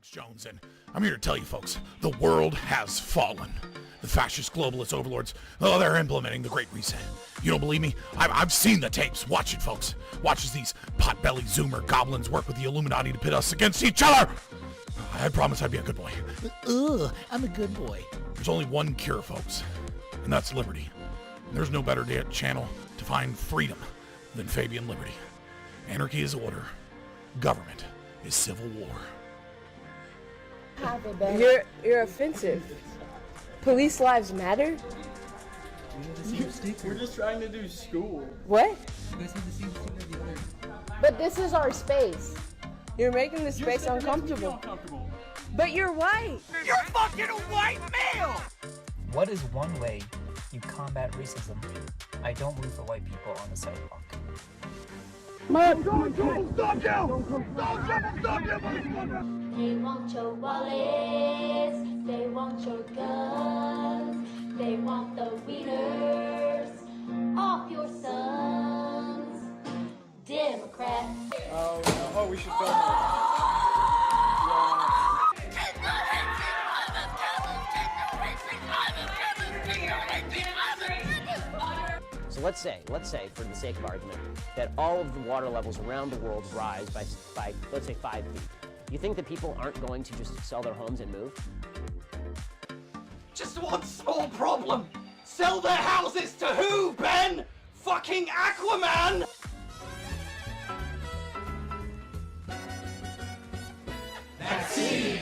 Alex Jones, and I'm here to tell you folks, the world has fallen. The fascist globalist overlords, oh, they're implementing the Great Reset. You don't believe me? I've seen the tapes. Watch it, folks. Watch as these pot-bellied Zoomer goblins work with the Illuminati to pit us against each other. I promise I'd be a good boy. Ugh, I'm a good boy. There's only one cure, folks, and that's liberty. And there's no better channel to find freedom than Fabian Liberty. Anarchy is order. Government is civil war. You're offensive. Police lives matter? We're just trying to do school. What? You guys have the same sticker as the others. But this is our space. You're making the space uncomfortable. But you're white. You're fucking a white male! What is one way you combat racism? I don't root for white people on the sidewalk. They want your wallets, they want your guns, they want the wieners off your sons. Democrats. Oh, we should film So let's say, for the sake of argument, that all of the water levels around the world rise by let's say 5 feet. You think that people aren't going to just sell their homes and move? Just one small problem. Sell their houses to who, Ben? Fucking Aquaman! Vaccine!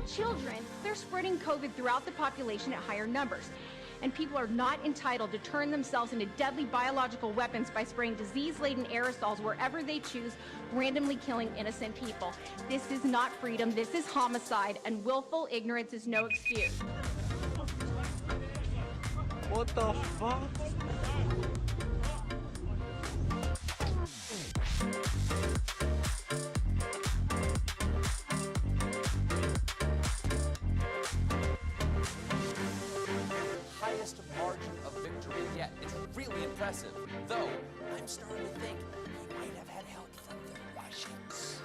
Children, they're spreading COVID throughout the population at higher numbers. And people are not entitled to turn themselves into deadly biological weapons by spraying disease-laden aerosols wherever they choose, randomly killing innocent people. This is not freedom, this is homicide, and willful ignorance is no excuse. What the fuck? Highest margin of victory yet. It's really impressive. Though, I'm starting to think he might have had help from the Russians.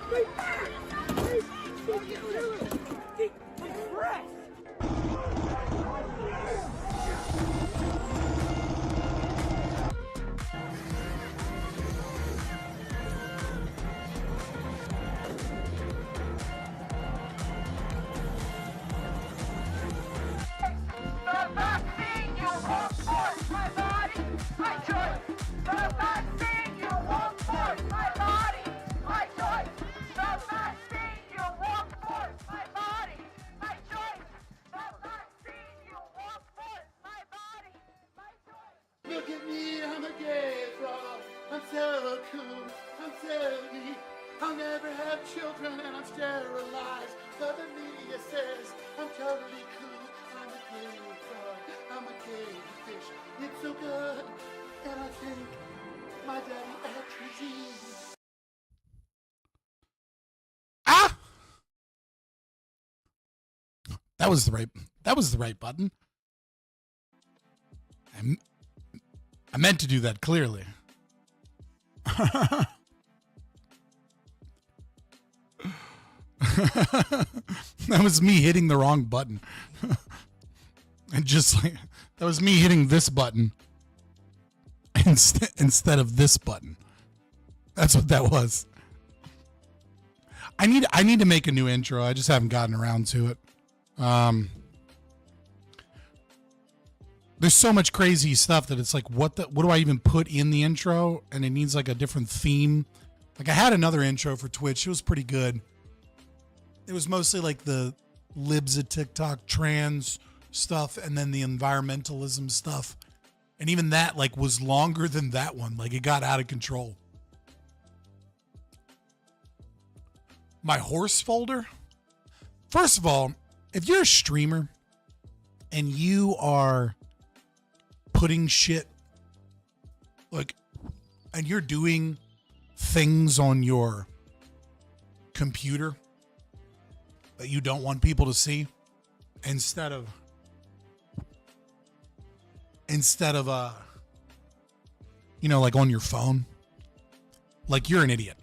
Look at me, I'm a gay frog. I'm so cool, I'm so neat. I'll never have children and I'm sterilized. But the media says I'm totally cool. I'm a gay frog, I'm a gay fish. It's so good, and I think my daddy actually is. Ah! That was the right button. I meant to do that clearly. That was me hitting the wrong button. And just like that was me hitting this button instead of this button. That's what that was. I need to make a new intro. I just haven't gotten around to it. There's so much crazy stuff that it's like, what do I even put in the intro? And it needs like a different theme. Like I had another intro for Twitch. It was pretty good. It was mostly like the libs of TikTok, trans stuff, and then the environmentalism stuff. And even that like was longer than that one. Like it got out of control. My horse folder. First of all, if you're a streamer and you are putting shit like, and you're doing things on your computer that you don't want people to see, instead of you know, like on your phone, like you're an idiot.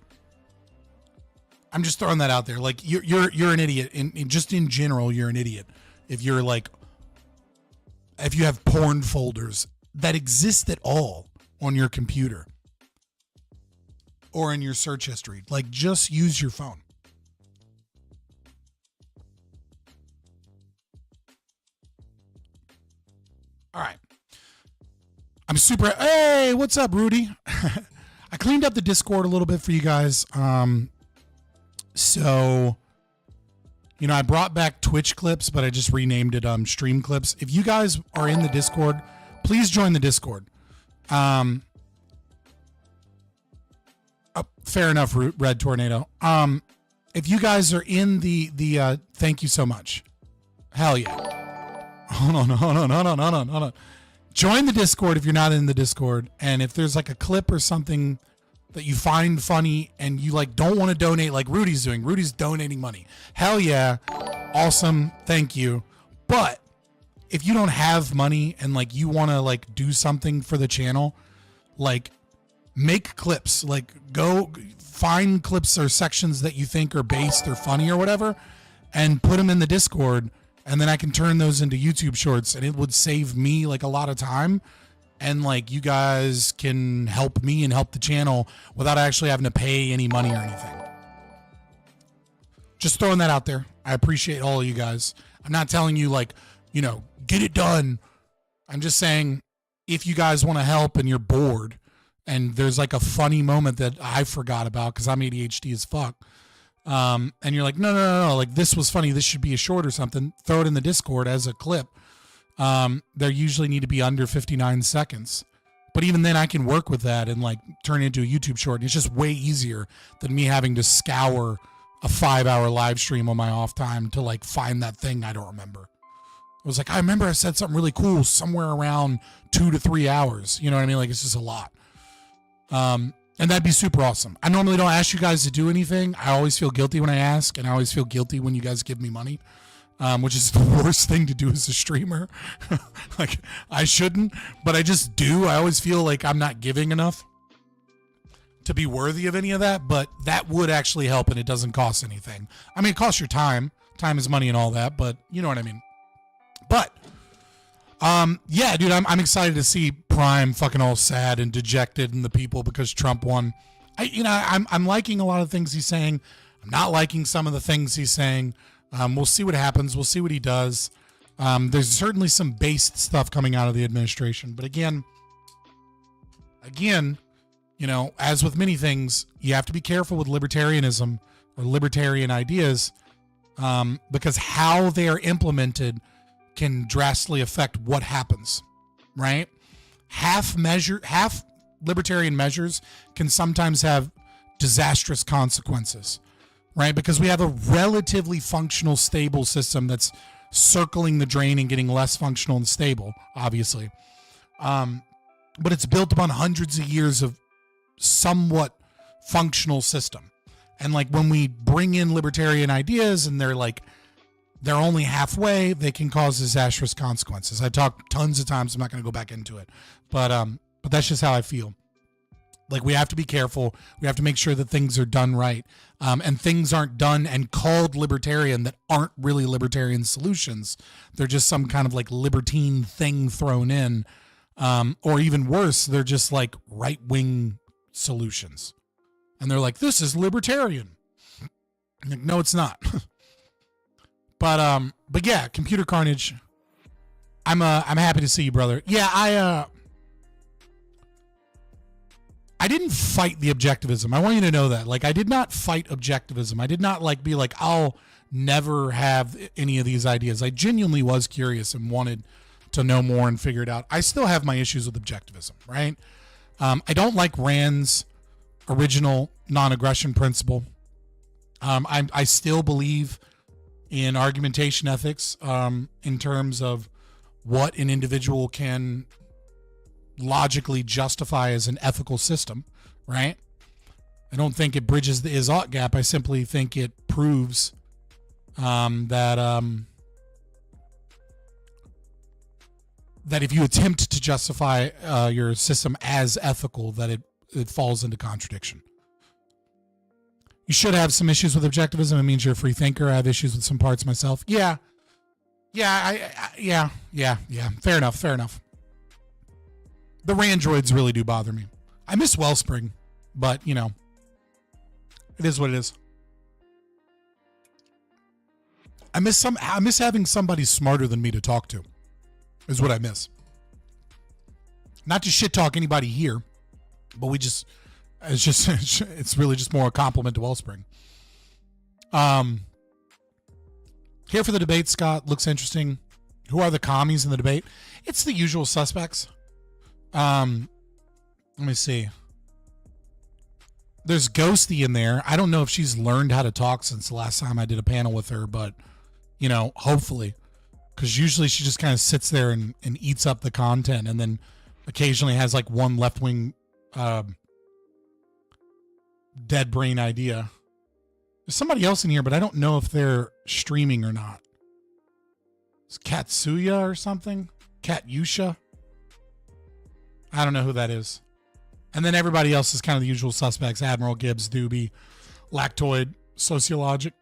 I'm just throwing that out there. Like you're an idiot. In just in general, you're an idiot. If you're like, if you have porn folders that exist at all on your computer or in your search history, like just use your phone. All right. I'm super. Hey, what's up, Rudy? I cleaned up the Discord a little bit for you guys. So, you know, I brought back Twitch clips, but I just renamed it stream clips. If you guys are in the Discord, please join the Discord. Oh, fair enough, Red Tornado. If you guys are in the thank you so much. Hell yeah. Hold on. Join the Discord if you're not in the Discord. And if there's like a clip or something that you find funny and you like don't want to donate like Rudy's doing. Rudy's donating money. Hell yeah. Awesome. Thank you. But if you don't have money and like you want to like do something for the channel, like make clips, like go find clips or sections that you think are based or funny or whatever and put them in the Discord. And then I can turn those into YouTube shorts and it would save me like a lot of time. And like you guys can help me and help the channel without actually having to pay any money or anything. Just throwing that out there. I appreciate all of you guys. I'm not telling you like, you know, get it done. I'm just saying if you guys want to help and you're bored and there's like a funny moment that I forgot about because I'm ADHD as fuck. And you're like, no, like this was funny. This should be a short or something. Throw it in the Discord as a clip. They usually need to be under 59 seconds, but even then I can work with that and like turn it into a YouTube short. And it's just way easier than me having to scour a 5-hour live stream on my off time to like find that thing I don't remember. I was like, I remember I said something really cool somewhere around 2 to 3 hours. You know what I mean? Like it's just a lot. And that'd be super awesome. I normally don't ask you guys to do anything. I always feel guilty when I ask, and I always feel guilty when you guys give me money, which is the worst thing to do as a streamer. Like, I shouldn't, but I just do. I always feel like I'm not giving enough to be worthy of any of that, but that would actually help, and it doesn't cost anything. I mean, it costs your time. Time is money and all that, but you know what I mean. But yeah, dude, I'm excited to see Prime fucking all sad and dejected and the people because Trump won. I'm liking a lot of things he's saying. I'm not liking some of the things he's saying. We'll see what happens. We'll see what he does. There's certainly some based stuff coming out of the administration, but again, you know, as with many things, you have to be careful with libertarianism or libertarian ideas, because how they are implemented can drastically affect what happens, right? Half libertarian measures can sometimes have disastrous consequences, right? Because we have a relatively functional, stable system that's circling the drain and getting less functional and stable, obviously. But it's built upon hundreds of years of somewhat functional system. And like when we bring in libertarian ideas and they're only halfway, they can cause disastrous consequences. I've talked tons of times. I'm not going to go back into it, but that's just how I feel. Like we have to be careful. We have to make sure that things are done right. And things aren't done and called libertarian that aren't really libertarian solutions. They're just some kind of like libertine thing thrown in. Or even worse, they're just like right-wing solutions. And they're like, this is libertarian. Like, no, it's not. But yeah, Computer Carnage. I'm happy to see you, brother. Yeah, I didn't fight the objectivism. I want you to know that. Like, I did not fight objectivism. I did not like be like, I'll never have any of these ideas. I genuinely was curious and wanted to know more and figure it out. I still have my issues with objectivism, right? I don't like Rand's original non-aggression principle. I still believe in argumentation ethics, in terms of what an individual can logically justify as an ethical system, right? I don't think it bridges the is-ought gap. I simply think it proves that that if you attempt to justify your system as ethical, that it falls into contradiction. You should have some issues with objectivism. It means you're a free thinker. I have issues with some parts myself. Yeah. Yeah. Fair enough. The Randroids really do bother me. I miss Wellspring, but it is what it is. I miss having somebody smarter than me to talk to. Is what I miss. Not to shit talk anybody here, but it's really just more a compliment to Wellspring. Here for the debate, Scott. Looks interesting. Who are the commies in the debate? It's the usual suspects. Let me see. There's Ghosty in there. I don't know if she's learned how to talk since the last time I did a panel with her, but hopefully, because usually she just kind of sits there and eats up the content, and then occasionally has like one left-wing dead brain idea. There's somebody else in here, but I don't know if they're streaming or not. It's Katsuya or something? Katyusha? I don't know who that is. And then everybody else is kind of the usual suspects. Admiral Gibbs, Doobie, Lactoid, Sociologic.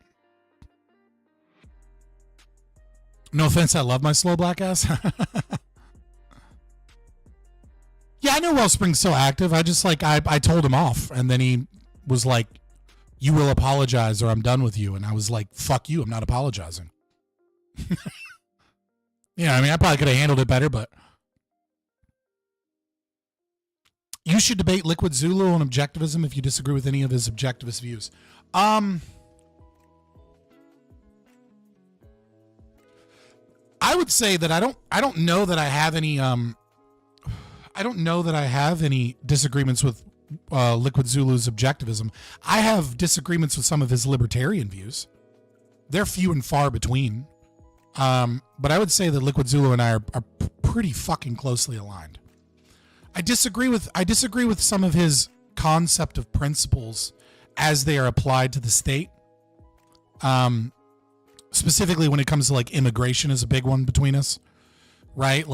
No offense, I love my slow black ass. Yeah, I know Wellspring's so active. I just I told him off, and then he was like, "You will apologize or I'm done with you." And I was like, "Fuck you, I'm not apologizing." Yeah, I mean, I probably could have handled it better, but you should debate Liquid Zulu on objectivism if you disagree with any of his objectivist views. I would say that I don't know that I have any disagreements with Liquid Zulu's objectivism. I have disagreements with some of his libertarian views. They're few and far between. But I would say that Liquid Zulu and I are pretty fucking closely aligned. I disagree with some of his concept of principles as they are applied to the state. Specifically when it comes to immigration is a big one between us, right?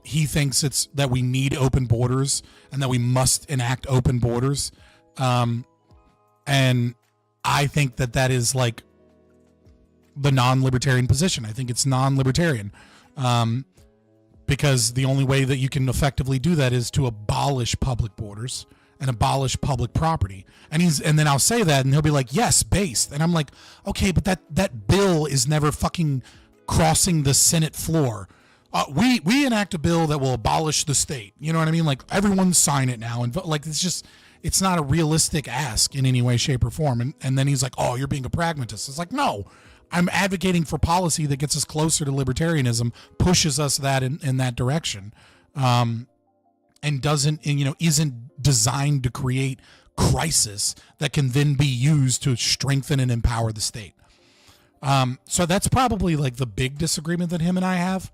He thinks it's that we need open borders and that we must enact open borders. And I think that is the non-libertarian position. I think it's non-libertarian. Because the only way that you can effectively do that is to abolish public borders and abolish public property. And then I'll say that and he'll be like, yes, based. And I'm like, okay, but that bill is never fucking crossing the Senate floor. We enact a bill that will abolish the state. You know what I mean? Everyone sign it now. And it's not a realistic ask in any way, shape, or form. And then he's like, oh, you're being a pragmatist. It's like, no, I'm advocating for policy that gets us closer to libertarianism, pushes us in that direction. And isn't designed to create crisis that can then be used to strengthen and empower the state. So that's probably the big disagreement that him and I have.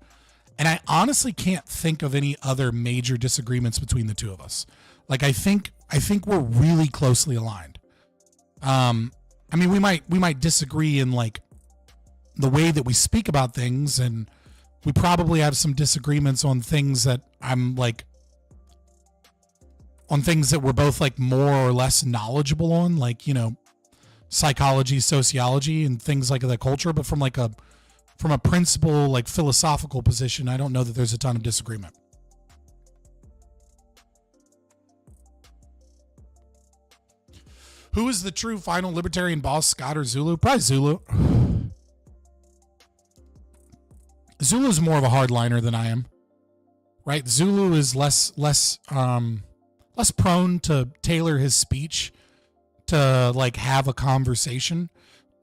And I honestly can't think of any other major disagreements between the two of us. I think we're really closely aligned. I mean, we might disagree in the way that we speak about things, and we probably have some disagreements on things that on things that we're both more or less knowledgeable on, psychology, sociology, and things like that culture. But from a principle, philosophical position, I don't know that there's a ton of disagreement. Who is the true final libertarian boss, Scott or Zulu? Probably Zulu. Zulu's more of a hardliner than I am, right? Zulu is less prone to tailor his speech to have a conversation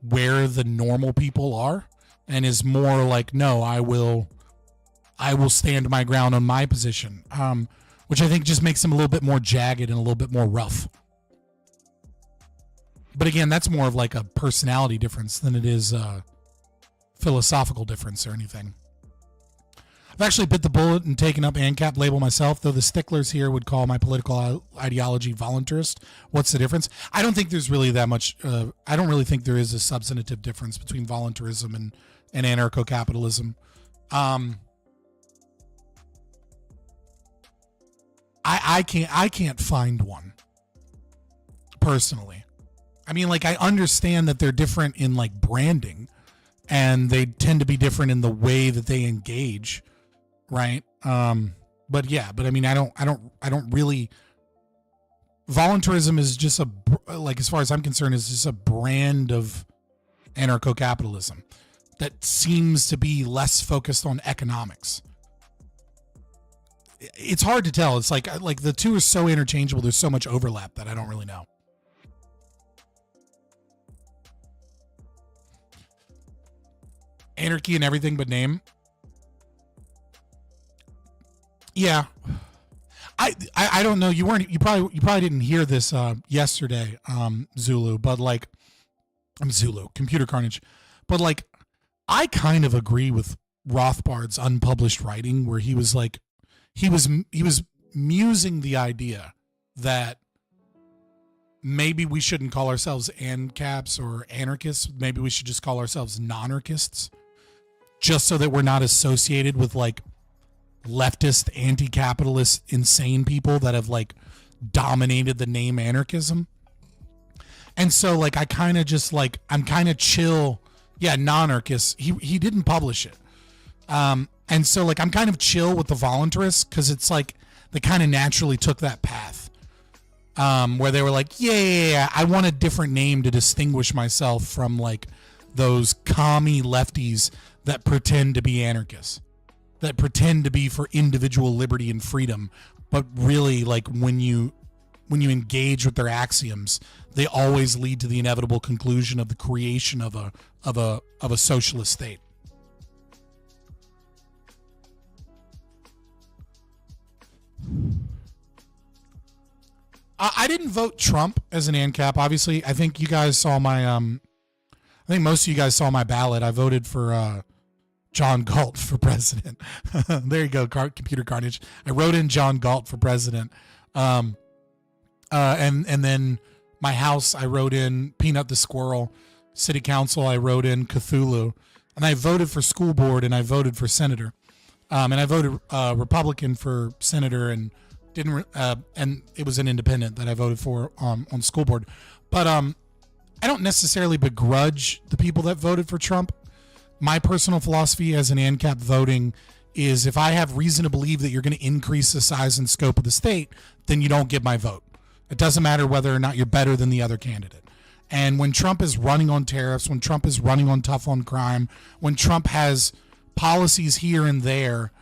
where the normal people are, and is more no, I will stand my ground on my position, which I think just makes him a little bit more jagged and a little bit more rough. But again, that's more of a personality difference than it is a philosophical difference or anything. I've actually bit the bullet and taken up ANCAP label myself, though the sticklers here would call my political ideology voluntarist. What's the difference? I don't think there's really that much. I don't really think there is a substantive difference between voluntarism and anarcho-capitalism. I can't find one personally. I mean, like, I understand that they're different in like branding, and they tend to be different in the way that they engage, right? But yeah, but I mean, I don't really. Voluntarism is just like, as far as I'm concerned, is just a brand of anarcho-capitalism that seems to be less focused on economics. It's hard to tell. It's like the two are so interchangeable. There's so much overlap that I don't really know. Anarchy and everything but name. Yeah. I don't know. You probably didn't hear this yesterday, Zulu, but like, I'm Zulu, Computer Carnage. But like, I kind of agree with Rothbard's unpublished writing, where he was like, he was musing the idea that maybe we shouldn't call ourselves ANCAPs or anarchists. Maybe we should just call ourselves non-anarchists, just so that we're not associated with like leftist, anti-capitalist, insane people that have like dominated the name anarchism. And so like, I kind of just like, I'm kind of chill. Yeah, non-anarchist. He didn't publish it. And so like, I'm kind of chill with the voluntarists, because it's like they kind of naturally took that path, where they were like, yeah, I want a different name to distinguish myself from like those commie lefties that pretend to be anarchists, that pretend to be for individual liberty and freedom, but really, like, when you engage with their axioms, they always lead to the inevitable conclusion of the creation of a socialist state. I didn't vote Trump as an ANCAP. Obviously, I think you guys saw my I think most of you guys saw my ballot. I voted for John Galt for president. There you go, Computer Carnage. I wrote in John Galt for president. And then my house, I wrote in Peanut the Squirrel. City Council, I wrote in Cthulhu. And I voted for school board, and I voted for senator. And I voted Republican for senator, and and it was an independent that I voted for on school board. But I don't necessarily begrudge the people that voted for Trump. My personal philosophy as an ANCAP voting is, if I have reason to believe that you're going to increase the size and scope of the state, then you don't get my vote. It doesn't matter whether or not you're better than the other candidate. And when Trump is running on tariffs, when Trump is running on tough on crime, when Trump has policies here and there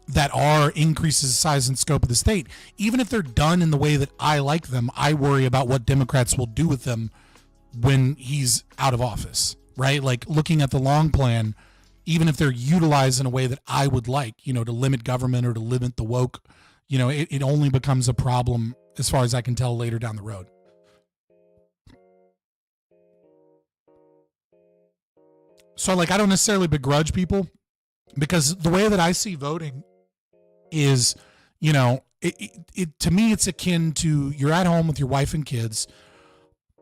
that are increases the size and scope of the state, even if they're done in the way that I like them, I worry about what Democrats will do with them when he's out of office, right? Like, looking at the long plan, even if they're utilized in a way that I would like, to limit government or to limit the woke, it only becomes a problem, as far as I can tell, later down the road. So like, I don't necessarily begrudge people, because the way that I see voting is, it to me, it's akin to, you're at home with your wife and kids,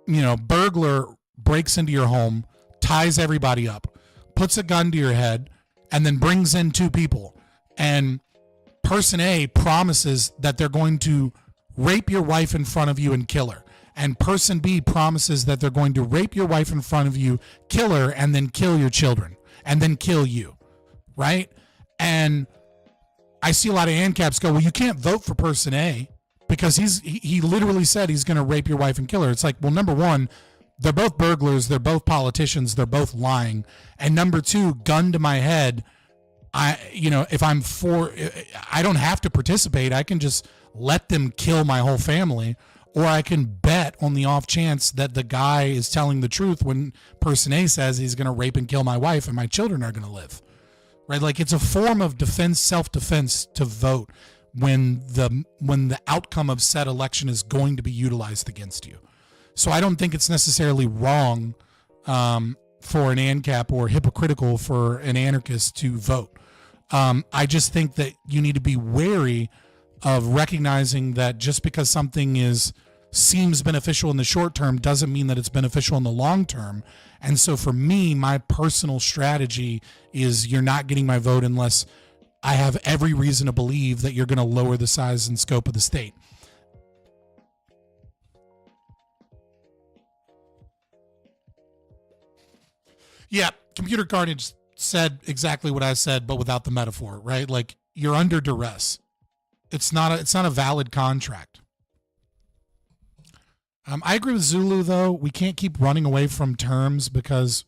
burglar breaks into your home, ties everybody up, puts a gun to your head, and then brings in two people. And person A promises that they're going to rape your wife in front of you and kill her. And person B promises that they're going to rape your wife in front of you, kill her, and then kill your children, and then kill you, right? And I see a lot of ANCAPs go, well, you can't vote for person A because he literally said he's going to rape your wife and kill her. It's like, well, number one, they're both burglars, they're both politicians, they're both lying. And number two, gun to my head, if I'm for, I don't have to participate. I can just let them kill my whole family. Or I can bet on the off chance that the guy is telling the truth when person A says he's going to rape and kill my wife and my children are going to live. Right? Like, it's a form of defense, self-defense, to vote when the outcome of said election is going to be utilized against you. So I don't think it's necessarily wrong for an ANCAP or hypocritical for an anarchist to vote. I just think that you need to be wary of recognizing that just because something seems beneficial in the short term doesn't mean that it's beneficial in the long term. And so for me, my personal strategy is, you're not getting my vote unless I have every reason to believe that you're going to lower the size and scope of the state. Yeah, Computer Carnage said exactly what I said, but without the metaphor, right? Like, you're under duress. It's not a valid contract. I agree with Zulu, though. We can't keep running away from terms because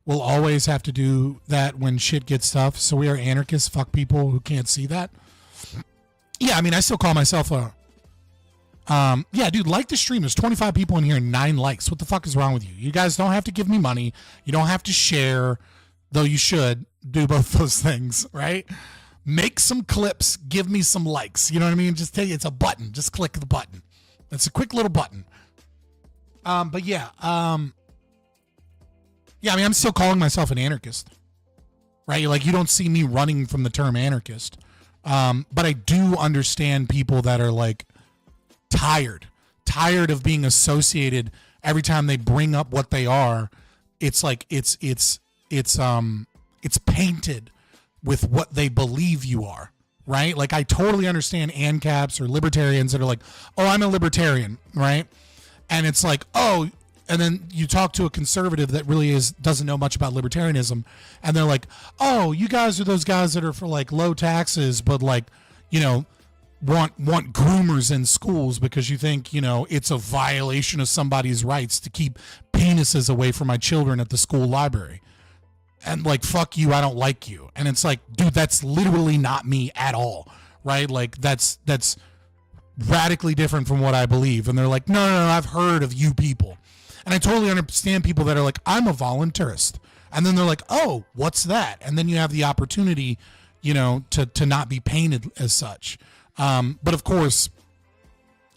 we'll always have to do that when shit gets tough. So we are anarchists, fuck people who can't see that. Yeah, I mean, I still call myself a... yeah, dude, like the stream. There's 25 people in here and 9 likes. What the fuck is wrong with you? You guys don't have to give me money. You don't have to share, though you should do both those things, right? Make some clips. Give me some likes. You know what I mean? Just tell you it's a button. Just click the button. It's a quick little button. But yeah. Yeah, I mean, I'm still calling myself an anarchist, right? Like, you don't see me running from the term anarchist. But I do understand people that are like tired of being associated every time they bring up what they are. It's like, it's painted with what they believe you are, right? Like, I totally understand ANCAPs or libertarians that are like, oh, I'm a libertarian, right? And it's like, oh, and then you talk to a conservative that really doesn't know much about libertarianism, and they're like, oh, you guys are those guys that are for like low taxes, but like, you know, want groomers in schools because you think, you know, it's a violation of somebody's rights to keep penises away from my children at the school library. And like, fuck you, I don't like you. And it's like, dude, that's literally not me at all, right? Like, that's radically different from what I believe. And they're like, no, I've heard of you people. And I totally understand people that are like, I'm a voluntarist. And then they're like, oh, what's that? And then you have the opportunity, you know, to not be painted as such. But of course,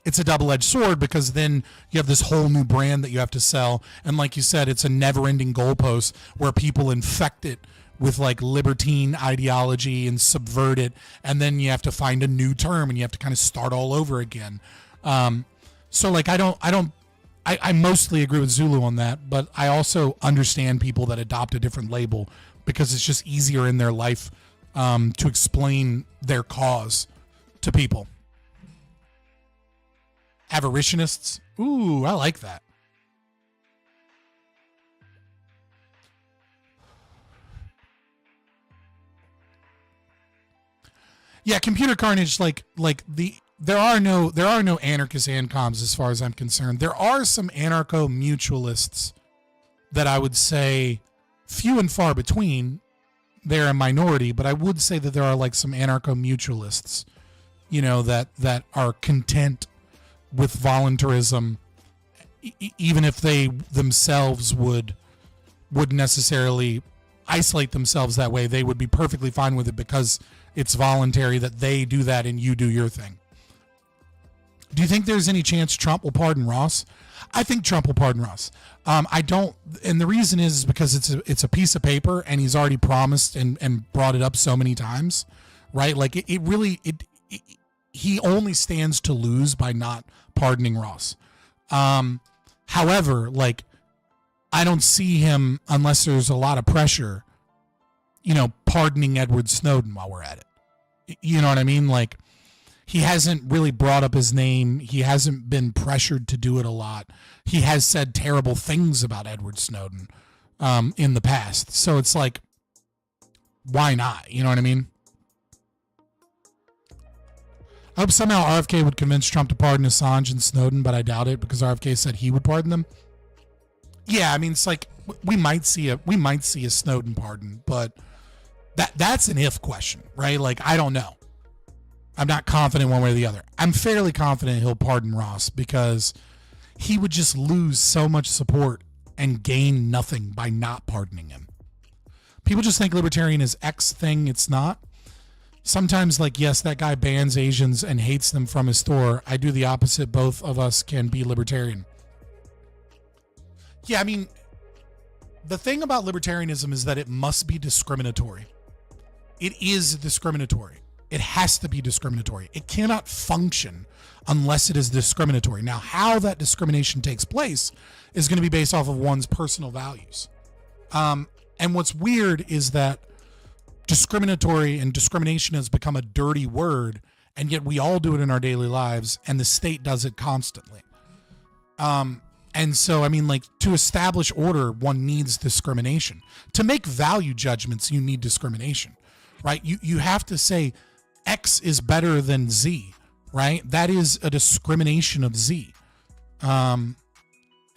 it's a double-edged sword because then you have this whole new brand that you have to sell. And like you said, it's a never-ending goalpost where people infect it with like libertine ideology and subvert it. And then you have to find a new term and you have to kind of start all over again. So like, I mostly agree with Zulu on that, but I also understand people that adopt a different label because it's just easier in their life to explain their cause to people. Avaricionists. Ooh, I like that. Yeah, Computer Carnage, there are no anarchist ANCOMs as far as I'm concerned. There are some anarcho-mutualists that I would say few and far between. They're a minority, but I would say that there are like some anarcho-mutualists, you know, that are content with voluntarism, even if they themselves wouldn't necessarily isolate themselves that way. They would be perfectly fine with it because it's voluntary that they do that and you do your thing. Do you think there's any chance Trump will pardon Ross? I think Trump will pardon Ross. I don't, and the reason is because it's a piece of paper and he's already promised and brought it up so many times, right? Like he only stands to lose by not pardoning Ross. However, like, I don't see him, unless there's a lot of pressure, you know, pardoning Edward Snowden while we're at it. You know what I mean? Like, he hasn't really brought up his name. He hasn't been pressured to do it a lot. He has said terrible things about Edward Snowden in the past. So it's like, why not? You know what I mean? I hope somehow RFK would convince Trump to pardon Assange and Snowden, but I doubt it because RFK said he would pardon them. Yeah, I mean, it's like we might see a Snowden pardon, but that's an if question, right? Like, I don't know. I'm not confident one way or the other. I'm fairly confident he'll pardon Ross because he would just lose so much support and gain nothing by not pardoning him. People just think libertarian is X thing. It's not. Sometimes, like, yes, that guy bans Asians and hates them from his store. I do the opposite. Both of us can be libertarian. Yeah, I mean, the thing about libertarianism is that it must be discriminatory. It is discriminatory. It has to be discriminatory. It cannot function unless it is discriminatory. Now, how that discrimination takes place is going to be based off of one's personal values. And what's weird is that discriminatory and discrimination has become a dirty word, and yet we all do it in our daily lives, and the state does it constantly. And so, I mean, like, to establish order, one needs discrimination. To make value judgments, you need discrimination, right? You have to say X is better than Z, right? That is a discrimination of Z.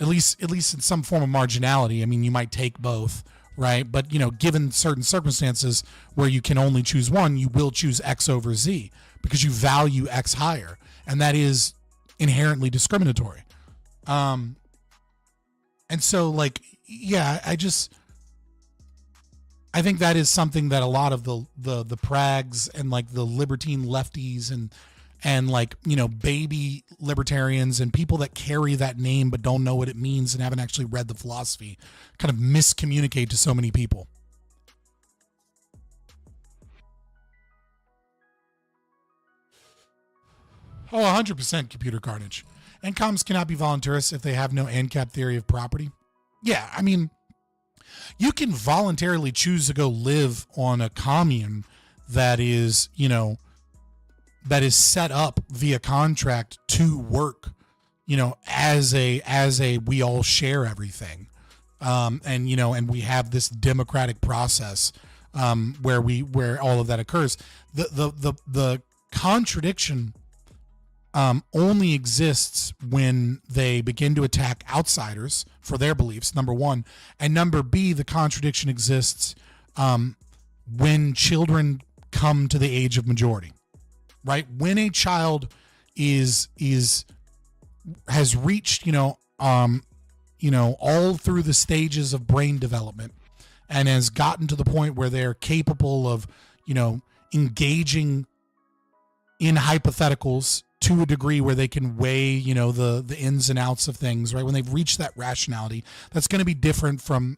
At least in some form of marginality. I mean, you might take both, right? But, you know, given certain circumstances where you can only choose one, you will choose X over Z because you value X higher. And that is inherently discriminatory. And so, like, yeah, I think that is something that a lot of the prags and, like, the libertine lefties and like, you know, baby libertarians and people that carry that name but don't know what it means and haven't actually read the philosophy kind of miscommunicate to so many people. Oh, 100% computer carnage. NCOMs cannot be voluntarists if they have no ANCAP theory of property. Yeah, I mean, you can voluntarily choose to go live on a commune that is, you know, that is set up via contract to work, you know, as a we all share everything, and you know, and we have this democratic process where all of that occurs. The contradiction only exists when they begin to attack outsiders for their beliefs, number one, and number B, the contradiction exists when children come to the age of majority. Right, when a child has reached, you know, all through the stages of brain development, and has gotten to the point where they're capable of, you know, engaging in hypotheticals to a degree where they can weigh, you know, the ins and outs of things. Right, when they've reached that rationality, that's going to be different from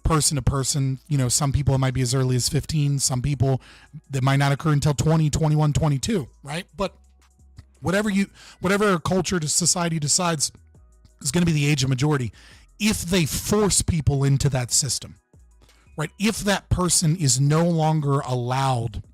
person to person. You know, some people it might be as early as 15, some people that might not occur until 20, 21, 22, right? But whatever culture to society decides is going to be the age of majority, if they force people into that system, right? If that person is no longer allowed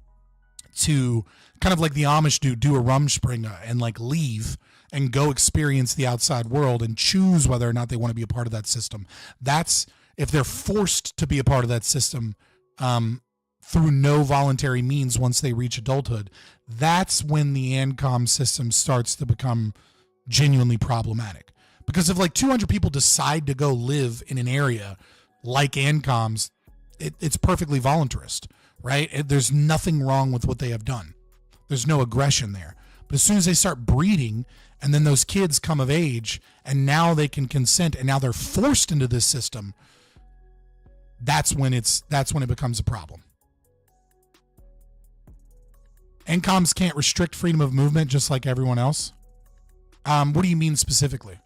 to, kind of like the Amish do a Rumspringa and like leave and go experience the outside world and choose whether or not they want to be a part of that system. That's if they're forced to be a part of that system through no voluntary means once they reach adulthood, that's when the ANCOM system starts to become genuinely problematic. Because if like 200 people decide to go live in an area like ANCOMs, it's perfectly voluntarist, right? There's nothing wrong with what they have done. There's no aggression there. But as soon as they start breeding and then those kids come of age and now they can consent and now they're forced into this system, that's when it becomes a problem. NCOMs can't restrict freedom of movement just like everyone else. What do you mean specifically?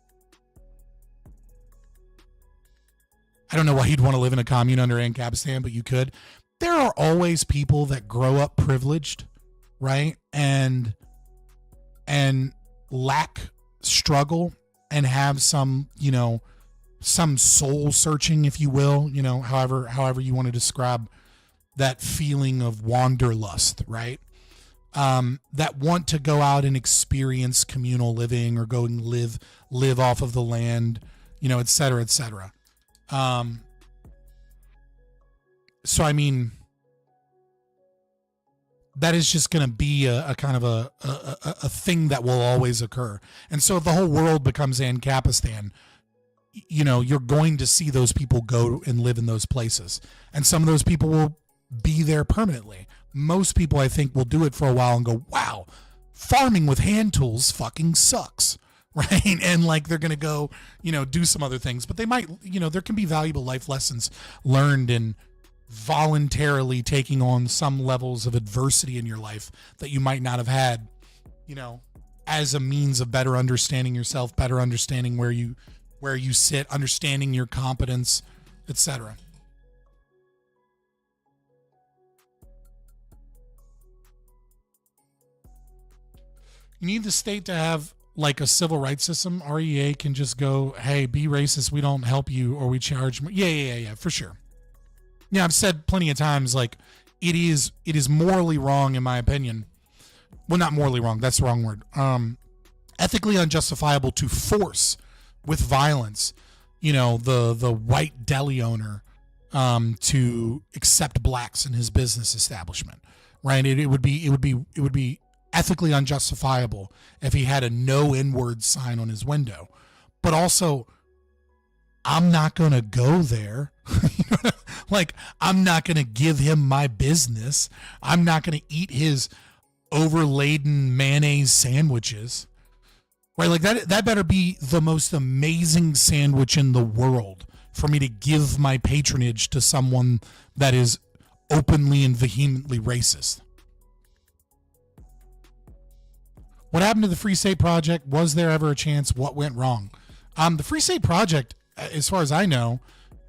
I don't know why you'd want to live in a commune under Ancapistan, but you could. There are always people that grow up privileged, right? And lack struggle and have some, you know, some soul searching, if you will, you know, however you want to describe that feeling of wanderlust, right? That want to go out and experience communal living or go and live off of the land, you know, et cetera, et cetera. So, I mean, that is just going to be a kind of a thing that will always occur. And so if the whole world becomes Ancapistan, you know, you're going to see those people go and live in those places. And some of those people will be there permanently. Most people, I think, will do it for a while and go, wow, farming with hand tools fucking sucks, right? And like they're going to go, you know, do some other things. But they might, you know, there can be valuable life lessons learned in voluntarily taking on some levels of adversity in your life that you might not have had, you know, as a means of better understanding yourself, better understanding where you sit, understanding your competence, etc. You need the state to have like a civil rights system. REA can just go, hey, be racist, we don't help you, or we charge more. Yeah, for sure. Yeah, I've said plenty of times, like, it is morally wrong, in my opinion. Well, not morally wrong. That's the wrong word. Ethically unjustifiable to force with violence, the white deli owner to accept blacks in his business establishment, right? It would be ethically unjustifiable if he had a no N-word sign on his window. But also, I'm not going to go there. Like, I'm not going to give him my business. I'm not going to eat his overladen mayonnaise sandwiches. Right? Like, that better be the most amazing sandwich in the world for me to give my patronage to someone that is openly and vehemently racist. What happened to the Free State Project? Was there ever a chance? What went wrong? The Free State Project, as far as I know,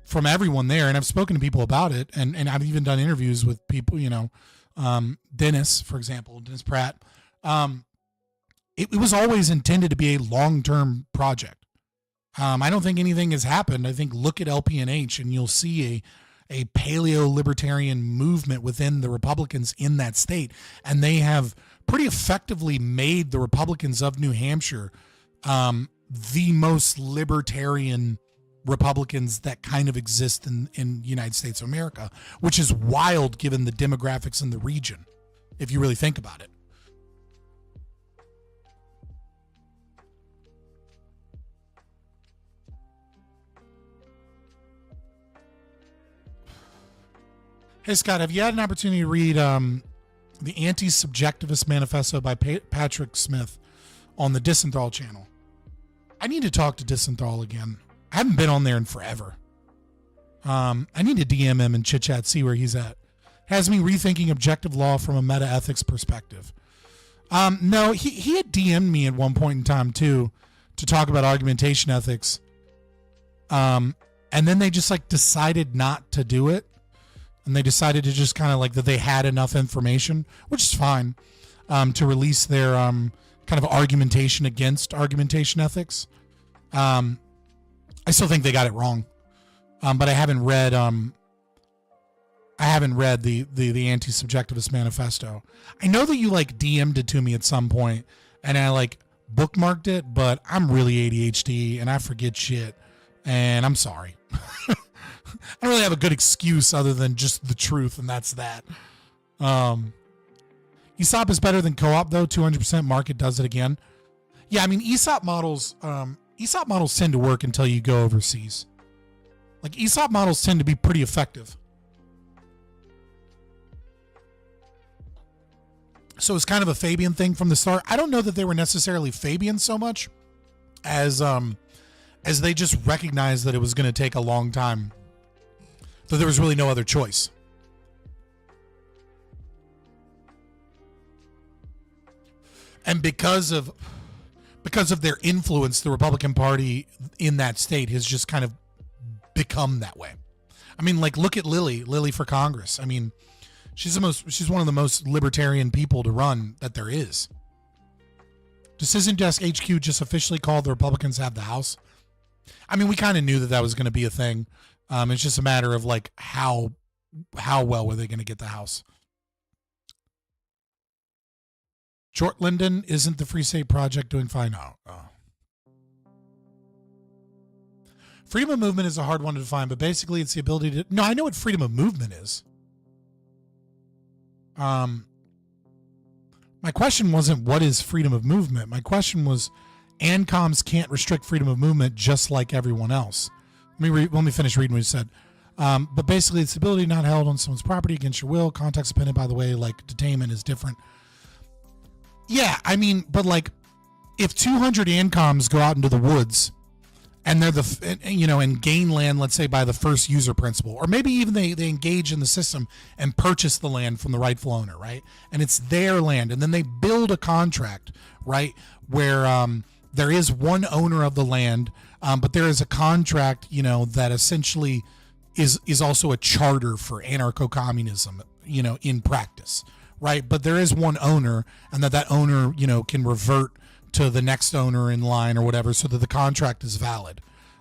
from everyone there, and I've spoken to people about it, and I've even done interviews with people, Dennis, for example, Dennis Pratt. It was always intended to be a long-term project. I don't think anything has happened. I think look at LPNH and you'll see a paleo-libertarian movement within the Republicans in that state, and they have pretty effectively made the Republicans of New Hampshire the most libertarian Republicans that kind of exist in the United States of America, which is wild given the demographics in the region, if you really think about it. Hey, Scott, have you had an opportunity to read the Anti-Subjectivist Manifesto by Patrick Smith on the Disenthrall channel? I need to talk to Disenthrall again. I haven't been on there in forever. I need to DM him and chit chat, see where he's at. Has me rethinking objective law from a meta ethics perspective. No, he had DM'd me at one point in time too to talk about argumentation ethics. And then they just decided not to do it. And they decided to just kind of that they had enough information, which is fine, to release their kind of argumentation against argumentation ethics. I still think they got it wrong, but I haven't read the Anti-Subjectivist Manifesto. I know that you DM'd it to me at some point, and I bookmarked it, but I'm really ADHD and I forget shit, and I'm sorry. I don't really have a good excuse other than just the truth, and that's that. ESOP is better than co-op though. 200% market does it again. Yeah, I mean ESOP models tend to work until you go overseas. ESOP models tend to be pretty effective. So it's kind of a Fabian thing from the start. I don't know that they were necessarily Fabian so much as they just recognized that it was going to take a long time. So there was really no other choice. And because of their influence, the Republican Party in that state has just kind of become that way. I mean, look at Lily for Congress. I mean, she's one of the most libertarian people to run that there is. Decision Desk HQ just officially called the Republicans have the House. I mean, we kind of knew that was going to be a thing. It's just a matter of how well were they going to get the House. Short Linden, isn't the Free State Project doing fine? No. Freedom of movement is a hard one to define, but basically it's the ability to... No, I know what freedom of movement is. My question wasn't what is freedom of movement. My question was ANCOMs can't restrict freedom of movement just like everyone else. Let me finish reading what you said. But basically, it's the ability not held on someone's property against your will. Context dependent, by the way, detainment is different. Yeah, I mean, but if 200 ANCOMs go out into the woods and they're and gain land, let's say by the first user principle, or maybe even they engage in the system and purchase the land from the rightful owner, right? And it's their land. And then they build a contract, right? Where there is one owner of the land, but there is a contract, that essentially is also a charter for anarcho-communism, in practice, right? But there is one owner, and that owner, can revert to the next owner in line or whatever, so that the contract is valid.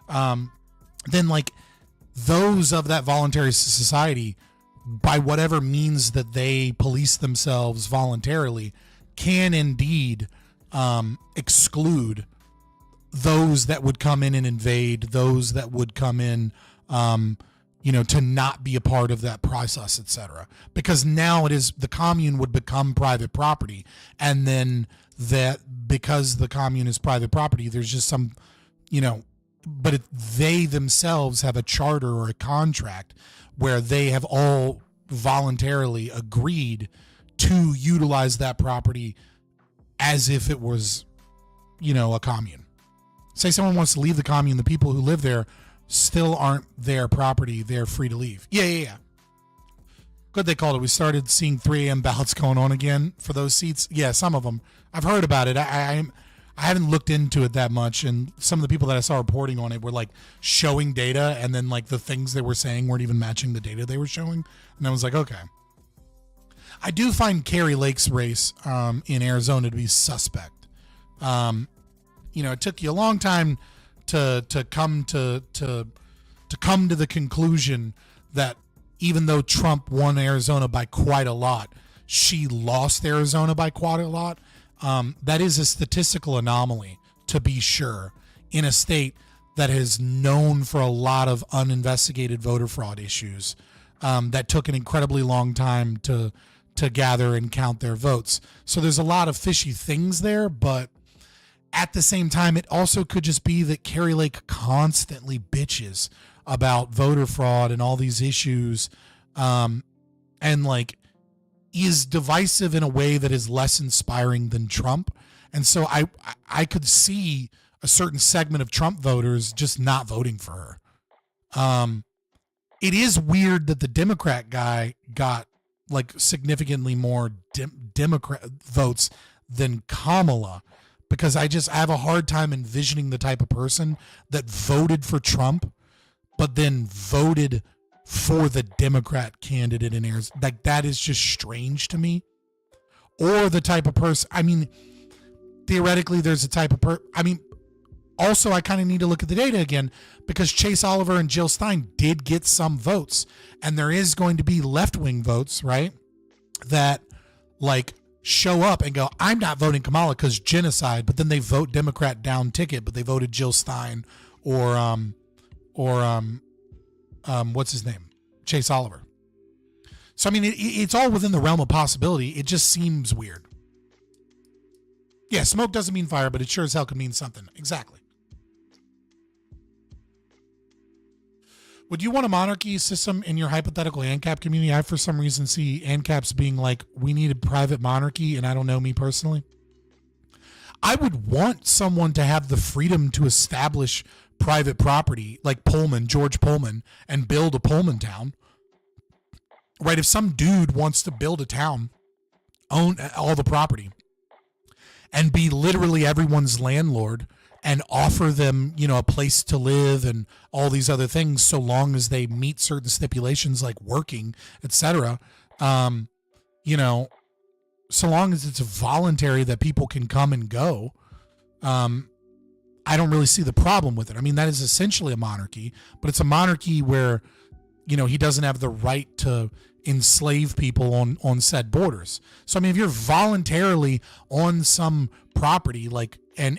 Then those of that voluntary society by whatever means that they police themselves voluntarily, can indeed exclude those that would come in and invade, those that would come in, to not be a part of that process, etc. Because now the commune would become private property, and then that because the commune is private property, there's just some, but they themselves have a charter or a contract where they have all voluntarily agreed to utilize that property as if it was, a commune. Say someone wants to leave the commune, the people who live there still aren't their property. They're free to leave. Yeah. Good they called it. We started seeing 3 a.m. ballots going on again for those seats. Yeah, some of them. I've heard about it. I haven't looked into it that much, and some of the people that I saw reporting on it were like showing data, and then like the things they were saying weren't even matching the data they were showing. And I was like, okay. I do find Kari Lake's race in Arizona to be suspect. It took you a long time to come to the conclusion that even though Trump won Arizona by quite a lot, she lost Arizona by quite a lot. That is a statistical anomaly, to be sure, in a state that is known for a lot of uninvestigated voter fraud issues that took an incredibly long time to gather and count their votes. So there's a lot of fishy things there, but at the same time, it also could just be that Kari Lake constantly bitches about voter fraud and all these issues, and like is divisive in a way that is less inspiring than Trump. And so I could see a certain segment of Trump voters just not voting for her. It is weird that the Democrat guy got like significantly more Democrat votes than Kamala, because I have a hard time envisioning the type of person that voted for Trump, but then voted for the Democrat candidate in Arizona. Like, that is just strange to me. Or the type of person, theoretically there's a type of also I kind of need to look at the data again, because Chase Oliver and Jill Stein did get some votes, and there is going to be left-wing votes, right, that like show up and go, I'm not voting Kamala because genocide, but then they vote Democrat down ticket, but they voted Jill Stein or what's his name? Chase Oliver. So, it's all within the realm of possibility. It just seems weird. Yeah, smoke doesn't mean fire, but it sure as hell can mean something. Exactly. Would you want a monarchy system in your hypothetical ANCAP community? I, for some reason, see ANCAPs being like, we need a private monarchy, and I don't know, me personally. I would want someone to have the freedom to establish private property, like George Pullman, and build a Pullman town. Right? If some dude wants to build a town, own all the property, and be literally everyone's landlord, and offer them, a place to live and all these other things, so long as they meet certain stipulations like working, etc. So long as it's voluntary that people can come and go, I don't really see the problem with it. That is essentially a monarchy, but it's a monarchy where, he doesn't have the right to enslave people on said borders. So, if you're voluntarily on some property, like, and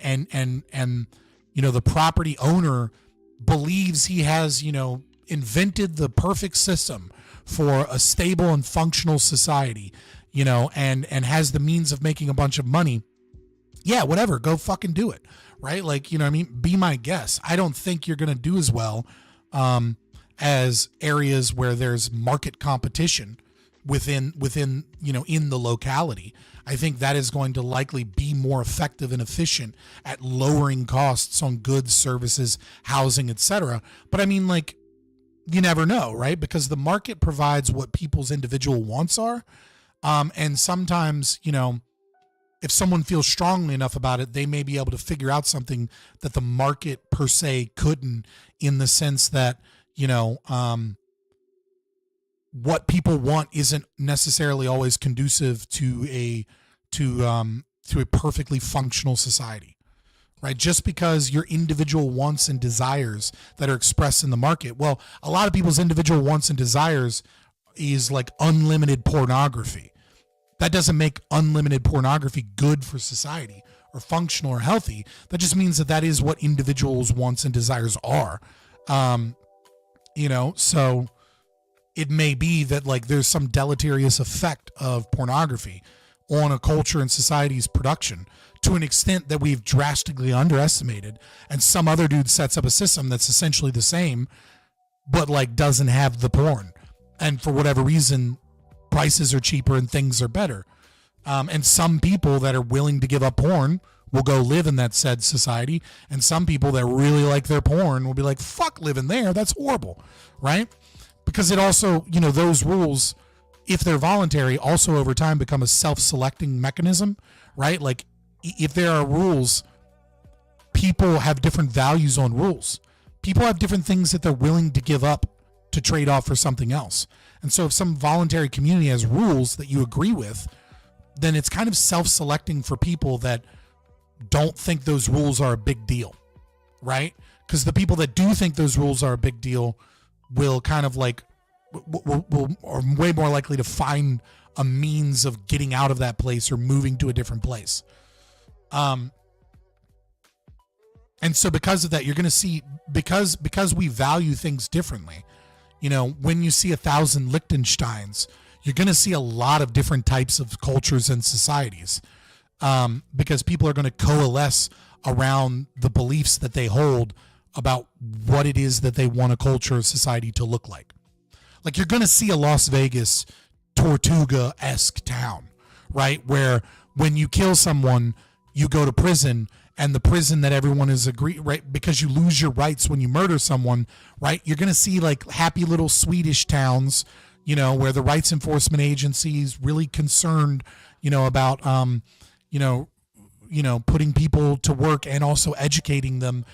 the property owner believes he has, invented the perfect system for a stable and functional society, and has the means of making a bunch of money. Yeah, whatever, go fucking do it. Right? Like, be my guest. I don't think you're going to do as well, as areas where there's market competition within, in the locality. I think that is going to likely be more effective and efficient at lowering costs on goods, services, housing, etc. But you never know, right? Because the market provides what people's individual wants are. And sometimes, if someone feels strongly enough about it, they may be able to figure out something that the market per se couldn't, in the sense that, what people want isn't necessarily always conducive to a perfectly functional society, right? Just because your individual wants and desires that are expressed in the market, well, a lot of people's individual wants and desires, is like unlimited pornography. That doesn't make unlimited pornography good for society or functional or healthy. That just means that that is what individuals' wants and desires are. So it may be that like there's some deleterious effect of pornography on a culture and society's production to an extent that we've drastically underestimated, and some other dude sets up a system that's essentially the same but like doesn't have the porn, and for whatever reason prices are cheaper and things are better, and some people that are willing to give up porn will go live in that said society, and some people that really like their porn will be like, fuck living there, that's horrible, right? Because it also, those rules, if they're voluntary, also over time become a self-selecting mechanism, right? Like if there are rules, people have different values on rules. People have different things that they're willing to give up to trade off for something else. And so if some voluntary community has rules that you agree with, then it's kind of self-selecting for people that don't think those rules are a big deal, right? Because the people that do think those rules are a big deal will kind of like are way more likely to find a means of getting out of that place or moving to a different place. And so because of that, you're going to see, because we value things differently, when you see 1,000 Liechtensteins, you're going to see a lot of different types of cultures and societies, because people are going to coalesce around the beliefs that they hold about what it is that they want a culture or society to look like. Like you're going to see a Las Vegas Tortuga-esque town, right? Where when you kill someone, you go to prison, and the prison that everyone is right? Because you lose your rights when you murder someone, right? You're going to see like happy little Swedish towns, where the rights enforcement agencies really concerned, about, putting people to work and also educating them,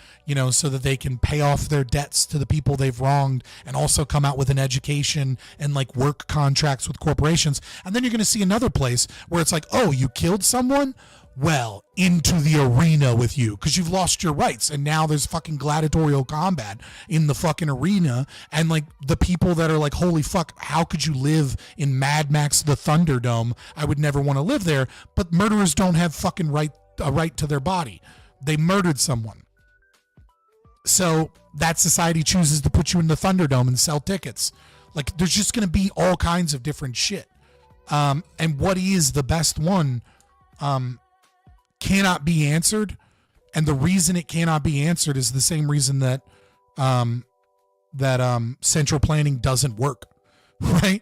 so that they can pay off their debts to the people they've wronged, and also come out with an education and like work contracts with corporations. And then you're going to see another place where it's like, oh, you killed someone? Well, into the arena with you, because you've lost your rights, and now there's fucking gladiatorial combat in the fucking arena, and like the people that are like, holy fuck, how could you live in Mad Max the Thunderdome? I would never want to live there. But murderers don't have fucking a right to their body. They murdered someone. So that society chooses to put you in the Thunderdome and sell tickets. Like there's just going to be all kinds of different shit. And what is the best one cannot be answered. And the reason it cannot be answered is the same reason that central planning doesn't work, right?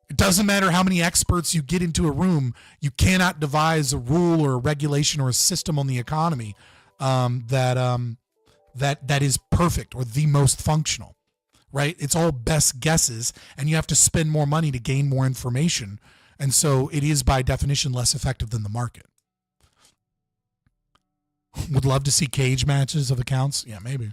It doesn't matter how many experts you get into a room, you cannot devise a rule or a regulation or a system on the economy that is perfect or the most functional, right? It's all best guesses, and you have to spend more money to gain more information. And so it is by definition less effective than the market. Would love to see cage matches of accounts. Yeah, maybe.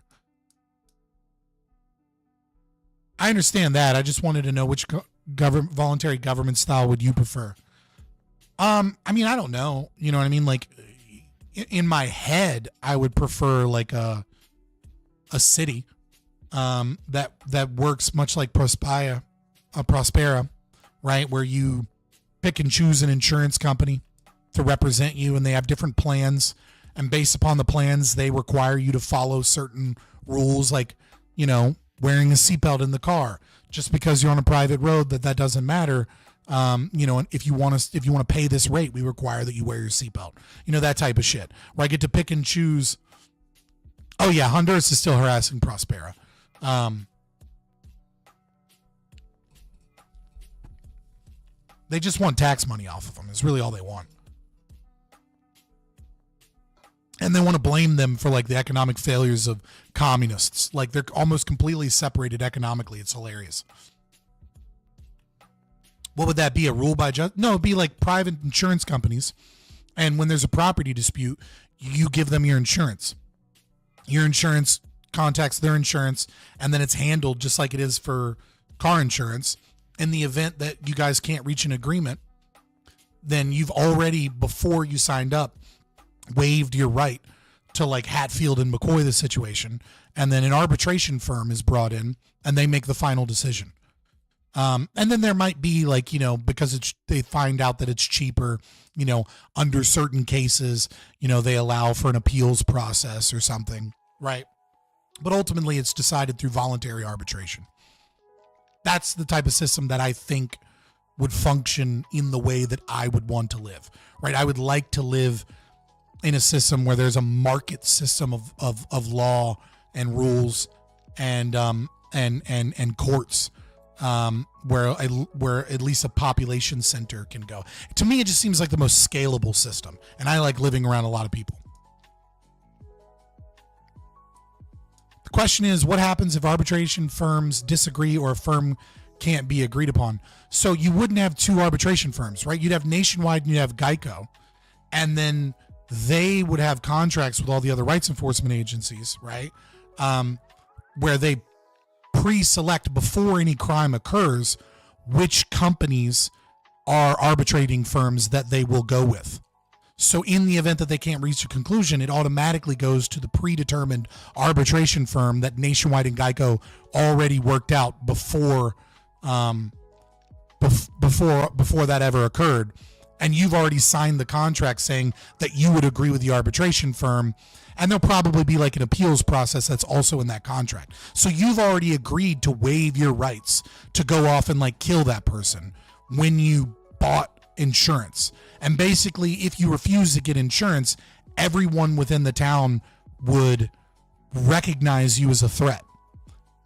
I understand that. I just wanted to know which voluntary government style would you prefer? I mean, I don't know. You know what I mean? Like in my head, I would prefer like a city that works much like Prospera, right? Where you pick and choose an insurance company to represent you, and they have different plans. And based upon the plans, they require you to follow certain rules, like, wearing a seatbelt in the car. Just because you're on a private road, that doesn't matter. And if you want to pay this rate, we require that you wear your seatbelt. That type of shit. Where I get to pick and choose. Oh yeah, Honduras is still harassing Prospera. They just want tax money off of them. It's really all they want. And they want to blame them for like the economic failures of communists. Like they're almost completely separated economically. It's hilarious. What would that be? A rule by judge? No, it'd be like private insurance companies. And when there's a property dispute, you give them your insurance. Your insurance contacts their insurance, and then it's handled just like it is for car insurance. In the event that you guys can't reach an agreement, then you've already, before you signed up, waived your right to like Hatfield and McCoy the situation, and then an arbitration firm is brought in and they make the final decision. And then there might be like, because they find out that it's cheaper, under certain cases, they allow for an appeals process or something, right? But ultimately it's decided through voluntary arbitration. That's the type of system that I think would function in the way that I would want to live, right? I would like to live in a system where there's a market system of law and rules and courts, where at least a population center can go. To me, it just seems like the most scalable system, and I like living around a lot of people. The question is, what happens if arbitration firms disagree or a firm can't be agreed upon? So you wouldn't have two arbitration firms, right? You'd have Nationwide and you'd have Geico, and then they would have contracts with all the other rights enforcement agencies, right? Where they pre-select before any crime occurs which companies are arbitrating firms that they will go with. So in the event that they can't reach a conclusion, it automatically goes to the predetermined arbitration firm that Nationwide and Geico already worked out before that ever occurred. And you've already signed the contract saying that you would agree with the arbitration firm, and there'll probably be like an appeals process that's also in that contract. So you've already agreed to waive your rights to go off and like kill that person when you bought insurance. And basically, if you refuse to get insurance, everyone within the town would recognize you as a threat.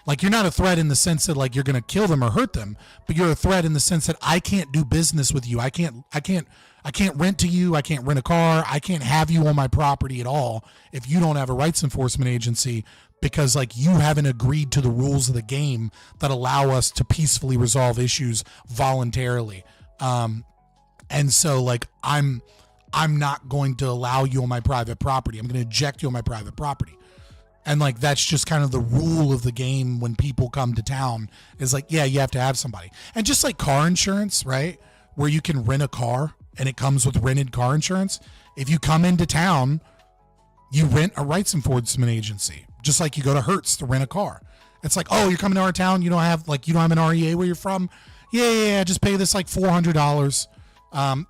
Like, you're not a threat in the sense that like you're going to kill them or hurt them, but you're a threat in the sense that I can't do business with you. I can't rent to you. I can't rent a car. I can't have you on my property at all if you don't have a rights enforcement agency, because like you haven't agreed to the rules of the game that allow us to peacefully resolve issues voluntarily. And so like I'm not going to allow you on my private property. I'm going to eject you on my private property. And like that's just kind of the rule of the game when people come to town, is like, yeah, you have to have somebody. And just like car insurance, right? Where you can rent a car and it comes with rented car insurance. If you come into town, you rent a rights enforcement agency, just like you go to Hertz to rent a car. It's like, oh, you're coming to our town, you don't have an REA where you're from. Yeah, just pay this like $400.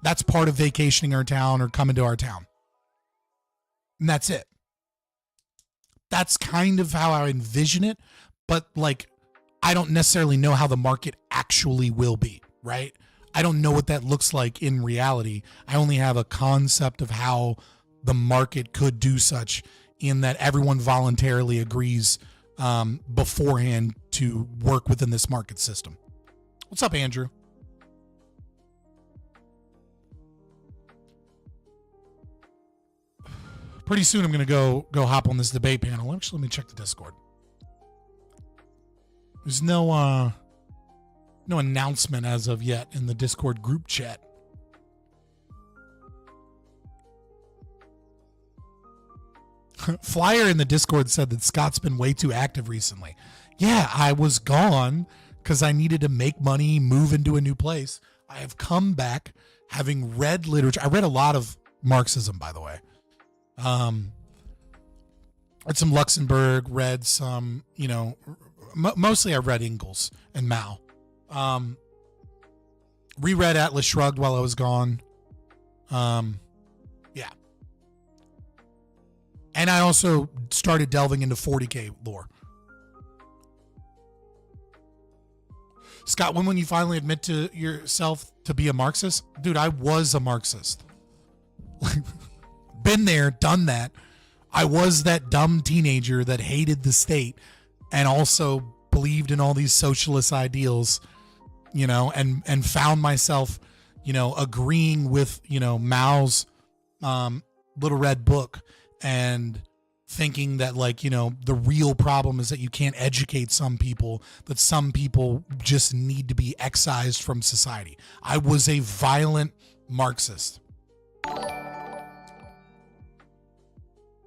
That's part of vacationing our town or coming to our town. And that's it. That's kind of how I envision it, but like, I don't necessarily know how the market actually will be, right? I don't know what that looks like in reality. I only have a concept of how the market could do such, in that everyone voluntarily agrees beforehand to work within this market system. What's up, Andrew? Pretty soon I'm going to go hop on this debate panel. Actually, let me check the Discord. There's no announcement as of yet in the Discord group chat. Flyer in the Discord said that Scott's been way too active recently. Yeah, I was gone because I needed to make money, move into a new place. I have come back having read literature. I read a lot of Marxism, by the way. Read some Luxemburg, read some, mostly I read Engels and Mao. Reread Atlas Shrugged while I was gone. Yeah. And I also started delving into 40K lore. Scott, when will you finally admit to yourself to be a Marxist? Dude, I was a Marxist. Been there, done that. I was that dumb teenager that hated the state and also believed in all these socialist ideals, and found myself, agreeing with, Mao's Little Red Book, and thinking that the real problem is that you can't educate some people, that some people just need to be excised from society. I was a violent Marxist.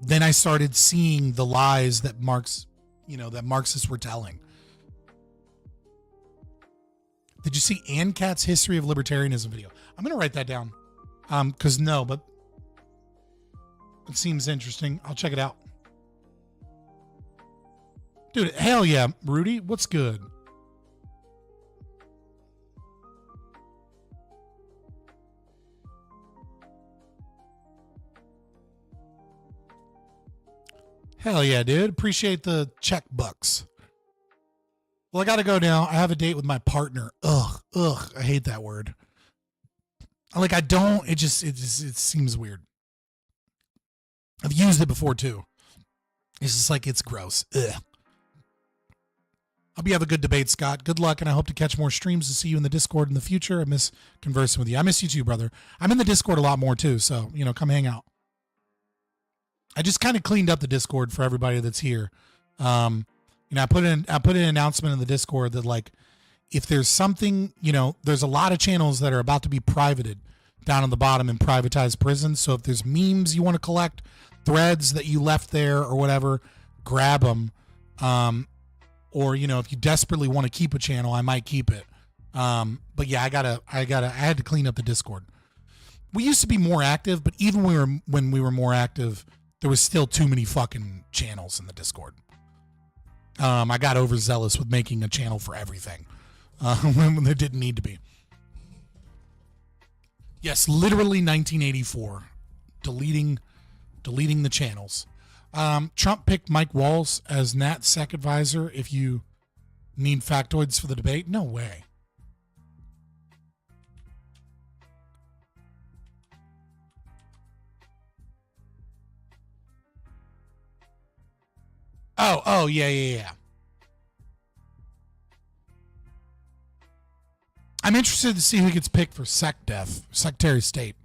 Then I started seeing the lies that that Marxists were telling. Did you see ANCAT's History of Libertarianism video? I'm going to write that down. But it seems interesting. I'll check it out. Dude, hell yeah, Rudy. What's good? Hell yeah, dude. Appreciate the check bucks. Well, I got to go now. I have a date with my partner. Ugh. I hate that word. Like, I don't, it seems weird. I've used it before too. It's just like, it's gross. Ugh. Hope you have a good debate, Scott. Good luck, and I hope to catch more streams to see you in the Discord in the future. I miss conversing with you. I miss you too, brother. I'm in the Discord a lot more too, so, come hang out. I just kind of cleaned up the Discord for everybody that's here. I put in an announcement in the Discord that, like, if there's something, there's a lot of channels that are about to be privated down on the bottom in privatized prisons. So if there's memes you want to collect, threads that you left there or whatever, grab them. Or, if you desperately want to keep a channel, I might keep it. But yeah, I had to clean up the Discord. We used to be more active, but even when we were more active, there was still too many fucking channels in the Discord. I got overzealous with making a channel for everything when there didn't need to be. Yes, literally 1984. Deleting the channels. Trump picked Mike Walls as Nat's SEC advisor if you need factoids for the debate. No way. Oh, yeah. I'm interested to see who gets picked for Secretary of State.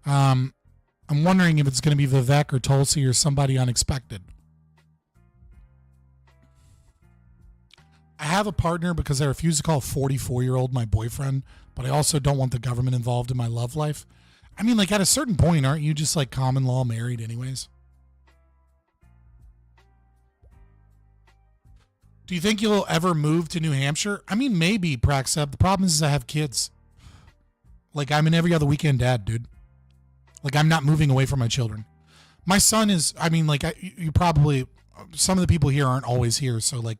I'm wondering if it's going to be Vivek or Tulsi or somebody unexpected. I have a partner because I refuse to call a 44-year-old my boyfriend, but I also don't want the government involved in my love life. I mean, like, at a certain point, aren't you just, like, common law married anyways? Do you think you'll ever move to New Hampshire? I mean, maybe, Praxeb. The problem is I have kids. Like, I'm an every other weekend dad, dude. Like, I'm not moving away from my children. My son is, I mean, like, you probably, some of the people here aren't always here. So, like,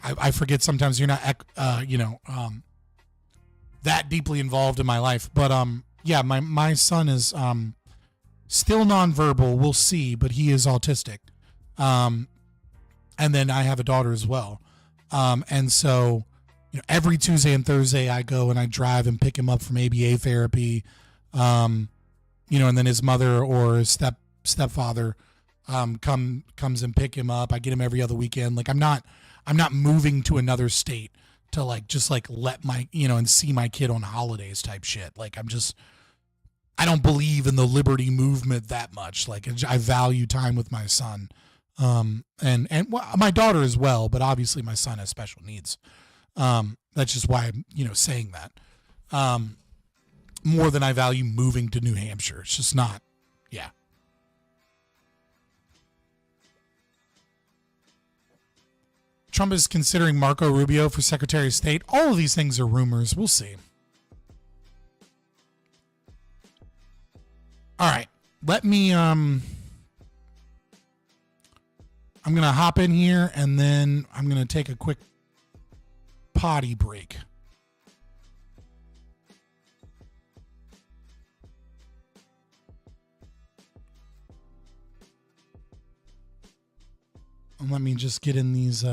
I forget sometimes you're not, that deeply involved in my life. But, yeah, my son is still nonverbal. We'll see, but he is autistic. And then I have a daughter as well. And so, every Tuesday and Thursday I go and I drive and pick him up from ABA therapy. And then his mother or his stepfather comes and pick him up. I get him every other weekend. Like, I'm not moving to another state to just let my, and see my kid on holidays type shit. Like, I don't believe in the liberty movement that much. Like, I value time with my son. And my daughter as well, but obviously my son has special needs. That's just why I'm, saying that. More than I value moving to New Hampshire. It's just not, yeah. Trump is considering Marco Rubio for Secretary of State. All of these things are rumors. We'll see. All right. Let me, I'm going to hop in here and then I'm going to take a quick potty break. And let me just get in these,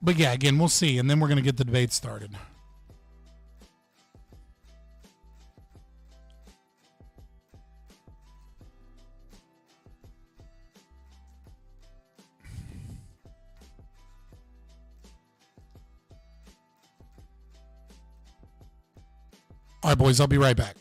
but yeah, again, we'll see. And then we're going to get the debate started. All right, boys, I'll be right back.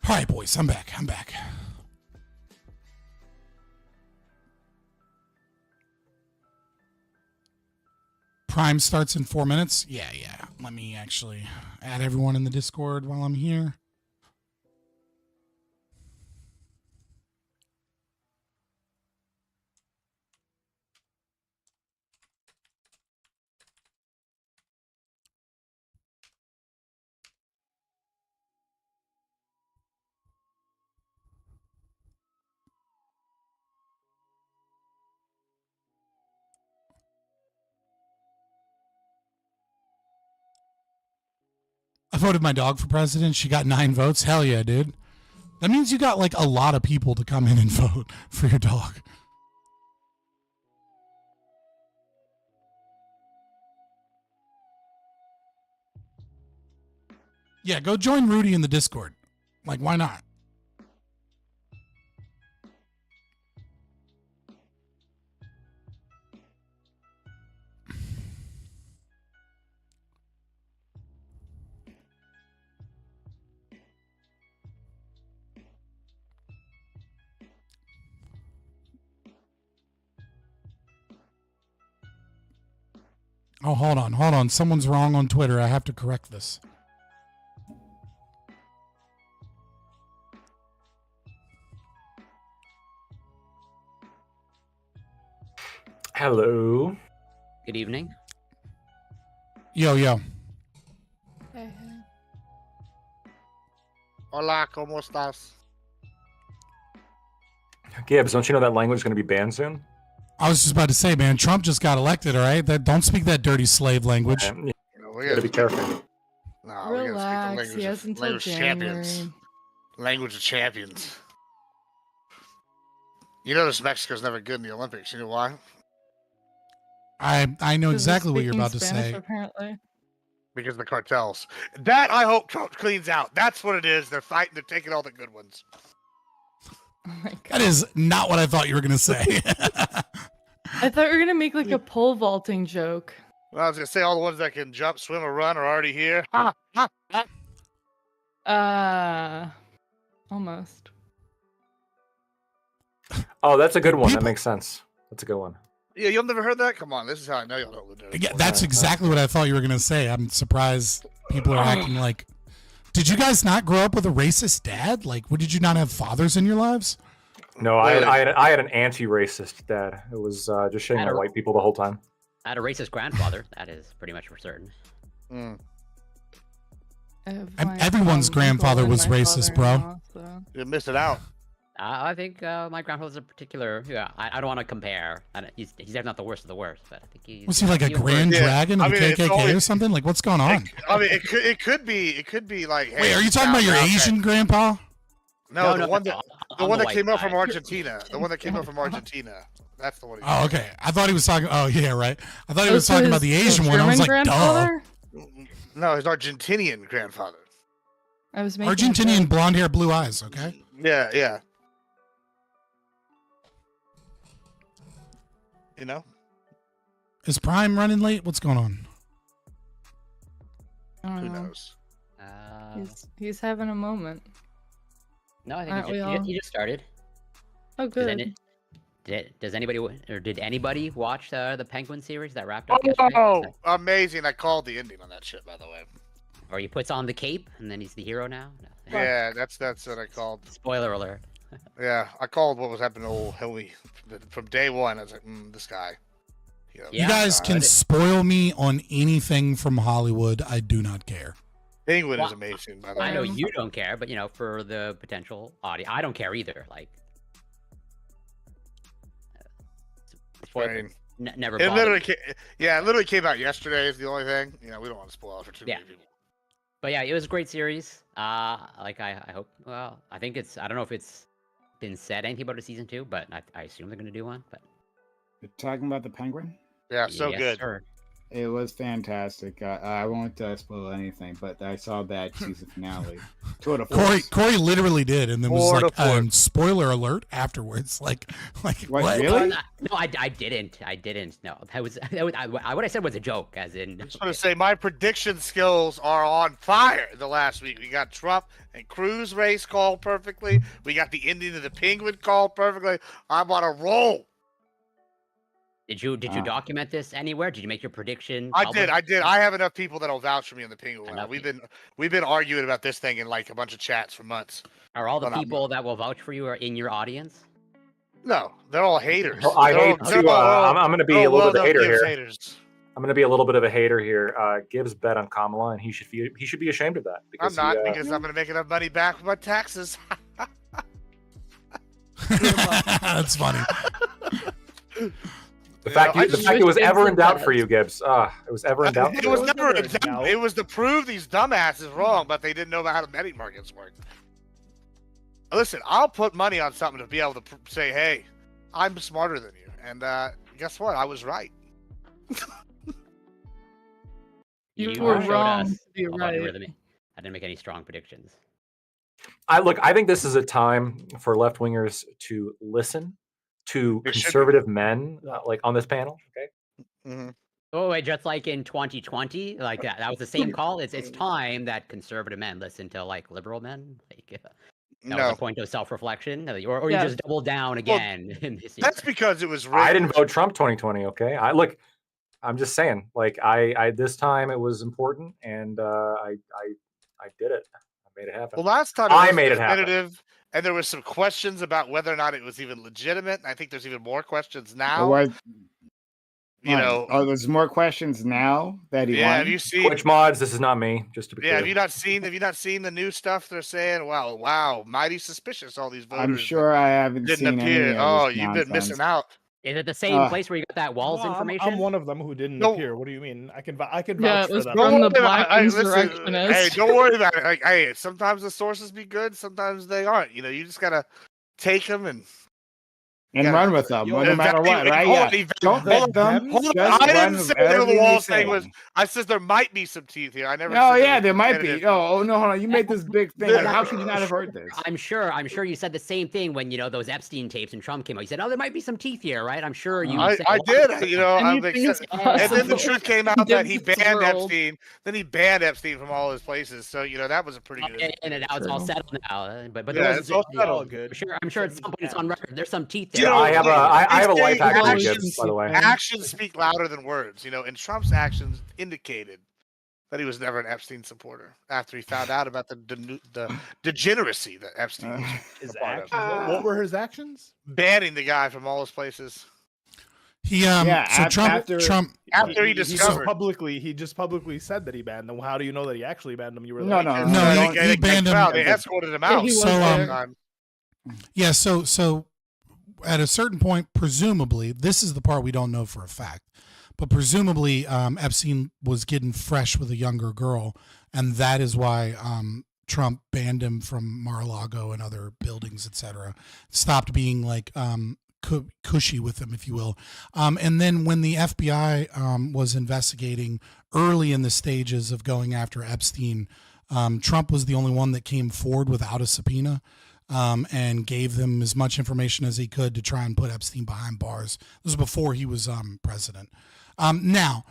All right, boys, I'm back. Prime starts in 4 minutes. Yeah. Let me actually add everyone in the Discord while I'm here. I voted my dog for president. She got 9 votes. Hell yeah, dude. That means you got like a lot of people to come in and vote for your dog. Yeah, go join Rudy in the Discord. Like, why not? Oh, hold on. Someone's wrong on Twitter. I have to correct this. Hello. Good evening. Yo. Hey. Hola, ¿cómo estás? Gibbs, don't you know that language is going to be banned soon? I was just about to say, man, Trump just got elected, all right? Don't speak that dirty slave language. You gotta be careful. No, Relax, he has until January. Language of champions. You notice Mexico's never good in the Olympics. You know why? I know exactly what you're about to say. Apparently. Because of the cartels. That I hope Trump cleans out. That's what it is. They're fighting. They're taking all the good ones. Oh my God. That is not what I thought you were going to say. I thought you were going to make like a pole vaulting joke. Well, I was going to say all the ones that can jump, swim, or run are already here. Almost. Oh, that's a good one. That makes sense. That's a good one. Yeah, you'll never heard that? Come on, this is how I know y'all don't live there. Yeah, that's exactly what I thought you were going to say. I'm surprised people are acting like... Did you guys not grow up with a racist dad? Like, did you not have fathers in your lives? No, I had an anti-racist dad. It was just shitting on white people the whole time. I had a racist grandfather. That is pretty much for certain. Everyone's grandfather was racist, bro. You missed it out. I think my grandfather's a particular... Yeah, I don't want to compare. He's definitely not the worst of the worst, but I think he's... Was he like a grand dragon of the KKK or something? Like, what's going on? It could be like... Wait, are you talking about your Asian grandpa? No, the one that came up from Argentina. The one that came up from Argentina. That's the one. Oh, okay. I thought he was talking... Oh, yeah, right. I thought he was talking about the Asian one. I was like, duh. No, his Argentinian grandfather. I was making Argentinian, blonde hair, blue eyes, okay? Yeah. You know? Is Prime running late? What's going on? Who knows? He's having a moment. No, I think he just started. Oh, good. Does anybody or did anybody watch the Penguin series that wrapped up yesterday? Oh, amazing! I called the ending on that shit, by the way. Or he puts on the cape and then he's the hero now. No. Yeah, that's what I called. Spoiler alert. Yeah, I called what was happening to old Hilly from day one. I was like, this guy. You guys can spoil me on anything from Hollywood. I do not care. Penguin is amazing, by the way. I know you don't care, but for the potential audience, I don't care either. Like, never. It literally came out yesterday. Is the only thing. We don't want to spoil it for too many people. But yeah, it was a great series. I hope. Well, I think it's. I don't know if it's been said anything about a season 2, but I assume they're going to do one. But you're talking about the Penguin? Yeah, so yes, good. Sir. It was fantastic. I won't spoil anything, but I saw that season finale. Corey literally did, and then was like, spoiler alert afterwards. Like what? Really? No, I didn't. No, that was what I said was a joke, as in. I just want to say my prediction skills are on fire. The last week we got Trump and Cruz race called perfectly. We got the ending of the Penguin called perfectly. I'm on a roll. Did you document this anywhere? Did you make your prediction? I did. I have enough people that'll vouch for me in the Penguin. We've been arguing about this thing in like a bunch of chats for months. Are all the people that will vouch for you are in your audience? No, they're all haters. Well, I hate to. I'm going to be a little bit of a hater here. I'm going to be a little bit of a hater here. Gibbs bet on Kamala, and he should be ashamed of that. Because I'm not, because I'm going to make enough money back with my taxes. That's funny. The fact it was ever in doubt for you, Gibbs. It was ever in doubt. It was never in doubt. It was to prove these dumbasses wrong, but they didn't know about how the betting markets work. Listen, I'll put money on something to be able to say, "Hey, I'm smarter than you," and guess what? I was right. You were wrong. You're right. I didn't make any strong predictions. I think this is a time for left wingers to listen to conservative men like on this panel. Okay. Mm-hmm. Oh, wait, just like in 2020, like that was the same call. It's time that conservative men listen to like liberal men. Like, that was a point of self-reflection, or you just double down again. Well, that's because it was. I didn't vote Trump 2020. Okay, I'm just saying. Like I this time it was important, and I did it. I made it happen. Well, last time I made it happen. And there was some questions about whether or not it was even legitimate. I think there's even more questions now. There's more questions now that he won. Have you seen Twitch mods? This is not me. Just to be clear. Have you not seen the new stuff they're saying? Wow, mighty suspicious. All these voters. I'm sure I haven't didn't seen appear. Any of this you've nonsense. been missing out. Is it the same place where you got that Walls information? I'm one of them who didn't appear. What do you mean? I can vouch for that. From the Black Insurrectionist. Hey, don't worry about it. Like, hey, sometimes the sources be good, sometimes they aren't. You just gotta take them and run with them, no matter what, right? Don't bet them. I didn't say the wall thing was. I said there might be some teeth here. I never. There might be. Oh no, hold on. You made this big thing. How could you not have heard this? I'm sure you said the same thing when those Epstein tapes and Trump came out. You said, "Oh, there might be some teeth here," right? I'm sure you. I did. And then the truth came out that he banned Epstein. Then he banned Epstein from all his places. So that was a pretty good. And now it's all settled now. But it's all settled. Good. I'm sure at some point it's on record. There's some teeth there. I have a life hack for you, by the way. Actions speak louder than words, and Trump's actions indicated that he was never an Epstein supporter after he found out about the degeneracy that Epstein was a part of. What were his actions? Banning the guy from all his places. Trump after he discovered he just publicly said that he banned them. How do you know that he actually banned them? You were no, he banned them. They escorted him out. So at a certain point, presumably, this is the part we don't know for a fact, but presumably Epstein was getting fresh with a younger girl, and that is why Trump banned him from Mar-a-Lago and other buildings, etc. Stopped being like cushy with him, if you will. And then when the FBI was investigating early in the stages of going after Epstein, Trump was the only one that came forward without a subpoena. And gave them as much information as he could to try and put Epstein behind bars. This was before he was president. Now,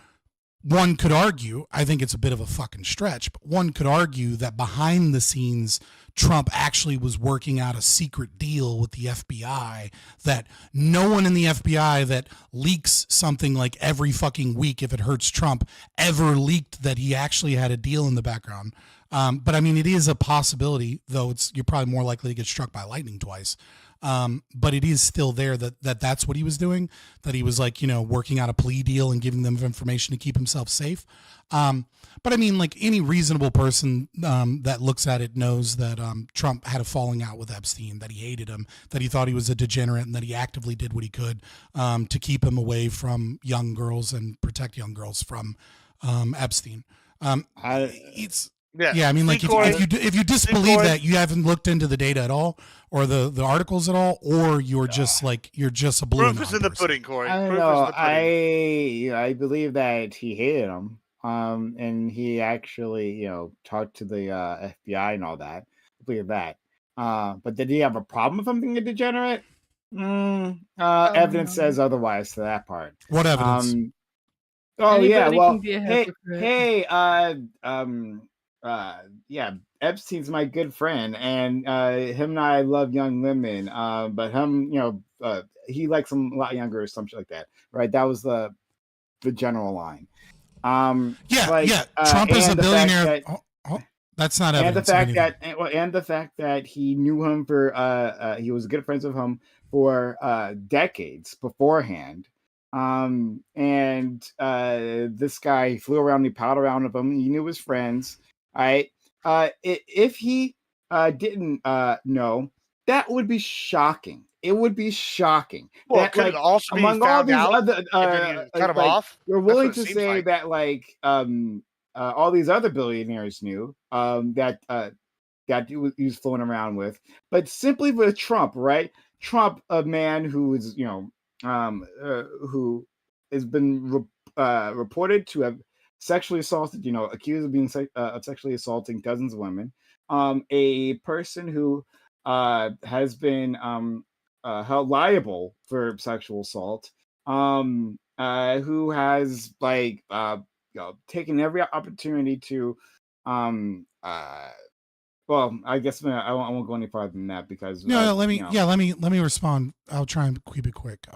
one could argue, I think it's a bit of a fucking stretch, but one could argue that behind the scenes, Trump actually was working out a secret deal with the FBI that no one in the FBI that leaks something like every fucking week, if it hurts Trump, ever leaked that he actually had a deal in the background. But I mean, it is a possibility, though you're probably more likely to get struck by lightning twice. But it is still there that's what he was doing, that he was like, working out a plea deal and giving them information to keep himself safe. But I mean, like any reasonable person that looks at it knows that Trump had a falling out with Epstein, that he hated him, that he thought he was a degenerate, and that he actively did what he could to keep him away from young girls and protect young girls from Epstein. Yeah, I mean, like if you disbelieve that, you haven't looked into the data at all, or the articles at all, or you're just like you're just a blue. Proof is in the pudding, Corey. I don't Proof know. is in the pudding. I believe that he hated him. And he actually, talked to the FBI and all that. I believe that. But did he have a problem with him being a degenerate? Evidence says otherwise to that part. What evidence? Anybody well, can be a yeah, Epstein's my good friend, and him and I love young women. But him, he likes them a lot younger or something like that, right? That was the general line. Trump is a billionaire. That's not evidence. And the fact that he knew him for he was good friends with him for decades beforehand. This guy flew around, he palled around with him, he knew his friends. Right. If he didn't know, that would be shocking. It would be shocking. Well, that, could it also be found out other, and then you cut him off? You're willing to say that all these other billionaires knew that he was flown around with, but simply with Trump, right? Trump, a man who is who has been reported to have sexually assaulted, accused of being sexually assaulting dozens of women, a person who has been held liable for sexual assault, who has taken every opportunity to well, I guess I won't go any farther than that because let me respond. I'll try and keep it quick.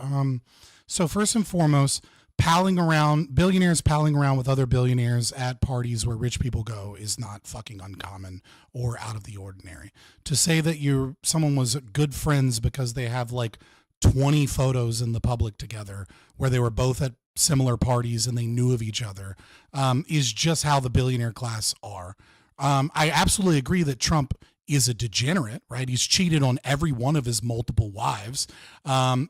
So first and foremost, billionaires palling around with other billionaires at parties where rich people go is not fucking uncommon or out of the ordinary. To say that someone was good friends because they have like 20 photos in the public together where they were both at similar parties and they knew of each other is just how the billionaire class are. I absolutely agree that Trump is a degenerate, right? He's cheated on every one of his multiple wives. But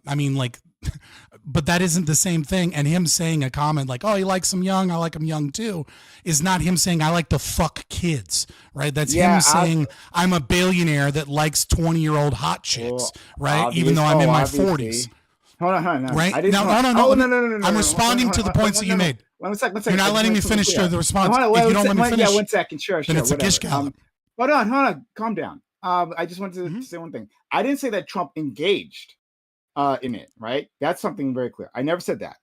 that isn't the same thing. And him saying a comment like, oh, he likes them young, I like them young too, is not him saying, I like to fuck kids, right? That's him saying, I'm a billionaire that likes 20-year-old hot chicks, right? Even though I'm in my 40s. Hold on. Right? No. I'm responding to the points that you made. One second. You're not letting me finish the response. If you don't let me finish, 1 second. Sure. Then it's a gish gallop. Hold on. Calm down. I just wanted to say one thing. I didn't say that Trump engaged in it, right? That's something very clear. I never said that.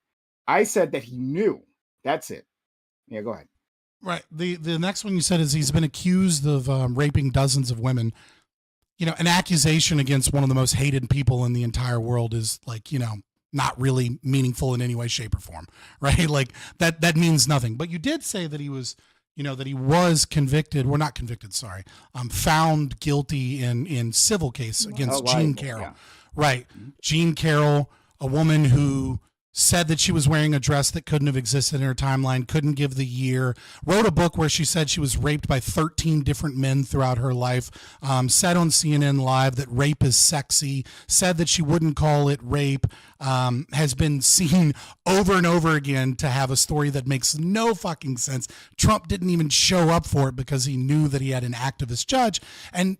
I said that he knew. That's it. Yeah, go ahead. Right. The next one you said is he's been accused of raping dozens of women. An accusation against one of the most hated people in the entire world is not really meaningful in any way, shape, or form, right? Like that means nothing. But you did say that he was, that he was convicted. We're not convicted, sorry. Found guilty in civil case against Jean Carroll. Yeah. Right. Jean Carroll, a woman who said that she was wearing a dress that couldn't have existed in her timeline, couldn't give the year, wrote a book where she said she was raped by 13 different men throughout her life, said on CNN Live that rape is sexy, said that she wouldn't call it rape, has been seen over and over again to have a story that makes no fucking sense. Trump didn't even show up for it because he knew that he had an activist judge, and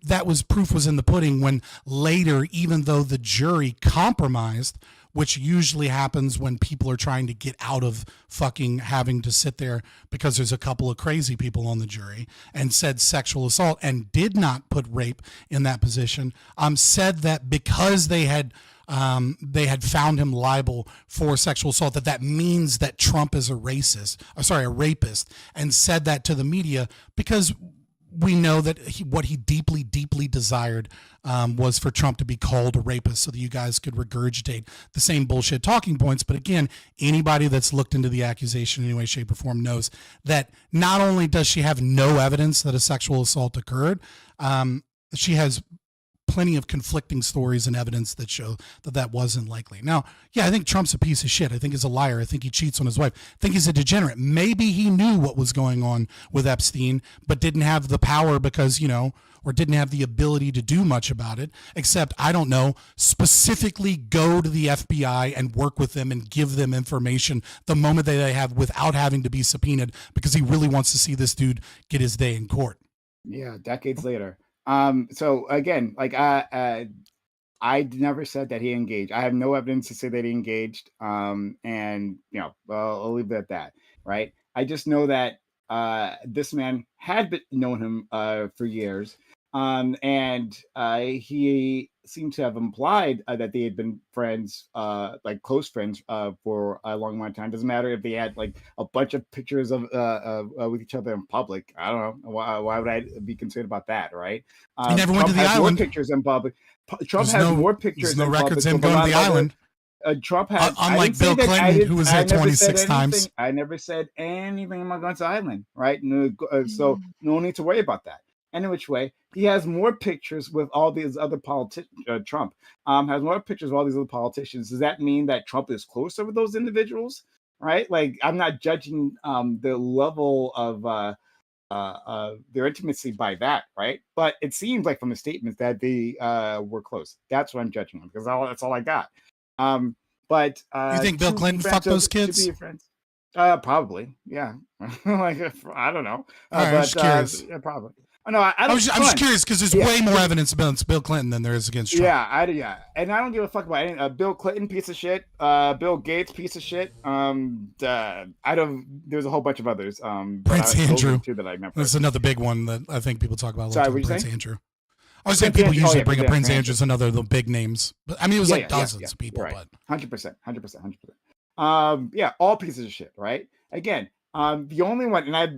proof was in the pudding when later, even though the jury compromised, which usually happens when people are trying to get out of fucking having to sit there because there's a couple of crazy people on the jury, and said sexual assault and did not put rape in that position, said that because they had found him liable for sexual assault, that means that Trump is a rapist, and said that to the media because we know that what he deeply, deeply desired was for Trump to be called a rapist so that you guys could regurgitate the same bullshit talking points. But again, anybody that's looked into the accusation in any way, shape, or form knows that not only does she have no evidence that a sexual assault occurred, she has plenty of conflicting stories and evidence that show that that wasn't likely. Now, yeah, I think Trump's a piece of shit. I think he's a liar. I think he cheats on his wife. I think he's a degenerate. Maybe he knew what was going on with Epstein, but didn't have the power because, or didn't have the ability to do much about it, except, I don't know, specifically go to the FBI and work with them and give them information the moment that they have without having to be subpoenaed because he really wants to see this dude get his day in court. Yeah, decades later. So again, like I never said that he engaged. I have no evidence to say that he engaged. And I'll leave it at that. Right. I just know that this man had known him for years. And he seemed to have implied that they had been friends, like close friends, for a long amount of time. Doesn't matter if they had like a bunch of pictures of with each other in public. I don't know why would I be concerned about that, right? He never went Trump to the has more island. pictures in public. Trump There's has no- more pictures. there's no in records public of him with a going lot to the of other- island. Trump has, Unlike Bill Clinton, who was there 26 times. I never said anything about going to the island, right? No, so no need to worry about that. Any which way, he has more pictures with all these other politicians. Trump has more pictures of all these other politicians. Does that mean that Trump is closer with those individuals? Right? Like, I'm not judging the level of their intimacy by that, right? But it seems like from the statements that they were close. That's what I'm judging on because that's all I got. But You think Bill Clinton fucked those kids? Probably, yeah. Like, I don't know. All right, I'm just curious. Yeah, probably. Oh, no, I'm just curious because there's way more evidence against Bill Clinton than there is against Trump. Yeah, and I don't give a fuck about any Bill Clinton, piece of shit. Bill Gates, piece of shit. There's a whole bunch of others. Prince Andrew. That I remember. That's another big one that I think people talk about a lot. Sorry, what'd you Prince say? Andrew. I was saying people Prince Andrew. usually Oh, yeah, bring up yeah, Prince Prince Andrew as another of the big names, but I mean it was like dozens of people. You're right. But 100%. Yeah, all pieces of shit, right? Again, the only one, and I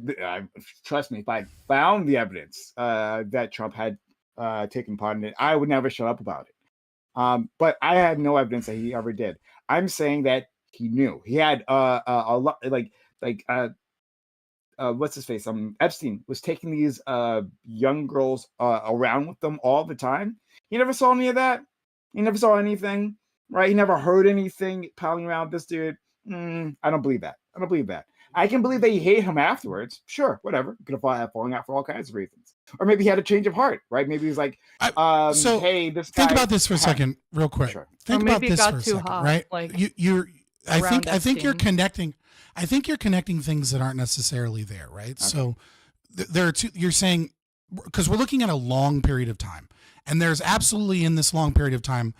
trust me, if I found the evidence that Trump had taken part in it, I would never shut up about it. But I have no evidence that he ever did. I'm saying that he knew. He had a lot, what's his face? Epstein was taking these young girls around with them all the time. He never saw any of that. He never saw anything, right? He never heard anything palling around with this dude. I don't believe that. I can believe that he hated him afterwards. Sure, whatever. Could have fallen out for all kinds of reasons. Or maybe he had a change of heart, right? Maybe he's like, so hey, this guy. think about this for a second, real quick. Sure. Think Or about maybe it this got for a too second, hot, right? like, I think around you're Epstein. connecting. I think you're connecting things that aren't necessarily there, right? So there are two. You're saying because we're looking at a long period of time, and there's absolutely in this long period of time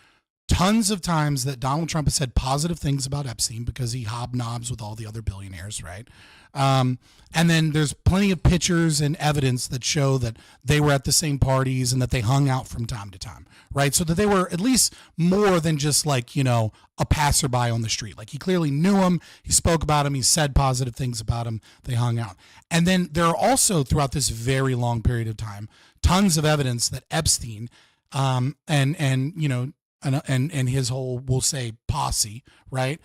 tons of times that Donald Trump has said positive things about Epstein because he hobnobs with all the other billionaires, right? And then there's plenty of pictures and evidence that show that they were at the same parties and that they hung out from time to time, right? So that they were at least more than just like, a passerby on the street. Like he clearly knew him. He spoke about him. He said positive things about him. They hung out. And then there are also throughout this very long period of time, tons of evidence that Epstein, and his whole, we'll say, posse, right,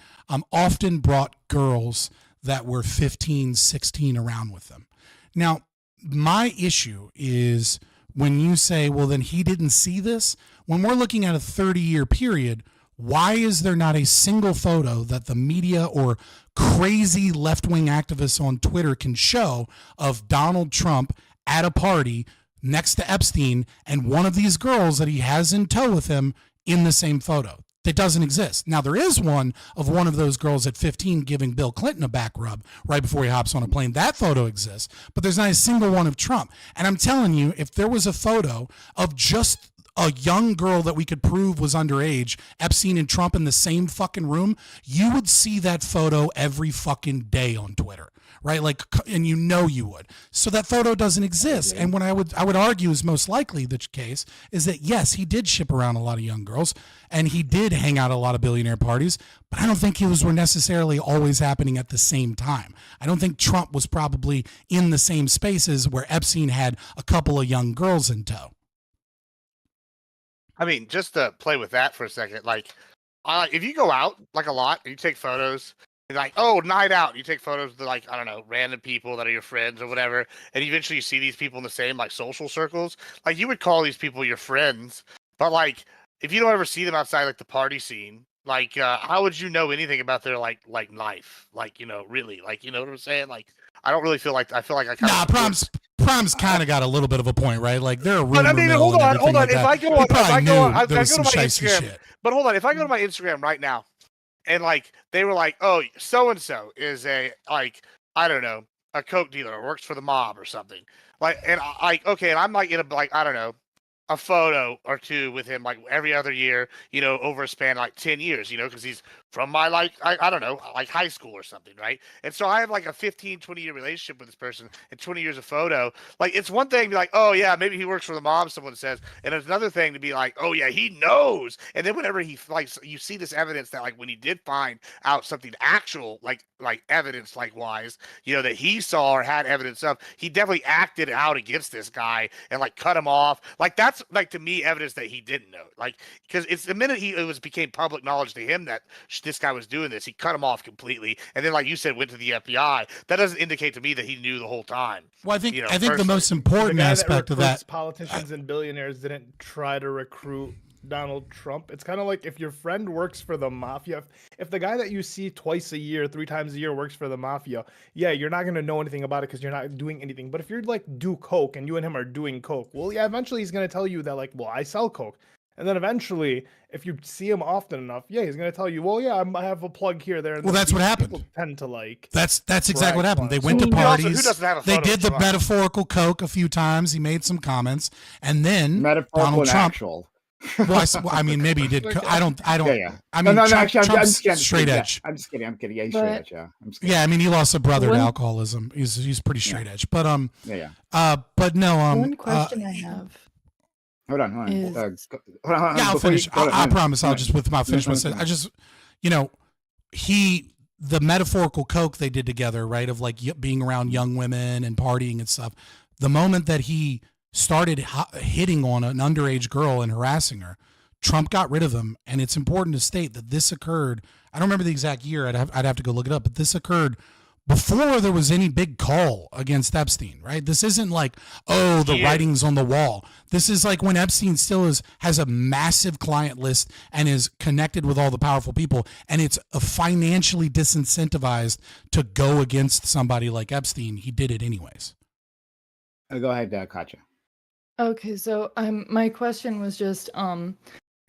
often brought girls that were 15, 16 around with them. Now, my issue is when you say, well, then he didn't see this. When we're looking at a 30-year period, why is there not a single photo that the media or crazy left-wing activists on Twitter can show of Donald Trump at a party next to Epstein and one of these girls that he has in tow with him in the same photo? That doesn't exist. Now, there is one of one of those girls at 15 giving Bill Clinton a back rub right before he hops on a plane. That photo exists, but there's not a single one of Trump. And I'm telling you, if there was a photo of just a young girl that we could prove was underage, Epstein and Trump in the same fucking room, you would see that photo every fucking day on Twitter. Right, like, and you would. So that photo doesn't exist. And what I would argue is most likely the case is that yes, he did ship around a lot of young girls, and he did hang out at a lot of billionaire parties. But I don't think those were necessarily always happening at the same time. I don't think Trump was probably in the same spaces where Epstein had a couple of young girls in tow. I mean, just to play with that for a second, like, if you go out like a lot and you take photos. Like, oh, night out. You take photos of, like, I don't know, random people that are your friends or whatever, and eventually you see these people in the same, like, social circles. Like, you would call these people your friends, But like, if you don't ever see them outside like the party scene, like how would you know anything about their like life? Like, really, like, you know what I'm saying? Like, I don't really feel like I kind of Prime's kind of got a little bit of a point, right? Like they're a But rumor I mean, mill hold and on. everything like If that. I go He on, if probably I knew go on, I there go was to some my shicey Instagram. shit. But hold on, if I go to my Instagram right now, and like they were like, oh, so and so is a like I don't know a coke dealer or works for the mob or something. Like, and okay, and I'm like in a like I don't know a photo or two with him like every other year, over a span of like 10 years, because he's from my like I don't know, like high school or something, right? And so I have like a 15-20 year relationship with this person and 20 years of photo. Like, it's one thing to be like, oh yeah, maybe he works for the mob, someone says, and it's another thing to be like, oh yeah, he knows. And then whenever he like you see this evidence that like when he did find out something actual like evidence like wise, that he saw or had evidence of, he definitely acted out against this guy and like cut him off. Like, that's like to me evidence that he didn't know. Like, because it's the minute it became public knowledge to him that this guy was doing this, he cut him off completely, and then like you said, went to the FBI. That doesn't indicate to me that he knew the whole time. Well, I think the most important aspect of that, politicians and billionaires didn't try to recruit Donald Trump. It's kind of like if your friend works for the mafia, if the guy that you see twice a year, 3 times a year works for the mafia, yeah, you're not going to know anything about it because you're not doing anything. But if you're like do coke and you and him are doing coke, well, yeah, eventually he's going to tell you that like, well, I sell coke. And then eventually, if you see him often enough, yeah, he's going to tell you, well, yeah, I have a plug here, there. And well, that's what happened. People tend to like. That's exactly what happened. They went to parties. They did the metaphorical coke a few times. He made some comments, and then Donald Trump. Actual. Well, I mean, maybe he did. I don't. Yeah. I mean, no, Trump, actually, Trump's I'm just straight kidding. edge. I'm just kidding. Yeah, he's straight edge. Yeah, I'm just yeah. I mean, he lost a brother to alcoholism. He's pretty straight edge. But but no. One question I have. Hold on. Hold on. Yeah, I'll finish. I promise. I'll just finish my sentence. I just, the metaphorical coke they did together, right? Of like being around young women and partying and stuff. The moment that he started hitting on an underage girl and harassing her, Trump got rid of him. And it's important to state that this occurred. I don't remember the exact year. I'd have to go look it up. But this occurred before there was any big call against Epstein, right? This isn't like, oh, the writing's on the wall. This is like when Epstein still has a massive client list and is connected with all the powerful people, and it's financially disincentivized to go against somebody like Epstein. He did it anyways. Go ahead, Katya. Okay, so my question was just,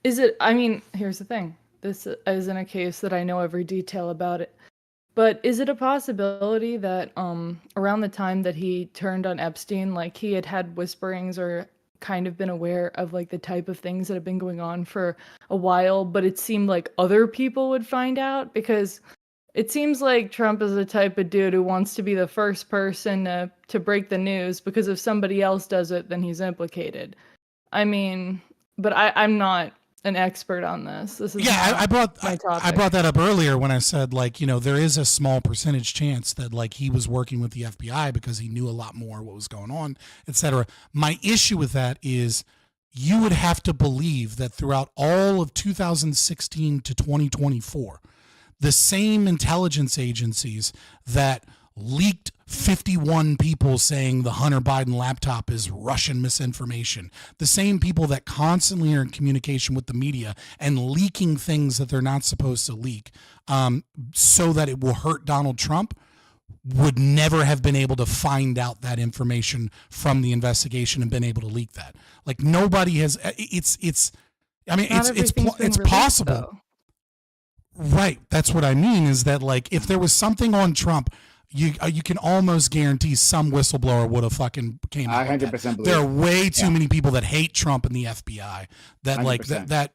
is it, I mean, here's the thing. This isn't a case that I know every detail about it. But is it a possibility that around the time that he turned on Epstein, like he had whisperings or kind of been aware of like the type of things that have been going on for a while, but it seemed like other people would find out? Because it seems like Trump is the type of dude who wants to be the first person to break the news, because if somebody else does it, then he's implicated. I mean, but I'm not an expert on this. This is I brought that up earlier when I said, like, there is a small percentage chance that like he was working with the FBI because he knew a lot more what was going on, etc. My issue with that is you would have to believe that throughout all of 2016 to 2024, the same intelligence agencies that leaked 51 people saying the Hunter Biden laptop is Russian misinformation, the same people that constantly are in communication with the media and leaking things that they're not supposed to leak, so that it will hurt Donald Trump, would never have been able to find out that information from the investigation and been able to leak that. Like, nobody has. It's possible. Though. Right. That's what I mean, is that like if there was something on Trump, you can almost guarantee some whistleblower would have fucking came out. I 100% believe. There are way too many people that hate Trump in the FBI that 100%. Like that.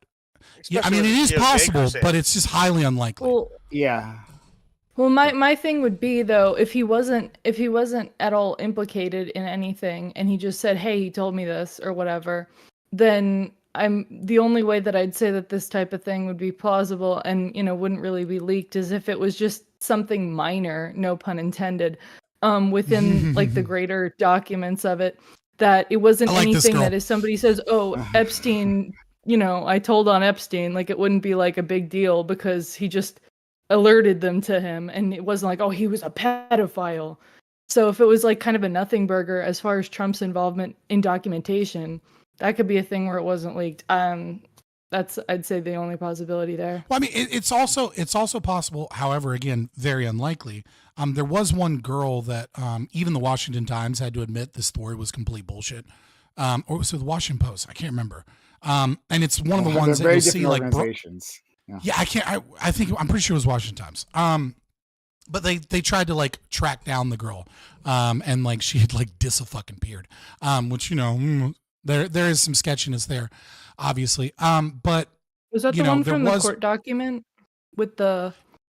Yeah, I mean, it is possible, but it's just highly unlikely. Well, yeah. Well, my thing would be, though, if he wasn't at all implicated in anything and he just said, hey, he told me this or whatever, then the only way that I'd say that this type of thing would be plausible and, wouldn't really be leaked is if it was just something minor, no pun intended, within like the greater documents of it, that it wasn't anything that if somebody says, oh, Epstein, I told on Epstein, like it wouldn't be like a big deal because he just alerted them to him, and it wasn't like, oh, he was a pedophile. So if it was like kind of a nothing burger as far as Trump's involvement in documentation, That could be a thing where it wasn't leaked. That's, I'd say, the only possibility there. Well, I mean, it's also possible. However, again, very unlikely. There was one girl that even the Washington Times had to admit the story was complete bullshit. Or was it the Washington Post? I can't remember. And it's one of the ones that you see like organizations. Yeah, I can't. I think I'm pretty sure it was Washington Times. But they tried to like track down the girl, and like she had like disappeared, which there is some sketchiness there, obviously. But was that the one from the court document with the?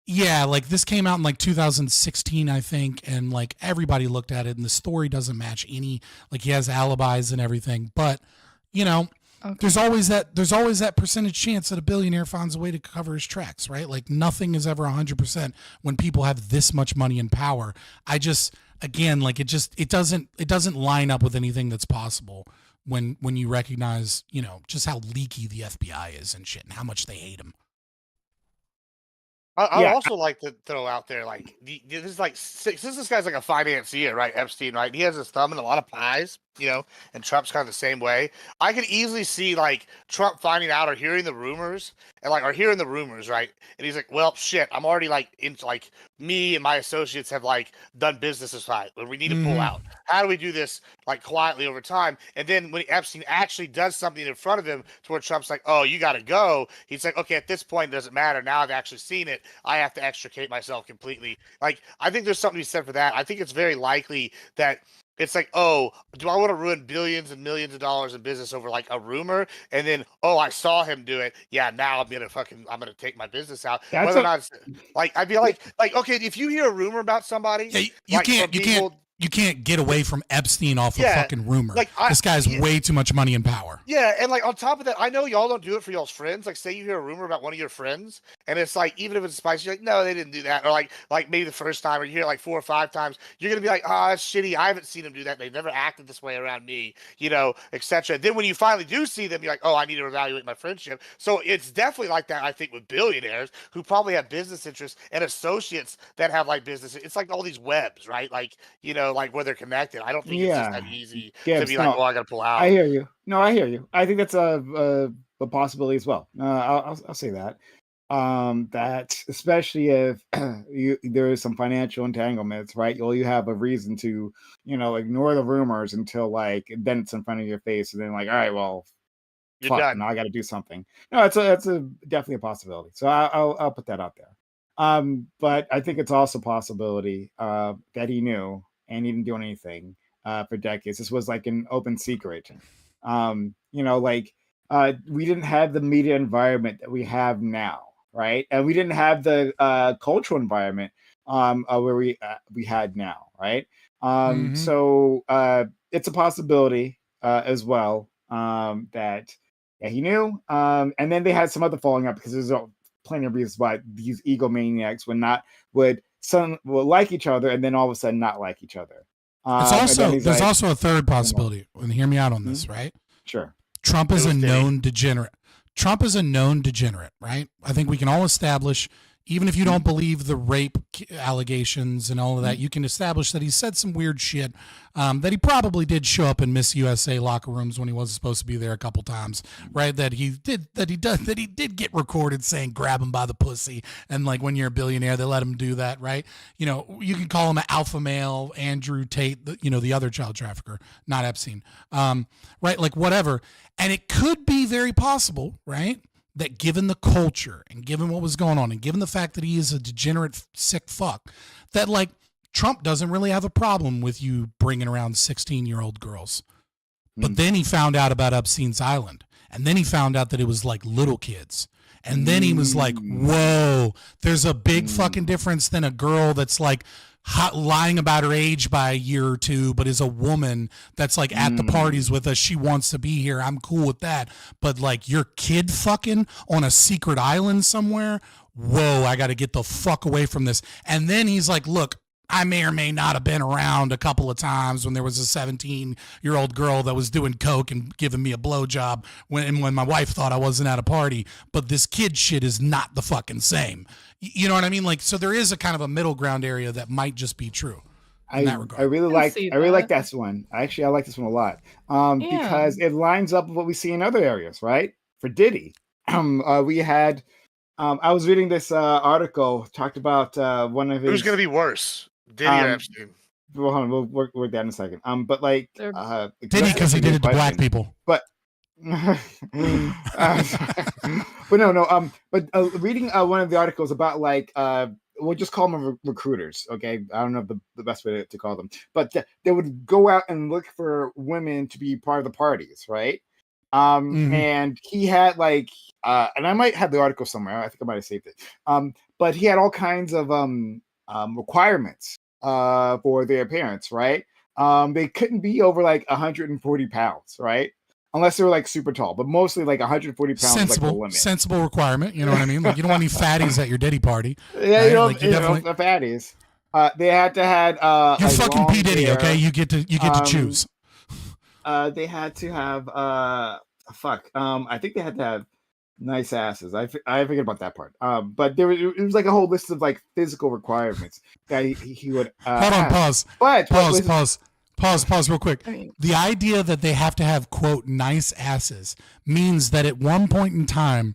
Yeah, like this came out in like 2016, I think, and like everybody looked at it, and the story doesn't match any. Like he has alibis and everything, but okay. There's always that percentage chance that a billionaire finds a way to cover his tracks, right? Like nothing is ever 100% when people have this much money and power. It doesn't line up with anything that's possible when you recognize, just how leaky the FBI is and shit and how much they hate him. I also like to throw out there, like, this guy's like a financier, right? Epstein, right? He has his thumb in a lot of pies, and Trump's kind of the same way. I could easily see, like, Trump finding out or hearing the rumors, right? And he's like, well, shit, I'm already, like, into, like, me and my associates have, like, done business this side, but we need to pull out. How do we do this, like, quietly over time? And then when Epstein actually does something in front of him to where Trump's like, oh, you got to go, he's like, okay, at this point, it doesn't matter. Now I've actually seen it. I have to extricate myself completely. Like, I think there's something to be said for that. I think it's very likely that it's like, oh, do I want to ruin billions and millions of dollars in business over like a rumor? And then, oh, I saw him do it. Yeah, now I'm gonna take my business out. Whether or not, like, I'd be like, okay, if you hear a rumor about somebody, you can't get away from Epstein off a fucking rumor. Like, this guy has way too much money and power. Yeah, and like on top of that, I know y'all don't do it for y'all's friends. Like, say you hear a rumor about one of your friends, and it's like, even if it's spicy, you're like, no, they didn't do that. Or like maybe the first time, or you hear it like 4 or 5 times, you're gonna be like, oh, that's shitty. I haven't seen them do that. They've never acted this way around me, etc. Then when you finally do see them, you're like, oh, I need to evaluate my friendship. So it's definitely like that, I think, with billionaires who probably have business interests and associates that have like business. It's like all these webs, right? Like, like where they're connected. I don't think it's just that easy to be like, oh, I gotta pull out. I hear you. No, I hear you. I think that's a possibility as well. I'll say that. That especially if there is some financial entanglements, right? You have a reason to, ignore the rumors until like then it's in front of your face, and then like, all right, well, you're done. Now I got to do something. No, it's definitely a possibility. So I'll put that out there. But I think it's also a possibility that he knew and he didn't do anything for decades. This was like an open secret. We didn't have the media environment that we have now, right? And we didn't have the cultural environment where we had now, right? So it's a possibility as well that he knew. And then they had some other falling out because there's plenty of reasons why these egomaniacs would like each other and then all of a sudden not like each other. There's also a third possibility. And hear me out on this, right? Sure. Trump is a known degenerate. Trump is a known degenerate, right? I think we can all establish, even if you don't believe the rape allegations and all of that, you can establish that he said some weird shit, that he probably did show up in Miss USA locker rooms when he wasn't supposed to be there a couple times, right? That he did get recorded saying grab him by the pussy, and like when you're a billionaire, they let him do that, right? You can call him an alpha male, Andrew Tate, the other child trafficker, not Epstein, right? Like whatever, and it could be very possible, right, that given the culture and given what was going on and given the fact that he is a degenerate sick fuck, that like Trump doesn't really have a problem with you bringing around 16-year-old girls. But then he found out about Epstein's Island, and then he found out that it was like little kids. And then he was like, whoa, there's a big fucking difference than a girl that's like lying about her age by a year or two, but is a woman that's like at the parties with us. She wants to be here. I'm cool with that. But like your kid fucking on a secret island somewhere. Whoa, I got to get the fuck away from this. And then he's like, look, I may or may not have been around a couple of times when there was a 17-year-old girl that was doing coke and giving me a blowjob when my wife thought I wasn't at a party. But this kid shit is not the fucking same. You know what I mean? Like, so there is a kind of a middle ground area that might just be true. in that I regard. really like this one. Actually, I like this one a lot. Because it lines up with what we see in other areas, right? For Diddy, we had. I was reading this article talked about one of his. Who's going to be worse, Diddy or Epstein? Well, hold on, we'll work that in a second. But like Diddy, because he did it to black people. But but no. But reading one of the articles about like we'll just call them recruiters. Okay, I don't know the best way to call them, but they would go out and look for women to be part of the parties, right? And he had like and I might have the article somewhere. I think I might have saved it. But he had all kinds of requirements for their appearance, right? They couldn't be over like 140 pounds, right? Unless they were like super tall, but mostly like 140 pounds. Sensible, like the limit. sensible requirement. You know what I mean? Like you don't want any fatties at your Diddy party. Yeah, right? you know, like, you definitely... the fatties. They had to had. You're fucking P Diddy, hair. okay? You get to choose. They had to have. I think they had to have nice asses. I forget about that part. But it was like a whole list of like physical requirements that he would. Hold on, pause. Pause real quick. I mean, the idea that they have to have, quote, nice asses means that at one point in time,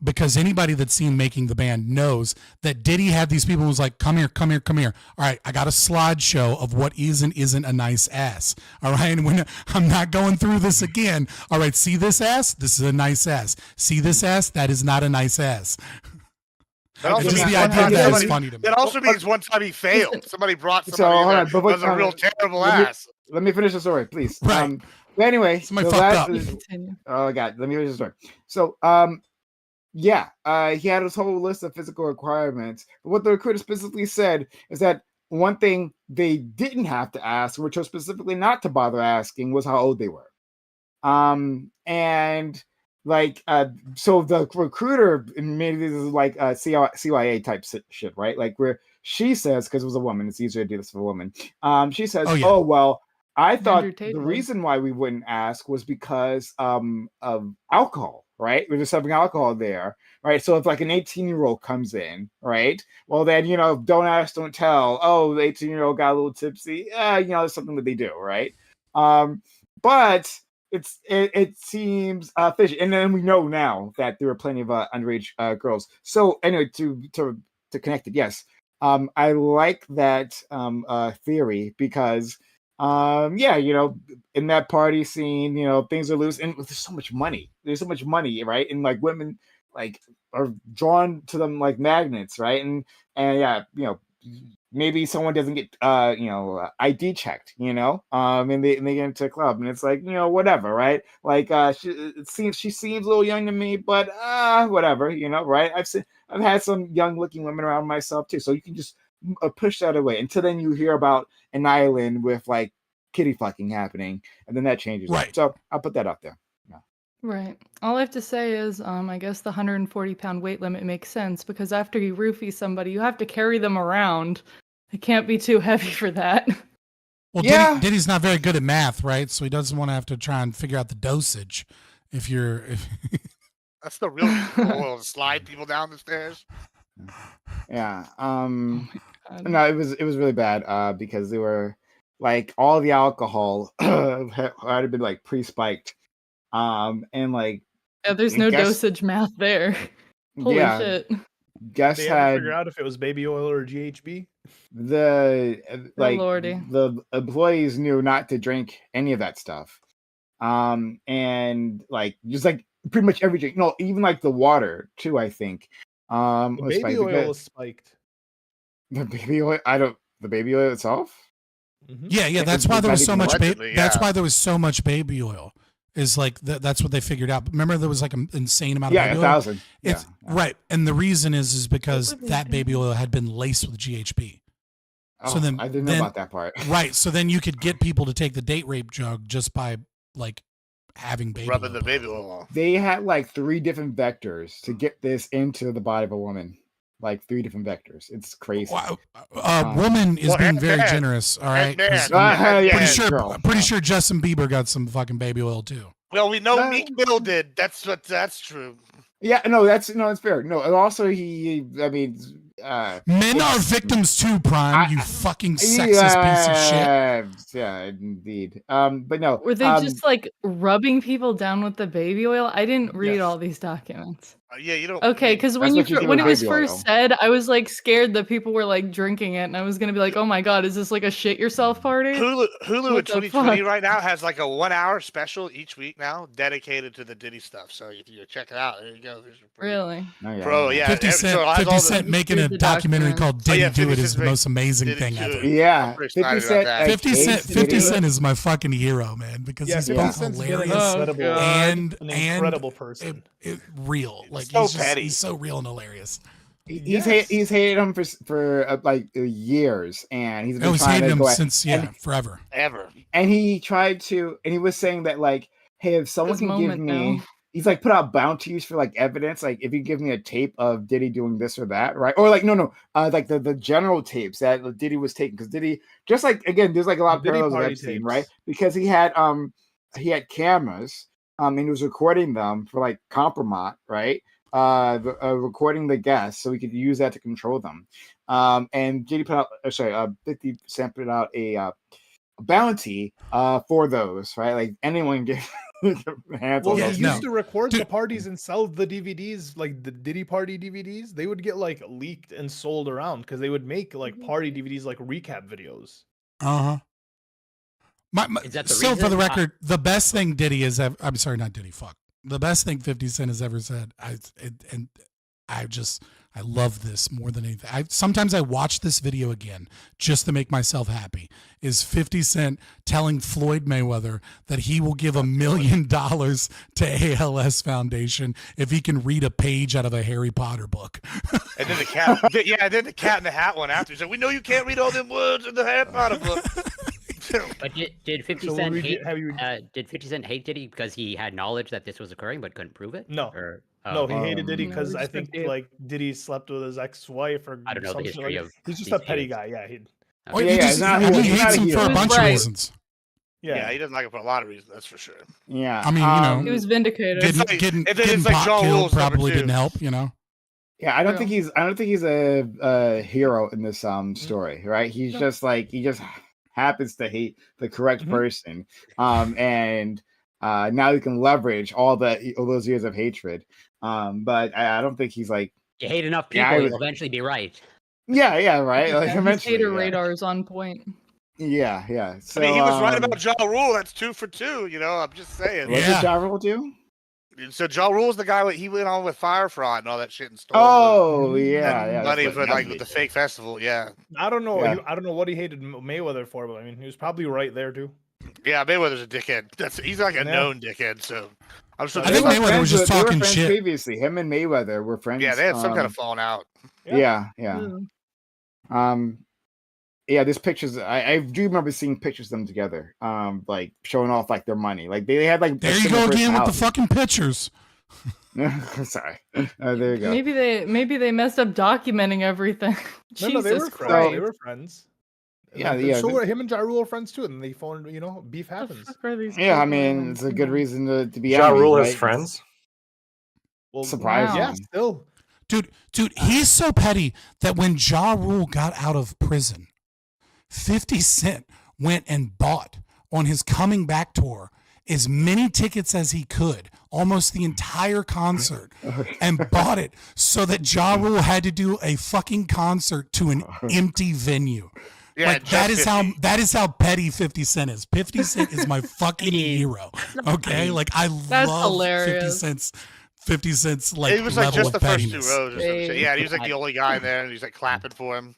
because anybody that's seen Making the Band knows that Diddy had these people who was like, come here. All right, I got a slideshow of what is and isn't a nice ass. All right, and when I'm not going through this again. All right, see this ass? This is a nice ass. See this ass? That is not a nice ass. That also means one time he failed. Somebody brought somebody that was a real terrible ass. Let me finish the story, please. Right. But anyway, somebody fucked up. Oh God, let me finish the story. So, he had this whole list of physical requirements. But what the recruiter specifically said is that one thing they didn't have to ask, or chose specifically not to bother asking, was how old they were. And like so the recruiter, maybe this is like CYA type shit, right? Like where she says, because it was a woman, it's easier to do this for a woman. She says, oh well, I thought the reason why we wouldn't ask was because of alcohol, right? We're just having alcohol there, right? So if like an 18-year-old comes in, right? Well then, don't ask, don't tell. Oh, the 18-year-old got a little tipsy. It's something that they do, right? But it seems fishy, and then we know now that there are plenty of underage girls. So anyway, to connect it, yes, I like that theory because in that party scene, things are loose, and there's so much money. There's so much money, right? And like women like are drawn to them like magnets, right? And maybe someone doesn't get ID checked, and they get into a club, and it's like, whatever, right? Like she seems a little young to me, but whatever, right? I've had some young looking women around myself too, so you can just push that away until then you hear about an island with like kitty fucking happening, and then that changes. Right. So I'll put that out there. Right. All I have to say is, I guess the 140-pound weight limit makes sense because after you roofie somebody, you have to carry them around. It can't be too heavy for that. Well, Diddy's not very good at math, right? So he doesn't want to have to try and figure out the dosage. That's the real goal, to slide people down the stairs. Yeah. No, it was really bad because they were like all the alcohol had been like pre-spiked. And like there's no dosage math there. Holy shit. Guess they had figure out if it was baby oil or GHB. The Lordy. the employees knew not to drink any of that stuff. And like just like pretty much every drink, even like the water too, I think. The baby oil was spiked. The baby oil, the baby oil itself? Mm-hmm. Yeah, that's why there was so much that's why there was so much baby oil. Is like that's what they figured out. Remember, there was like an insane amount of baby oil. 1,000. Right, and the reason is because that baby oil had been laced with GHB. So then I didn't know about that part. Right, so then you could get people to take the date rape drug just by like having baby rubbing oil. the baby oil off. They had like 3 different vectors to get this into the body of a woman. Like 3 different vectors. It's crazy. Wow. Woman is being very generous. All right. Pretty sure Justin Bieber got some fucking baby oil too. Well, we know Meek Mill did. That's true. Yeah, no, that's fair. No, and also Men are victims too, Prime. You fucking sexist piece of shit. Yeah, indeed. But no. Were they just like rubbing people down with the baby oil? I didn't read all these documents. Yeah, you don't. Okay, because when That's what you do when with it was baby first oil. said, I was like scared that people were like drinking it, and I was gonna be like, "Oh my god, is this like a shit yourself party?" Hulu in What the 2020 fuck? right now has like a 1-hour special each week now dedicated to the Diddy stuff. So if you check it out, there you go. There's your Really? Bro, yeah. 50 Cent, so it has 50 all Cent the, making a documentary called Diddy Do It is the most amazing thing ever. Yeah, 50 Cent. 50 Cent is my fucking hero, man, because he's 50 both Cent's hilarious an and incredible person. real. Like so he's just, petty. he's so real and hilarious. He's hated him for like years, and he's been He's trying hated to him go at- since forever. Ever. And he tried to, and he was saying that like, hey, if someone His can give moment me, now. he's like put out bounties for like evidence, like if you give me a tape of Diddy doing this or that, right? Or like like the general tapes that Diddy was taking, because Diddy, just like again, there's like a lot of Diddy parallels with party Epstein, tapes. right? Because he had cameras, and he was recording them for like compromise, right? Recording the guests so we could use that to control them. And Diddy put out, 50 Cent put out a bounty for those, right? Like anyone get hands Well, on he those. used to record the parties and sell the DVDs, like the Diddy party DVDs. They would get like leaked and sold around because they would make like party DVDs, like recap videos. Uh huh. Is that the So for the reason? record, the best thing Diddy has ever, I'm sorry, not Diddy, fuck. The best thing 50 Cent has ever said, I love this more than anything. Sometimes I watch this video again just to make myself happy. Is 50 Cent telling Floyd Mayweather that he will give $1 million to ALS Foundation if he can read a page out of a Harry Potter book. And then the cat, then the Cat in the Hat one after. He said, "We know you can't read all them words in the Harry Potter book." But did 50 So Cent would we hate? get- Did 50 Cent hate Diddy because he had knowledge that this was occurring but couldn't prove it? No. Or, No, he hated Diddy no, because he's I just a think dick. like Diddy slept with his ex-wife or I don't know the some shit history like- of He's just these a petty haters. guy. Yeah, he. Or Yeah, he, yeah, just, not- I mean, he he's not hates a him for a hero. bunch of Right. reasons. Yeah, he doesn't like it for a lot of reasons. That's for sure. Yeah, I mean, you know, He was vindicated. It's like- getting and then it's like pot Ja killed Rule's number probably 2. didn't help, you know. yeah. I don't True. think he's a hero in this story, right? He's just like he just happens to hate the correct person, and now he can leverage all those years of hatred. But I don't think he's like You hate enough Yeah, people, I you'll would- eventually be right. yeah, right. Like His eventually, hater yeah. radar is on point. Yeah. So I mean, he was right about Ja Rule. That's 2 for 2. You know, I'm just saying. What Yeah. did Ja Rule do? So Ja Rule's the guy he went on with fire fraud and all that shit and stole Oh the yeah. money that's for what like happened. the fake festival. Yeah, I don't know. Yeah. I don't know what he hated Mayweather for, but I mean, he was probably right there too. yeah. Mayweather's a dickhead. He's like a Yeah. known dickhead. So I'm sure. I think were Mayweather friends was just they were talking friends shit. previously. Him and Mayweather were friends. Yeah, they had some kind of falling out. Yeah. Mm. Yeah, there's pictures. I do remember seeing pictures of them together, like showing off like their money. Like they had like There you go again with the fucking pictures. Sorry. There you go. Maybe they messed up documenting everything. No, Jesus they were friends. Christ. They were friends. Yeah, And yeah. So were him and Ja Rule are friends too, and they phoned. Beef What the happens. fuck are these Yeah, I people mean even it's a good doing? reason to be Ja enemies, Rule right? has friends. Well, Surprising. Yeah, still. Dude, he's so petty that when Ja Rule got out of prison, 50 Cent went and bought on his coming back tour as many tickets as he could, almost the entire concert, and bought it so that Ja Rule had to do a fucking concert to an empty venue. Yeah, Like just that is how petty 50 Cent is. 50 Cent is my fucking hero. Okay? Like I That's love hilarious. 50 Cent's like It was like level just the of first 2 pettiness. rows or some shit. Yeah, and he was like the only guy in there, and he's like clapping for him.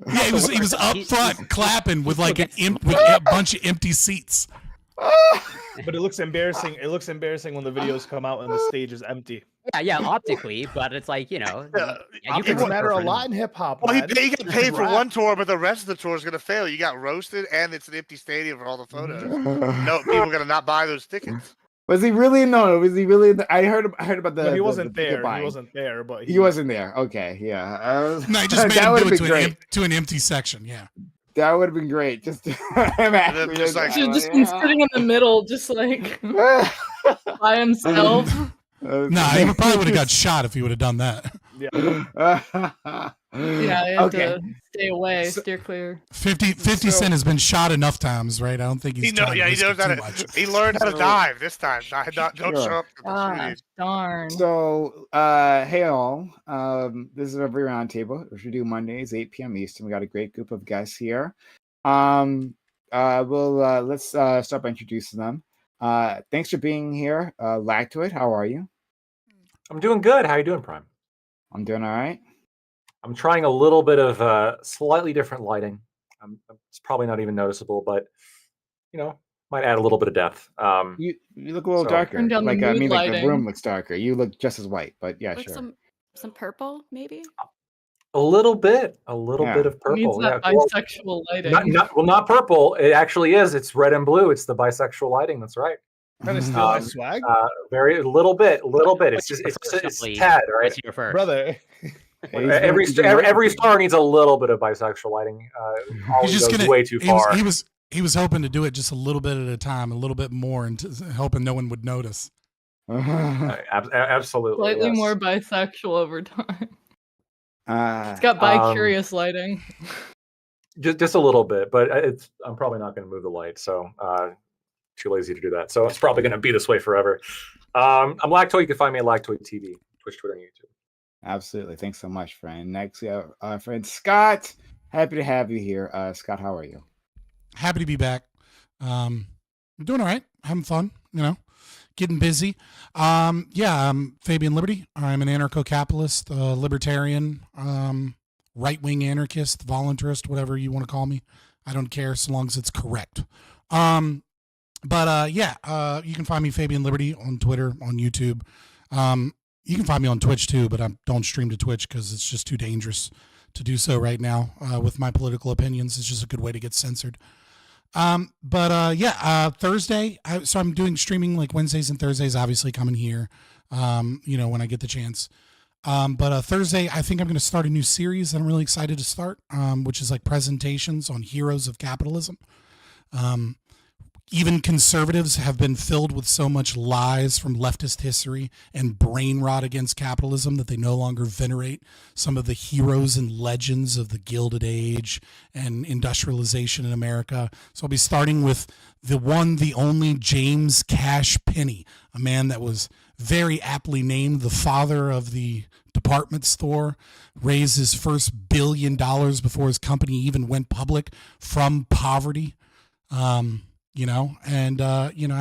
Yeah, he was up front clapping with like with a bunch of empty seats. But it looks embarrassing. It looks embarrassing when the videos come out and the stage is empty. Yeah, optically, but it's like, you can Optics matter a lot in hip hop. Well, he man. got paid for Rap. one tour, but the rest of the tour is gonna fail. You got roasted, and it's an empty stadium for all the photos. No, people are gonna not buy those tickets. Was he really? No, was he really? I heard about the. No, he the- wasn't the there. buying. He wasn't there, but He wasn't there. Okay, yeah. No, he just made that him would do have it been great. to an empty section. Yeah. That would have been great. Just him actually just like- Should have just been sitting in the middle, just like by himself. Nah, he probably would have got shot if he would have done that. Yeah. Yeah, I have Okay. to stay away, steer clear. 50 Cent has been shot enough times, right? I don't think he's trying to he risk knows it how too to. much. He learned how to So- dive this time. Don't Sure. show up at the Ah, shooting. darn. So, hey all. This is every roundtable, which we do Mondays, 8 p.m. Eastern. We got a great group of guests here. Let's start by introducing them. Thanks for being here. Lactoid, how are you? I'm doing good. How you doing, Prime? I'm doing all right. I'm trying a little bit of slightly different lighting. It's probably not even noticeable, but might add a little bit of depth. You look a little so- darker. Turn down the Like I mood mean, like the lighting. room looks darker. You look just as white, but yeah, Like sure. some purple, maybe? A little bit Yeah. of It needs purple. that Yeah, well, bisexual lighting. not purple. It actually is. It's red and blue. It's the bisexual lighting. That's right. Trying to steal my swag, Very little bit. It's just it's tad, right? What's your first? brother. Every star needs a little bit of bisexual lighting. Always goes way too far. He was hoping to do it just a little bit at a time, a little bit more, and hoping no one would notice. Absolutely. Slightly yes. more bisexual over time. It's got bi-curious lighting. Just a little bit, but I'm probably not going to move the light, so too lazy to do that. So it's probably going to be this way forever. I'm Lactoid. You can find me at Lactoid TV, Twitch, Twitter, and YouTube. Absolutely. Thanks so much, friend. Next, we have our friend Scott. Happy to have you here. Scott, how are you? Happy to be back. I'm doing all right. Having fun, getting busy. I'm Fabian Liberty. I'm an anarcho-capitalist, libertarian, right-wing anarchist, voluntarist, whatever you want to call me. I don't care so long as it's correct. You can find me Fabian Liberty on Twitter, on YouTube. You can find me on Twitch too, but I don't stream to Twitch because it's just too dangerous to do so right now with my political opinions. It's just a good way to get censored. Thursday. So I'm doing streaming like Wednesdays and Thursdays, obviously coming here, when I get the chance. Thursday, I think I'm going to start a new series that I'm really excited to start, which is like presentations on heroes of capitalism. Even conservatives have been filled with so much lies from leftist history and brain rot against capitalism that they no longer venerate some of the heroes and legends of the Gilded Age and industrialization in America. So I'll be starting with the one, the only James Cash Penney, a man that was very aptly named the father of the department store, raised his first $1 billion before his company even went public from poverty. I'm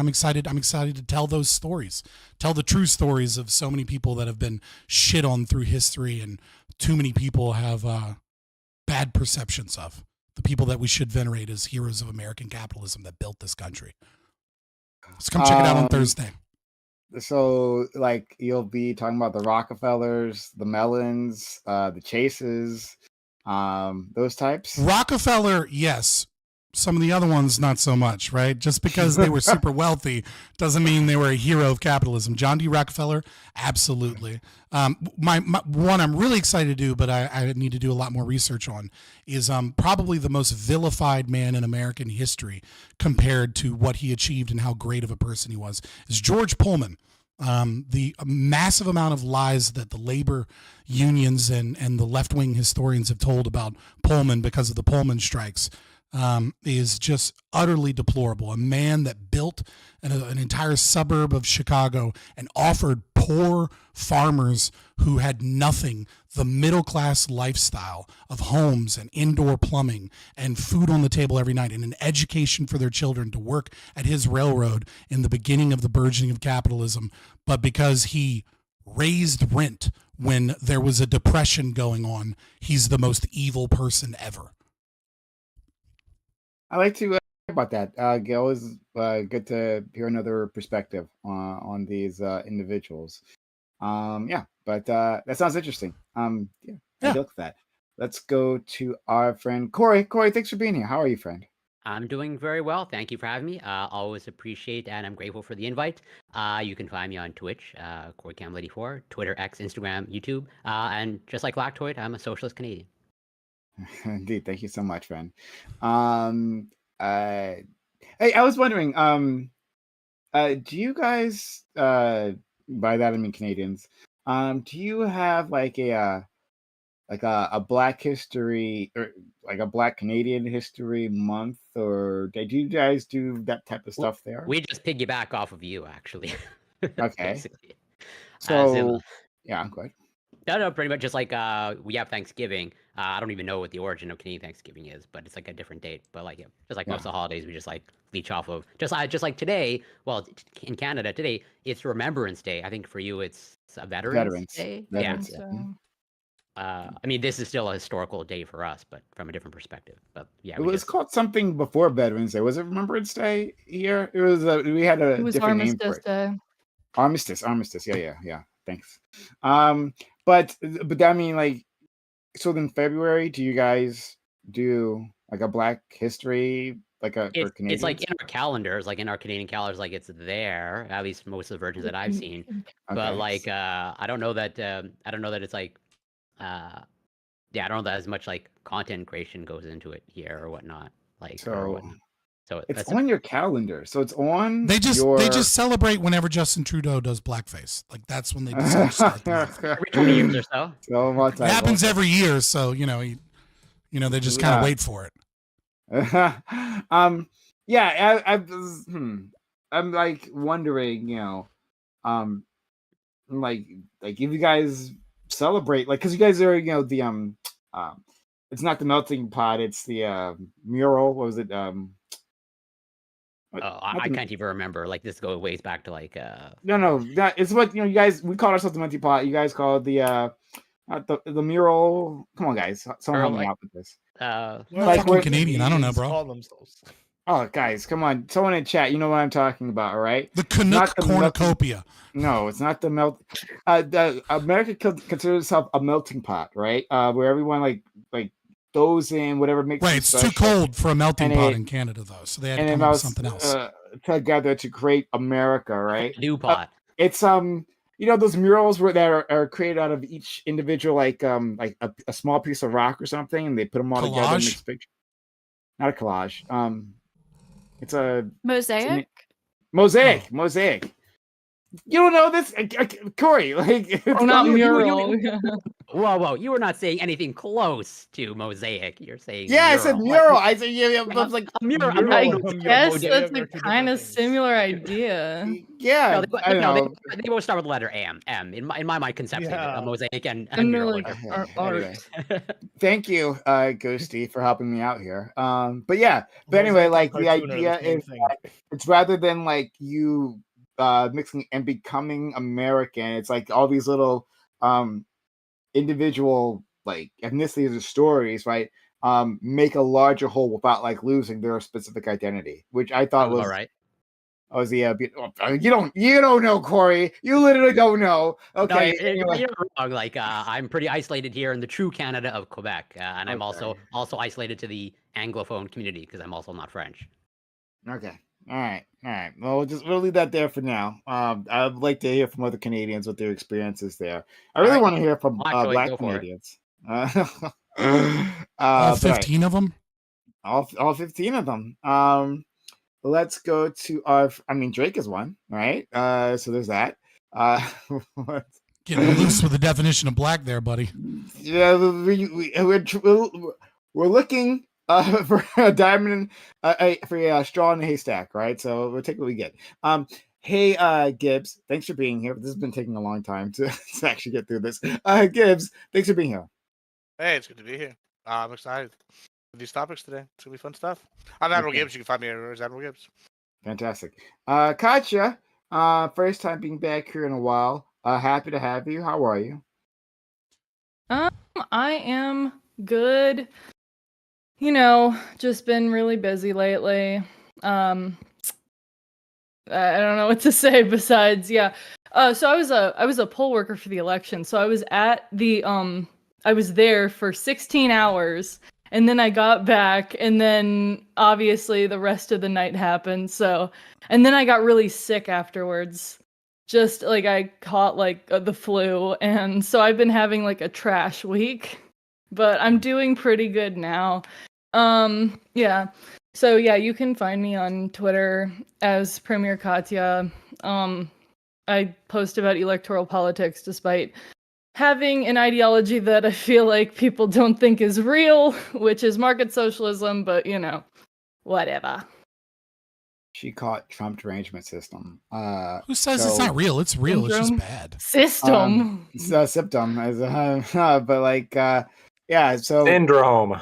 excited to tell those stories, tell the true stories of so many people that have been shit on through history and too many people have bad perceptions of, the people that we should venerate as heroes of American capitalism that built this country. Let's come check it out on Thursday. So, like, you'll be talking about the Rockefellers, the Mellons, the Chases, those types. Rockefeller, yes. Some of the other ones, not so much, right? Just because they were super wealthy doesn't mean they were a hero of capitalism. John D. Rockefeller, absolutely. My one I'm really excited to do, but I need to do a lot more research on, is probably the most vilified man in American history compared to what he achieved and how great of a person he was, is George Pullman. The massive amount of lies that the labor unions and the left-wing historians have told about Pullman because of the Pullman strikes is just utterly deplorable. A man that built an entire suburb of Chicago and offered poor farmers who had nothing the middle-class lifestyle of homes and indoor plumbing and food on the table every night and an education for their children to work at his railroad in the beginning of the burgeoning of capitalism. But because he raised rent when there was a depression going on, he's the most evil person ever. I like to talk about that. Gil, is good to hear another perspective on these individuals. But that sounds interesting. I look at that. Let's go to our friend Corey. Corey, thanks for being here. How are you, friend? I'm doing very well. Thank you for having me. Always appreciate and I'm grateful for the invite. You can find me on Twitch, CoreyCam84, Twitter, X, Instagram, YouTube. And just like Lactoid, I'm a socialist Canadian. Indeed. Thank you so much, friend. Hey, I was wondering, do you guys, by that I mean Canadians, do you have like a like a Black History or like a Black Canadian History Month, or did you guys do that type of stuff there? We just piggyback off of you, actually. Okay. Basically. So yeah, go ahead. No, pretty much just like we have Thanksgiving. I don't even know what the origin of Canadian Thanksgiving is, but it's like a different date. But like, just like most of the holidays, we just like leech off of. Just like today. Well, in Canada today, it's Remembrance Day. I think for you, it's a Veterans Day. Veterans, Yeah. yeah. I mean, this is still a historical day for us, but from a different perspective. But yeah, It was called something before Veterans Day. Was it Remembrance Day here? It was. We had a It was different name for Armistice it. Day. Armistice. Yeah. Thanks. But I mean, like, so in February, do you guys do like a Black History, like for Canadians? It's like in our calendars, like in our Canadian calendars, like it's there. At least most of the versions that I've seen. But Okay. like, I don't know that. I don't know that it's like, yeah, I don't know that as much like content creation goes into it here or whatnot. Like, or whatnot. So it's on your calendar. So it's on. They just celebrate whenever Justin Trudeau does blackface. Like that's when they decide to start the month. Every 20 years or so. It happens every year, so they just kind of wait for it. Yeah, I'm like wondering, like if you guys celebrate, like, because you guys are, the it's not the melting pot, it's the mural. What was it? I can't even remember. Like this goes ways back to like. No, it's what you guys. We call ourselves the melting pot. You guys call it the mural. Come on, guys, someone help me out with this. Like we're Canadian. I don't know, bro. Call themselves. Oh, guys, come on. Someone in chat, you know what I'm talking about, all right? The Canuck cornucopia. No, it's not the melt. America considers itself a melting pot, right? Where everyone like throws in whatever makes. Right, it's too cold for a melting pot in Canada, though, so they had to come up with something else. Together to create America, right? New pot. It's those murals that are created out of each individual, like a small piece of rock or something, and they put them all together and make a picture. Not a collage. It's a mosaic. Mosaic. You don't know this, Corey? Like, it's not mural. Whoa! You were not saying anything close to mosaic. You're saying I said mural. I said I was like a mural. I guess that's a kind of similar idea. Yeah, they both start with the letter M. In my mind, conceptually, a mosaic and mural. Anyway. Thank you, Ghosty, for helping me out here. But anyway, like the idea is it's rather than like you mixing and becoming American, it's like all these little individual like ethnicities or stories, right? Make a larger whole without like losing their specific identity, which I thought was all right. You don't know, Corey. You literally don't know. Okay, no, you're wrong. Like I'm pretty isolated here in the true Canada of Quebec, and I'm also isolated to the Anglophone community because I'm also not French. Okay. All right. Well, we'll leave that there for now. I'd like to hear from other Canadians what their experiences there. I really want to hear from Black Canadians. All 15 of them. All 15 of them. Let's go to Drake is one, right? So there's that. Getting loose with the definition of black there, buddy. Yeah, we're looking for a diamond, for a straw in a haystack, right? So we'll take what we get. Hey, Gibbs, thanks for being here. This has been taking a long time to actually get through this. Gibbs, thanks for being here. Hey, it's good to be here. I'm excited for these topics today. It's gonna be fun stuff. I'm Admiral Gibbs. You can find me as Admiral Gibbs. Fantastic. Katya, first time being back here in a while. Happy to have you. How are you? I am good. Just been really busy lately. I don't know what to say besides, so I was a poll worker for the election. So I was at the I was there for 16 hours and then I got back and then obviously the rest of the night happened. So, and then I got really sick afterwards. Just like I caught like the flu, and so I've been having like a trash week, but I'm doing pretty good now. So you can find me on Twitter as Premier Katya. I post about electoral politics despite having an ideology that I feel like people don't think is real, which is market socialism, but whatever. She caught Trump derangement system. Who says it's not real? It's real. It's just bad. System. It's a symptom, but like, yeah. So syndrome,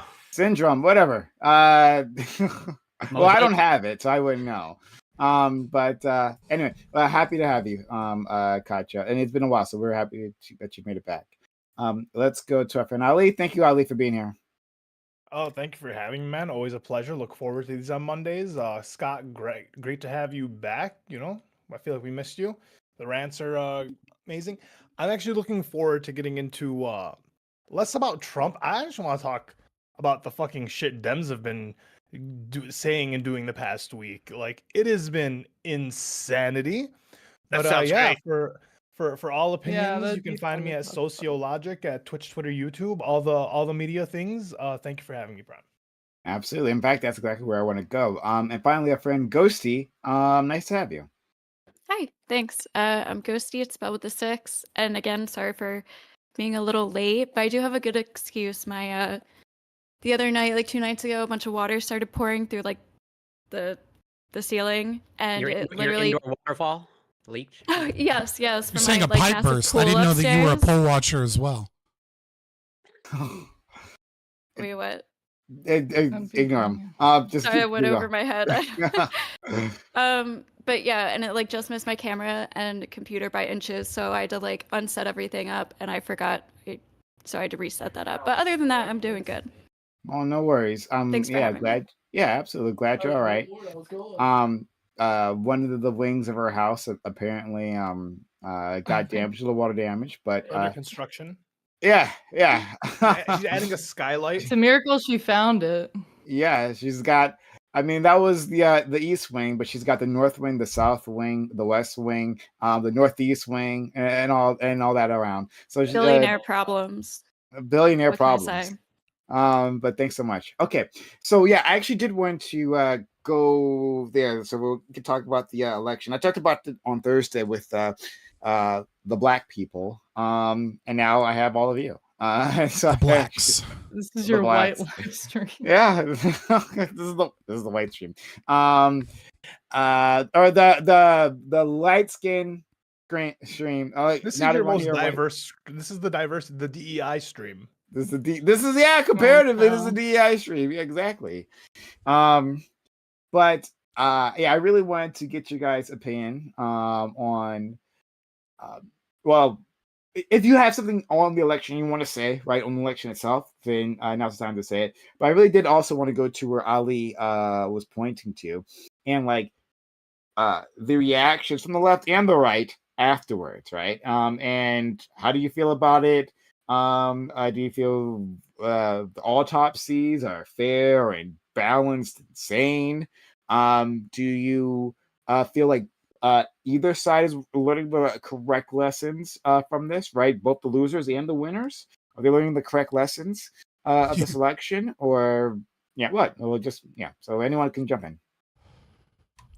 whatever. Well, I don't have it, so I wouldn't know. But anyway, happy to have you, Katya, and it's been a while, so we're happy that you made it back. Let's go to our friend Ali. Thank you, Ali, for being here. Oh, thank you for having me, man. Always a pleasure. Look forward to these on Mondays. Scott, great to have you back. I feel like we missed you. The rants are amazing. I'm actually looking forward to getting into less about Trump. I just want to talk about the fucking shit Dems have been saying and doing the past week. Like, it has been insanity. That But sounds yeah, great. for all opinions, that'd you can be find fun me to at talk about. Sociologic at Twitch, Twitter, YouTube, all the media things. Thank you for having me, Prime. Absolutely. In fact, that's exactly where I want to go. And finally, our friend Ghosty. Nice to have you. Hi, thanks. I'm Ghosty. It's spelled with a 6. And again, sorry for being a little late, but I do have a good excuse. My the other night, like 2 nights ago, a bunch of water started pouring through like the ceiling, and Your it literally. indoor waterfall leaked. Yes. You're From saying my, a like, pipe massive burst. I pool didn't know that you were a upstairs. poll watcher as well. Wait, what? Ignore him. Just Sorry, I went keep over going. my head. But yeah, and it like just missed my camera and computer by inches, so I had to like unset everything up, and I forgot, so I had to reset that up. But other than that, I'm doing good. Oh, no worries. Thanks for Yeah, having me. glad. Yeah, absolutely glad you're all right. One of the wings of our house apparently got damaged, a little water damage, but Under construction. yeah. She's adding a skylight. It's a miracle she found it. Yeah, she's got. I mean, that was the east wing, but she's got the north wing, the south wing, the west wing, the northeast wing, and all that around. So she, Billionaire problems. billionaire What can I problems. say? But thanks so much. Okay, so yeah, I actually did want to go there, so we can talk about the election. I talked about it on Thursday with the black people, and now I have all of you. So the blacks. This is The your white blacks. live stream. Yeah, this is the white stream. Or the light skin stream. This is now your everyone most here white. diverse. This is the DEI stream. This is comparatively this is a DEI stream. Yeah, exactly. But yeah, I really wanted to get you guys' opinion on well, if you have something on the election you want to say, right, on the election itself, then now's the time to say it. But I really did also want to go to where Ali was pointing to, and like the reactions from the left and the right afterwards, right? And how do you feel about it? Do you feel the autopsies are fair and balanced and sane? Do you feel like either side is learning the correct lessons from this, right? Both the losers and the winners? Are they learning the correct lessons of this election? Or, yeah, what? Well, just, yeah. So anyone can jump in.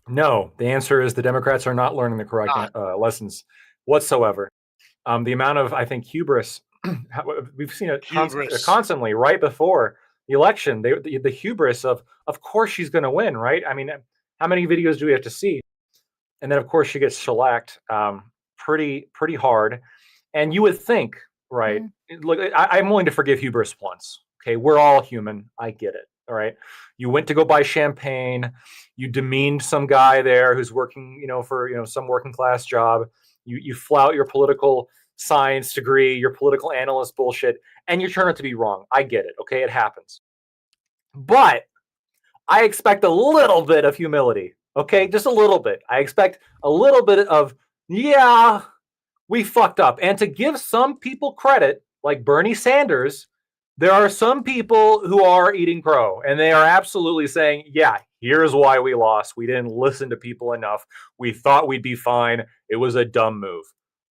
No, the answer is the Democrats are not learning the correct lessons whatsoever. The amount of, I think, hubris, we've seen it constantly right before the election. The hubris of course she's going to win, right? I mean, how many videos do we have to see? And then, of course, she gets shellacked pretty hard. And you would think, right? Look, I'm willing to forgive hubris once. Okay, we're all human. I get it. All right. You went to go buy champagne. You demeaned some guy there who's working, for some working class job. You flout your political science degree, your political analyst bullshit, and you turn out to be wrong. I get it. Okay, it happens. But I expect a little bit of humility. Okay, just a little bit. I expect a little bit of, yeah, we fucked up. And to give some people credit, like Bernie Sanders, there are some people who are eating crow, and they are absolutely saying, yeah, here's why we lost. We didn't listen to people enough. We thought we'd be fine. It was a dumb move.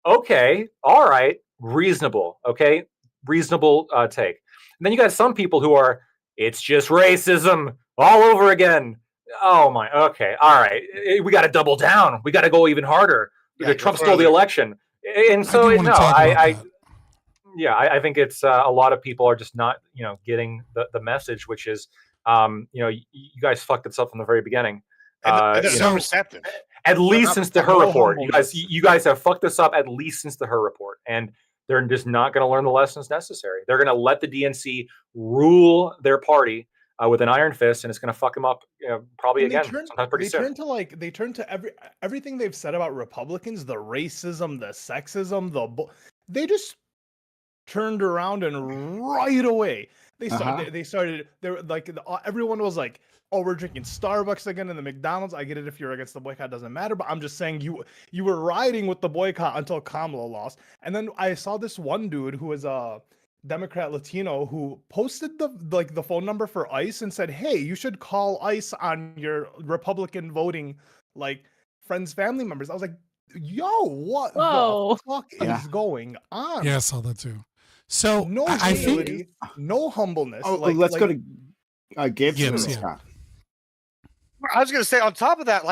Okay, all right, reasonable, okay? Reasonable take. And then you got some people who are, it's just racism all over again. Oh my, okay, all right. We got to double down. We got to go even harder. Yeah, Trump stole the election. And so, no, Yeah, I think it's a lot of people are just not, getting the message, which is, you guys fucked this up from the very beginning. And they're so receptive. At least since the Her no report, humbleness. you guys have fucked this up at least since the Her report, and they're just not going to learn the lessons necessary. They're going to let the DNC rule their party with an iron fist, and it's going to fuck them up, probably And again, sometime pretty soon. They turn to everything they've said about Republicans, the racism, the sexism, they just turned around and right away they started. They were like, everyone was like, "Oh, we're drinking Starbucks again in the McDonald's." I get it if you're against the boycott, doesn't matter. But I'm just saying you were riding with the boycott until Kamala lost, and then I saw this one dude who was a Democrat Latino who posted the phone number for ICE and said, "Hey, you should call ICE on your Republican voting friends, family members." I was like, "Yo, what the fuck is going on?" Yeah, I saw that too. So no I humility, think no humbleness. Let's go to Gibbs. Gibbs, Scott. I was gonna say, on top of that,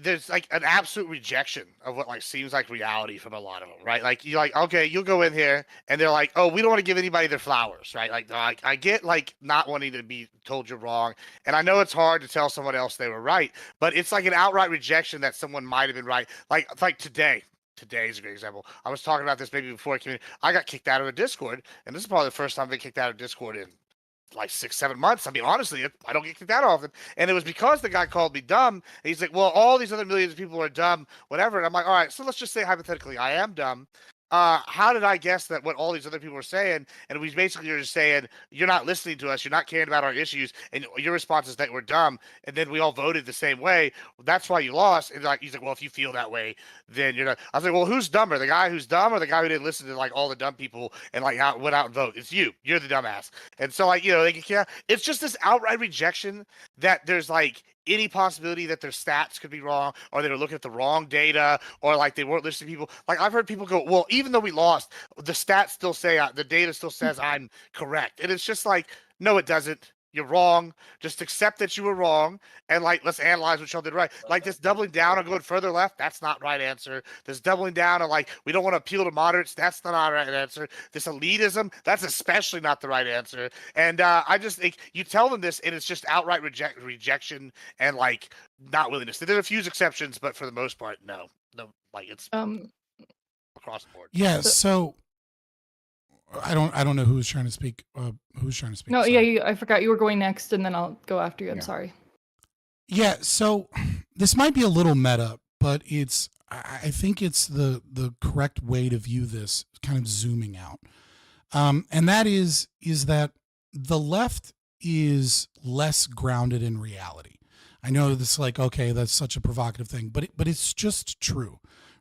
there's an absolute rejection of what seems like reality from a lot of them, right? Like you're like, okay, you'll go in here, and they're like, oh, we don't want to give anybody their flowers, right? I get not wanting to be told you're wrong, and I know it's hard to tell someone else they were right, but it's like an outright rejection that someone might have been right. Like today. Today's a great example. I was talking about this maybe before I came in. I got kicked out of a Discord, and this is probably the first time I've been kicked out of Discord in 6-7 months. I mean, honestly, I don't get kicked out often. And it was because the guy called me dumb. And he's like, well, all these other millions of people are dumb, whatever. And I'm like, all right, so let's just say hypothetically I am dumb. How did I guess that what all these other people were saying? And we basically are just saying, you're not listening to us. You're not caring about our issues. And your response is that we're dumb. And then we all voted the same way. That's why you lost. And he's like, well, if you feel that way, then you're not. I was like, well, who's dumber? The guy who's dumb or the guy who didn't listen to all the dumb people and went out and vote? It's you. You're the dumbass. And so it's just this outright rejection that there's any possibility that their stats could be wrong, or they were looking at the wrong data, or they weren't listening to people. I've heard people go, well, even though we lost, the stats still say the data still says I'm correct. And it's just no, it doesn't. You're wrong. Just accept that you were wrong, and let's analyze what y'all did right. This doubling down on going further left, that's not right answer. This doubling down on we don't want to appeal to moderates, that's not the right answer. This elitism, that's especially not the right answer. And I just think you tell them this, and it's just outright rejection and not willingness. There are a few exceptions, but for the most part, no, it's across the board. Yeah. So I don't know who's trying to speak. Who's trying to speak? No, yeah, I forgot you were going next, and then I'll go after you. I'm sorry. Yeah. So this might be a little meta, but I think it's the correct way to view this, kind of zooming out. And that is that the left is less grounded in reality. I know this okay, that's such a provocative thing, but it's just true,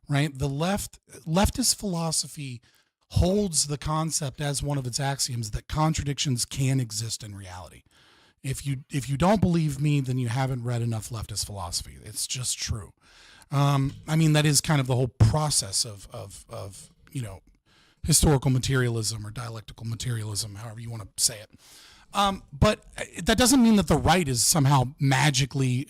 right? The leftist philosophy holds the concept as one of its axioms that contradictions can exist in reality. If you don't believe me, then you haven't read enough leftist philosophy. It's just true. I mean, that is kind of the whole process of historical materialism or dialectical materialism, however you want to say it. But that doesn't mean that the right is somehow magically,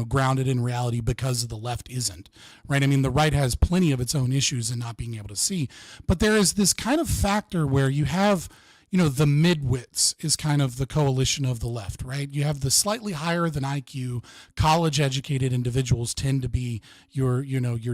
grounded in reality because the left isn't, right? I mean, the right has plenty of its own issues in not being able to see, but there is this kind of factor where you have, the midwits is kind of the coalition of the left, right? You have the slightly higher than IQ, college educated individuals tend to be your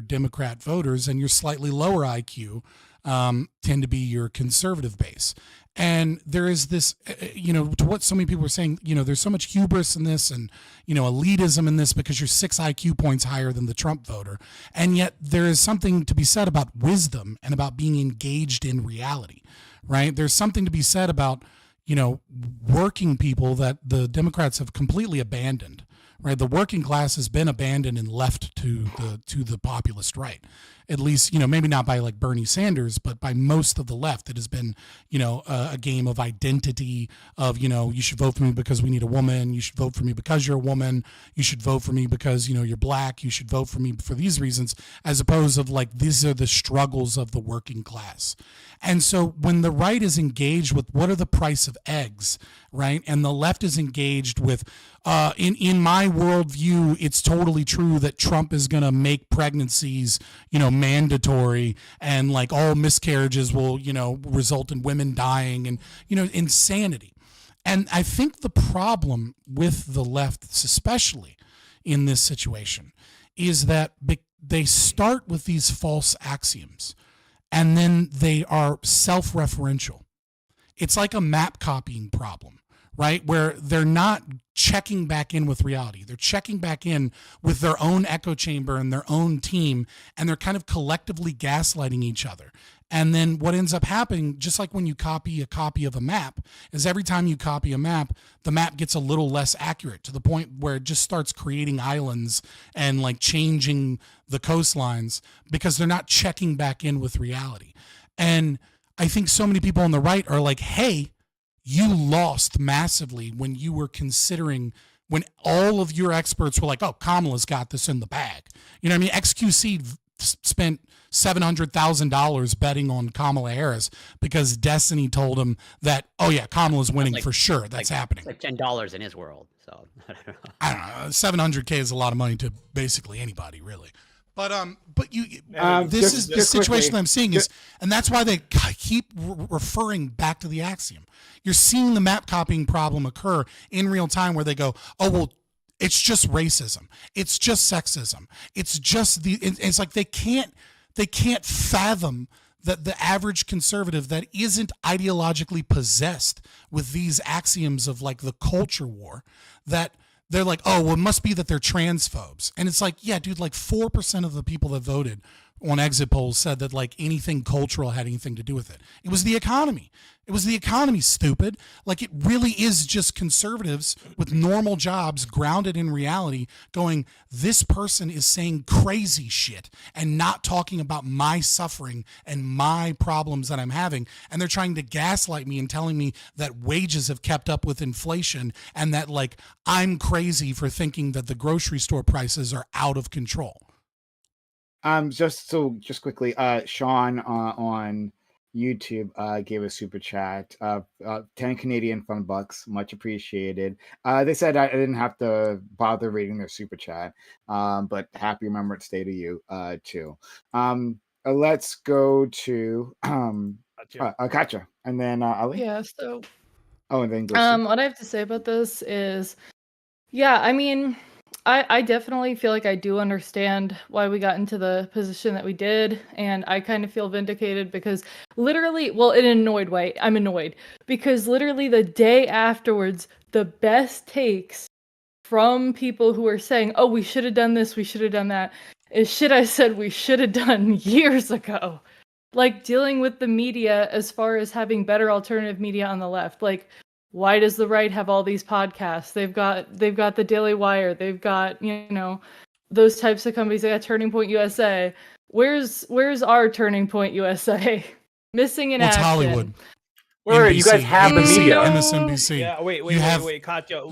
Democrat voters, and your slightly lower IQ tend to be your conservative base. And there is this, to what so many people are saying, there's so much hubris in this and, elitism in this because you're 6 IQ points higher than the Trump voter. And yet there is something to be said about wisdom and about being engaged in reality, right? There's something to be said about, working people that the Democrats have completely abandoned, right? The working class has been abandoned and left to the populist right. At least, maybe not by Bernie Sanders, but by most of the left. It has been, a game of identity of, you should vote for me because we need a woman. You should vote for me because you're a woman. You should vote for me because, you're black. You should vote for me for these reasons, as opposed of these are the struggles of the working class. And so when the right is engaged with what are the price of eggs, right? And the left is engaged with, in my worldview, it's totally true that Trump is going to make pregnancies, mandatory, and like all miscarriages will, result in women dying, and, insanity. And I think the problem with the leftists, especially in this situation, is that they start with these false axioms, and then they are self-referential. It's like a map copying problem, right? Where they're not checking back in with reality. They're checking back in with their own echo chamber and their own team, and they're kind of collectively gaslighting each other. And then what ends up happening, just like when you copy a copy of a map, is every time you copy a map, the map gets a little less accurate, to the point where it just starts creating islands and like changing the coastlines, because they're not checking back in with reality. And I think so many people on the right are like, hey, you lost massively when you were considering, when all of your experts were like, oh, Kamala's got this in the bag. You know what I mean? XQC spent $700,000 betting on Kamala Harris because Destiny told him that, oh yeah, Kamala's winning for sure. That's happening. It's like $10 in his world. So I don't know. $700K is a lot of money to basically anybody, really. But this is the situation I'm seeing is, and that's why they keep referring back to the axiom. You're seeing the map copying problem occur in real time, where they go, oh well, it's just racism, it's just sexism, it's just it's like they can't fathom that the average conservative that isn't ideologically possessed with these axioms of like the culture war, that they're like, oh, well, it must be that they're transphobes. And it's like, yeah, dude, like 4% of the people that voted on exit polls said that like anything cultural had anything to do with it. It was the economy. It was the economy, stupid. Like, it really is just conservatives with normal jobs grounded in reality going, this person is saying crazy shit and not talking about my suffering and my problems that I'm having. And they're trying to gaslight me and telling me that wages have kept up with inflation, and that like I'm crazy for thinking that the grocery store prices are out of control. Just quickly, Sean on YouTube gave a super chat, 10 Canadian fun bucks, much appreciated. They said I didn't have to bother reading their super chat, but happy Remembrance Day to you too. Let's go to Katja, and then Ali. Yeah. So. Oh, and then go. What I have to say about this is, yeah, I mean, I definitely feel like I do understand why we got into the position that we did, and I kind of feel vindicated because literally, well, in an annoyed way, I'm annoyed because literally the day afterwards, the best takes from people who are saying, oh, we should have done this, we should have done that, is shit I said we should have done years ago. Like dealing with the media as far as having better alternative media on the left. Like, why does the right have all these podcasts? They've got the Daily Wire. They've got, those types of companies. They got Turning Point USA. Where's our Turning Point USA? Missing in action. Hollywood. Where you guys have the media? MSNBC. Yeah, wait, Katya.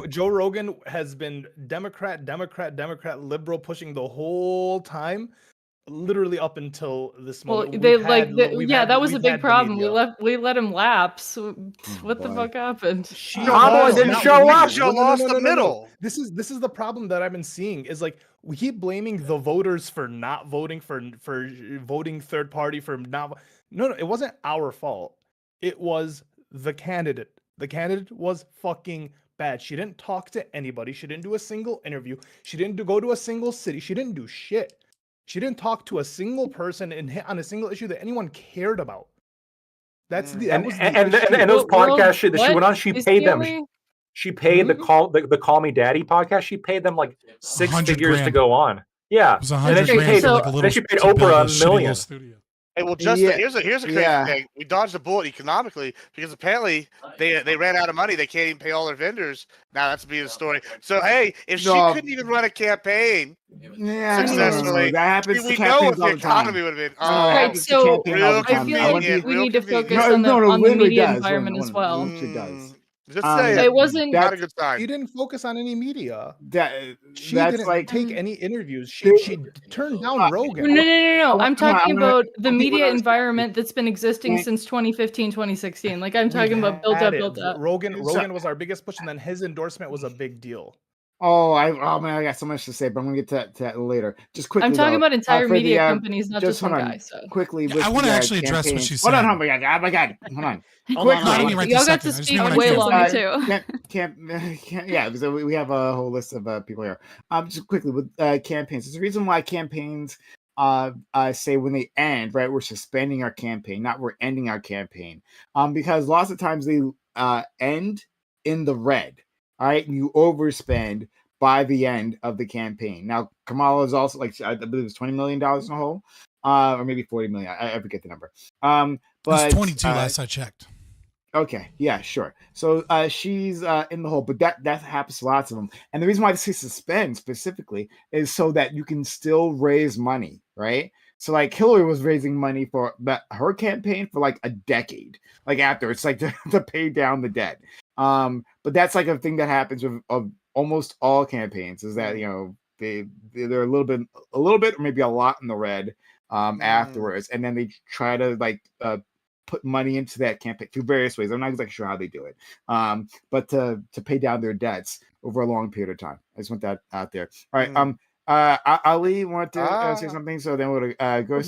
Joe Rogan has been Democrat, liberal, pushing the whole time. Literally up until this moment. That was a big problem. We let him lapse. What the fuck happened? Kamala didn't show up. She lost the middle. This is the problem that I've been seeing. Is like we keep blaming the voters for not voting, for voting third party, for not. No, it wasn't our fault. It was the candidate. The candidate was fucking bad. She didn't talk to anybody. She didn't do a single interview. She didn't go to a single city. She didn't do shit. She didn't talk to a single person and hit on a single issue that anyone cared about. That's the and those podcasts that she went on. She paid them. She paid the Call Me Daddy podcast. She paid them like $6 figures to go on. Yeah, and then she paid Oprah $1 million. Hey, well, here's a crazy thing. We dodged a bullet economically because apparently they ran out of money. They can't even pay all their vendors. Now that's being the story. So hey, if she couldn't even run a campaign successfully, we know what the economy would have been. Right. So I feel like we need to focus on the media environment as well. She does. Just say it wasn't not a good sign. She didn't focus on any media. She didn't take any interviews. She turned down Rogan. No. I'm talking about the media environment that's been existing since 2015, 2016. Like I'm talking about build up. Rogan was our biggest push, and then his endorsement was a big deal. Oh man, I got so much to say, but I'm gonna get to that later. Just quickly, I'm talking though, about entire for media the, companies, not just one hold on, guy. So quickly Yeah, with I want to the actually address what campaign. she's Hold saying. on, oh my god, hold on. Hold on, No, I wait. mean right y'all this got to second. I just speak mean when I way can. longer too. Yeah, because we have a whole list of people here. Just quickly with campaigns. There's a reason why campaigns say when they end, right, we're suspending our campaign, not we're ending our campaign. Because lots of times they end in the red. All right, and you overspend by the end of the campaign. Now, Kamala is also like, I believe it's $20 million in the hole, or maybe 40 million. I forget the number. But It's 22 last I checked. Okay, yeah, sure. So she's in the hole, but that happens to lots of them. And the reason why this is suspend specifically is so that you can still raise money, right? So like Hillary was raising money for her campaign for like a decade, like after it's like to pay down the debt. But that's like a thing that happens with almost all campaigns is that they're a little bit or maybe a lot in the red afterwards, and then they try to like put money into that campaign through various ways. I'm not exactly sure how they do it, but to pay down their debts over a long period of time. I just want that out there. All right. Ali wanted to say something, so then we'll go.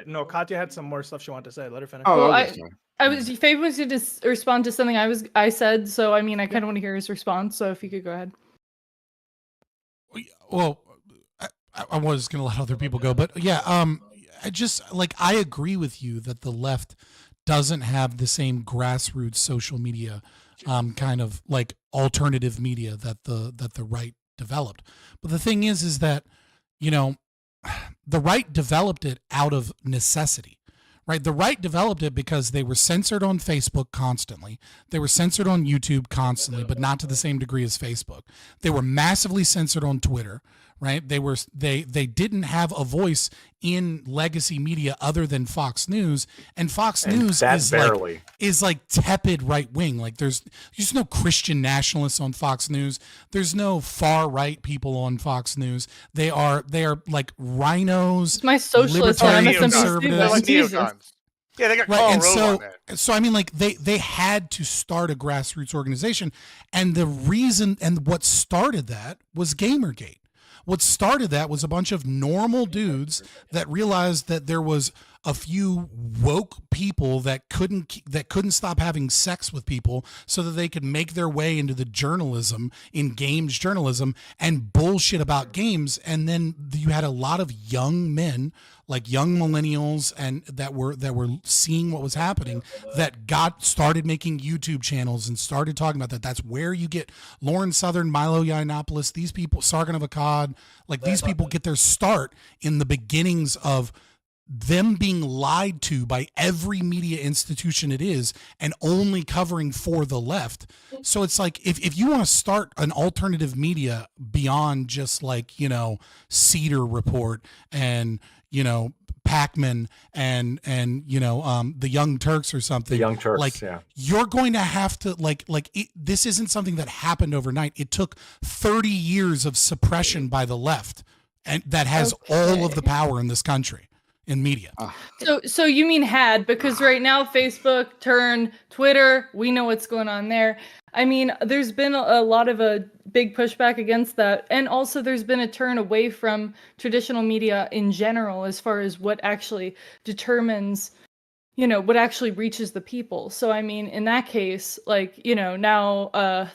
No, Katya had some more stuff she wanted to say. Let her finish. Oh, well, okay, I was Faye was going to respond to something I said, so I mean I kind of want to hear his response. So if you could go ahead. Well, I was going to let other people go, but yeah, I just like I agree with you that the left doesn't have the same grassroots social media kind of like alternative media that the right developed. But the thing is that the right developed it out of necessity. Right, the right developed it because they were censored on Facebook constantly. They were censored on YouTube constantly, but not to the same degree as Facebook. They were massively censored on Twitter. Right, they didn't have a voice in legacy media other than Fox News, and Fox News is like tepid right wing. Like there's no Christian nationalists on Fox News. There's no far right people on Fox News. They are like rhinos. It's my socialist on conservatives. Neocons. Yeah, they got right, Karl Rove on there. So I mean, like they had to start a grassroots organization, and the reason and what started that was Gamergate. What started that was a bunch of normal dudes that realized that there was a few woke people that couldn't stop having sex with people so that they could make their way into the journalism in games journalism and bullshit about games. And then you had a lot of young men, like young millennials, and that were seeing what was happening, that started making YouTube channels and started talking about that. That's where you get Lauren Southern, Milo Yiannopoulos, these people, Sargon of Akkad, like these people get their start in the beginnings of them being lied to by every media institution it is and only covering for the left. So it's like if you want to start an alternative media beyond just like Cedar Report and Pac-Man and the Young Turks or something. The Young Turks, like yeah. You're going to have to this isn't something that happened overnight. It took 30 years of suppression by the left, and that has all of the power in this country in media. So you mean because right now Facebook turned Twitter, we know what's going on there. I mean, there's been a lot of a big pushback against that, and also there's been a turn away from traditional media in general as far as what actually determines what actually reaches the people. So I mean, in that case, like now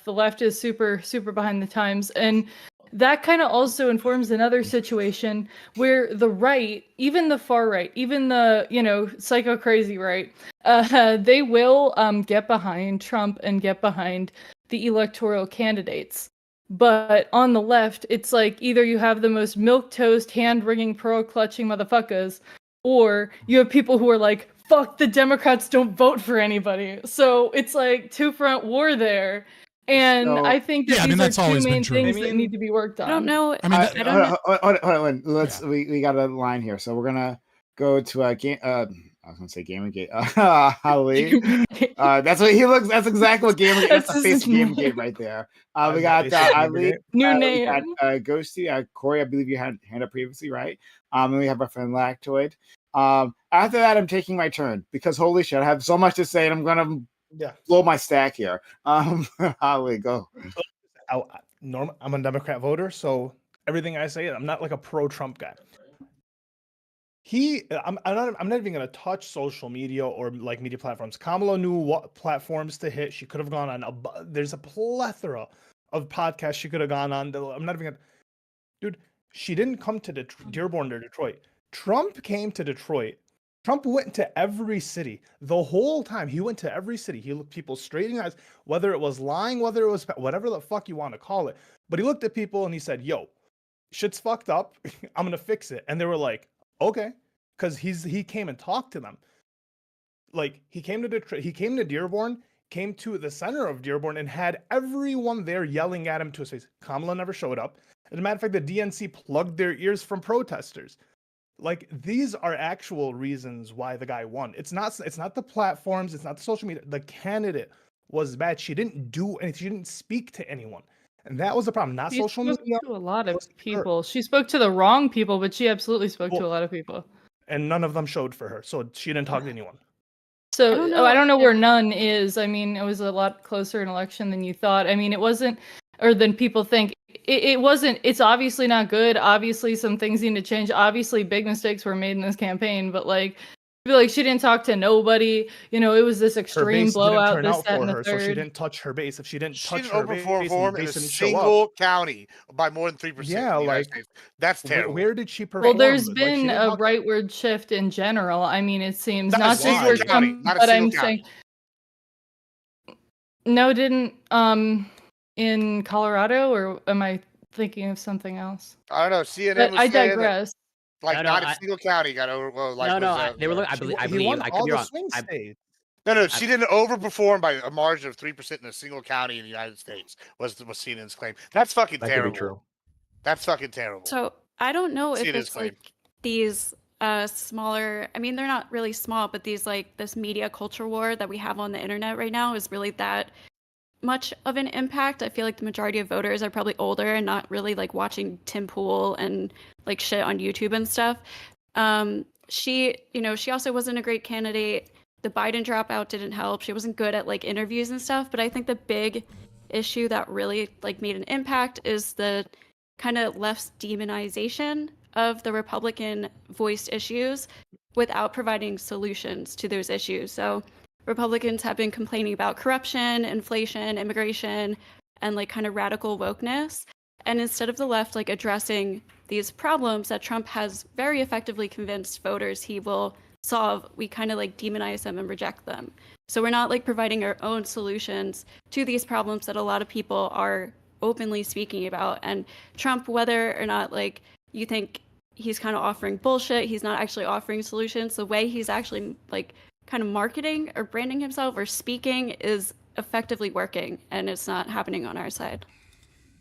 the left is super behind the times, and that kind of also informs another situation where the right, even the far right, even the, psycho crazy right, they will get behind Trump and get behind the electoral candidates. But on the left, it's like either you have the most milquetoast, hand-wringing, pearl-clutching motherfuckers, or you have people who are like, fuck, the Democrats don't vote for anybody. So it's like two-front war there. And I think that these are two main things that need to be worked on. I don't know. I mean, hold on. Let's we got a line here, so we're gonna go to game. I was gonna say Gamergate. Ali. That's what he looks. That's exactly what Gamergate. That's the face of Gamergate right there. We got Ali. New name. We got Ghosty. Corey, I believe you had hand up previously, right? And we have our friend Lactoid. After that, I'm taking my turn because holy shit, I have so much to say, and I'm gonna blow my stack here. Ali, go. I'm a Democrat voter, so everything I say, I'm not like a pro-Trump guy. I'm not even gonna touch social media or like media platforms. Kamala knew what platforms to hit. She could have gone on. There's a plethora of podcasts she could have gone on. I'm not even gonna. Dude, she didn't come to Dearborn or Detroit. Trump came to Detroit. Trump went to every city the whole time. He went to every city. He looked people straight in the eyes, whether it was lying, whether it was whatever the fuck you want to call it. But he looked at people and he said, "Yo, shit's fucked up. I'm gonna fix it." And they were like, "Okay," because he came and talked to them. Like he came to Detroit, he came to Dearborn, came to the center of Dearborn, and had everyone there yelling at him to his face. Kamala never showed up. As a matter of fact, the DNC plugged their ears from protesters. Like these are actual reasons why the guy won. It's not the platforms, it's not the social media. The candidate was bad. She didn't do anything. She didn't speak to anyone. And that was the problem. Not social media. She spoke to a lot of people. She spoke to the wrong people, but she absolutely spoke to a lot of people. And none of them showed for her. So she didn't talk to anyone. So I don't know where none is. I mean, it was a lot closer an election than you thought. I mean, it wasn't, or than people think. It wasn't. It's obviously not good. Obviously, some things need to change. Obviously, big mistakes were made in this campaign. But like, I feel like she didn't talk to nobody. You know, it was this extreme blowout. This, that, and the third. So she didn't touch her base. If she didn't touch her base, overperform in a single county by more than 3%. Yeah, like that's terrible. Where did she perform? Well, there's been a rightward shift in general. I mean, it seems not just where Trump, but I'm saying. No, didn't in Colorado, or am I thinking of something else? I don't know. CNN but was I saying digress. That, not a single county got over. Well, like they were looking. I believe. I could be wrong. No, she didn't overperform by a margin of 3% in a single county in the United States. Was CNN's claim? That's fucking terrible. Could be true. That's fucking terrible. So I don't know if CNN's it's claim. like these smaller. I mean, they're not really small, but these like this media culture war that we have on the internet right now is really that much of an impact. I feel like the majority of voters are probably older and not really like watching Tim Pool and like shit on YouTube and stuff. She also wasn't a great candidate. The Biden dropout didn't help. She wasn't good at like interviews and stuff. But I think the big issue that really like made an impact is the kind of left's demonization of the Republican voiced issues without providing solutions to those issues. So Republicans have been complaining about corruption, inflation, immigration, and like kind of radical wokeness. And instead of the left like addressing these problems that Trump has very effectively convinced voters he will solve, we kind of like demonize them and reject them. So we're not like providing our own solutions to these problems that a lot of people are openly speaking about. And Trump, whether or not like you think he's kind of offering bullshit, he's not actually offering solutions. The way he's actually like kind of marketing or branding himself or speaking is effectively working, and it's not happening on our side.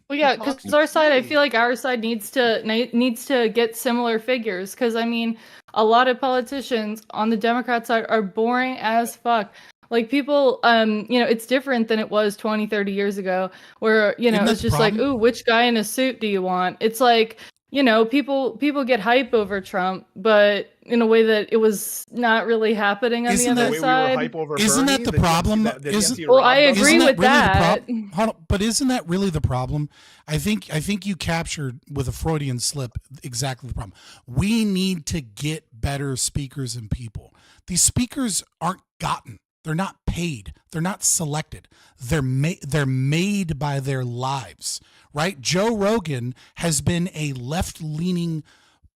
Well, yeah, because our side, I feel like our side needs to get similar figures. Because I mean, a lot of politicians on the Democrat side are boring as fuck. Like people, it's different than it was 20, 30 years ago, where it's just like, ooh, which guy in a suit do you want? It's like, people get hype over Trump, but in a way that it was not really happening on the other side. Isn't that the problem? Well, I agree with that. Hold on, but isn't that really the problem? I think you captured with a Freudian slip exactly the problem. We need to get better speakers and people. These speakers aren't gotten. They're not paid. They're not selected. They're made by their lives, right? Joe Rogan has been a left-leaning,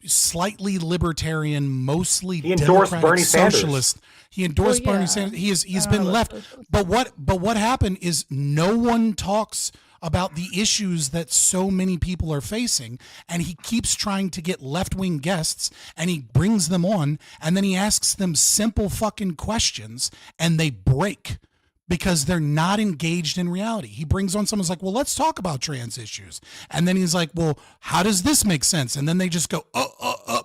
slightly libertarian, mostly Democratic socialist. He endorsed Bernie Sanders. He's been left. But what happened is no one talks about the issues that so many people are facing, and he keeps trying to get left-wing guests, and he brings them on, and then he asks them simple fucking questions, and they break because they're not engaged in reality. He brings on someone's like, well, let's talk about trans issues. And then he's like, well, how does this make sense? And then they just go,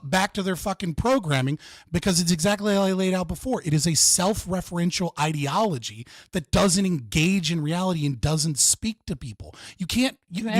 back to their fucking programming, because it's exactly how I laid out before. It is a self-referential ideology that doesn't engage in reality and doesn't speak to people. You can't,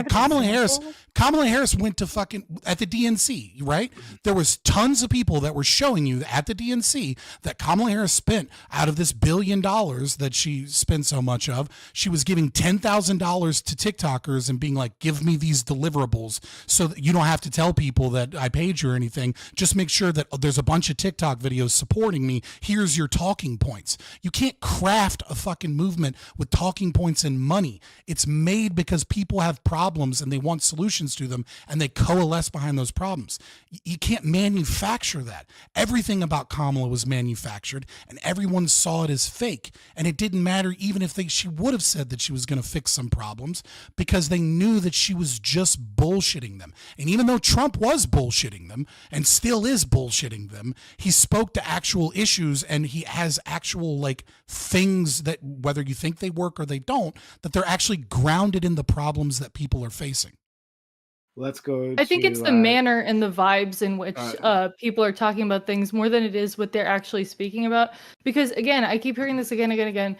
Kamala Harris went to fucking, at the DNC, right? There was tons of people that were showing you at the DNC that Kamala Harris spent out of this $1 billion that she spend so much of. She was giving $10,000 to TikTokers and being like, give me these deliverables so that you don't have to tell people that I paid you or anything. Just make sure that there's a bunch of TikTok videos supporting me. Here's your talking points. You can't craft a fucking movement with talking points and money. It's made because people have problems and they want solutions to them, and they coalesce behind those problems. You can't manufacture that. Everything about Kamala was manufactured, and everyone saw it as fake. And it didn't matter even if she would have said that she was going to fix some problems, because they knew that she was just bullshitting them. And even though Trump was bullshitting them and still is bullshitting them, he spoke to actual issues, and he has actual like things that, whether you think they work or they don't, that they're actually grounded in the problems that people are facing. Let's go. I think it's the manner and the vibes in which people are talking about things more than it is what they're actually speaking about. Because again, I keep hearing this again.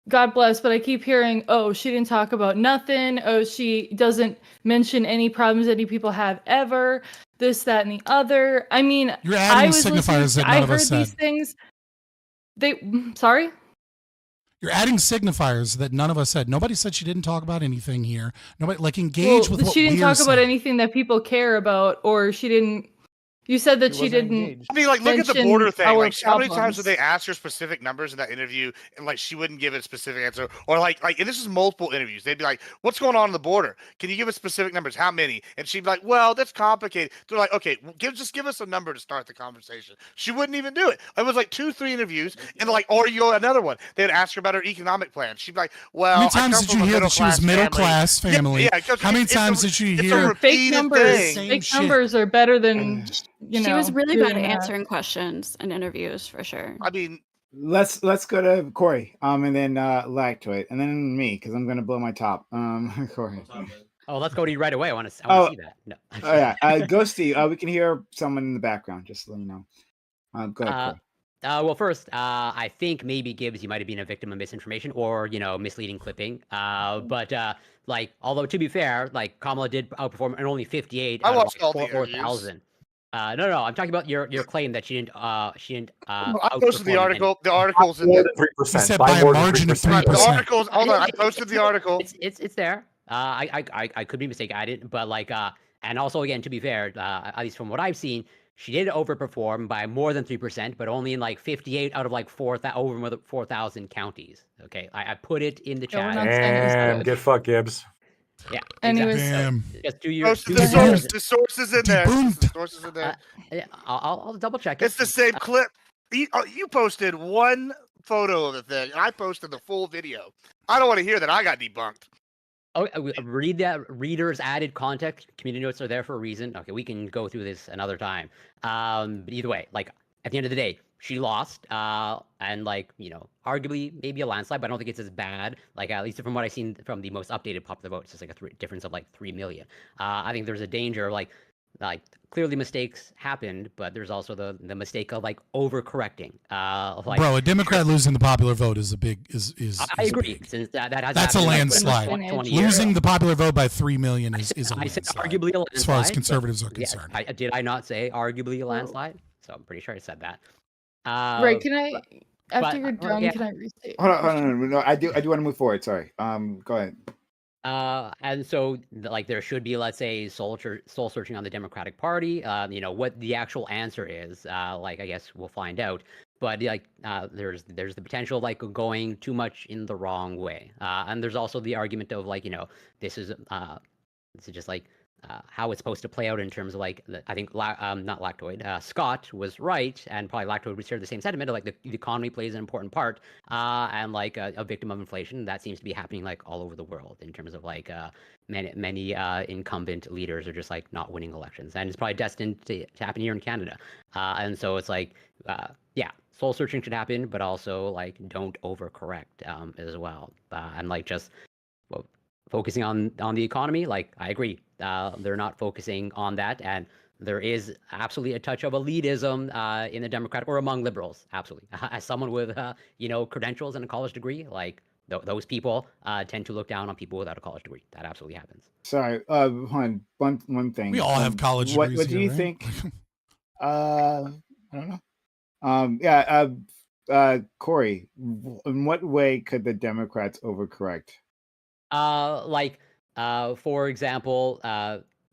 God bless, but I keep hearing, oh, she didn't talk about nothing. Oh, she doesn't mention any problems any people have ever. This, that, and the other. I mean, you're adding signifiers that none of us said. These things. Sorry? You're adding signifiers that none of us said. Nobody said she didn't talk about anything here. Nobody engage with what she didn't talk saying. about anything that people care about, or she didn't. You said that she didn't. Engaged. I mean, like, look at the border thing. Like, how many times problems. did they ask her specific numbers in that interview, and like she wouldn't give a specific answer, or like, and this is multiple interviews. They'd be like, "What's going on the border? Can you give us specific numbers? How many?" And she'd be like, "Well, that's complicated." They're like, "Okay, just give us a number to start the conversation." She wouldn't even do it. It was like 2-3 interviews, and like, or you go another one. They'd ask her about her economic plan. She'd be like, "Well, how many times did you hear that she was middle class family? Yeah, how many times did you hear fake numbers? Fake numbers are better than She was really bad at answering questions and interviews for sure. I mean, let's go to Corey, and then Lactoid, and then me, because I'm gonna blow my top. Corey. Oh, let's go to you right away. I want to see that. No. Oh yeah, Ghosty. We can hear someone in the background. Just to let you know. Go ahead, Corey. Well, first, I think maybe Gibbs, you might have been a victim of misinformation or, misleading clipping. But although to be fair, like Kamala did outperform in only 58 I out watched of all like the 4,000. No, I'm talking about your claim that she didn't. I posted the article. The article's in there. 3%. You said by a margin of 3%. The article's. Hold on, I posted the article. It's there. I could be mistaken. I didn't, but and also again, to be fair, at least from what I've seen, she did overperform by more than 3%, but only in 58 out of over 4,000 counties. Okay, I put it in the chat. Damn, get fucked, Gibbs. Yeah. Anyways, just do your. The source is in there. The source is in there. I'll double check it. It's the same clip. You posted one photo of the thing, and I posted the full video. I don't want to hear that I got debunked. Oh, read that. Readers added context. Community notes are there for a reason. Okay, we can go through this another time. But either way, at the end of the day, she lost, and arguably maybe a landslide, but I don't think it's as bad. At least from what I've seen from the most updated popular vote, it's just a difference of 3 million. I think there's a danger of clearly mistakes happened, but there's also the mistake of overcorrecting. Bro, a Democrat losing the popular vote is a big is. I agree. Since that has that's a landslide. 20 Losing the popular vote by 3 million is a landslide. I said arguably a landslide. As far as conservatives are concerned. Yeah, did I not say arguably a landslide? So I'm pretty sure I said that. Right? Can I? After you're done, can I restate? Hold on. No, I do want to move forward. Sorry. Go ahead. And so there should be, let's say, soul searching on the Democratic Party. What the actual answer is, I guess we'll find out. But there's the potential of going too much in the wrong way. And there's also the argument of this is just how it's supposed to play out in terms of I think not Lactoid, Scott was right, and probably Lactoid would share the same sentiment of the economy plays an important part, and a victim of inflation. That seems to be happening all over the world in terms of many incumbent leaders are just not winning elections, and it's probably destined to happen here in Canada. And so it's soul searching should happen, but also don't overcorrect as well, and just focusing on the economy. I agree. They're not focusing on that, and there is absolutely a touch of elitism in the Democratic or among liberals. Absolutely, as someone with credentials and a college degree, those people tend to look down on people without a college degree. That absolutely happens. Sorry, one thing. We all have college degrees. What do you think? I don't know. Corey, in what way could the Democrats overcorrect? For example,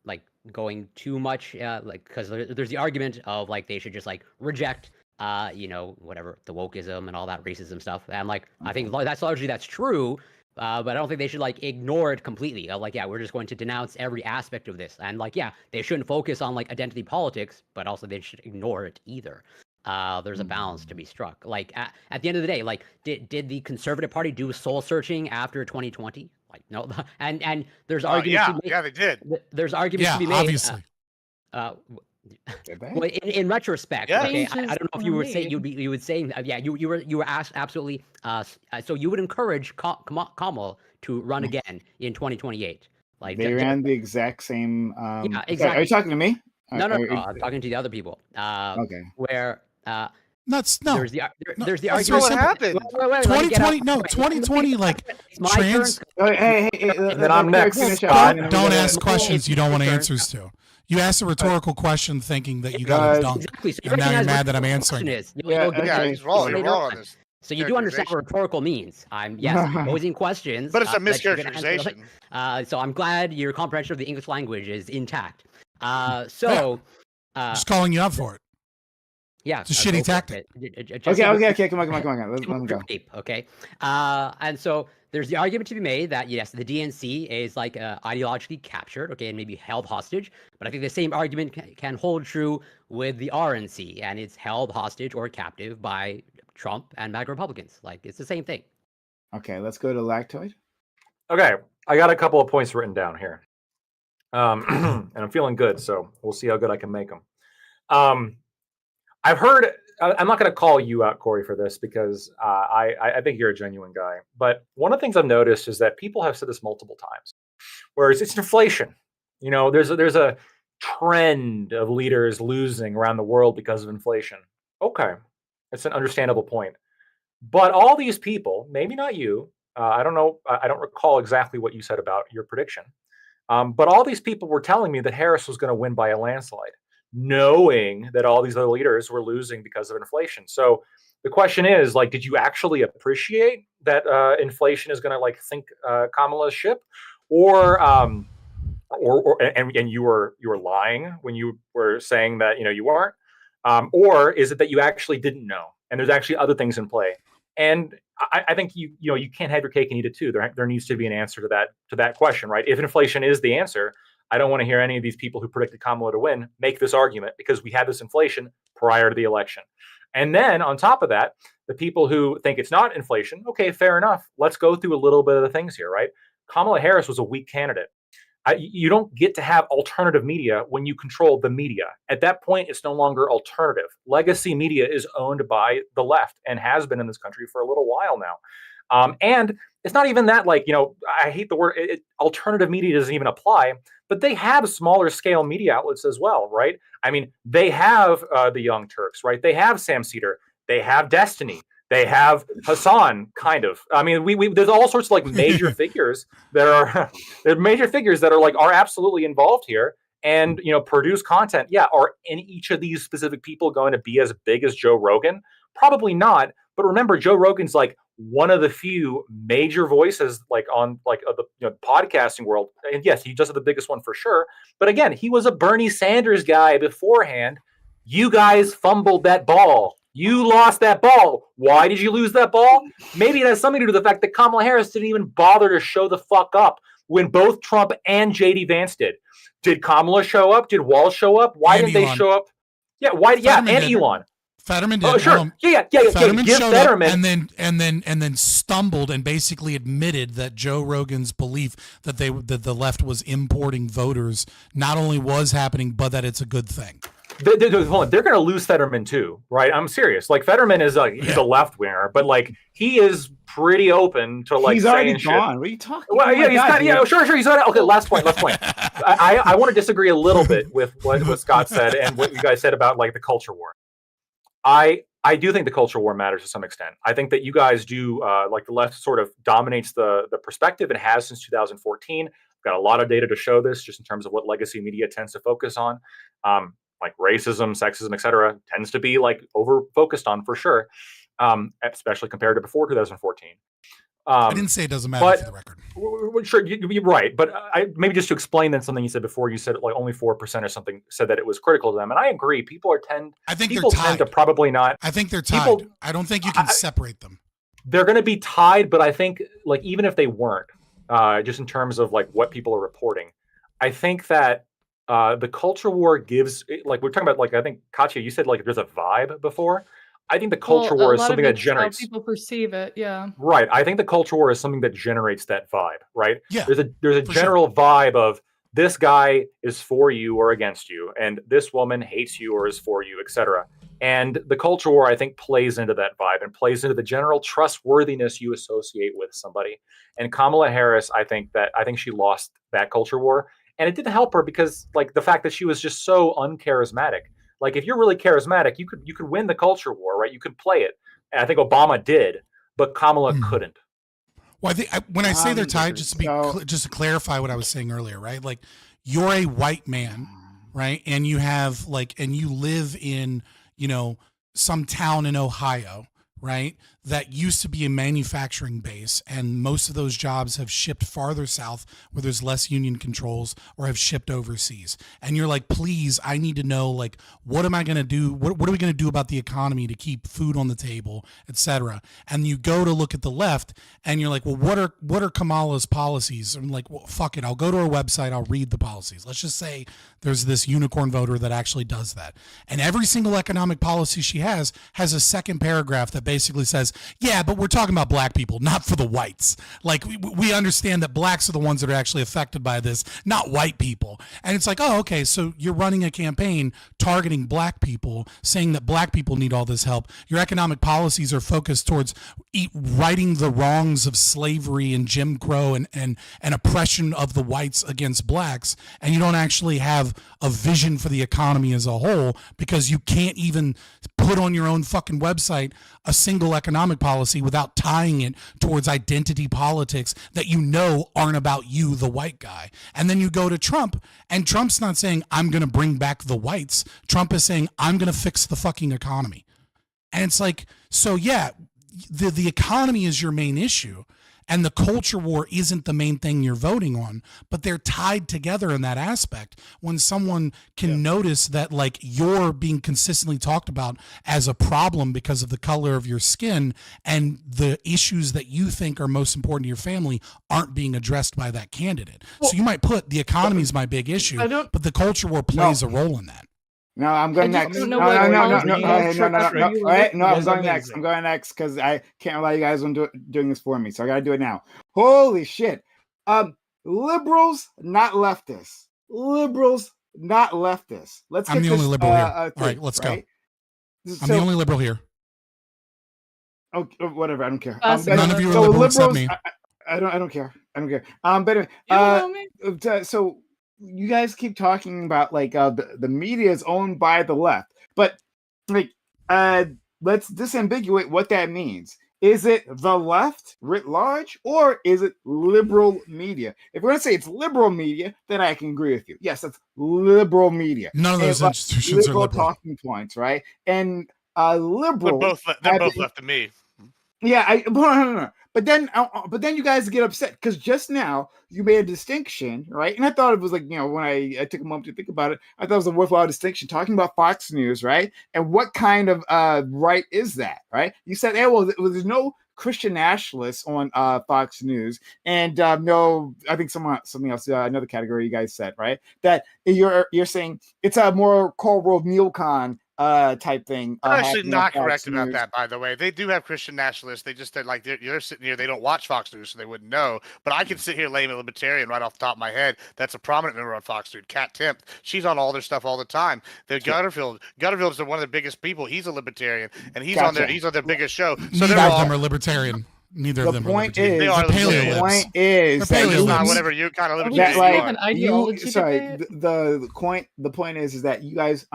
like going too much, like because there's the argument of like they should just like reject, whatever the wokeism and all that racism stuff, and like I think that's true, but I don't think they should like ignore it completely. Like yeah, we're just going to denounce every aspect of this, and like yeah, they shouldn't focus on like identity politics, but also they should ignore it either. There's a balance to be struck. Like at the end of the day, like did the Conservative Party do soul searching after 2020? Like no, and there's arguments. They did. There's arguments to be made. Obviously. Well, in retrospect, okay, I don't know if you were saying you would say you were asked absolutely. So you would encourage Kamala to run again in 2028. Like they ran the exact same. Yeah, exactly. Are you talking to me? No, I'm talking to the other people. Okay. Where That's no. There's the that's argument. what happened. 2020, no, 2020, like trans. Hey, then I'm next. Don't ask questions you don't want answers to. You ask a rhetorical question thinking that you got it dunked. Exactly. So and now you're mad that I'm answering. He's wrong. You're wrong on this. So you do understand what rhetorical means. I'm posing questions, but it's a mischaracterization. So I'm glad your comprehension of the English language is intact. Just calling you up for it. Yeah, it's a shitty tactic. Okay. Come on. Let me go. Okay. And so there's the argument to be made that yes, the DNC is like ideologically captured, okay, and maybe held hostage. But I think the same argument can hold true with the RNC, and it's held hostage or captive by Trump and MAGA Republicans. Like it's the same thing. Okay, let's go to Lactoid. Okay, I got a couple of points written down here, and I'm feeling good, so we'll see how good I can make them. I've heard. I'm not going to call you out, Corey, for this because I think you're a genuine guy. But one of the things I've noticed is that people have said this multiple times, whereas it's inflation. You know, there's a trend of leaders losing around the world because of inflation. Okay, it's an understandable point. But all these people, maybe not you, I don't know, I don't recall exactly what you said about your prediction. But all these people were telling me that Harris was going to win by a landslide, knowing that all these other leaders were losing because of inflation. So the question is, like, did you actually appreciate that inflation is going to like sink Kamala's ship, or you were lying when you were saying that you weren't, or is it that you actually didn't know and there's actually other things in play? And I think you can't have your cake and eat it too. There needs to be an answer to that question, right? If inflation is the answer, I don't want to hear any of these people who predicted Kamala to win make this argument because we had this inflation prior to the election. And then on top of that, the people who think it's not inflation, okay, fair enough. Let's go through a little bit of the things here, right? Kamala Harris was a weak candidate. You don't get to have alternative media when you control the media. At that point, it's no longer alternative. Legacy media is owned by the left and has been in this country for a little while now. And it's not even that, like, I hate the word, alternative media doesn't even apply, but they have smaller scale media outlets as well, right? I mean, they have the Young Turks, right? They have Sam Cedar. They have Destiny. They have Hassan, kind of. I mean, we there's all sorts of like major figures that are are absolutely involved here and produce content. Yeah, are any each of these specific people going to be as big as Joe Rogan? Probably not. But remember, Joe Rogan's like one of the few major voices like on like the podcasting world. And yes, he just is the biggest one for sure. But again, he was a Bernie Sanders guy beforehand. You guys fumbled that ball. You lost that ball. Why did you lose that ball? Maybe it has something to do with the fact that Kamala Harris didn't even bother to show the fuck up when both Trump and JD Vance did. Did Kamala show up? Did Walz show up? Why didn't they show up? Yeah, why? Fetterman and did. Elon. Fetterman did. Oh, sure. Fetterman Give showed Fetterman. up and then stumbled and basically admitted that Joe Rogan's belief that the left was importing voters not only was happening, but that it's a good thing. Hold on, they're going to lose Fetterman too, right? I'm serious. Like Fetterman is he's a left winger, but like he is pretty open to like. He's saying already shit. gone. What are you talking? Well, yeah, sure. He's on. Okay, last point. I want to disagree a little bit with what Scott said and what you guys said about like the culture war. I do think the culture war matters to some extent. I think that you guys do like the left sort of dominates the perspective and has since 2014. I've got a lot of data to show this, just in terms of what legacy media tends to focus on. Like racism, sexism, etc., tends to be like over focused on for sure. especially compared to before 2014. I didn't say it doesn't matter for the record. Sure, you're right. But maybe just to explain then something you said before, you said like only 4% or something said that it was critical to them. And I agree. People tend to probably not. I think they're tied. I don't think you can separate them. They're going to be tied, but I think like even if they weren't, just in terms of like what people are reporting, I think that the culture war gives, like we're talking about, like I think Katya, you said like there's a vibe before. I think the culture war is something that generates. How people perceive it, yeah. Right. I think the culture war is something that generates that vibe, right? Yeah. There's a general vibe of this guy is for you or against you, and this woman hates you or is for you, etc. And the culture war, I think, plays into that vibe and plays into the general trustworthiness you associate with somebody. And Kamala Harris, I think she lost that culture war, and it didn't help her because, like, the fact that she was just so uncharismatic. Like, if you're really charismatic, you could win the culture war, right? You could play it. And I think Obama did, but Kamala couldn't. Well, I think when I say they're tied, just to clarify what I was saying earlier, right? Like, you're a white man, right? And you have and you live in, some town in Ohio, right? That used to be a manufacturing base, and most of those jobs have shipped farther south where there's less union controls or have shipped overseas. And you're like, please, I need to know, like, what am I going to do? What are we going to do about the economy to keep food on the table, etc.? And you go to look at the left and you're like, well, what are Kamala's policies? I'm like, well, fuck it. I'll go to her website. I'll read the policies. Let's just say there's this unicorn voter that actually does that. And every single economic policy she has a second paragraph that basically says, yeah, but we're talking about black people, not for the whites. Like, we understand that blacks are the ones that are actually affected by this, not white people. And it's like, oh, okay, so you're running a campaign targeting black people, saying that black people need all this help. Your economic policies are focused towards righting the wrongs of slavery and Jim Crow and oppression of the whites against blacks. And you don't actually have a vision for the economy as a whole, because you can't even put on your own fucking website a single economic policy without tying it towards identity politics that aren't about you, the white guy. And then you go to Trump, and Trump's not saying, I'm going to bring back the whites. Trump is saying, I'm going to fix the fucking economy. And it's like, so yeah, the economy is your main issue, and the culture war isn't the main thing you're voting on, but they're tied together in that aspect. When someone can notice that, like, you're being consistently talked about as a problem because of the color of your skin, and the issues that you think are most important to your family aren't being addressed by that candidate. So you might put the economy is my big issue, but the culture war plays a role in that. No, I'm going next. No, I'm going next. I'm going next because I can't allow you guys on doing this for me. So I got to do it now. Holy shit. Liberals, not leftists. Liberals, not leftists. I'm the only liberal here. All right, let's go. I'm the only liberal here. Oh, whatever. I don't care. None of you are liberal except me. I don't care. I don't care. But anyway, so you guys keep talking about like the media is owned by the left, but like let's disambiguate what that means. Is it the left writ large, or is it liberal media? If we're gonna say it's liberal media, then I can agree with you. Yes, that's liberal media. None of those institutions are liberal. Talking points, right? And liberal. They're both left to me. Yeah, no. But then you guys get upset because just now you made a distinction, right? And I thought it was like, when I took a moment to think about it, I thought it was a worthwhile distinction talking about Fox News, right? And what kind of right is that, right? You said, there's no Christian nationalists on Fox News, and no, I think something else, another category you guys said, right? That you're saying it's a more core world neocon type thing. I'm actually not correct about that, by the way. They do have Christian nationalists. They just you're sitting here. They don't watch Fox News, so they wouldn't know. But I can sit here, lame a libertarian, right off the top of my head. That's a prominent member on Fox News. Kat Temp. She's on all their stuff all the time. Gutterfield's one of the biggest people. He's a libertarian, and he's on their biggest show. So neither of them are libertarian. Neither of them are libertarian. The point is that whatever you kind of libertarian. The point is that you guys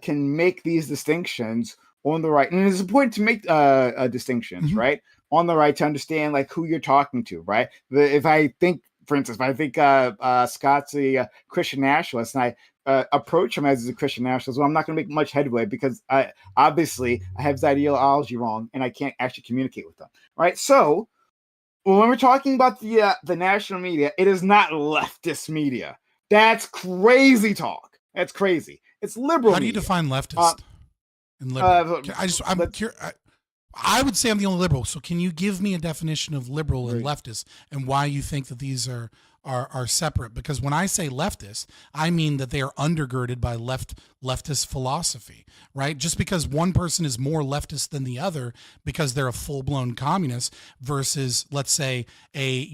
can make these distinctions on the right, and it's important to make distinctions, right, on the right, to understand like who you're talking to, right? If I think for instance, I think Scott's a Christian nationalist, and I approach him as a Christian nationalist. Well, I'm not going to make much headway because I have his ideology wrong, and I can't actually communicate with them. Right? So when we're talking about the national media, it is not leftist media. That's crazy talk. That's crazy. It's liberal. How do you define leftist? And liberal? I'm curious. I would say I'm the only liberal. So can you give me a definition of liberal and leftist and why you think that these are separate? Because when I say leftist, I mean that they are undergirded by leftist philosophy, right? Just because one person is more leftist than the other because they're a full-blown communist versus, let's say, a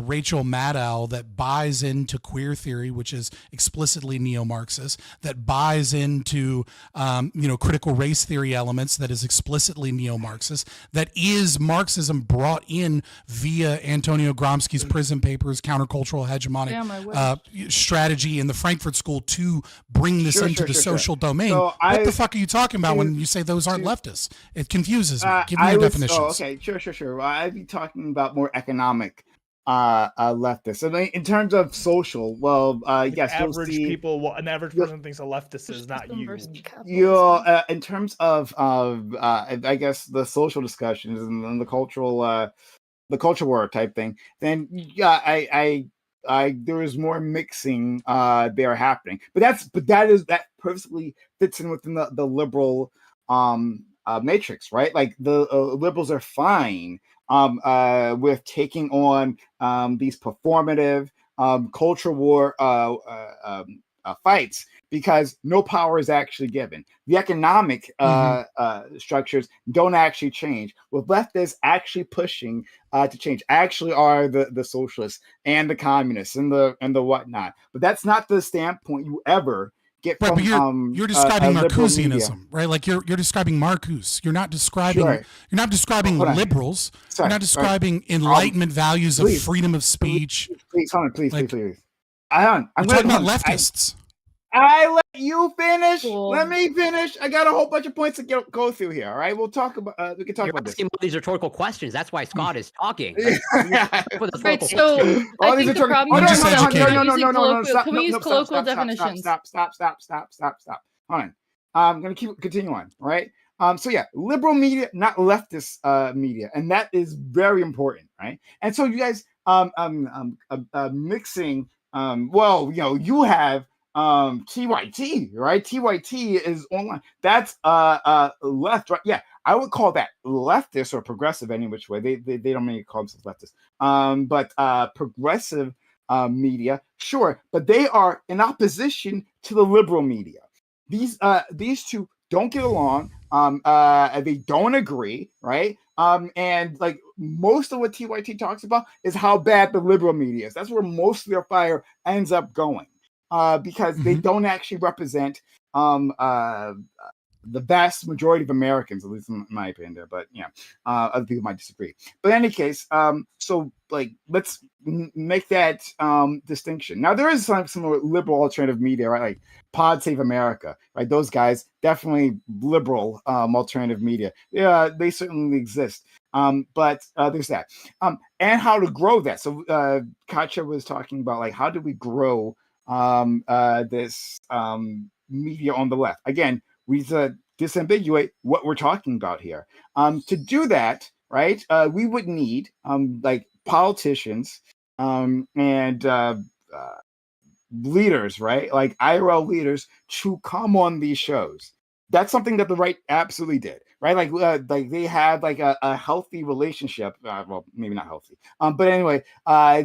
Rachel Maddow that buys into queer theory, which is explicitly neo-Marxist, that buys into critical race theory elements that is explicitly neo-Marxist, that is Marxism brought in via Antonio Gramsci's prison papers, countercultural hegemonic strategy in the Frankfurt School to bring this into the social domain. So what the fuck are you talking about when you say those aren't leftists? It confuses me. Give me your definitions. Okay, sure. Well, I'd be talking about more economic leftists. I mean, in terms of social, well, yes, average people. An average person thinks a leftist is not you. In terms of I guess the social discussions and the cultural war type thing, then there is more mixing there happening, but that perfectly fits in within the liberal matrix, right? Like the liberals are fine with taking on these performative culture war fights because no power is actually given. The economic structures don't actually change. What leftists actually pushing to change actually are the socialists and the communists and the whatnot. But that's not the standpoint you ever get from. You're describing Marcusianism, right? Like you're describing Marcuse. You're not describing liberals. You're not describing Enlightenment values of freedom of speech. Please. I'm talking about leftists. I let you finish. Cool. Let me finish. I got a whole bunch of points to go through here. All right, we'll talk about. We can talk about this. You're asking these rhetorical questions. That's why Scott is talking. Right. So I think the problem is no. Can we use colloquial definitions? Stop. Hold on. I'm gonna continue on. All right. So yeah, liberal media, not leftist media, and that is very important, right? And so you guys mixing. Well, you have. TYT, right? TYT is online. That's left, right? Yeah, I would call that leftist or progressive any which way. They don't make call themselves leftist. But progressive media, sure, but they are in opposition to the liberal media. These two don't get along. They don't agree, right? And like most of what TYT talks about is how bad the liberal media is. That's where most of their fire ends up going. Because they don't actually represent the vast majority of Americans, at least in my opinion there, but other people might disagree. But in any case, so like let's make that distinction. Now there is some liberal alternative media, right? Like Pod Save America, right? Those guys definitely liberal alternative media. Yeah, they certainly exist. But there's that. And how to grow that. So Katja was talking about like how do we grow this media on the left. Again, we disambiguate what we're talking about here. To do that, right, we would need like politicians and leaders, right, like IRL leaders to come on these shows. That's something that the right absolutely did, right? Like they had like a healthy relationship. Well, maybe not healthy, but anyway,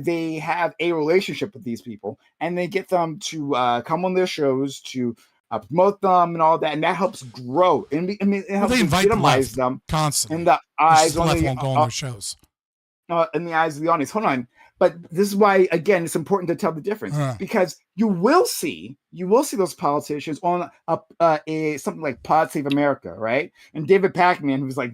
they have a relationship with these people, and they get them to come on their shows to promote them and all that, and that helps grow. And I mean, it helps legitimize them constantly in the eyes of the left won't go on their shows. In the eyes of the audience. Hold on. But this is why, again, it's important to tell the difference because you will see those politicians on something like Pod Save America, right? And David Pakman, who's like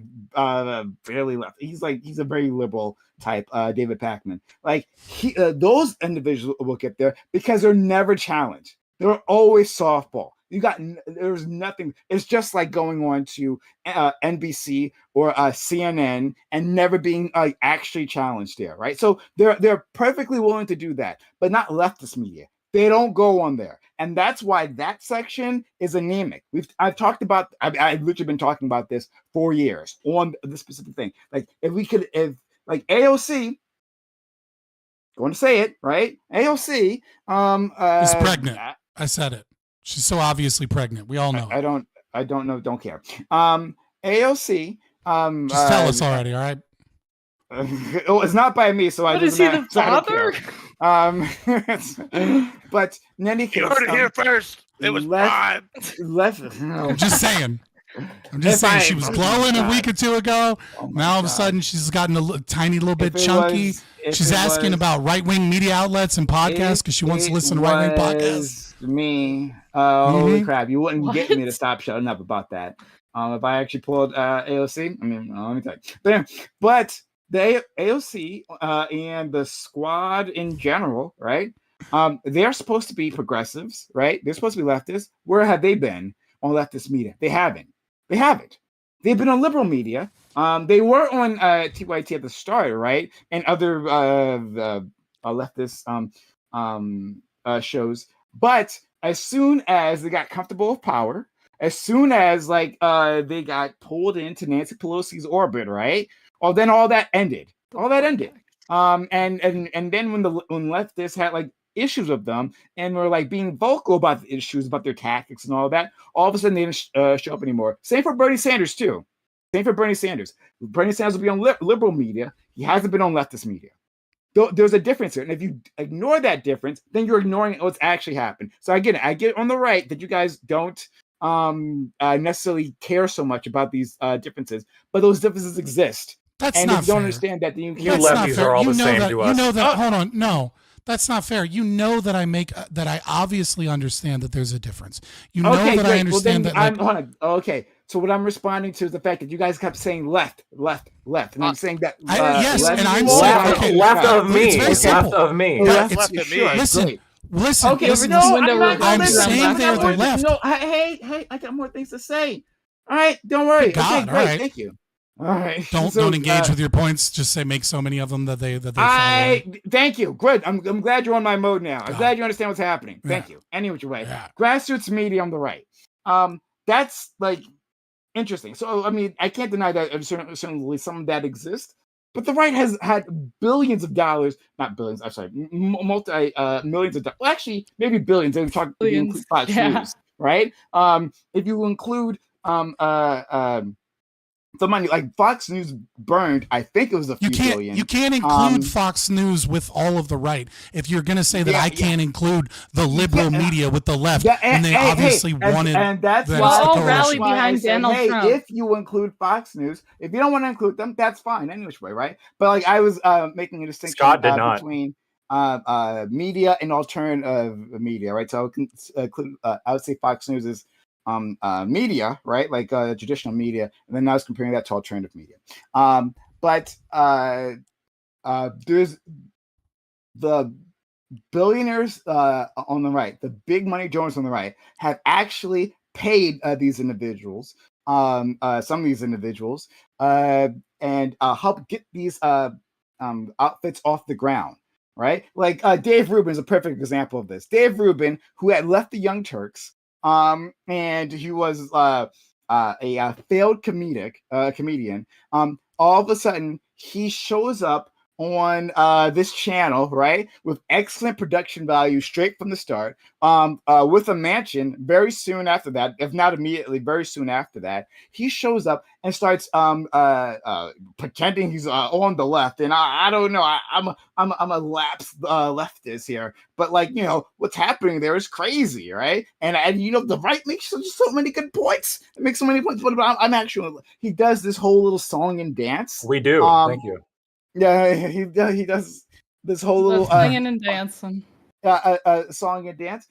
fairly left, he's a very liberal type, David Pakman. Like those individuals will get there because they're never challenged. They're always softball. There's nothing. It's just like going on to NBC or CNN and never being actually challenged there, right? So they're perfectly willing to do that, but not leftist media. They don't go on there, and that's why that section is anemic. I've literally been talking about this for years on this specific thing. Like if AOC, going to say it right, AOC is pregnant. I said it. She's so obviously pregnant. We all know. I don't know. Don't care. AOC. Just tell us already. All right. It's not by me, so What, is he the father? But in any case, You heard it here first. It was left. I'm just saying. She was glowing a week or two ago. Now all of a sudden she's gotten a tiny little bit chunky. She's asking about right-wing media outlets and podcasts because she wants to listen to right-wing podcasts. Me, holy crap! You wouldn't get me to stop shutting up about that. If I actually pulled AOC, I mean, let me tell you. But the AOC and the squad in general, right? They're supposed to be progressives, right? They're supposed to be leftists. Where have they been on leftist media? They haven't. They've been on liberal media. They were on TYT at the start, right? And other leftist shows. But as soon as they got comfortable with power, as soon as they got pulled into Nancy Pelosi's orbit, right? Well, then all that ended. And then when leftists had issues with them and were being vocal about the issues, about their tactics and all that, all of a sudden they didn't show up anymore. Same for Bernie Sanders too. Bernie Sanders will be on liberal media. He hasn't been on leftist media. There's a difference here. And if you ignore that difference, then you're ignoring what's actually happened. So I get it. I get on the right that you guys don't necessarily care so much about these differences, but those differences exist. That's and not if you don't fair. understand that, then you That's lefties are all the same to us. You know that. Hold on. No, that's not fair. You know that I obviously understand that there's a difference. You know that I understand that. Hold on. Okay. So what I'm responding to is the fact that you guys kept saying left, and I'm saying that yes, left, and I'm left, saying left of me. It's Left of me. Left of me. Listen. Listen. Okay, listen, no, I'm saying they're the left. No, hey, I got more things to say. All right, don't worry. God, okay, great, all right. thank you. All right. Don't engage with your points. Just say make so many of them that they fall. Thank you. Good. I'm glad you're on my mode now. I'm glad you understand what's happening. Thank you. Any which way. Grassroots media on the right. That's interesting. So I mean, I can't deny that certainly some of that exists. But the right has had billions of dollars, not billions. I'm sorry, millions of dollars. Well, actually, maybe billions. If you include Fox News, right? If you include the money, like Fox News burned, I think it was a few billion. You can't include Fox News with all of the right. If you're going to say that I can't include the liberal media with the left, and they obviously wanted. And that's why all rally behind Donald Trump. If you include Fox News, if you don't want to include them, that's fine. Any which way, right? But I was making a distinction between media and alternative media, right? So I would say Fox News is media, right? Traditional media, and then I was comparing that to alternative media. But there's the billionaires on the right, the big money donors on the right, have actually paid these individuals, some of these individuals, and help get these outfits off the ground, right? Dave Rubin is a perfect example of this. Dave Rubin, who had left the Young Turks, and he was a failed comedian. All of a sudden, he shows up on this channel, right, with excellent production value straight from the start, with a mansion very soon after that, if not immediately, very soon after that. He shows up and starts pretending he's on the left, and I don't know, I'm a lapsed leftist here, but what's happening there is crazy, right? And the right makes so many good points. It makes so many points, but I'm actually, he does this whole little song and dance. We do. Thank you. Yeah, he does this whole little singing and dancing, song and dance,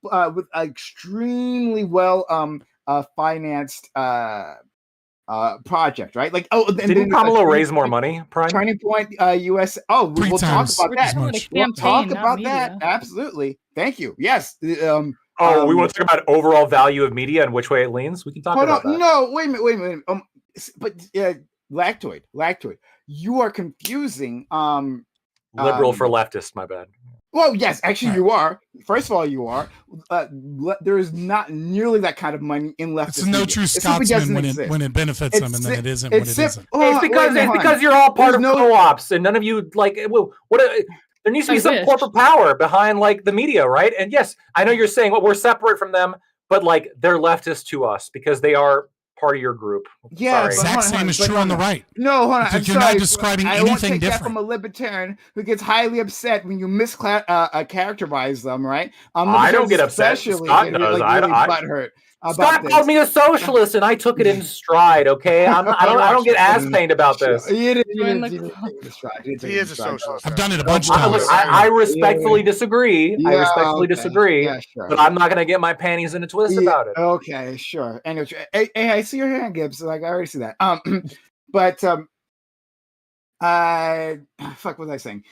with extremely well financed project, right? Didn't Kamala raise more money? Prime Turning Point US. Oh, we'll talk about that. We'll talk about that. Absolutely. Thank you. Yes. Oh, we want to talk about overall value of media and which way it leans. We can talk about that. No, wait a minute. But lactoid. You are confusing. Liberal for leftist. My bad. Well, yes, actually, you are. First of all, you are. There is not nearly that kind of money in leftist. It's no true Scotsman when it benefits them, and then it isn't when it isn't. It's because you're all part of co-ops, and none of you like. Well, there needs to be some corporate power behind like the media, right? And yes, I know you're saying we're separate from them, but like they're leftist to us because they are part of your group. Yeah, exact same is true on the right. No, hold on. Because you're not describing I won't anything take different. that from a libertarian who gets highly upset when you characterize them, right? I don't get upset. Scott does. Butthurt. Scott called me a socialist, and I took it in stride. Okay, I don't get ass pained about this. He is a socialist. I've done it a bunch of times. I respectfully disagree. I respectfully disagree. Yeah, sure. But I'm not going to get my panties in a twist about it. Okay, sure. Anyway, hey, I see your hand, Gibbs. Like I already see that. But fuck, what was I saying?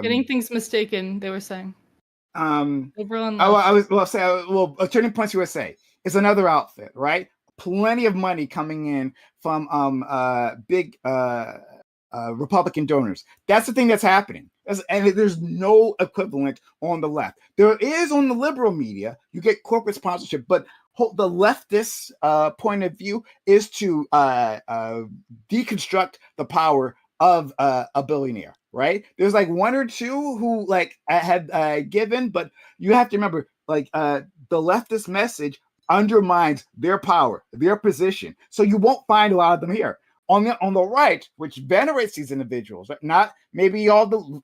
Getting things mistaken. They were saying. Turning Points USA is another outfit, right? Plenty of money coming in from big Republican donors. That's the thing that's happening. And there's no equivalent on the left. There is on the liberal media. You get corporate sponsorship, but the leftist point of view is to deconstruct the power of a billionaire. Right? There's like one or two who like had given, but you have to remember, like the leftist message undermines their power, their position. So you won't find a lot of them here. On the right, which venerates these individuals, right? Not maybe all the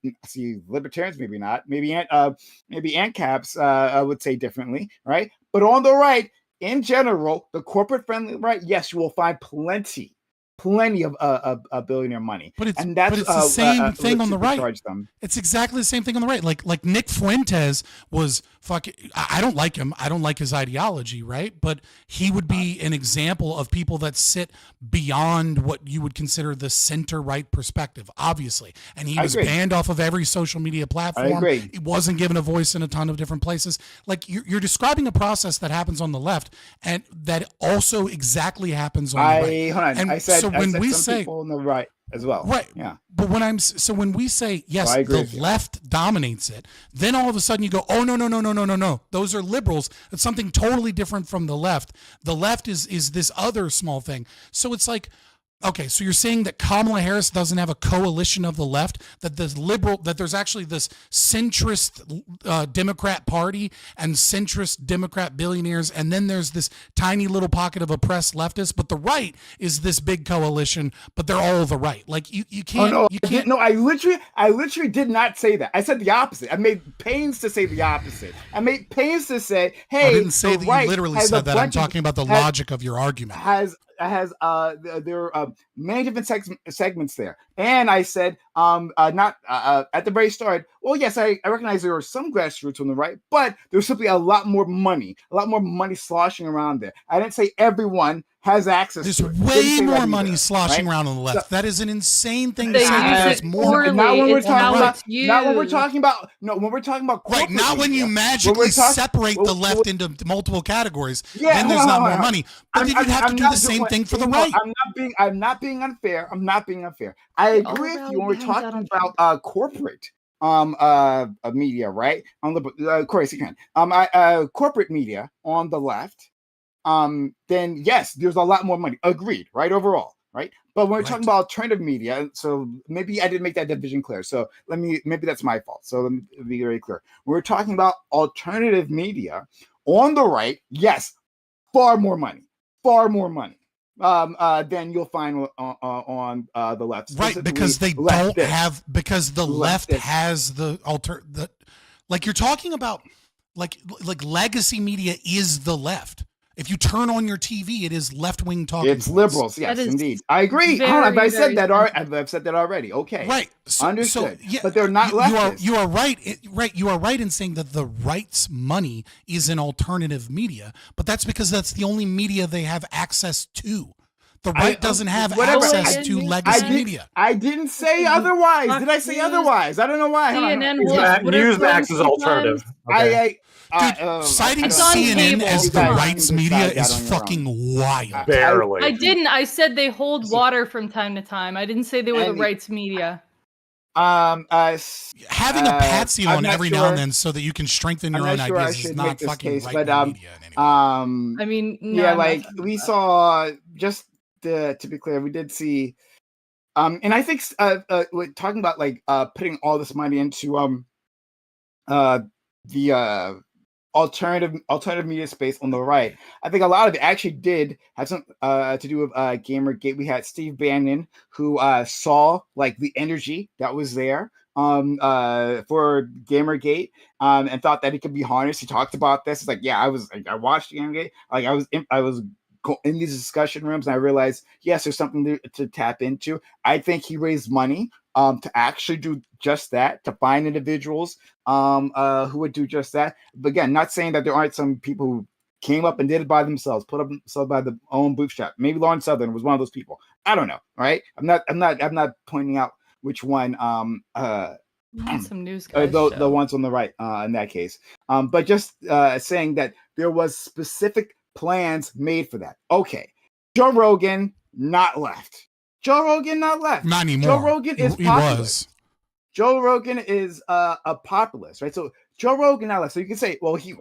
libertarians, maybe not, maybe ANCAPs would say differently, right? But on the right, in general, the corporate friendly right, yes, you will find plenty of billionaire money, but it's the same thing on the right. It's exactly the same thing on the right. Like Nick Fuentes was fucking. I don't like him. I don't like his ideology, right? But he would be an example of people that sit beyond what you would consider the center right perspective, obviously. And he was banned off of every social media platform. I agree. He wasn't given a voice in a ton of different places. Like you're describing a process that happens on the left, and that also exactly happens on the right. Hold on. And I said when we some say people on the right as well, right? Yeah. But when we say yes, the left dominates it, then all of a sudden you go, oh no, those are liberals. It's something totally different from the left. The left is this other small thing. So it's like, okay, so you're saying that Kamala Harris doesn't have a coalition of the left, that there's actually this centrist Democrat party and centrist Democrat billionaires, and then there's this tiny little pocket of oppressed leftists, but the right is this big coalition, but they're all the right. Like you can't. Oh, no, you can't. No, I literally did not say that. I said the opposite. I made pains to say the opposite. I made pains to say, hey, I didn't say that right you literally said that. I'm talking about the logic of your argument. There are many different segments there, and I said not at the very start. Well, yes, I recognize there are some grassroots on the right, but there's simply a lot more money sloshing around there. I didn't say everyone has access. There's to it. way more money sloshing around on the left. That is an insane thing to They say. use There's it more. poorly. Not when we're It's talking how about. it's Not when we're used. talking about. No, when we're talking about. Right, not when you corporate magically media. separate the left into multiple categories. Yeah, then there's not more hold on. money. But then you'd have to do the same thing for the right. I'm not being unfair. I agree with you when we're talking about corporate media, right? On the Corey, you can. Corporate media on the left. Then yes, there's a lot more money. Agreed, right? Overall, right? But when we're talking about alternative media, so maybe I didn't make that division clear. So maybe that's my fault. So let me be very clear. When we're talking about alternative media on the right, yes, far more money. Than you'll find on the left. Right, because they don't have, because the left has the like you're talking about, like legacy media is the left. If you turn on your TV, it is left-wing talking. It's liberals, yes, indeed. I agree. I've said that already. Okay, right. Understood. Yeah, but they're not leftists. You are right. You are right in saying that the right's money is in alternative media, but that's because that's the only media they have access to. The right doesn't have whatever. access to legacy media. I didn't say otherwise. Did I say otherwise? I don't know why. CNN Newsmax is alternative. Okay. Citing It's on CNN cable. as the Come on. right's media is fucking wild. Barely. I didn't. I said they hold water from time to time. I didn't say they were the right's media. Having a patsy I'm on not every now and then so that you can strengthen your own ideas is not fucking right media. I mean, no, yeah, I'm not like talking we about saw. Just to be clear, we did see. And I think we're talking about like putting all this money into the alternative media space on the right. I think a lot of it actually did have some to do with Gamergate. We had Steve Bannon who saw like the energy that was there for Gamergate and thought that it could be harnessed. He talked about this. It's like, yeah, I watched Gamergate. Like I was in these discussion rooms and I realized, yes, there's something to tap into. I think he raised money to actually do just that, to find individuals who would do just that. But again, not saying that there aren't some people who came up and did it by themselves, put up themselves by their own bootstrap. Maybe Lawrence Southern was one of those people. I don't know, right? I'm not pointing out which one some news guys the ones on the right in that case. But just saying that there was specific plans made for that. Okay. Joe Rogan, not left. Joe Rogan, not left. Not anymore. Joe Rogan is He populist. was. Joe Rogan is a populist, right? So Joe Rogan, not left. So you can say, well, he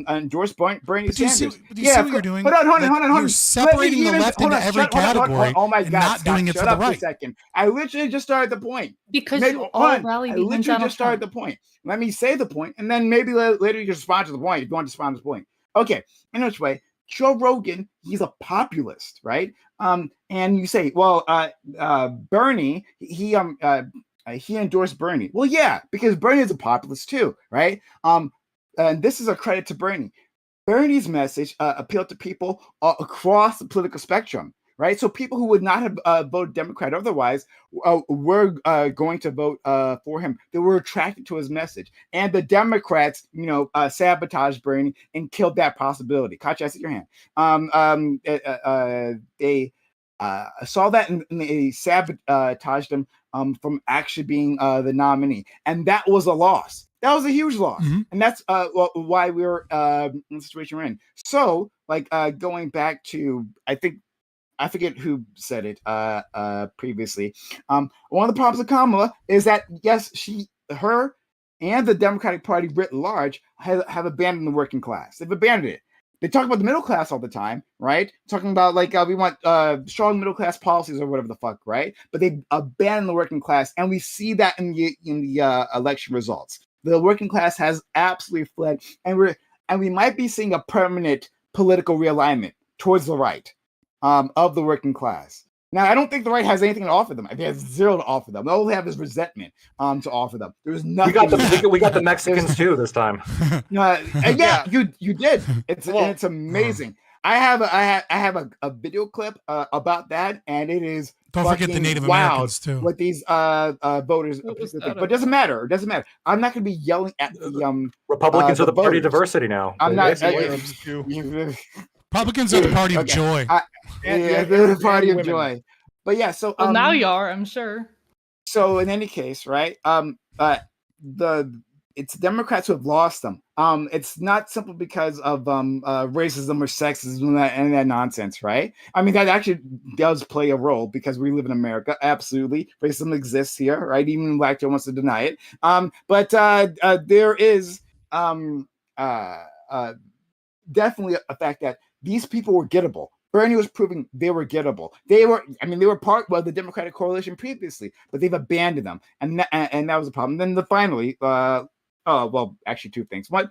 endorsed Bernie Sanders. Do you see what you're doing? Hold on. You're separating the left into every category Oh my and God, not doing it to shut the up for a right. second. I literally just started the point. Because Maybe, you all rally I behind literally Donald just started the point. Let me say the point, and then maybe later you can respond to the point if you want to respond to the point. Okay. In which way? Joe Rogan, he's a populist, right? And you say, well, Bernie, he endorsed Bernie. Well, yeah, because Bernie is a populist too, right? And this is a credit to Bernie. Bernie's message appealed to people across the political spectrum, right? So people who would not have voted Democrat otherwise were going to vote for him. They were attracted to his message. And the Democrats, sabotaged Bernie and killed that possibility. Katya, I see your hand. They saw that and they sabotaged him from actually being the nominee. And that was a loss. That was a huge loss. Mm-hmm. And that's why we're in the situation we're in. So, like, going back to, I forget who said it previously. One of the problems with Kamala is that, yes, her and the Democratic Party writ large have abandoned the working class. They've abandoned it. They talk about the middle class all the time, right? Talking about like we want strong middle class policies or whatever the fuck, right? But they abandon the working class, and we see that in the election results. The working class has absolutely fled, and we might be seeing a permanent political realignment towards the right of the working class. Now, I don't think the right has anything to offer them. I think it has zero to offer them. All they have is resentment to offer them. There's nothing. We got the Mexicans too this time. Yeah, you did. It's amazing. I have a video clip about that, and it is. Don't forget the Native Americans too. What these voters, but it doesn't matter. It doesn't matter. I'm not going to be yelling at the Republicans are the party of diversity now. I'm not. Republicans are the party of joy. They're the party of joy. But yeah, so well, now you are, I'm sure. So in any case, right? It's Democrats who have lost them. It's not simply because of racism or sexism and that nonsense, right? I mean, that actually does play a role because we live in America. Absolutely, racism exists here, right? Even Black Joe wants to deny it. But there is definitely a fact that these people were gettable. Bernie was proving they were gettable. They were part of the Democratic coalition previously, but they've abandoned them, and that was a problem. Then finally, actually two things. One,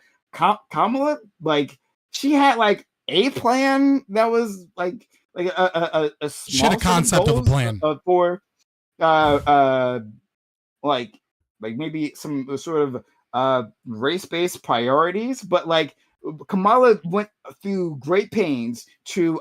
Kamala, like she had like a plan that was like a small she had a concept of a plan for like maybe some sort of race-based priorities, but like Kamala went through great pains to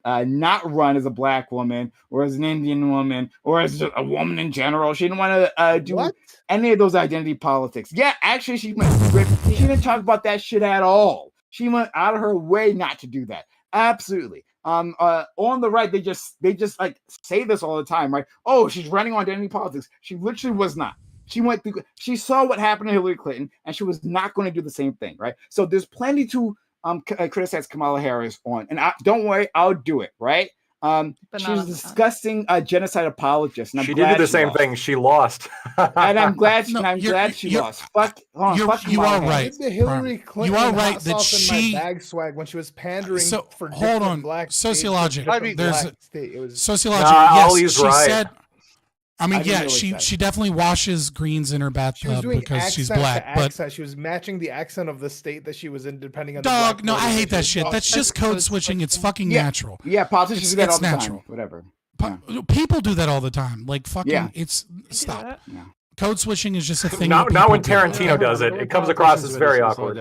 not run as a Black woman or as an Indian woman or as a woman in general. She didn't want to do any of those identity politics. Yeah, actually, she didn't talk about that shit at all. She went out of her way not to do that. Absolutely. On the right, they just like say this all the time, right? Oh, she's running on identity politics. She literally was not. She saw what happened to Hillary Clinton, and she was not going to do the same thing, right? So there's plenty to criticize Kamala Harris on, and don't worry, I'll do it, right? She's a disgusting genocide apologist. And she did the same thing. She lost, and I'm glad. She lost. Fuck. You are right. The Hillary Clinton you are right hot that sauce in she. my bag swag when she was pandering for hold different on. black Sociologic. States, Sociologic. Yes, she said. I mean, yeah, she definitely washes greens in her bathtub because she's black. But she was matching the accent of the state that she was in, depending on. Dog, no, I hate that shit. That's just code switching. It's fucking natural. Yeah, politicians do that all the natural. time. Whatever. People do that all the time. Like fucking. Yeah. It's stop. Code switching is just a thing. Not when Tarantino does it. It comes across as very awkward.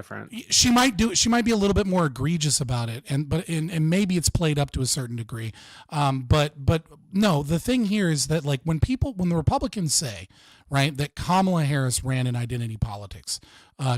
She might be a little bit more egregious about it, and maybe it's played up to a certain degree. But no, the thing here is that like when the Republicans say, right, that Kamala Harris ran an identity politics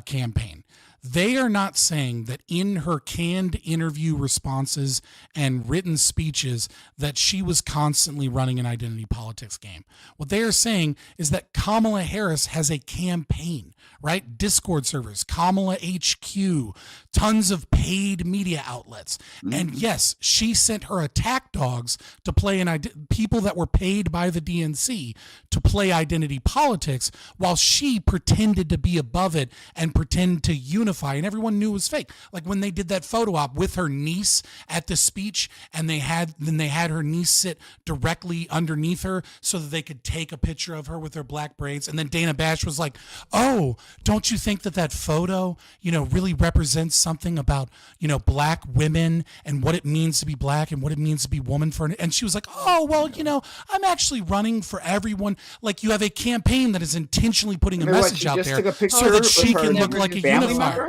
campaign, they are not saying that in her canned interview responses and written speeches that she was constantly running an identity politics game. What they are saying is that Kamala Harris has a campaign, right? Discord servers, Kamala HQ, tons of paid media outlets. And yes, she sent her attack dogs to play people that were paid by the DNC to play identity politics while she pretended to be above it and pretend to unify, and everyone knew it was fake. Like when they did that photo op with her niece at the speech, and they had her niece sit directly underneath her so that they could take a picture of her with her black braids. And then Dana Bash was like, "Oh, don't you think that photo, really represents something about, black women and what it means to be black and what it means to be woman for?" And she was like, "Oh, well, I'm actually running for everyone." Like you have a campaign that is intentionally putting a message out there so that she can look like a unifier.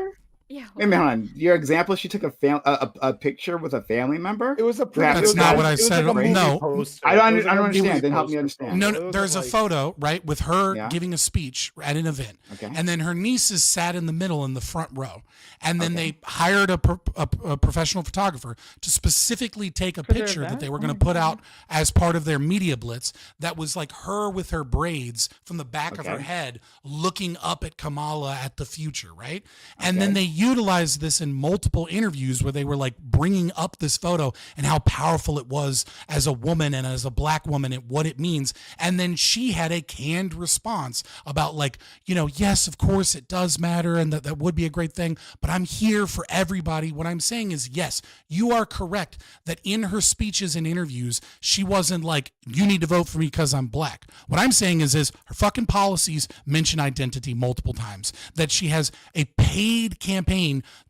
Yeah. Wait a minute, hold on. Your example, she took a picture with a family member? It was a That's not what I said. No. I don't understand. Then help me understand. No, there's a photo, right, with her giving a speech at an event. Okay. And then her nieces sat in the middle in the front row. And then they hired a professional photographer to specifically take a picture that they were going to put out as part of their media blitz that was like her with her braids from the back of her head looking up at Kamala at the future, right? And then they utilized this in multiple interviews where they were like bringing up this photo and how powerful it was as a woman and as a black woman and what it means. And then she had a canned response about like, yes, of course it does matter and that would be a great thing, but I'm here for everybody. What I'm saying is, yes, you are correct that in her speeches and interviews, she wasn't like, you need to vote for me because I'm black. What I'm saying is her fucking policies mention identity multiple times, that she has a paid campaign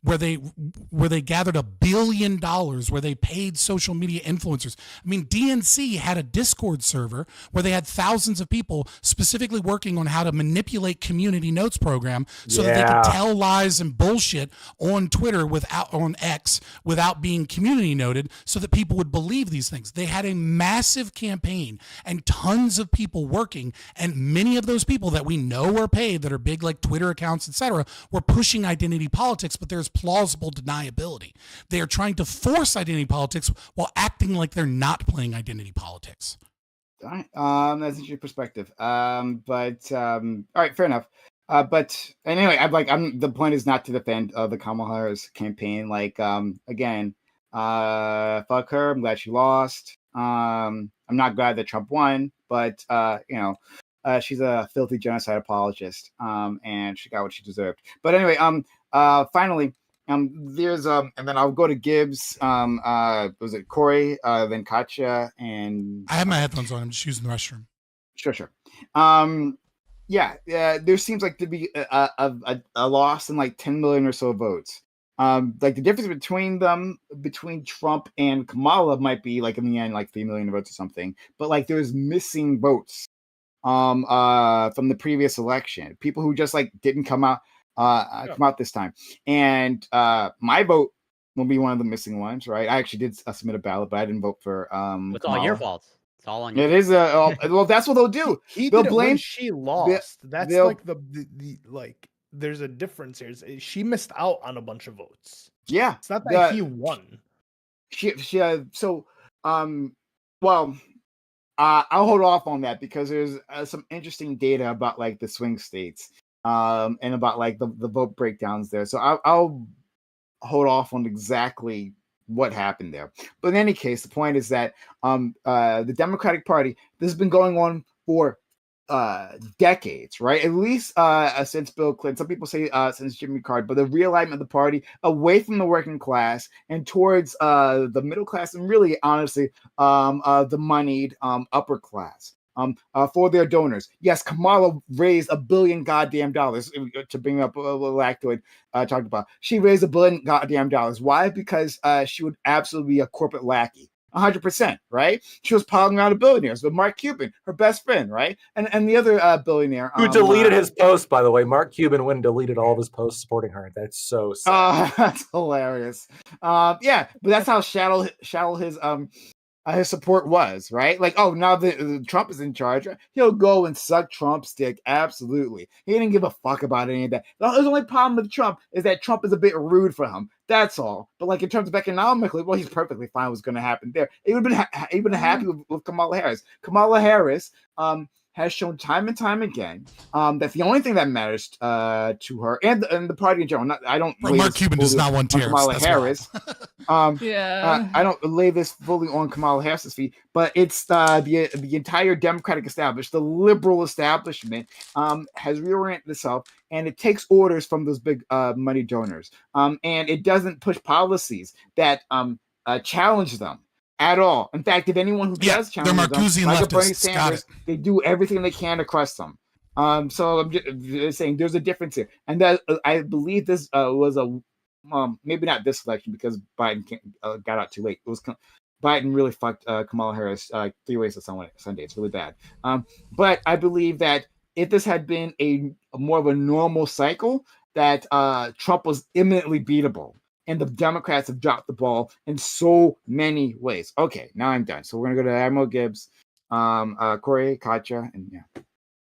where they gathered $1 billion, where they paid social media influencers. I mean, DNC had a Discord server where they had thousands of people specifically working on how to manipulate community notes program so that they could tell lies and bullshit on Twitter on X without being community noted so that people would believe these things. They had a massive campaign and tons of people working, and many of those people that we know are paid, that are big like Twitter accounts, etc., were pushing identity politics, but there's plausible deniability. They are trying to force identity politics while acting like they're not playing identity politics. All right. That's an interesting perspective. All right, fair enough. But anyway, the point is not to defend the Kamala Harris campaign. Like, again, fuck her. I'm glad she lost. I'm not glad that Trump won, but she's a filthy genocide apologist. And she got what she deserved. But anyway, finally, there's and then I'll go to Gibbs. Was it Corey, then Katya, and I have my headphones on. I'm just using the restroom. Sure. There seems like to be a loss in like 10 million or so votes. Like the difference between Trump and Kamala might be like in the end like 3 million votes or something. But like there's missing votes from the previous election. People who just like didn't come out this time. And my vote will be one of the missing ones, right? I actually did submit a ballot, but I didn't vote for It's all your fault. It's all on you. It is well, that's what they'll do. They'll blame when she lost. That's like the like there's a difference here. She missed out on a bunch of votes. Yeah. It's not that he won. So well, I'll hold off on that because there's some interesting data about like the swing states, and about like the vote breakdowns there. So I'll hold off on exactly what happened there. But in any case, the point is that the Democratic Party, this has been going on for decades, right? At least since Bill Clinton. Some people say since Jimmy Carter, but the realignment of the party away from the working class and towards the middle class, and really, honestly, the moneyed upper class. For their donors. Yes, Kamala raised $1 billion goddamn dollars to bring up what Lactoid talked about. She raised $1 billion goddamn dollars. Why? Because she would absolutely be a corporate lackey. 100%, right? She was piling out of billionaires with Mark Cuban, her best friend, right? And the other billionaire who deleted his post, by the way. Mark Cuban went and deleted all of his posts supporting her. That's so sad. That's hilarious. Yeah, but that's how shallow his support was, right? Like, oh, now that Trump is in charge, he'll go and suck Trump's dick. Absolutely. He didn't give a fuck about any of that. The only problem with Trump is that Trump is a bit rude for him. That's all. But like in terms of economically, well, he's perfectly fine what's going to happen there. He would have been happy with Kamala Harris. Kamala Harris has shown time and time again that the only thing that matters to her and the party in general. I don't. Mark Cuban does not want tariffs. Kamala Harris. Yeah. I don't lay this fully on Kamala Harris's feet, but it's the entire Democratic establishment, the liberal establishment, has reoriented itself, and it takes orders from those big money donors, and it doesn't push policies that challenge them at all. In fact, if anyone who does challenge them, like a Bernie Sanders, they do everything they can to crush them. So I'm just saying there's a difference here, and that I believe this was maybe not this election because Biden got out too late. It was Biden really fucked Kamala Harris 3 ways to Sunday. It's really bad. But I believe that if this had been a more of a normal cycle, that Trump was imminently beatable. And the Democrats have dropped the ball in so many ways. Okay, now I'm done. So we're gonna go to Admiral Gibbs, Corey, Katja, and yeah.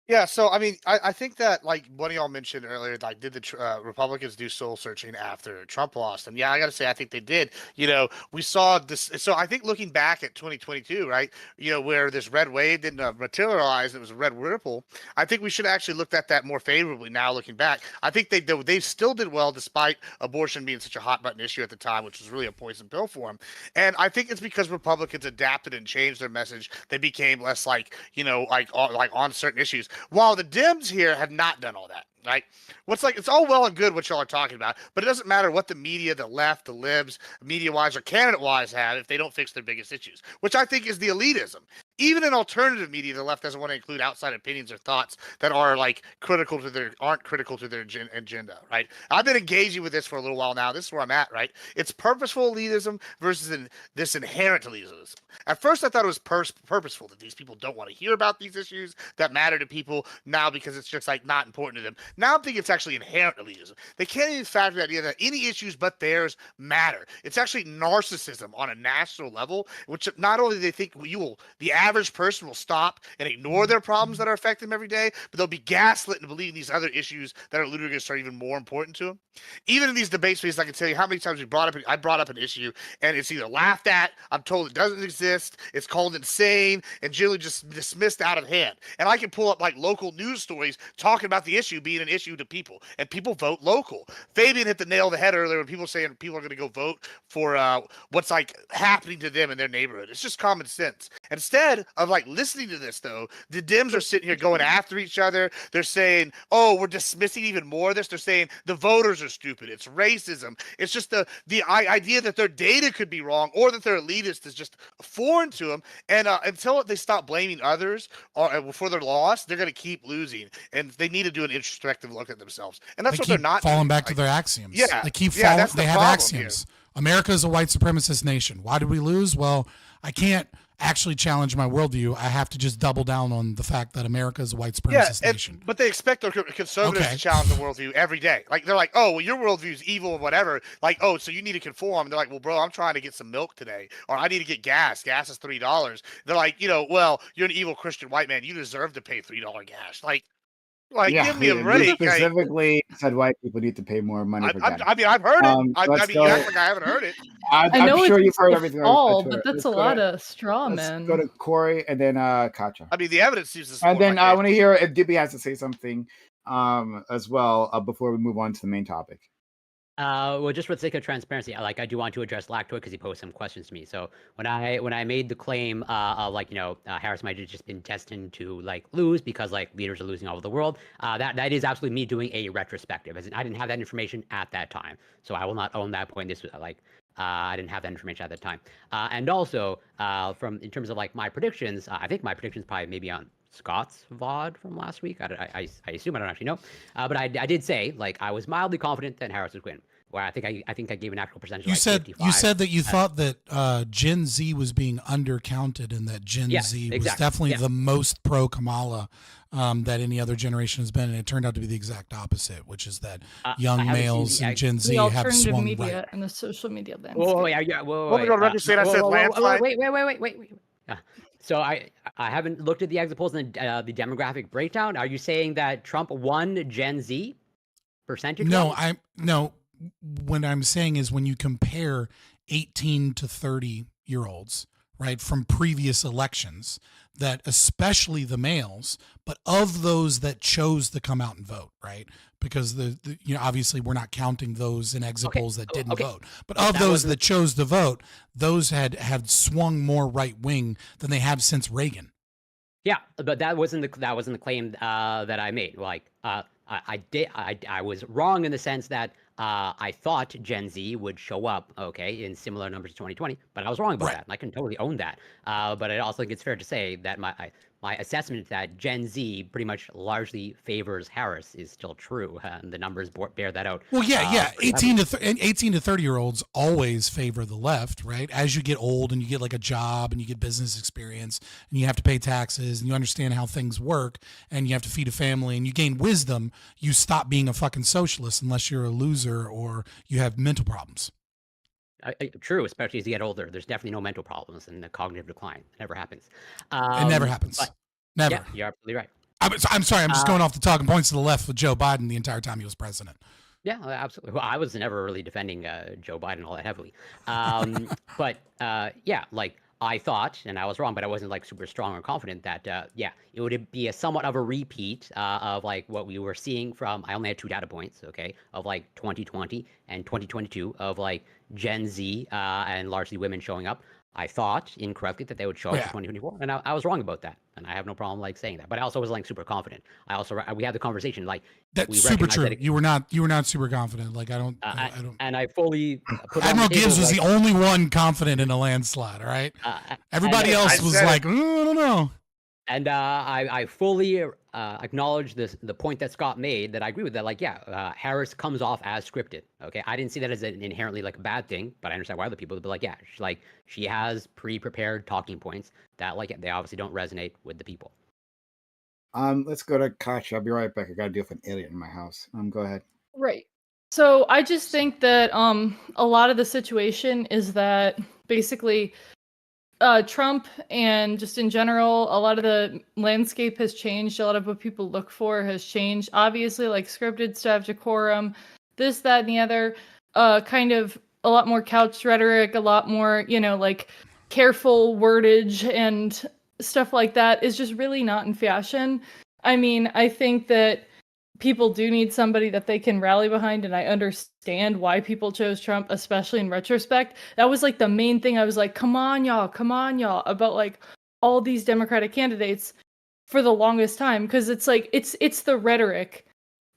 Yeah, so I mean, I think that like one of y'all mentioned earlier, like did the Republicans do soul searching after Trump lost? And yeah, I got to say, I think they did. You know, we saw this. So I think looking back at 2022, right? You know, where this red wave didn't materialize, it was a red ripple. I think we should actually look at that more favorably now, looking back. I think they still did well despite abortion being such a hot button issue at the time, which was really a poison pill for them. And I think it's because Republicans adapted and changed their message. They became less like, you know, like on certain issues. While the Dems here have not done all that, right? It's all well and good what y'all are talking about, but it doesn't matter what the media, the left, the libs, media-wise or candidate-wise have if they don't fix their biggest issues, which I think is the elitism. Even in alternative media, the left doesn't want to include outside opinions or thoughts that are like aren't critical to their agenda, right? I've been engaging with this for a little while now. This is where I'm at, right? It's purposeful elitism versus this inherent elitism. At first, I thought it was purposeful that these people don't want to hear about these issues that matter to people now because it's just like not important to them. Now I'm thinking it's actually inherent elitism. They can't even factor the idea that any issues but theirs matter. It's actually narcissism on a national level, which not only do they think the average person will stop and ignore their problems that are affecting them every day, but they'll be gaslit into believing these other issues that are ludicrous are even more important to them. Even in these debate spaces, I can tell you how many times I brought up an issue and it's either laughed at, I'm told it doesn't exist, it's called insane, and generally just dismissed out of hand. And I can pull up like local news stories talking about the issue being an issue to people, and people vote local. Fabian hit the nail on the head earlier when people saying people are going to go vote for what's like happening to them in their neighborhood. It's just common sense. Instead of like listening to this, though, the Dems are sitting here going after each other. They're saying, oh, we're dismissing even more of this. They're saying the voters are stupid. It's racism. It's just the idea that their data could be wrong or that they're elitist is just foreign to them. And until they stop blaming others for their loss, they're going to keep losing. And they need to do an introspective look at themselves. And that's what they're not falling doing. back to their axioms. Yeah, they keep falling. That's they have axioms. Here. America is a white supremacist nation. Why did we lose? Well, I can't actually challenge my worldview. I have to just double down on the fact that America is a white supremacist nation. But they expect their conservatives to challenge the worldview every day. Like they're like, oh, well, your worldview is evil or whatever. Like, oh, so you need to conform. And they're like, well, bro, I'm trying to get some milk today, or I need to get gas. Gas is $3. They're like, well, you're an evil Christian white man. You deserve to pay $3 gas. Like, Like, Yeah, give me a he break. specifically said white people need to pay more money for gas. I mean, I've heard it. I let's mean, go- you act like I haven't heard it. I know I'm sure it's you've heard a everything fall, on Twitter. but that's Let's a go lot to- of straw Let's men. go to Corey and then Katja. I mean, the evidence seems to support And then my I case. want to hear if Dibby has to say something as well before we move on to the main topic. Well, just for the sake of transparency, I do want to address Lactoid because he posed some questions to me. So when I made the claim of Harris might have just been destined to lose because leaders are losing all over the world, that is absolutely me doing a retrospective. As in, I didn't have that information at that time, so I will not own that point. This was I didn't have that information at that time. And also in terms of my predictions, I think my predictions probably maybe on Scott's VOD from last week. I assume, I don't actually know, but I did say I was mildly confident that Harris would win. Well, I think I gave an actual percentage. You said 55. you said that you thought that Gen Z was being undercounted, and that Gen Z was definitely the most pro Kamala that any other generation has been, and it turned out to be the exact opposite, which is that young males and Gen Z the have alternative swung media right. and the social media landscape. Whoa, Let me go to record saying I said landslide. Wait. So I haven't looked at the exit polls and the demographic breakdown. Are you saying that Trump won Gen Z percentage? No, what I'm saying is when you compare 18 to 30-year-olds, right, from previous elections, that especially the males, but of those that chose to come out and vote, right? Because obviously we're not counting those in exit polls that didn't vote, but of those that chose to vote, those had swung more right wing than they have since Reagan. Yeah, but that wasn't the claim that I made. I was wrong in the sense that I thought Gen Z would show up, in similar numbers to 2020, but I was wrong about that, and I can totally own that. But I also think it's fair to say that my assessment that Gen Z pretty much largely favors Harris is still true, and the numbers bear that out. Well, yeah. 18 to 30-year-olds always favor the left, right? As you get old and you get a job and you get business experience and you have to pay taxes and you understand how things work and you have to feed a family and you gain wisdom, you stop being a fucking socialist unless you're a loser or you have mental problems. True, especially as you get older. There's definitely no mental problems and the cognitive decline. It never happens. It never happens. Never. Yeah, you're absolutely right. I'm sorry. I'm just going off the talking points to the left with Joe Biden the entire time he was president. Yeah, absolutely. Well, I was never really defending Joe Biden all that heavily. But I thought, and I was wrong, but I wasn't super strong or confident that it would be somewhat of a repeat of what we were seeing from. I only had 2 data points, of 2020 and 2022 of Gen Z and largely women showing up. I thought incorrectly that they would show up in 2024, and I was wrong about that, and I have no problem saying that. But I also was super confident. We had the conversation that's super true. You were not super confident. I don't. And I fully. Admiral Gibbs was the only one confident in a landslide. All right. Everybody else was I don't know. And I fully acknowledge the point that Scott made, that I agree with that. Harris comes off as scripted. Okay, I didn't see that as an inherently a bad thing, but I understand why other people would be she has pre-prepared talking points that they obviously don't resonate with the people. Let's go to Katja. I'll be right back. I got to deal with an idiot in my house. Go ahead. Right. So I just think that a lot of the situation is that basically Trump and just in general, a lot of the landscape has changed. A lot of what people look for has changed. Obviously, scripted stuff, decorum, this, that, and the other, kind of a lot more couched rhetoric, a lot more, careful wordage and stuff like that is just really not in fashion. I mean, I think that people do need somebody that they can rally behind, and I understand why people chose Trump, especially in retrospect. That was the main thing. I was come on y'all, about all these Democratic candidates for the longest time, because it's it's the rhetoric.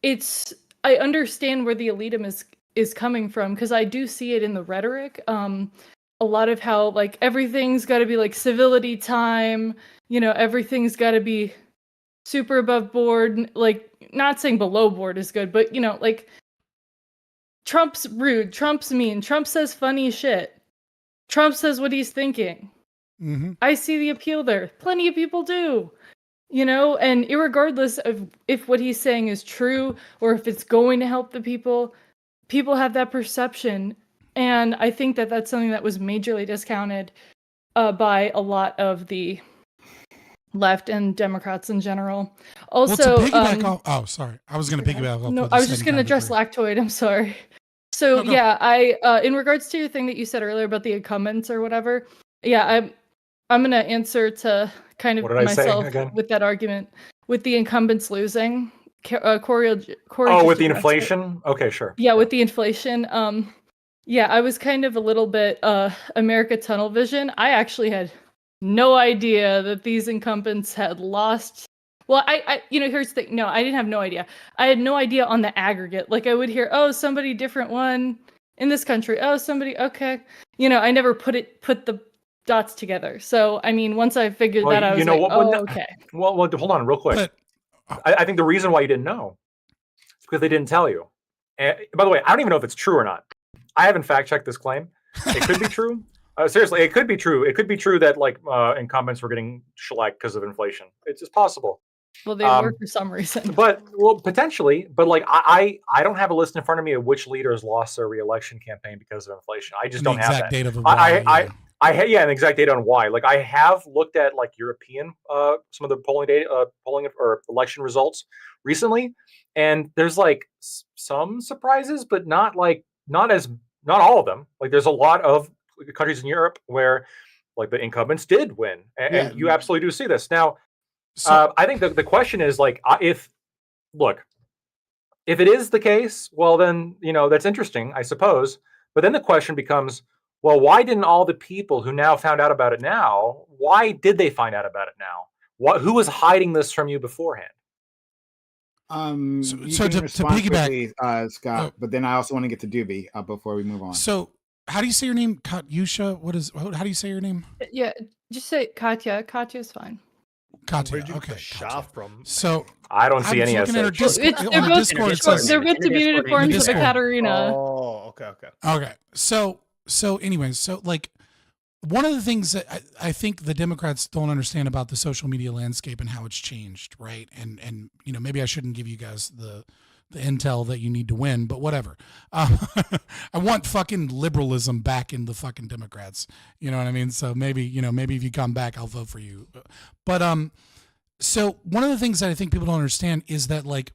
I understand where the elitism is coming from, because I do see it in the rhetoric. A lot of how everything's got to be civility time, everything's got to be super above board, not saying below board is good, but Trump's rude, Trump's mean, Trump says funny shit, Trump says what he's thinking. I see the appeal there. Plenty of people do, and irregardless of if what he's saying is true or if it's going to help the people have that perception. And I think that that's something that was majorly discounted by a lot of the left and Democrats in general. Well, Also, to piggyback off, oh, sorry, I was going to piggyback off. no, what I you was said just and going to kind of address agree. lactoid. I'm sorry. So No, go. yeah, I in regards to your thing that you said earlier about the incumbents or whatever. Yeah, I'm going to answer to kind of What did I say myself again? with that argument with the incumbents losing. Corey Oh, just with the addressed it. inflation? Okay, sure. Yeah, with the inflation. Yeah, I was kind of a little bit America tunnel vision. I actually had no idea that these incumbents had lost. Well, I here's the thing. No, I didn't have no idea. I had no idea on the aggregate. Like I would hear, oh, somebody different won in this country. Oh, somebody, okay. I never put the dots together. So, I mean, once I figured that, I was like, oh, okay. Well, hold on real quick. I think the reason why you didn't know is because they didn't tell you. And, by the way, I don't even know if it's true or not. I haven't fact-checked this claim. It could be true. Seriously, it could be true. It could be true that incumbents were getting shellacked because of inflation. It's just possible. Well, they were for some reason. But potentially. But I don't have a list in front of me of which leaders lost their re-election campaign because of inflation. I just don't have that. Date of an exact date on why. Like I have looked at like European some of the polling data, polling or election results recently, and there's like some surprises, but not all of them. Like there's a lot of countries in Europe where like the incumbents did win, and you absolutely do see this now. I think the question is like if it is the case, well then that's interesting, I suppose. But then the question becomes, well, why didn't all the people who now found out about it now? Why did they find out about it now? Who was hiding this from you beforehand? So to piggyback, Scott, but then I also want to get to Doobie before we move on. So how do you say your name, Katyusha? How do you say your name? Yeah, just say Katya. Katya's fine. Katya, Where'd you okay. get the Sha from? So I don't see any. They're both to be uniforms of a Katarina. Oh, okay. Okay. So anyways, so like one of the things that I think the Democrats don't understand about the social media landscape and how it's changed, right? And maybe I shouldn't give you guys the intel that you need to win, but whatever. I want fucking liberalism back in the fucking Democrats. You know what I mean? So maybe if you come back, I'll vote for you. But so one of the things that I think people don't understand is that like,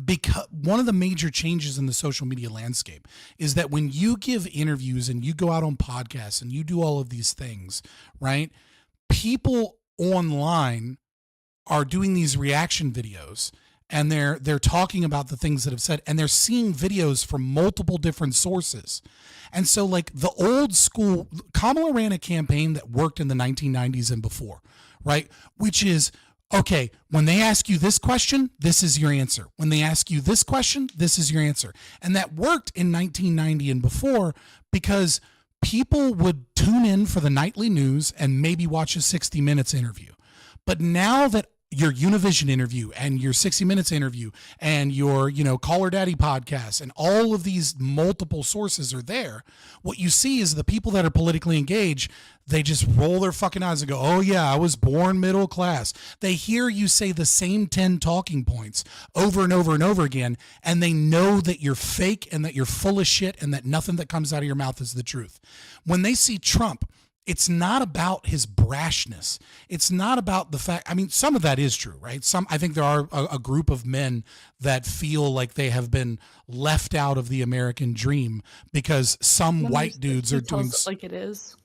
because one of the major changes in the social media landscape is that when you give interviews and you go out on podcasts and you do all of these things, right? People online are doing these reaction videos and they're talking about the things that have said, and they're seeing videos from multiple different sources. And so like the old school, Kamala ran a campaign that worked in the 1990s and before, right? Which is, okay, when they ask you this question, this is your answer. When they ask you this question, this is your answer. And that worked in 1990 and before because people would tune in for the nightly news and maybe watch a 60 Minutes interview. But now that your Univision interview and your 60 Minutes interview and your, Call Her Daddy podcast and all of these multiple sources are there, what you see is the people that are politically engaged, they just roll their fucking eyes and go, oh yeah, I was born middle class. They hear you say the same 10 talking points over and over and over again, and they know that you're fake and that you're full of shit and that nothing that comes out of your mouth is the truth. When they see Trump, it's not about his brashness. It's not about the fact, some of that is true, right? I think there are a group of men that feel like they have been left out of the American dream because some white dudes are doing like it is.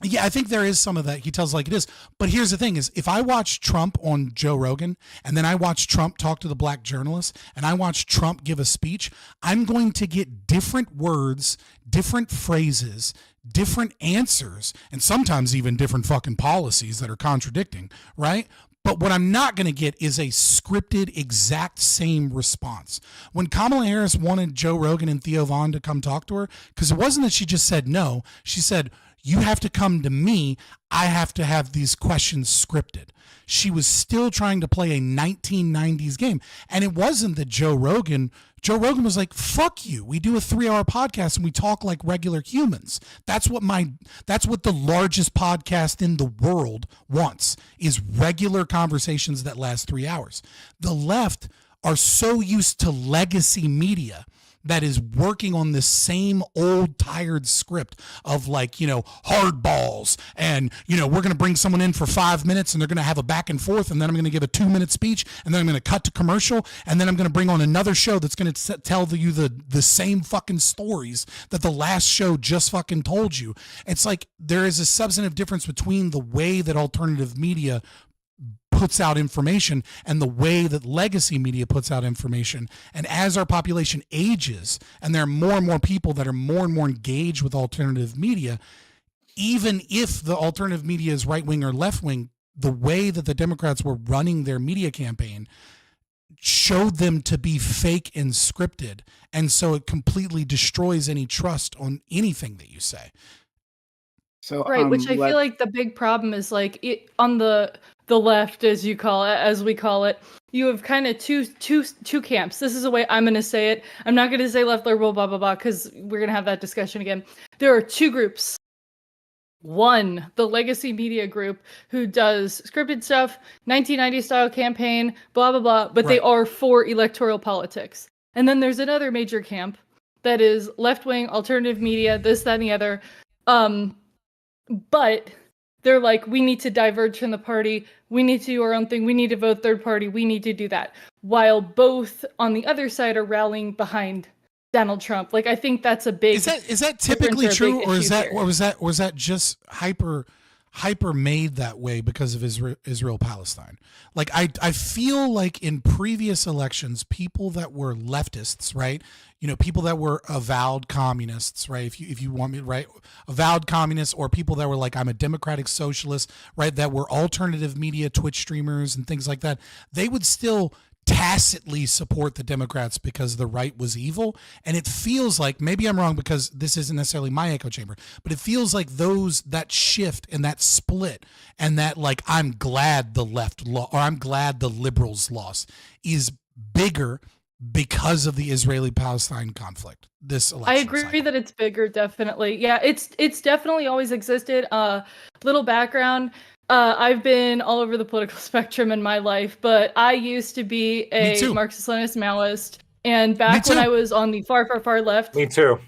Yeah, I think there is some of that. He tells like it is. But here's the thing is, if I watch Trump on Joe Rogan and then I watch Trump talk to the black journalist and I watch Trump give a speech, I'm going to get different words, different phrases, different answers, and sometimes even different fucking policies that are contradicting, right? But what I'm not going to get is a scripted, exact same response. When Kamala Harris wanted Joe Rogan and Theo Vaughn to come talk to her, because it wasn't that she just said no, she said, you have to come to me. I have to have these questions scripted. She was still trying to play a 1990s game. And it wasn't that Joe Rogan was like, fuck you. We do a 3-hour podcast and we talk like regular humans. That's what the largest podcast in the world wants, is regular conversations that last 3 hours. The left are so used to legacy media that is working on the same old tired script of like, you know, hard balls and, you know, we're going to bring someone in for 5 minutes and they're going to have a back and forth and then I'm going to give a 2-minute speech and then I'm going to cut to commercial and then I'm going to bring on another show that's going to tell you the same fucking stories that the last show just fucking told you. It's like there is a substantive difference between the way that alternative media puts out information and the way that legacy media puts out information. And as our population ages and there are more and more people that are more and more engaged with alternative media, even if the alternative media is right wing or left wing, the way that the Democrats were running their media campaign showed them to be fake and scripted. And so it completely destroys any trust on anything that you say. So, right, which I feel like the big problem is like on the left, as you call it, as we call it, you have kind of two camps. This is the way I'm going to say it. I'm not going to say left liberal, blah, blah, blah, because we're going to have that discussion again. There are two groups. One, the legacy media group who does scripted stuff, 1990 style campaign, blah, blah, blah, but they are for electoral politics. And then there's another major camp that is left-wing, alternative media, this, that, and the other. But they're like, we need to diverge from the party. We need to do our own thing. We need to vote third party. We need to do that. While both on the other side are rallying behind Donald Trump. Like, I think that's a big. Is that typically true, or is that just hyper made that way because of Israel Palestine? Like, I feel like in previous elections, people that were leftists, right? You know, people that were avowed communists, right? If you want me, right? Avowed communists, or people that were like, I'm a democratic socialist, right? That were alternative media Twitch streamers and things like that. They would still tacitly support the Democrats because the right was evil. And it feels like, maybe I'm wrong because this isn't necessarily my echo chamber, but it feels like that shift and that split and that like, I'm glad the left or I'm glad the liberals lost is bigger because of the Israeli-Palestine conflict. This election I agree that it's bigger, definitely. Yeah, it's definitely always existed. Little background. I've been all over the political spectrum in my life, but I used to be a Marxist-Leninist Maoist, and back when I was on the far, far, far left. Me too.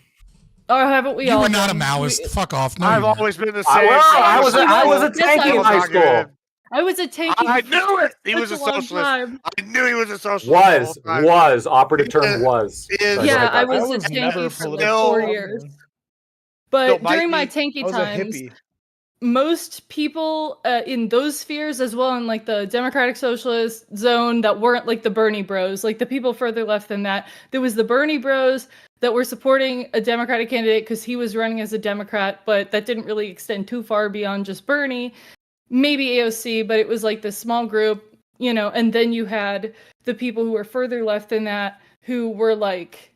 Or haven't we you all? You were not a Maoist. Fuck off. No, I've always been the same. I was a tanky in high school. I was a tanky. I knew it. He was a socialist. Time. I knew he was a socialist. Was operative term was. Yeah, I was a tanky for like 4 years. But during my tanky times, most people in those spheres, as well in like the Democratic Socialist zone, that weren't like the Bernie bros, like the people further left than that, there was the Bernie bros that were supporting a Democratic candidate because he was running as a Democrat, but that didn't really extend too far beyond just Bernie. Maybe AOC, but it was like this small group, you know, and then you had the people who were further left than that, who were like,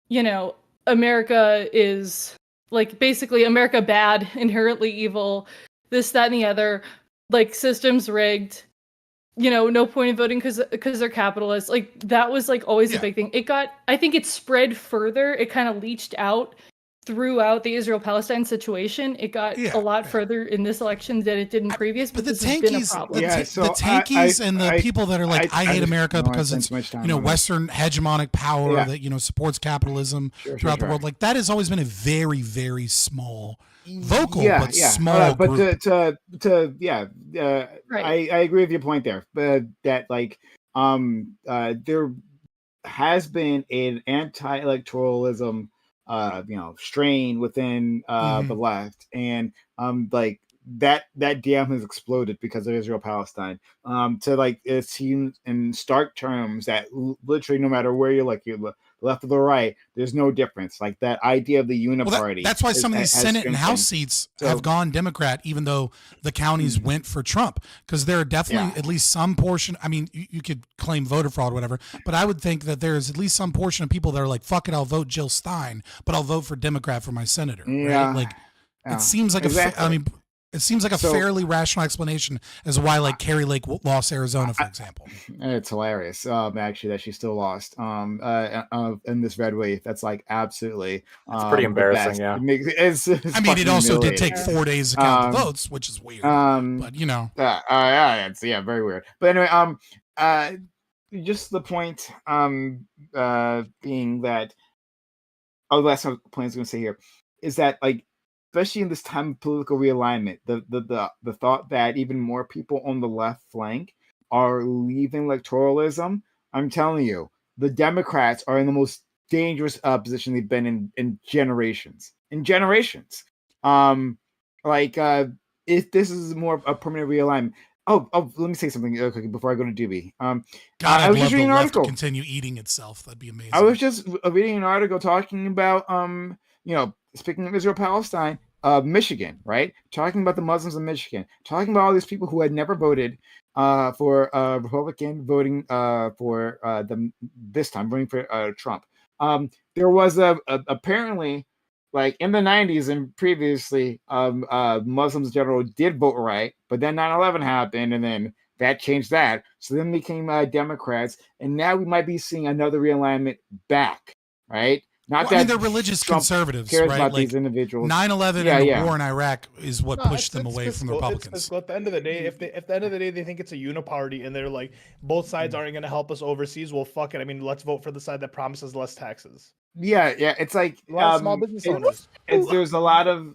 you know, America is like basically America bad, inherently evil, this, that, and the other, like systems rigged, you know, no point in voting because they're capitalists. Like that was like always a big thing. I think it spread further. It kind of leached out throughout the Israel-Palestine situation. It got a lot further in this election than it did in previous, but this has been a problem. The tankies and the people that are like, I hate America because it's, you know, Western hegemonic power that, you know, supports capitalism throughout the world. Like that has always been a very, very small vocal, but small group. I agree with your point there, but that like, there has been an anti-electoralism you know, strain within the left, and like that dam has exploded because of Israel Palestine. To like it seems in stark terms that literally no matter where you're like you're left or the right, there's no difference. Like that idea of the uniparty. That's why some of these Senate and House seats have gone Democrat, even though the counties went for Trump, because there are definitely at least some portion. I mean, you could claim voter fraud, whatever, but I would think that there's at least some portion of people that are like, fuck it, I'll vote Jill Stein, but I'll vote for Democrat for my senator. Right? Like it seems like it seems like a fairly rational explanation as to why, like, Carrie Lake lost Arizona, for example. It's hilarious, actually, that she still lost in this red wave. That's like absolutely. It's pretty embarrassing, yeah. It's I mean, it also did take 4 days to count the votes, which is weird. But you know, it's very weird. But anyway, just the point being that the last point I was going to say here is that, like, especially in this time of political realignment, the thought that even more people on the left flank are leaving electoralism. I'm telling you, the Democrats are in the most dangerous position they've been in generations. In generations, if this is more of a permanent realignment. Oh, let me say something real quick before I go to Doobie. God, I I'd was love just the reading an left to article. continue eating itself. That'd be amazing. I was just reading an article talking about, speaking of Israel Palestine, Michigan, right? Talking about the Muslims in Michigan, talking about all these people who had never voted for Republican, voting for them this time, voting for Trump. There was apparently, like in the 90s and previously, Muslims in general did vote right, but then 9/11 happened, and then that changed that. So then became Democrats, and now we might be seeing another realignment back, right? Not Well, that they're religious Trump conservatives, cares right? about Like these individuals. 9/11 Yeah, and the yeah. war in Iraq is what No, pushed them it's away from the fiscal. Republicans. It's fiscal. At the end of the day, if at the end of the day they think it's a uniparty and they're like both sides aren't going to help us overseas, well, fuck it. I mean, let's vote for the side that promises less taxes. Yeah, yeah. It's like A lot of small business owners. there's a lot of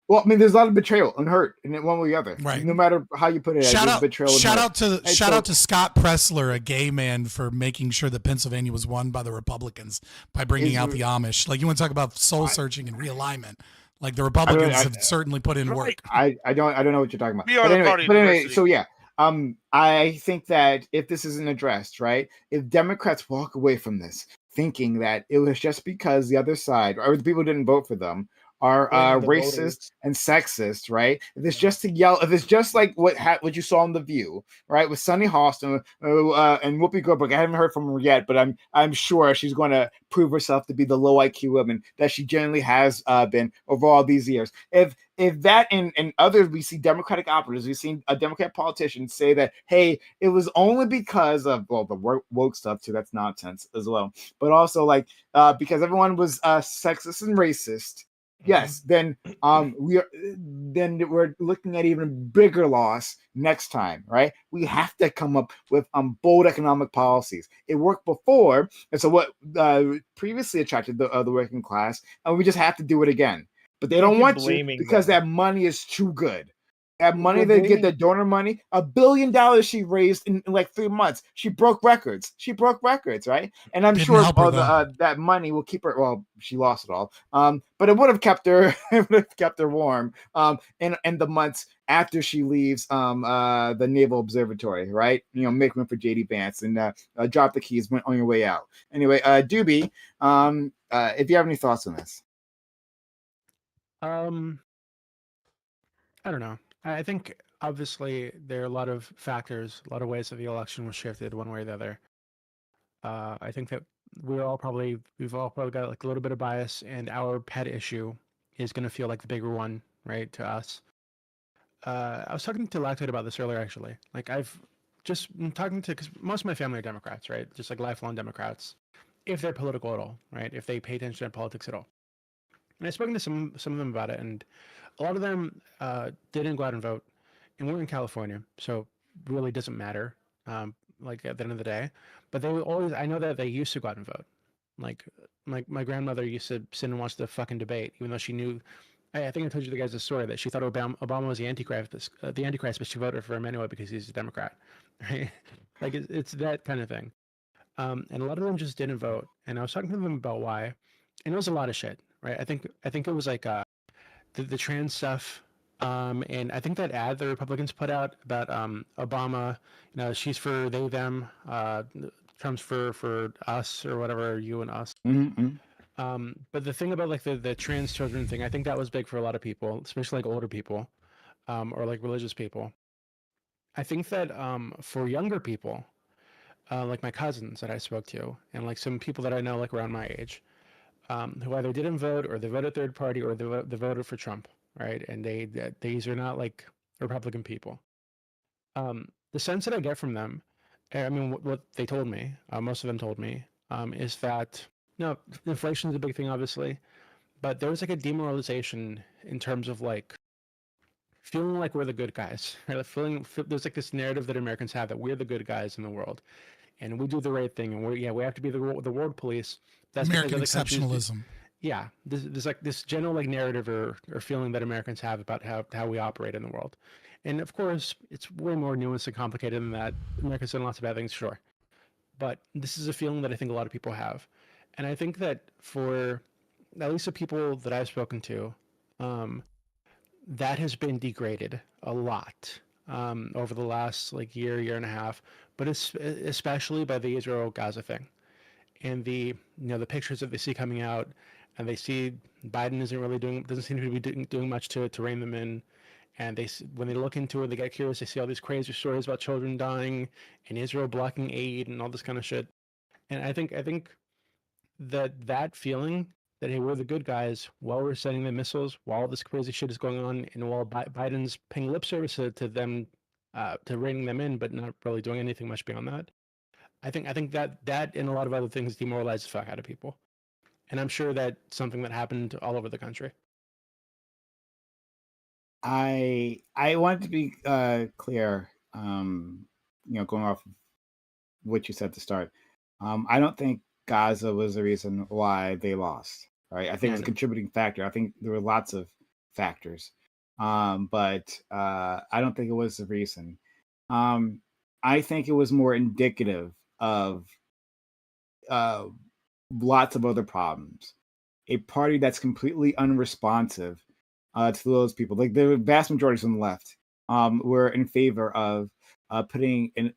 well, I mean, there's a lot of betrayal and hurt in it one way or the other. Right. No matter how you put it, Shout there's out, betrayal and shout hurt. out to And shout so- out to Scott Pressler, a gay man, for making sure that Pennsylvania was won by the Republicans by bringing out the Amish. Like, you want to talk about soul searching and realignment? Like, the Republicans have certainly put in work. I don't know what you're talking about. We are the party of diversity. So yeah, I think that if this isn't addressed, right, if Democrats walk away from this thinking that it was just because the other side or the people who didn't vote for them are the racist voters. and sexist, right? If it's just to yell, if it's just like what you saw on The View, right, with Sunny Hostin and Whoopi Goldberg. I haven't heard from her yet, but I'm sure she's going to prove herself to be the low IQ woman that she generally has been over all these years. If that and others, we see Democratic operatives, we've seen a Democrat politician say that, hey, it was only because of, well, the woke stuff too, that's nonsense as well, but also like because everyone was sexist and racist. Yes, then we're looking at even bigger loss next time, right? We have to come up with bold economic policies. It worked before, and so what previously attracted the working class, and we just have to do it again. But they don't keep want to blaming because that money is too good. That money We're they get, the donor money, $1 billion she raised in like 3 months. She broke records. Right? And I'm Didn't sure help her, that money will keep her. Well, she lost it all. But it would have kept her. It would have kept her warm. In the months after she leaves the Naval Observatory, right? You know, make room for JD Vance and drop the keys on your way out. Anyway, Doobie, if you have any thoughts on this. I don't know. I think obviously there are a lot of factors, a lot of ways that the election was shifted one way or the other. I think that we've all probably got like a little bit of bias, and our pet issue is going to feel like the bigger one, right, to us. I was talking to Lactate about this earlier, actually. Like, I've just been talking to, because most of my family are Democrats, right? Just like lifelong Democrats, if they're political at all, right? If they pay attention to politics at all. And I've spoken to some of them about it, and a lot of them didn't go out and vote, and we're in California, so really doesn't matter, like at the end of the day. But they always, I know that they used to go out and vote. Like my grandmother used to sit and watch the fucking debate, even though she knew. I think I told you the guys the story that she thought Obama was the Antichrist, but she voted for him anyway because he's a Democrat, right? Like it's that kind of thing. And a lot of them just didn't vote, and I was talking to them about why, and it was a lot of shit, right? I think it was like the trans stuff, and I think that ad the Republicans put out about Obama, you know, she's for they them, Trump's for us or whatever, you and us. Mm-hmm. But the thing about like the trans children thing, I think that was big for a lot of people, especially like older people, or like religious people. I think that for younger people, like my cousins that I spoke to, and like some people that I know like around my age, who either didn't vote or they voted third party or they voted for Trump, right? And these are not like Republican people. The sense that I get from them, I mean, what they told me, most of them told me, is that inflation is a big thing, obviously, but there was like a demoralization in terms of like feeling like we're the good guys, right? Like there's like this narrative that Americans have that we're the good guys in the world, and we do the right thing, and we have to be the world police. That's because American other countries exceptionalism. Yeah, there's like this general like narrative or feeling that Americans have about how we operate in the world, and of course it's way more nuanced and complicated than that. America's done lots of bad things, sure, but this is a feeling that I think a lot of people have, and I think that for at least the people that I've spoken to, that has been degraded a lot over the last like year and a half, but it's especially by the Israel-Gaza thing, and the the pictures that they see coming out, and they see Biden doesn't seem to be doing much to rein them in, and when they look into it, they get curious. They see all these crazy stories about children dying and Israel blocking aid and all this kind of shit, and I think that feeling that, hey, we're the good guys while we're sending the missiles, while all this crazy shit is going on, and while Biden's paying lip service to them, to reining them in, but not really doing anything much beyond that. I think that and a lot of other things demoralize the fuck out of people. And I'm sure that's something that happened all over the country. I want to be clear, going off of what you said to start. I don't think Gaza was the reason why they lost, right? I think it's a contributing factor. I think there were lots of factors, but I don't think it was the reason. I think it was more indicative of lots of other problems. A party that's completely unresponsive to those people, like the vast majority on the left, were in favor of putting in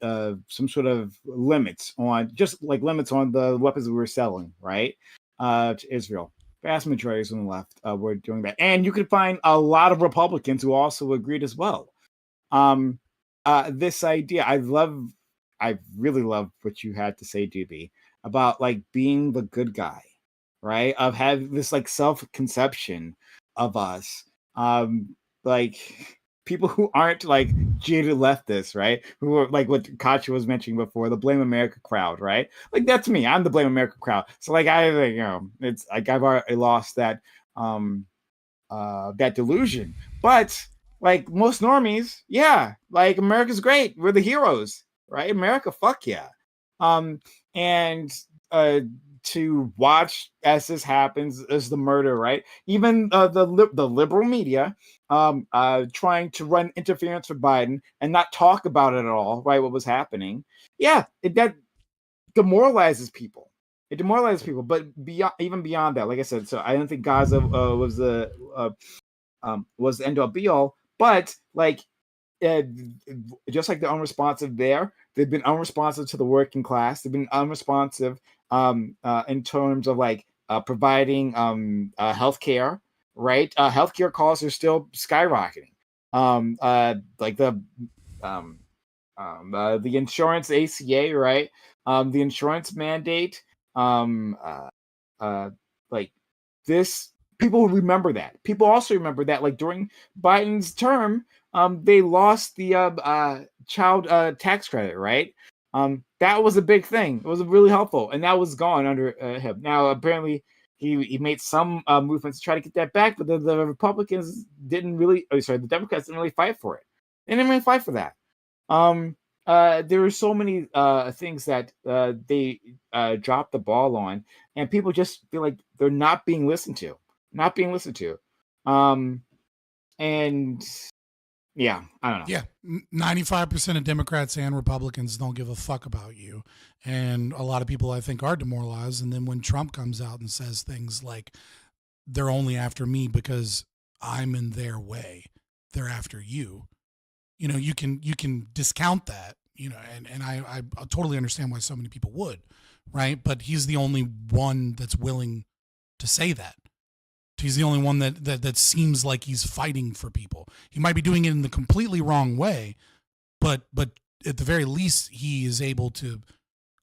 some sort of limits on the weapons we were selling, right, to Israel. Vast majorities on the left were doing that, and you could find a lot of Republicans who also agreed as well. This idea, I really love what you had to say, DB, about like being the good guy, right? Of having this like self-conception of us, like people who aren't like jaded leftists, right? Who are like what Katya was mentioning before, the Blame America crowd, right? Like that's me. I'm the Blame America crowd. So like it's like I've already lost that that delusion. But like most normies, yeah, like America's great. We're the heroes, right? America, fuck yeah. And to watch as this happens, as the murder, right? Even the liberal media trying to run interference for Biden and not talk about it at all, right? What was happening? Yeah, that demoralizes people. It demoralizes people. But even beyond that, like I said, so I don't think Gaza was the end all be all. But like, just like they're unresponsive there, they've been unresponsive to the working class. They've been unresponsive in terms of like providing healthcare, right? Healthcare costs are still skyrocketing. Like the insurance ACA, right? The insurance mandate, like this. People remember that. People also remember that, like during Biden's term, they lost the child tax credit, right? That was a big thing. It was really helpful, and that was gone under him. Now, apparently, he made some movements to try to get that back, but the Republicans didn't really. The Democrats didn't really fight for it. They didn't really fight for that. There were so many things that they dropped the ball on, and people just feel like they're not being listened to. And yeah, I don't know. Yeah, 95% of Democrats and Republicans don't give a fuck about you, and a lot of people I think are demoralized. And then when Trump comes out and says things like they're only after me because I'm in their way, they're after you. You can discount that, and I totally understand why so many people would, right? But he's the only one that's willing to say that. He's the only one that seems like he's fighting for people. He might be doing it in the completely wrong way, but at the very least, he is able to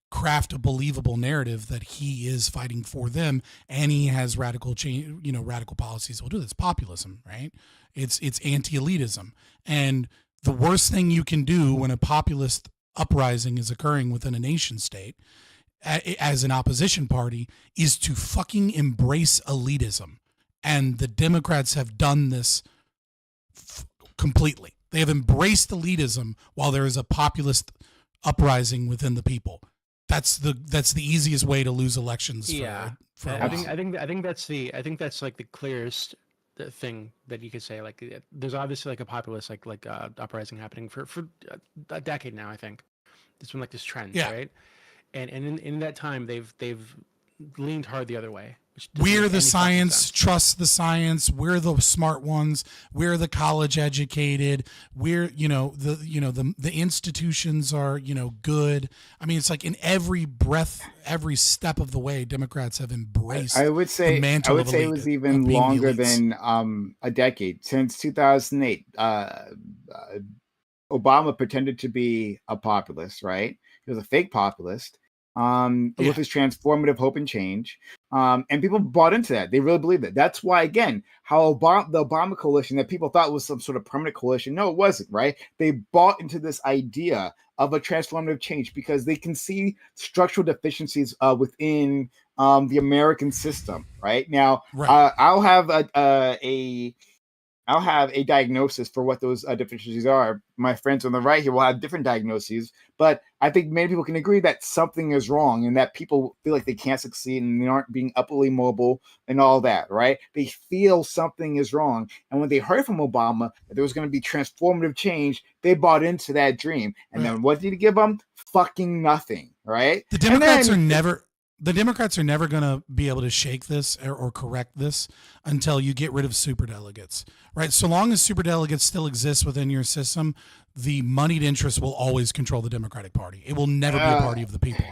craft a believable narrative that he is fighting for them, and he has radical change, radical policies. We'll do this. Populism, right? It's anti-elitism, and the worst thing you can do when a populist uprising is occurring within a nation state, as an opposition party, is to fucking embrace elitism. And the Democrats have done this completely. They have embraced elitism while there is a populist uprising within the people. that's the easiest way to lose elections. Yeah, for a I while. think that's like the clearest thing that you could say. Like, there's obviously like a populist like uprising happening for a decade now. I think it's been like this trend, Yeah. right? And in that time, they've leaned hard the other way. Which doesn't We're make the any fucking science, sense. trust the science. We're the smart ones. We're the college educated. We're, the institutions are, good. I mean, it's like in every breath, every step of the way, Democrats have embraced I would say the mantle of it elite, was of even being the longer elites. than a decade. Since 2008, Obama pretended to be a populist, right? He was a fake populist with his transformative hope and change. And people bought into that. They really believed it. That's why, again, how the Obama coalition that people thought was some sort of permanent coalition, no, it wasn't, right? They bought into this idea of a transformative change because they can see structural deficiencies within the American system, right? Now, I'll have I'll have a diagnosis for what those deficiencies are. My friends on the right here will have different diagnoses, but I think many people can agree that something is wrong and that people feel like they can't succeed and they aren't being upwardly mobile and all that, right? They feel something is wrong. And when they heard from Obama that there was going to be transformative change, they bought into that dream. And then what did he give them? Fucking nothing, right? The Democrats are never. The Democrats are never going to be able to shake this or correct this until you get rid of superdelegates, right? So long as superdelegates still exist within your system, the moneyed interest will always control the Democratic Party. It will never be a party of the people.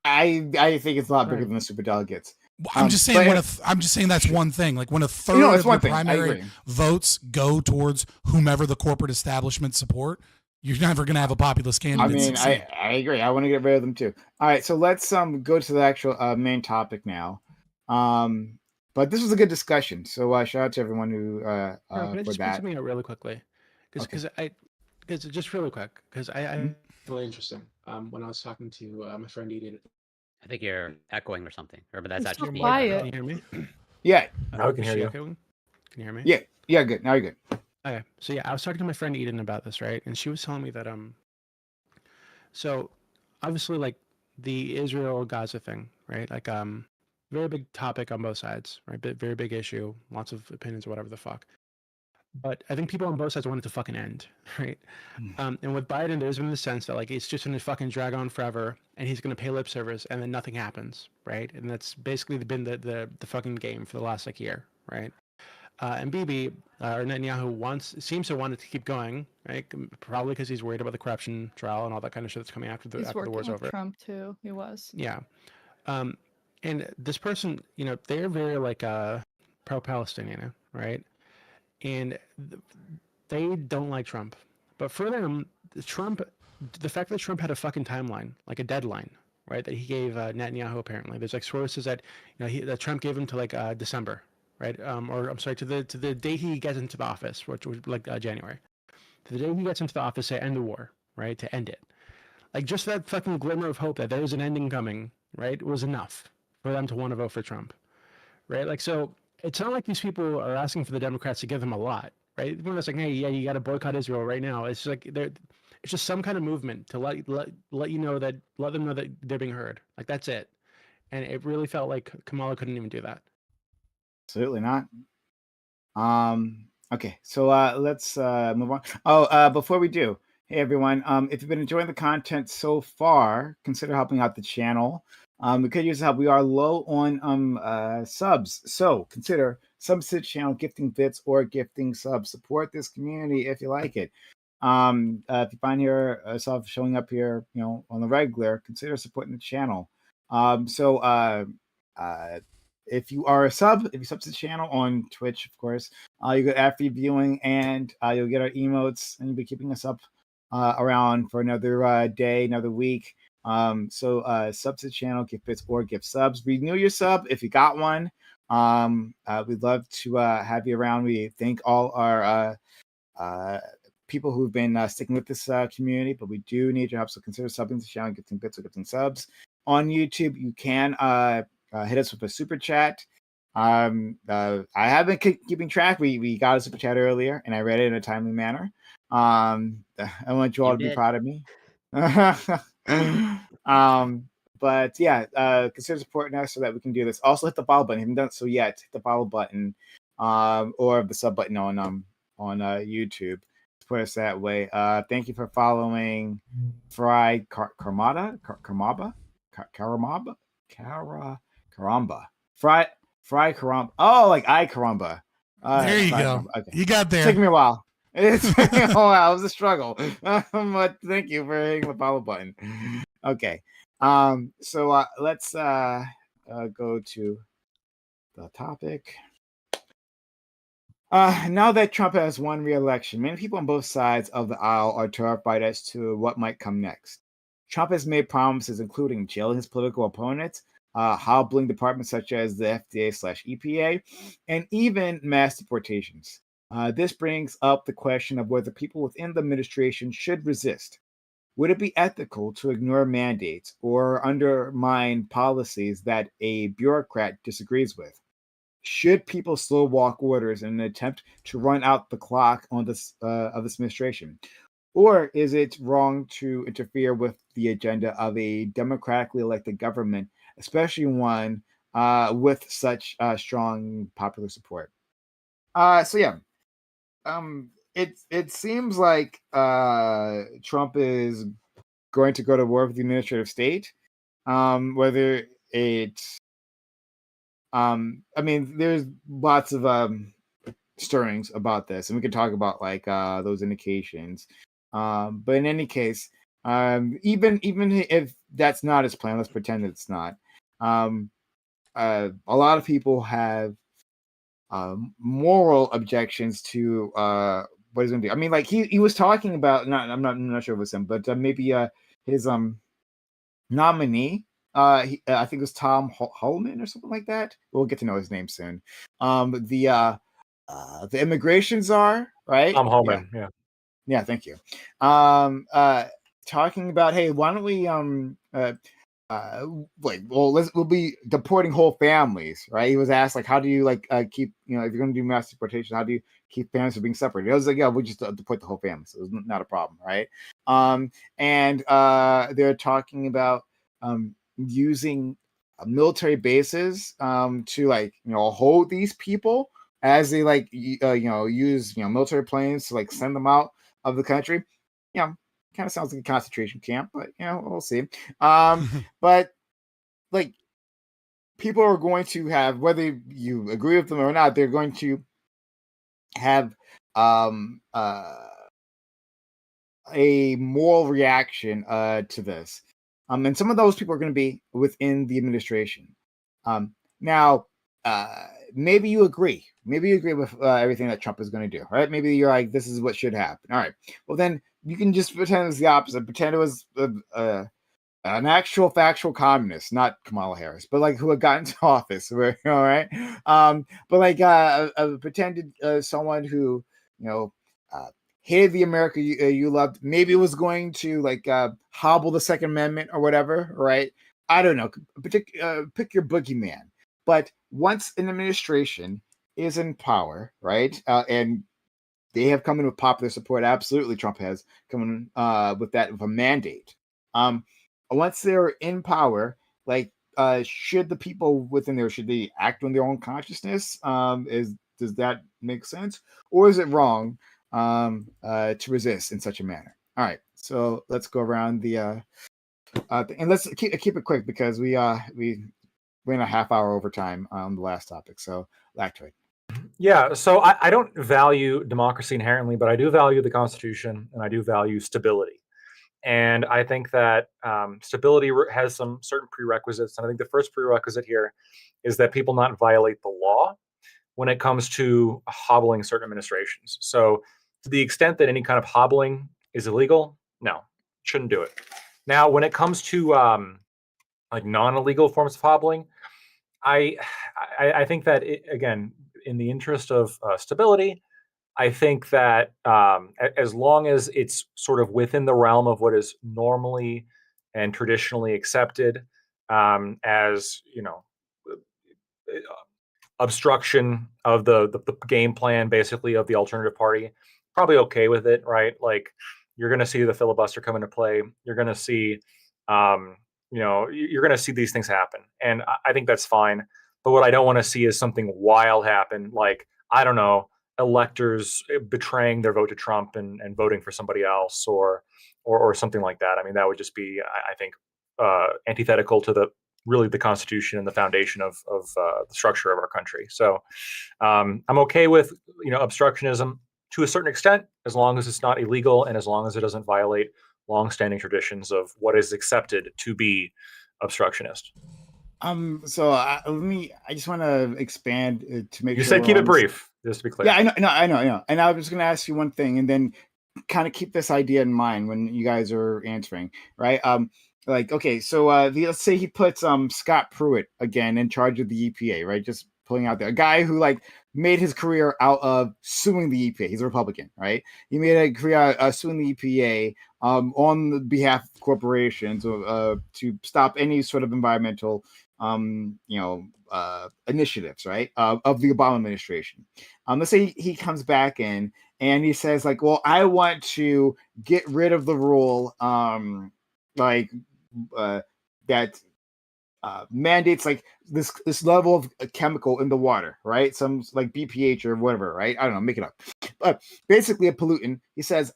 I think it's a lot bigger than the superdelegates. I'm just saying I'm just saying that's one thing. Like when a third of the primary votes go towards whomever the corporate establishment support, you're never going to have a populist candidate. I mean, I agree. I want to get rid of them too. All right, so let's go to the actual main topic now. But this was a good discussion. So shout out to everyone who Can I for just put that. something out really quickly? Because just really quick, because I really interesting. When I was talking to my friend Edith. I think you're echoing or something, but that's It's actually so me. quiet. Can you hear me? Yeah. Now we can Is hear she you. echoing? Can you hear me? Yeah, good. Now you're good. Okay, so yeah, I was talking to my friend Eden about this, right? And she was telling me that so obviously like the Israel-Gaza thing, right? Like very big topic on both sides, right? Very big issue, lots of opinions, whatever the fuck. But I think people on both sides want it to fucking end, right? And with Biden, there's been the sense that like it's just gonna fucking drag on forever, and he's gonna pay lip service, and then nothing happens, right? And that's basically been the fucking game for the last like year, right? And Bibi or Netanyahu seems to want it to keep going, right? Probably because he's worried about the corruption trial and all that kind of shit that's coming after the He's working war's with over. Trump too. He was. Yeah, and this person, they're very like pro-Palestinian, right? And they don't like Trump, but for them, the fact that Trump had a fucking timeline, like a deadline, right? That he gave Netanyahu apparently. There's like sources that that Trump gave him to like December. Right, or I'm sorry, to the day he gets into the office, which was like January. To the day he gets into the office, to end the war, right, to end it. Like just that fucking glimmer of hope that there was an ending coming, right, was enough for them to want to vote for Trump, right? Like so, it's not like these people are asking for the Democrats to give them a lot, right? When it's like, hey, yeah, you got to boycott Israel right now. It's like it's just some kind of movement to let you know that let them know that they're being heard. Like that's it, and it really felt like Kamala couldn't even do that. Absolutely not. Okay, so let's move on. Before we do, hey everyone, if you've been enjoying the content so far, consider helping out the channel. We could use help. We are low on subs, so consider subs to the channel, gifting bits or gifting subs. Support this community if you like it. If you find yourself showing up here, on the regular, consider supporting the channel. If you are a sub, if you sub to the channel on Twitch, of course, you get ad-free viewing and you'll get our emotes, and you'll be keeping us up around for another day, another week. Sub to the channel, gift bits or gift subs. Renew your sub if you got one. We'd love to have you around. We thank all our people who've been sticking with this community, but we do need your help. So consider subbing to the channel, gifting bits or gifting subs. On YouTube, you can hit us with a super chat. I have been keeping track. We got a super chat earlier, and I read it in a timely manner. I want you all to be proud of me. But yeah, consider supporting us so that we can do this. Also, hit the follow button. If you haven't done so yet, hit the follow button, or the sub button on YouTube. Support us that way. Thank you for following Fry Karamaba. Fry Karamba. Oh, like I Karamba. There you Fry go. Karamba. Okay. You got there. Took me a while. It's taking me a while. It was a struggle. But thank you for hitting the follow button. Okay. So let's go to the topic. Now that Trump has won re-election, many people on both sides of the aisle are terrified as to what might come next. Trump has made promises including jailing his political opponents, hobbling departments such as the FDA/EPA, and even mass deportations. This brings up the question of whether people within the administration should resist. Would it be ethical to ignore mandates or undermine policies that a bureaucrat disagrees with? Should people slow walk orders in an attempt to run out the clock on this of this administration? Or is it wrong to interfere with the agenda of a democratically elected government, especially one with such strong popular support? It seems like Trump is going to go to war with the administrative state. Whether it's there's lots of stirrings about this, and we can talk about like those indications. But in any case, even if that's not his plan, let's pretend it's not. A lot of people have moral objections to what he's going to do. I mean, like he was talking about. I'm not sure if it was him, but maybe his nominee. I think it was Tom Holman or something like that. We'll get to know his name soon. The immigration czar, right? Tom Holman, yeah. Yeah, thank you. Talking about, hey, why don't we we'll be deporting whole families, right? He was asked like, how do you keep, if you're going to do mass deportation, how do you keep families from being separated? I was like, yeah, we just deport the whole family, so it's not a problem, right? And they're talking about using military bases to hold these people as they use military planes to send them out of the country. Kind of sounds like a concentration camp, but we'll see. But people are going to have, whether you agree with them or not, they're going to have a moral reaction to this. And some of those people are going to be within the administration. Now, maybe you agree. Maybe you agree with everything that Trump is going to do, right? Maybe you're like, this is what should happen. All right. Well, then you can just pretend it's the opposite. Pretend it was an actual factual communist, not Kamala Harris, but who had gotten into office. All right. But pretended someone who, hated the America you loved. Maybe it was going to hobble the Second Amendment or whatever, right? I don't know. Pick your boogeyman. But once an administration is in power, right, and they have come in with popular support, absolutely, Trump has come in with a mandate. Once they're in power, should the people within there, should they act on their own consciousness? Does that make sense, or is it wrong to resist in such a manner? All right, so let's go around the and let's keep it quick because we went a half hour overtime on the last topic. So Lactoid. Yeah, so I don't value democracy inherently, but I do value the Constitution and I do value stability. And I think that stability has some certain prerequisites. And I think the first prerequisite here is that people not violate the law when it comes to hobbling certain administrations. So to the extent that any kind of hobbling is illegal, no, shouldn't do it. Now, when it comes to non-illegal forms of hobbling, I think that, again, in the interest of stability, I think that as long as it's sort of within the realm of what is normally and traditionally accepted as, obstruction of the game plan, basically, of the alternative party, probably okay with it, right? You're going to see the filibuster come into play. You're going to see, you're going to see these things happen, and I think that's fine. But what I don't want to see is something wild happen, like, I don't know, electors betraying their vote to Trump and voting for somebody else, or something like that. I mean, that would just be, I think, antithetical to the Constitution and the foundation of the structure of our country. So I'm okay with obstructionism to a certain extent, as long as it's not illegal and as long as it doesn't violate longstanding traditions of what is accepted to be obstructionist. So I just want to expand to make You sure said keep it brief, just to be clear. Yeah, I know. And I was going to ask you one thing, and then kind of keep this idea in mind when you guys are answering, right? Okay, so let's say he puts Scott Pruitt again in charge of the EPA, right? Just pulling out there, a guy who made his career out of suing the EPA. He's a Republican, right? He made a career out of suing the EPA on the behalf of corporations to stop any sort of environmental initiatives, right? Of the Obama administration. Let's say he comes back in and he says well, I want to get rid of the rule that mandates this level of a chemical in the water, right? Some BPH or whatever, right? I don't know, make it up. But basically a pollutant. He says,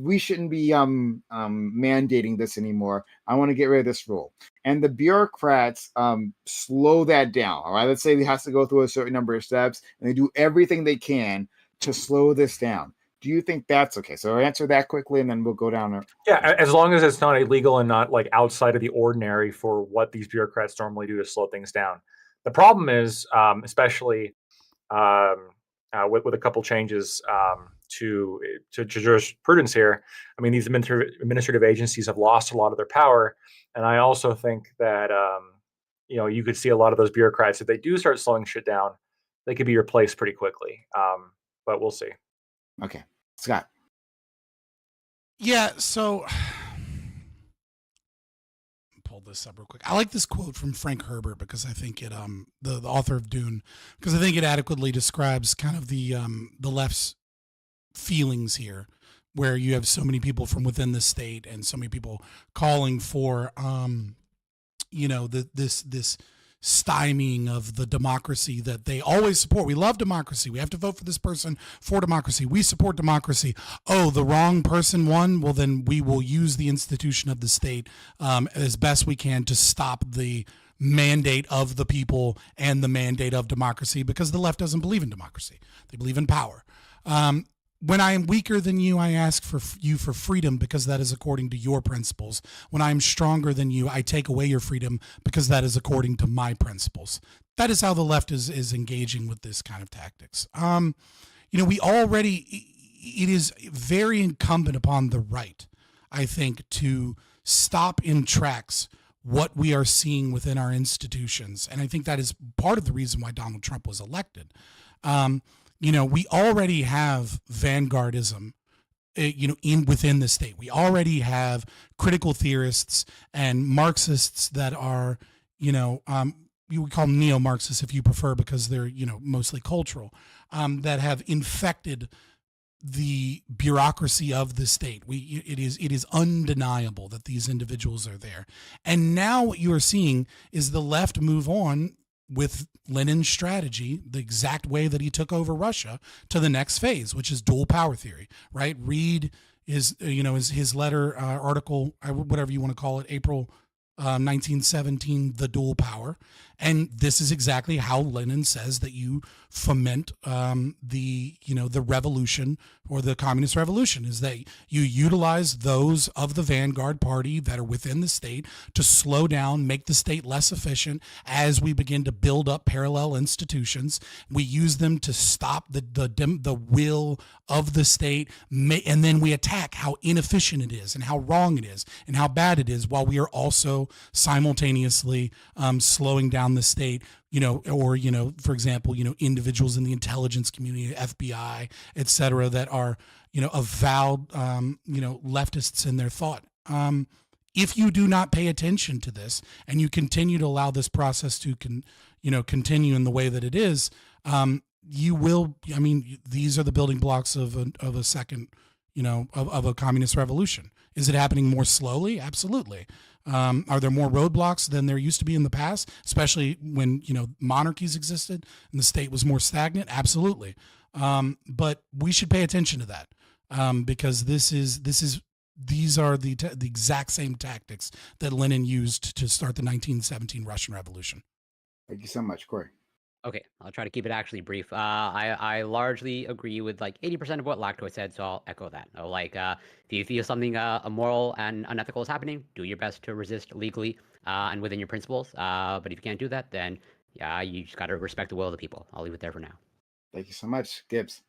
we shouldn't be mandating this anymore. I want to get rid of this rule. And the bureaucrats slow that down, all right? Let's say he has to go through a certain number of steps, and they do everything they can to slow this down. Do you think that's okay? So answer that quickly, and then we'll go down. Yeah, as long as it's not illegal and not outside of the ordinary for what these bureaucrats normally do to slow things down. The problem is, especially with a couple changes to jurisprudence here. I mean, these administrative agencies have lost a lot of their power, and I also think that you could see a lot of those bureaucrats, if they do start slowing shit down, they could be replaced pretty quickly. But we'll see. Okay, Scott. Yeah, so pull this up real quick. I like this quote from Frank Herbert because I think it the author of Dune, because I think it adequately describes kind of the left's feelings here, where you have so many people from within the state and so many people calling for this stymieing of the democracy that they always support. We love democracy. We have to vote for this person for democracy. We support democracy. Oh, the wrong person won? Well, then we will use the institution of the state as best we can to stop the mandate of the people and the mandate of democracy, because the left doesn't believe in democracy. They believe in power. When I am weaker than you, I ask for you for freedom, because that is according to your principles. When I am stronger than you, I take away your freedom, because that is according to my principles. That is how the left is engaging with this kind of tactics. It is very incumbent upon the right, I think, to stop in tracks what we are seeing within our institutions. And I think that is part of the reason why Donald Trump was elected. We already have vanguardism, within the state. We already have critical theorists and Marxists that are, you would call them neo-Marxists if you prefer, because they're, mostly cultural, that have infected the bureaucracy of the state. It is undeniable that these individuals are there. And now what you are seeing is the left move on with Lenin's strategy, the exact way that he took over Russia, to the next phase, which is dual power theory, right? Read his letter, article, whatever you want to call it, April 1917, The Dual Power. And this is exactly how Lenin says that you foment the revolution, or the communist revolution, is that you utilize those of the vanguard party that are within the state to slow down, make the state less efficient as we begin to build up parallel institutions. We use them to stop the will of the state, and then we attack how inefficient it is and how wrong it is and how bad it is, while we are also simultaneously slowing down the state, for example, individuals in the intelligence community, FBI, et cetera, that are, avowed, leftists in their thought. If you do not pay attention to this and you continue to allow this process to continue in the way that it is, you will, these are the building blocks of a second, of a communist revolution. Is it happening more slowly? Absolutely. Are there more roadblocks than there used to be in the past, especially when, monarchies existed and the state was more stagnant? Absolutely. But we should pay attention to that, because these are the exact same tactics that Lenin used to start the 1917 Russian Revolution. Thank you so much, Corey. Okay, I'll try to keep it actually brief. I largely agree with like 80% of what Lactoid said, so I'll echo that. If you feel something immoral and unethical is happening, do your best to resist legally and within your principles. But if you can't do that, then yeah, you just got to respect the will of the people. I'll leave it there for now. Thank you so much, Gibbs.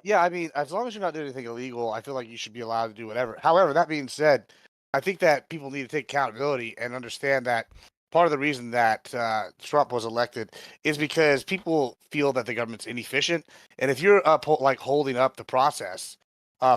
Yeah, I mean, as long as you're not doing anything illegal, I feel like you should be allowed to do whatever. However, that being said, I think that people need to take accountability and understand that part of the reason that Trump was elected is because people feel that the government's inefficient. And if you're holding up the process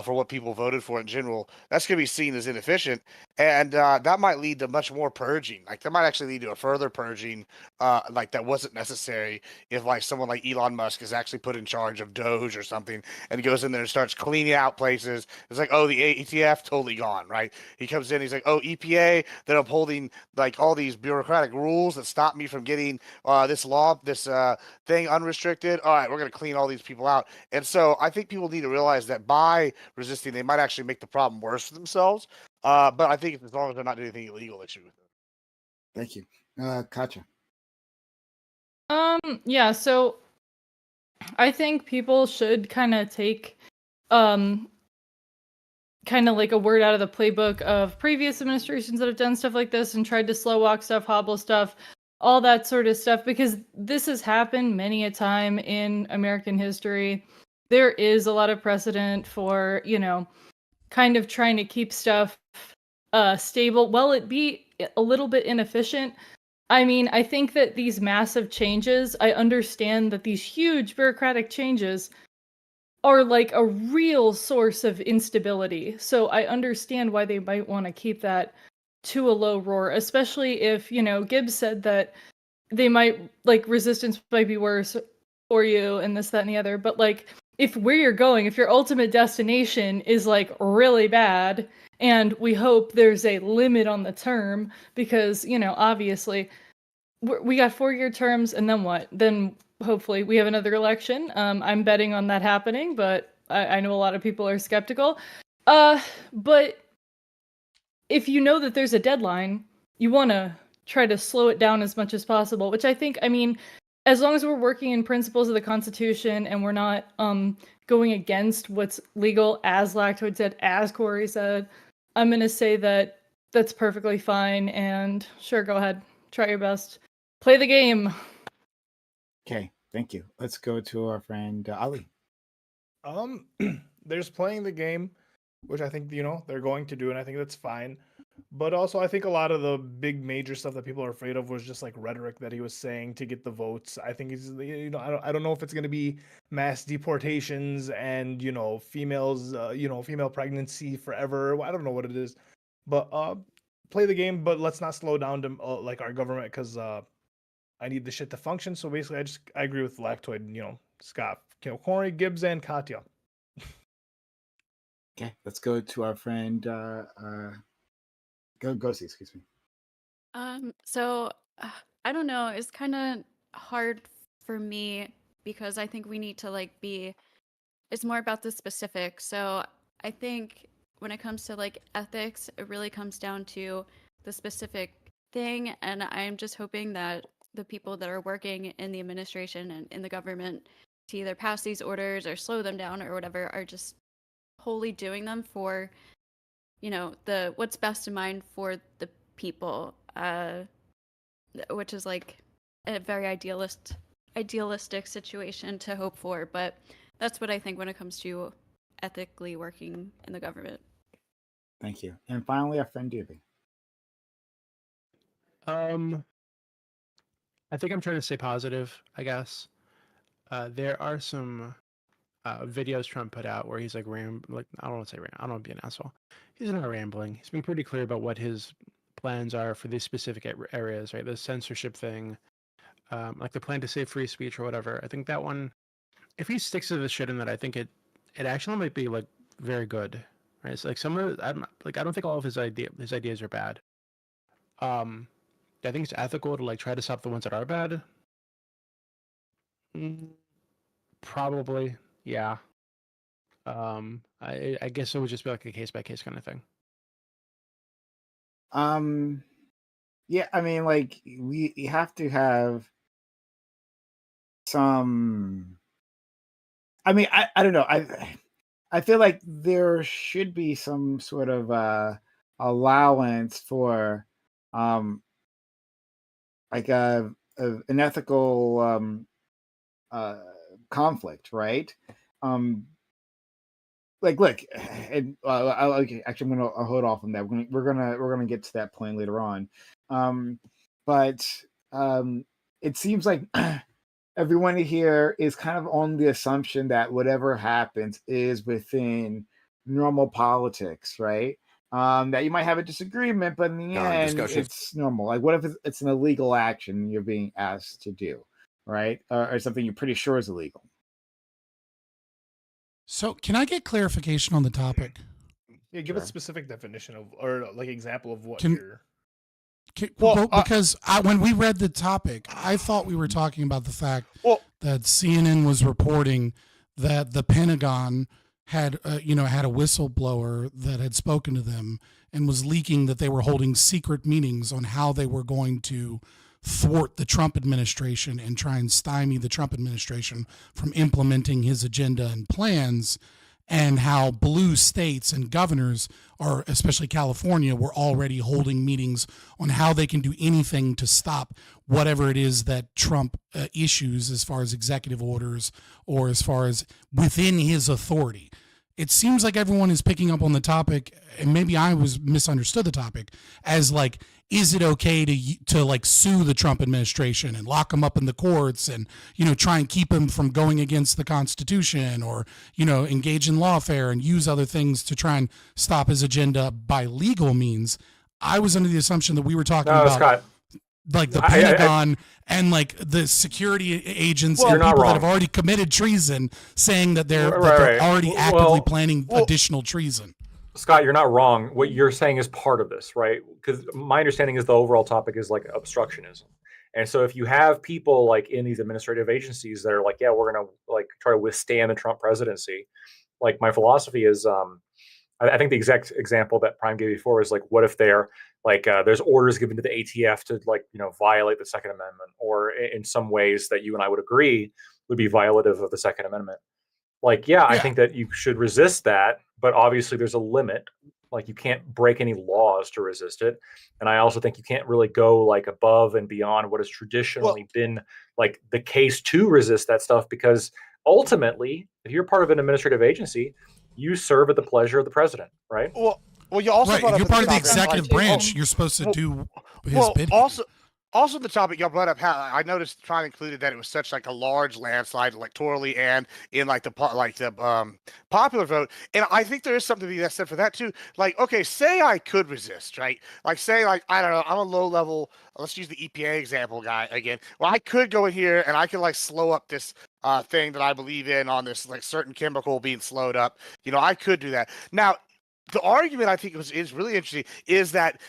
for what people voted for in general, that's going to be seen as inefficient. And that might lead to much more purging. Like, that might actually lead to a further purging, that wasn't necessary if, someone like Elon Musk is actually put in charge of Doge or something and goes in there and starts cleaning out places. It's like, oh, the ATF, totally gone, right? He comes in, he's like, oh, EPA, they're upholding, all these bureaucratic rules that stop me from getting this thing unrestricted. All right, we're going to clean all these people out. And so I think people need to realize that by resisting, they might actually make the problem worse for themselves. But I think as long as they're not doing anything illegal, they should. Thank you. Katja. Yeah, so I think people should kind of take kind of like a word out of the playbook of previous administrations that have done stuff like this and tried to slow walk stuff, hobble stuff, all that sort of stuff, because this has happened many a time in American history. There is a lot of precedent for, kind of trying to keep stuff stable while it be a little bit inefficient. I mean, I think that these massive changes, I understand that these huge bureaucratic changes are like a real source of instability. So I understand why they might want to keep that to a low roar, especially if, Gibbs said that they might, resistance might be worse for you and this, that, and the other. But if where you're going, if your ultimate destination is really bad, and we hope there's a limit on the term, because, obviously we got 4-year terms, and then what? Then hopefully we have another election. I'm betting on that happening, but I know a lot of people are skeptical. But if you know that there's a deadline, you want to try to slow it down as much as possible, which I think, as long as we're working in principles of the Constitution and we're not going against what's legal, as Lactoid said, as Corey said, I'm going to say that that's perfectly fine. And sure, go ahead. Try your best. Play the game. Okay, thank you. Let's go to our friend Ali. There's playing the game, which I think, they're going to do, and I think that's fine. But also, I think a lot of the big major stuff that people are afraid of was just rhetoric that he was saying to get the votes. I think he's, I don't know if it's going to be mass deportations and, females, female pregnancy forever. I don't know what it is, but play the game, but let's not slow down to our government, because I need the shit to function. So basically, I agree with Lactoid, Scott, Corey, Gibbs, and Katya. Okay, let's go to our friend Ghosty, excuse me. So I don't know. It's kind of hard for me because I think we need to it's more about the specifics. So I think when it comes to ethics, it really comes down to the specific thing. And I'm just hoping that the people that are working in the administration and in the government to either pass these orders or slow them down or whatever are just wholly doing them for the what's best in mind for the people, which is a very idealistic situation to hope for, but that's what I think when it comes to ethically working in the government. Thank you. And finally, our friend Diddy. I think I'm trying to stay positive, I guess. There are some videos Trump put out where he's I don't want to say I don't want to be an asshole. He's not rambling. He's been pretty clear about what his plans are for these specific areas, right? The censorship thing, the plan to save free speech or whatever. I think that one, if he sticks to the shit in that, I think it actually might be very good, right? So like some of I don't think all of his ideas are bad. I think it's ethical to like try to stop the ones that are bad. Probably, yeah. I guess it would just be like a case by case kind of thing. Yeah, I mean, like we have to have some. I mean, I don't know. I feel like there should be some sort of allowance for like an ethical conflict, right? Like, look, and okay, actually, I'm gonna hold off on that. We're gonna get to that point later on, but it seems like everyone here is kind of on the assumption that whatever happens is within normal politics, right? That you might have a disagreement, but in the end, it's normal. Like, what if it's an illegal action you're being asked to do, right? Or something you're pretty sure is illegal. So, can I get clarification on the topic? Yeah, give a specific definition of, or like example of what Can- you're. Well, because when we read the topic, I thought we were talking about the fact that CNN was reporting that the Pentagon had a whistleblower that had spoken to them and was leaking that they were holding secret meetings on how they were going to thwart the Trump administration and try and stymie the Trump administration from implementing his agenda and plans, and how blue states and governors, or especially California, were already holding meetings on how they can do anything to stop whatever it is that Trump issues as far as executive orders or as far as within his authority. It seems like everyone is picking up on the topic, and maybe I was misunderstood the topic as like, is it okay to like sue the Trump administration and lock them up in the courts and, try and keep him from going against the Constitution, or, engage in lawfare and use other things to try and stop his agenda by legal means? I was under the assumption that we were talking about Scott, like the Pentagon and like the security agents and people that have already committed treason, saying that they're already actively planning additional treason. Scott, you're not wrong. What you're saying is part of this, right? Because my understanding is the overall topic is like obstructionism. And so if you have people like in these administrative agencies that are like, yeah, we're going to like try to withstand the Trump presidency. Like my philosophy is, I think the exact example that Prime gave before is like, what if they're like, there's orders given to the ATF to like, violate the Second Amendment, or in some ways that you and I would agree would be violative of the Second Amendment. Like, yeah, I think that you should resist that, but obviously there's a limit. Like, you can't break any laws to resist it. And I also think you can't really go like above and beyond what has traditionally been like the case to resist that stuff, because ultimately, if you're part of an administrative agency, you serve at the pleasure of the president, right? Well, you also right. If you're part of the executive branch, you're supposed to do his bidding. Also, the topic y'all brought up, how I noticed Tron included that it was such like a large landslide electorally and in like the popular vote, and I think there is something to be said for that too. Like, okay, say I could resist, right? Like, say like I don't know, I'm a low level. Let's use the EPA example, guy again. Well, I could go in here and I could like slow up this thing that I believe in on this like certain chemical being slowed up. I could do that. Now, the argument I think is really interesting is that.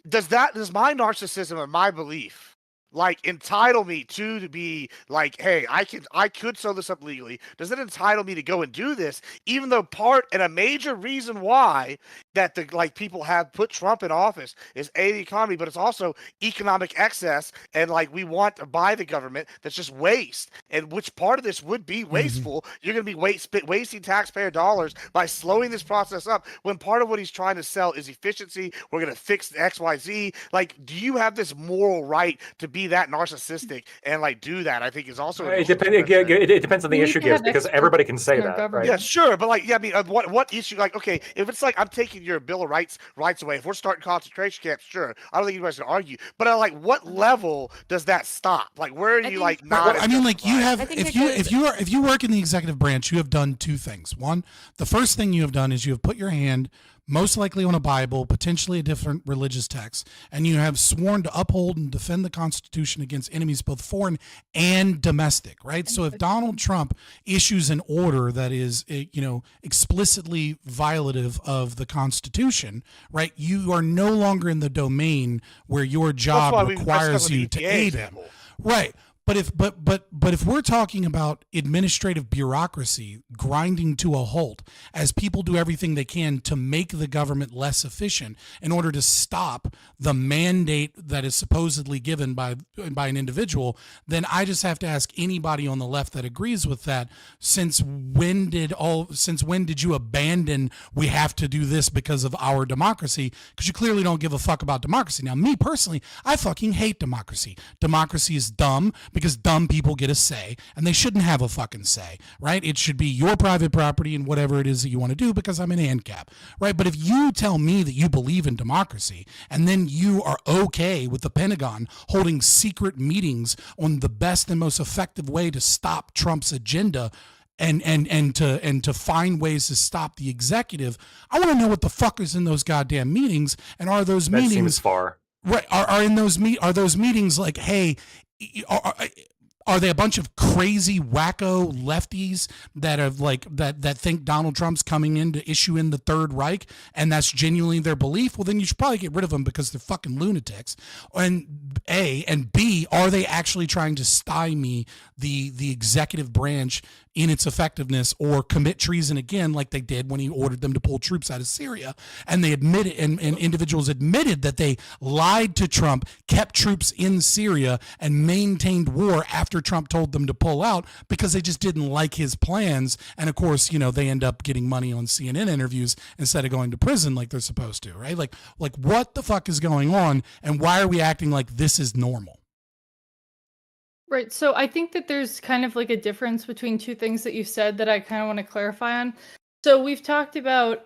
Does my narcissism and my belief like entitle me to be like, hey, I could sew this up legally? Does it entitle me to go and do this, even though part and a major reason why that the like people have put Trump in office is the economy, but it's also economic excess, and like we want to buy the government that's just waste, and which part of this would be wasteful. You're going to be wasting taxpayer dollars by slowing this process up, when part of what he's trying to sell is efficiency. We're going to fix XYZ. Like, do you have this moral right to be that narcissistic and like do that? I think is also it depends on the issue, gives, because everybody can say that, right? Yeah, sure, but like, yeah, I mean, what issue? Like, okay, if it's like I'm taking your Bill of Rights away, if we're starting concentration camps, sure, I don't think anybody's gonna argue. But like, what level does that stop? Like, where are you like not? I mean, like you have if you work in the executive branch, you have done two things. One, the first thing you have done is you have put your hand most likely on a Bible, potentially a different religious text, and you have sworn to uphold and defend the Constitution against enemies both foreign and domestic, right? So if Donald Trump issues an order that is, explicitly violative of the Constitution, right, you are no longer in the domain where your job requires you to aid him. Right. But if we're talking about administrative bureaucracy grinding to a halt as people do everything they can to make the government less efficient in order to stop the mandate that is supposedly given by an individual, then I just have to ask anybody on the left that agrees with that, since when did you abandon we have to do this because of our democracy? Because you clearly don't give a fuck about democracy. Now, me personally, I fucking hate democracy. Democracy is dumb because dumb people get a say, and they shouldn't have a fucking say, right? It should be your private property and whatever it is that you want to do because I'm an ANCAP, right? But if you tell me that you believe in democracy and then you are okay with the Pentagon holding secret meetings on the best and most effective way to stop Trump's agenda and to find ways to stop the executive, I want to know what the fuck is in those goddamn meetings, and are those meetings seems far. Right? Are those meetings like, hey, are they a bunch of crazy wacko lefties that have that think Donald Trump's coming in to issue in the Third Reich and that's genuinely their belief? Well, then you should probably get rid of them because they're fucking lunatics. And A, and B, are they actually trying to stymie the executive branch in its effectiveness or commit treason again, like they did when he ordered them to pull troops out of Syria? And they admitted, and individuals admitted that they lied to Trump, kept troops in Syria, and maintained war after Trump told them to pull out because they just didn't like his plans. And of course, they end up getting money on CNN interviews instead of going to prison like they're supposed to, right? Like what the fuck is going on, and why are we acting like this is normal? Right. So I think that there's kind of like a difference between two things that you said that I kind of want to clarify on. So we've talked about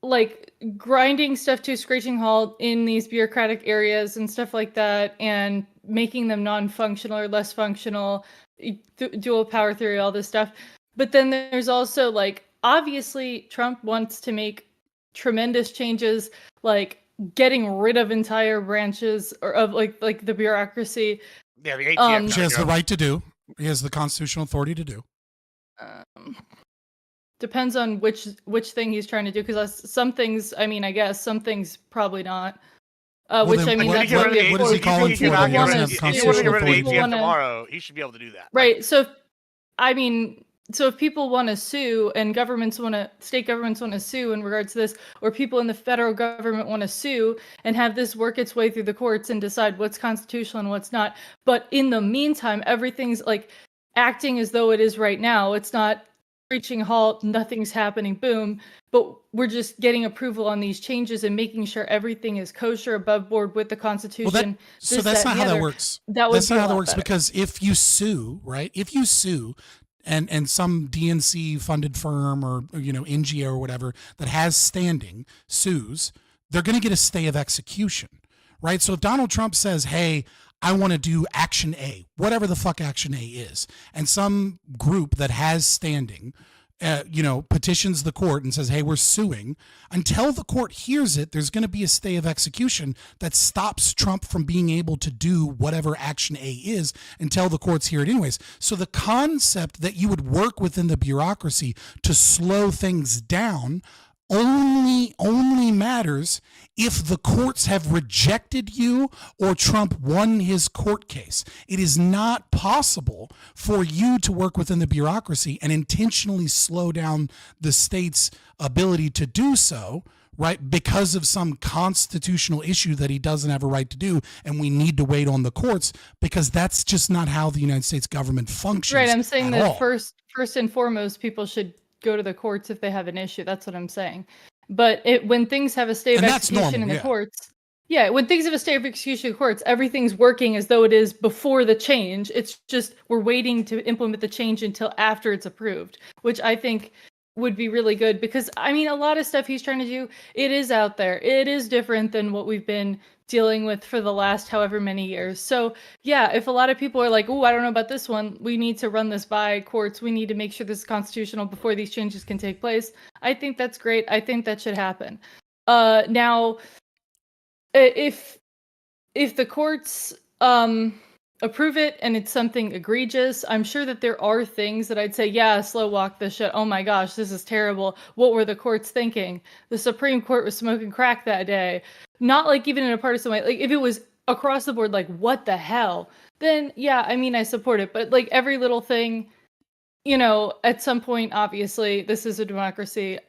like grinding stuff to a screeching halt in these bureaucratic areas and stuff like that, and making them non-functional or less functional, dual power theory, all this stuff. But then there's also like, obviously Trump wants to make tremendous changes, like getting rid of entire branches or of like the bureaucracy. Yeah, the ATM. He has the right to do. He has the constitutional authority to do. Depends on which thing he's trying to do, because some things, I mean, I guess some things probably not. What is he calling for? If you want to get rid of the ATM tomorrow, he should be able to do that. Right. So, so if people want to sue and state governments want to sue in regards to this, or people in the federal government want to sue and have this work its way through the courts and decide what's constitutional and what's not. But in the meantime, everything's like acting as though it is right now. It's not reaching a halt, nothing's happening, boom. But we're just getting approval on these changes and making sure everything is kosher, above board with the Constitution. So that's not how that works. That's not how that works, because if you sue, right? If you sue, and some DNC funded firm or NGO or whatever that has standing sues, they're going to get a stay of execution, right? So if Donald Trump says, hey, I want to do action A, whatever the fuck action A is, and some group that has standing petitions the court and says, hey, we're suing, until the court hears it, there's going to be a stay of execution that stops Trump from being able to do whatever action A is until the courts hear it anyways. So the concept that you would work within the bureaucracy to slow things down only matters if the courts have rejected you or Trump won his court case. It is not possible for you to work within the bureaucracy and intentionally slow down the state's ability to do so, right, because of some constitutional issue that he doesn't have a right to do, and we need to wait on the courts, because that's just not how the United States government functions. Right, I'm saying that first and foremost, people should go to the courts if they have an issue. That's what I'm saying. But when things have a stay of execution in the courts, when things have a stay of execution in the courts, everything's working as though it is before the change. It's just we're waiting to implement the change until after it's approved, which I think would be really good, because I mean, a lot of stuff he's trying to do, it is out there. It is different than what we've been dealing with for the last however many years. So yeah, if a lot of people are like, oh, I don't know about this one, we need to run this by courts, we need to make sure this is constitutional before these changes can take place, I think that's great. I think that should happen. Now, if the courts approve it and it's something egregious, I'm sure that there are things that I'd say, yeah, slow walk this shit. Oh my gosh, this is terrible. What were the courts thinking? The Supreme Court was smoking crack that day. Not like even in a partisan way. Like if it was across the board, like what the hell? Then yeah, I mean, I support it. But like every little thing, you know, at some point, obviously, this is a democracy.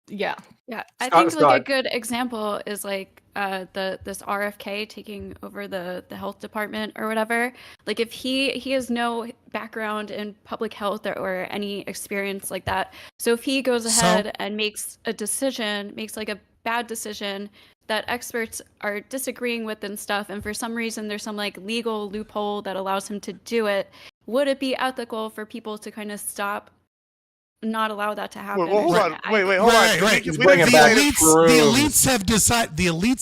Yeah. Yeah, I think like a good example is like this RFK taking over the health department or whatever. Like if he has no background in public health or any experience like that, so if he goes ahead and makes a decision, makes like a bad decision that experts are disagreeing with and stuff, and for some reason there's some like legal loophole that allows him to do it, would it be ethical for people to kind of stop, not allow that to happen? Well, hold on. Wait, hold on. Right. The elites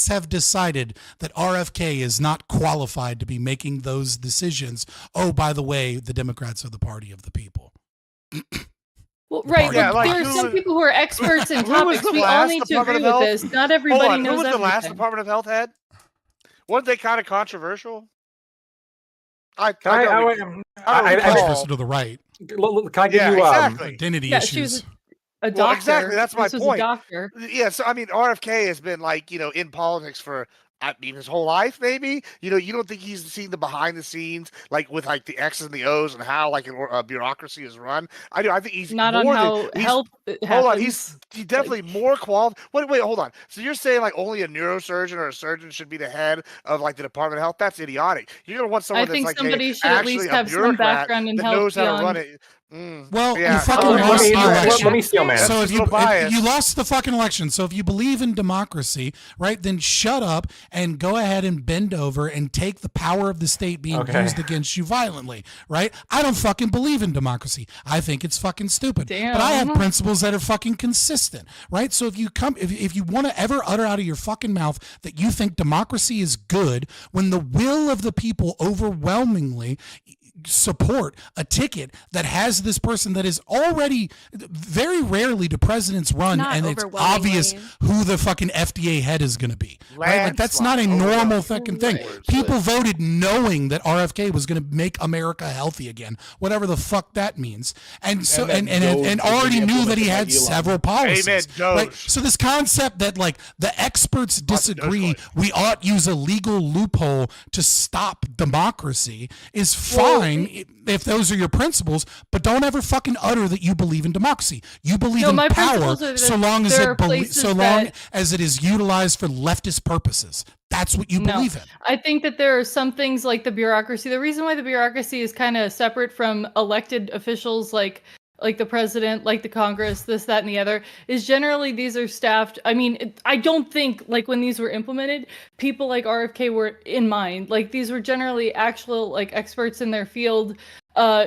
have decided that RFK is not qualified to be making those decisions. Oh, by the way, the Democrats are the party of the people. Well, right. Yeah, Like, there are some people who are experts in topics. We all need to agree with this. Not everybody knows Who was the everything. last Department of Health head? Weren't they kind of controversial? I to the right. Can I give you exactly. identity She issues? was a doctor. Well, exactly. That's my This was point. a doctor. Yeah. So I mean, RFK has been like, you know, in politics for, I mean, his whole life, maybe. You know, you don't think he's seen the behind the scenes, like with like the X's and the O's and how like a bureaucracy is run. I do. I think he's Not more on how than, he's, health hold on, happens. he's definitely more qualified. Wait, hold on. So you're saying like only a neurosurgeon or a surgeon should be the head of like the Department of Health? That's idiotic. You're gonna want someone I think that's like somebody should at least actually a have some bureaucrat background in that health knows how to run beyond. it. Well, yeah. you fucking lost the election. Let me steal, man. So if you biased. lost the fucking election, so if you believe in democracy, right, then shut up and go ahead and bend over and take the power of the state being used against you violently, right? I don't fucking believe in democracy. I think it's fucking stupid. Damn. But I have principles that are fucking consistent, right? So if you if you want to ever utter out of your fucking mouth that you think democracy is good when the will of the people overwhelmingly support a ticket that has this person that is already, very rarely do presidents run Not and it's obvious who the fucking FDA head is going to be, right? Like that's not a normal fucking thing. People voted knowing that RFK was going to make America healthy again, whatever the fuck that means, and so and already knew that he had several policies. Right? So this concept that like the experts disagree, we ought use a legal loophole to stop democracy is fine if those are your principles, but don't ever fucking utter that you believe in democracy. You believe in power so long as as it is utilized for leftist purposes. That's what you believe in. I think that there are some things like the bureaucracy. The reason why the bureaucracy is kind of separate from elected officials like the president, like the Congress, this, that, and the other, is generally these are staffed. I mean, I don't think like when these were implemented, people like RFK were in mind. Like these were generally actual like experts in their field,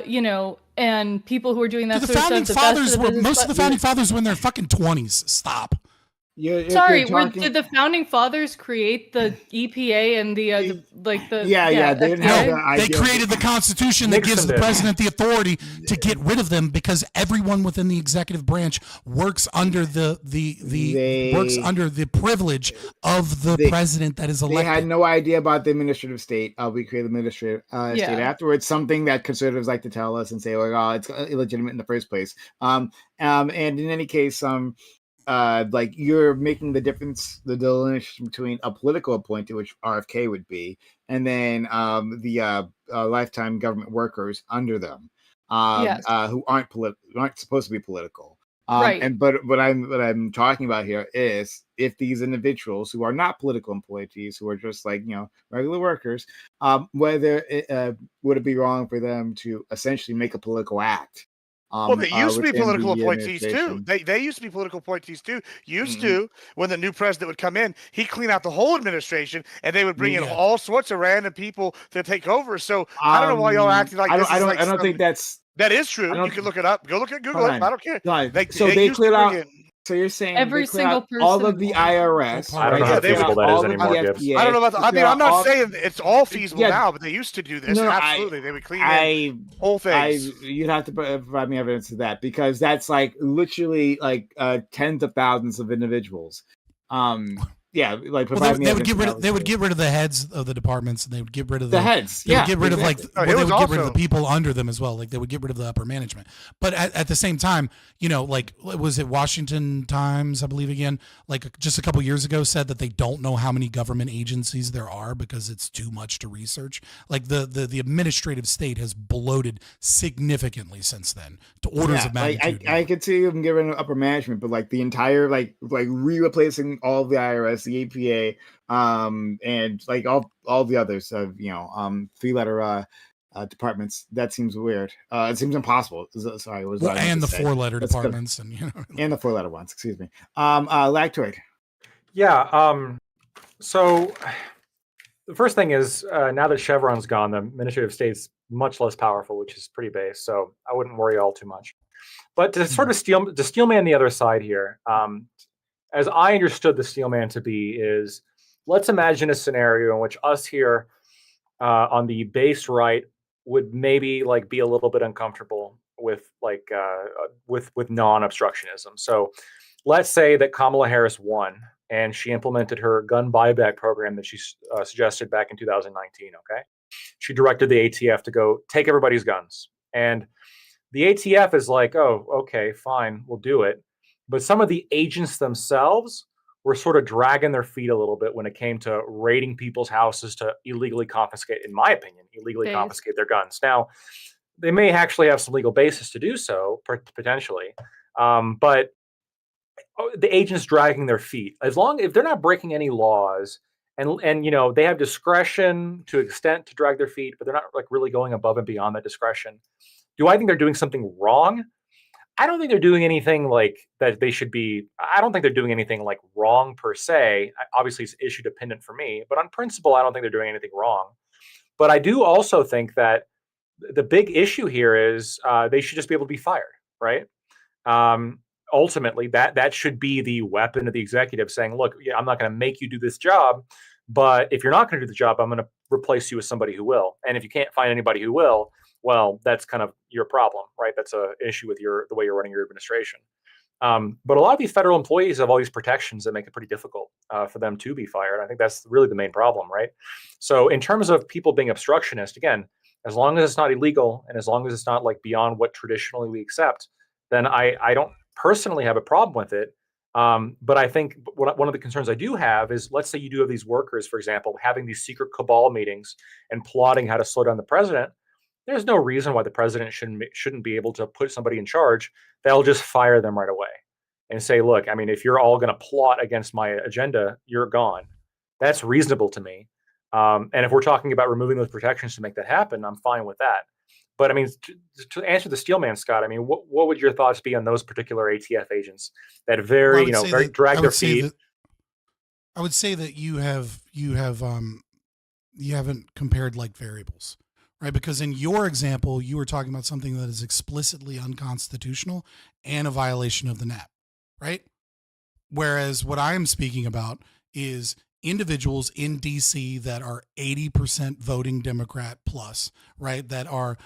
you know, and people who were doing that The sort of founding stuff. fathers were most of the founding fathers were in their fucking 20s. Stop. Sorry, did the founding fathers create the EPA and the they didn't have the they idea. created the Constitution that gives the president the authority to get rid of them because everyone within the executive branch works under the privilege of the president that is elected. They had no idea about the administrative state. We created the administrative state afterwards. Something that conservatives like to tell us and say, like, "Oh, it's illegitimate in the first place." And in any case, like you're making the delineation between a political appointee, which RFK would be, and then the lifetime government workers under them, who aren't supposed to be political. Right. And but what I'm talking about here is if these individuals who are not political employees, who are just like, you know, regular workers, whether would it be wrong for them to essentially make a political act? Well, they used to be political appointees too. They used to be political appointees too. Used to, when the new president would come in, he'd clean out the whole administration, and they would bring in all sorts of random people to take over. So I don't know why y'all acting like I don't think that's That is true. I don't- You can look it up. Go look at Google Hold it. on. I don't care. Hold on. They, So they they used to cleared out. bring in- So you're saying Every they cleared single out all person of the IRS. I don't know right? how They cleared feasible out that is all of anymore, the Gibbs. FDA. I don't know about. I They mean, I'm cleared out not saying it's all feasible Yeah. now, but they used to do this. No, Absolutely, they would clean in whole things. You'd have to provide me evidence of that because that's like literally like tens of thousands of individuals. Yeah, like Well, provide me they would evidence get rid of of they would get rid of the heads of the departments, and they would get rid of The heads, They yeah, would get rid exactly. of No, like it they was would get rid of also- the people under them as well. Like they would get rid of the upper management. But at the same time, you know, like was it Washington Times, I believe again, like just a couple years ago said that they don't know how many government agencies there are because it's too much to research. Like the administrative state has bloated significantly since then to orders of magnitude. I could see them getting upper management, but like the entire like re-replacing all of the IRS, the APA, and like all the others of three-letter departments. That seems weird. It seems impossible. Sorry, was Well, and the four-letter departments, and and the four-letter ones. Excuse me. Lactoid. Yeah. So the first thing is now that Chevron's gone, the administrative state's much less powerful, which is pretty base. So I wouldn't worry all too much. But to sort of steelman the other side here, as I understood the steelman to be, is let's imagine a scenario in which us here on the base right would maybe like be a little bit uncomfortable with like with non-obstructionism. So let's say that Kamala Harris won and she implemented her gun buyback program that she suggested back in 2019. Okay, she directed the ATF to go take everybody's guns, and the ATF is like, oh, okay, fine, we'll do it. But some of the agents themselves were sort of dragging their feet a little bit when it came to raiding people's houses to illegally confiscate, in my opinion, confiscate their guns. Now, they may actually have some legal basis to do so, potentially, but the agents dragging their feet, if they're not breaking any laws, and you know they have discretion to extent to drag their feet, but they're not like really going above and beyond that discretion. Do I think they're doing something wrong? I don't think they're doing anything like that they should be. I don't think they're doing anything like wrong per se. Obviously, it's issue dependent for me, but on principle, I don't think they're doing anything wrong. But I do also think that the big issue here is they should just be able to be fired, right? Ultimately, that should be the weapon of the executive saying, look, yeah, I'm not going to make you do this job, but if you're not going to do the job, I'm going to replace you with somebody who will. And if you can't find anybody who will, well, that's kind of your problem, right? That's an issue with the way you're running your administration. But a lot of these federal employees have all these protections that make it pretty difficult for them to be fired. I think that's really the main problem, right? So in terms of people being obstructionist, again, as long as it's not illegal and as long as it's not like beyond what traditionally we accept, then I don't personally have a problem with it. But I think one of the concerns I do have is, let's say you do have these workers, for example, having these secret cabal meetings and plotting how to slow down the president. There's no reason why the president shouldn't be able to put somebody in charge. They'll just fire them right away and say, look, I mean, if you're all going to plot against my agenda, you're gone. That's reasonable to me. And if we're talking about removing those protections to make that happen, I'm fine with that. But I mean, to answer the steelman, Scott, I mean, what would your thoughts be on those particular ATF agents that very drag their feet? I would say that you haven't compared like variables, right? Because in your example, you were talking about something that is explicitly unconstitutional and a violation of the NAP, right? Whereas what I am speaking about is individuals in DC that are 80% voting Democrat plus, right? That are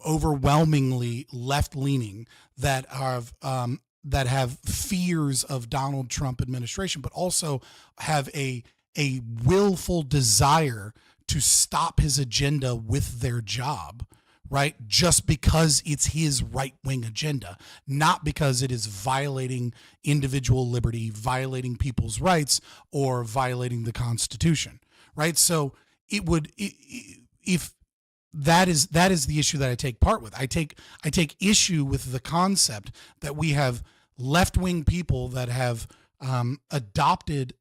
overwhelmingly left-leaning, that have fears of Donald Trump administration, but also have a willful desire to stop his agenda with their job, right? Just because it's his right-wing agenda, not because it is violating individual liberty, violating people's rights, or violating the Constitution, right? So if that is the issue that I take part with. I take issue with the concept that we have left-wing people that have adopted,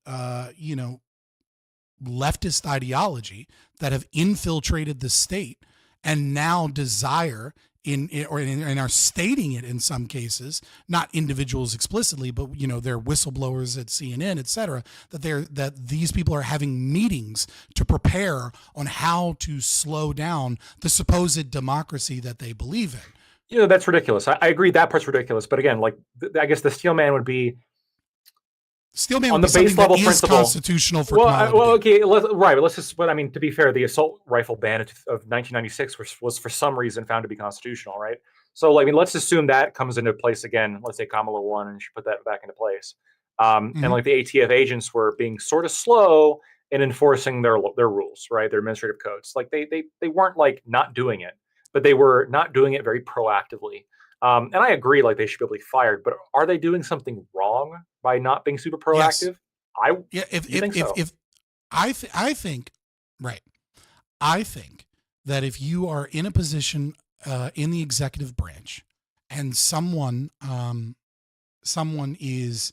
leftist ideology, that have infiltrated the state and now desire and are stating it in some cases, not individuals explicitly, but they're whistleblowers at CNN, et cetera, that these people are having meetings to prepare on how to slow down the supposed democracy that they believe in, That's ridiculous. I agree that part's ridiculous. But again, like I guess the steel man would be Steelman on would the be base something level that is principle. constitutional for Well, Kamala to do. okay, right. But let's just. But I mean, to be fair, the assault rifle ban of 1996 was for some reason found to be constitutional, right? So, like, I mean, let's assume that comes into place again. Let's say Kamala won and she put that back into place. And like the ATF agents were being sort of slow in enforcing their rules, right? Their administrative codes. Like they weren't like not doing it, but they were not doing it very proactively. And I agree, like they should be able to be fired, but are they doing something wrong by not being super proactive? Yes. If I think right. I think that if you are in a position in the executive branch and someone is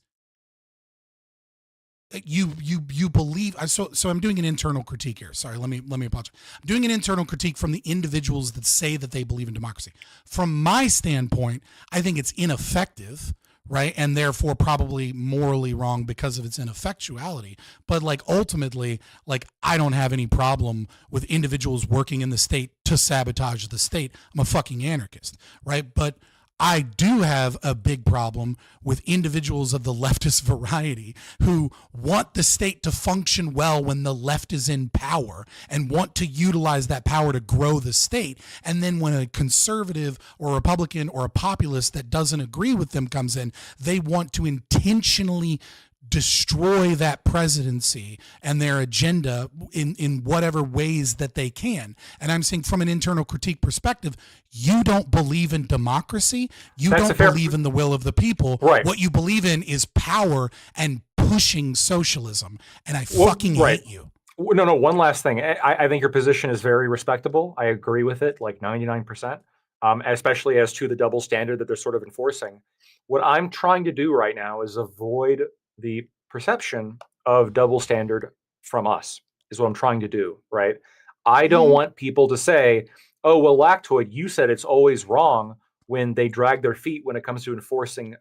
you believe so I'm doing an internal critique here. Sorry, let me apologize. I'm doing an internal critique from the individuals that say that they believe in democracy. From my standpoint, I think it's ineffective, right? And therefore probably morally wrong because of its ineffectuality. But like ultimately, like I don't have any problem with individuals working in the state to sabotage the state. I'm a fucking anarchist, right? But I do have a big problem with individuals of the leftist variety who want the state to function well when the left is in power and want to utilize that power to grow the state. And then when a conservative or a Republican or a populist that doesn't agree with them comes in, they want to intentionally destroy that presidency and their agenda in whatever ways that they can. And I'm saying from an internal critique perspective, you don't believe in democracy. You don't believe in the will of the people. Right. What you believe in is power and pushing socialism. And I fucking hate you. No, one last thing. I think your position is very respectable. I agree with it, like 99%, especially as to the double standard that they're sort of enforcing. What I'm trying to do right now is avoid the perception of double standard from us is what I'm trying to do, right? I don't want people to say, oh, well, Lactoid, you said it's always wrong when they drag their feet when it comes to enforcing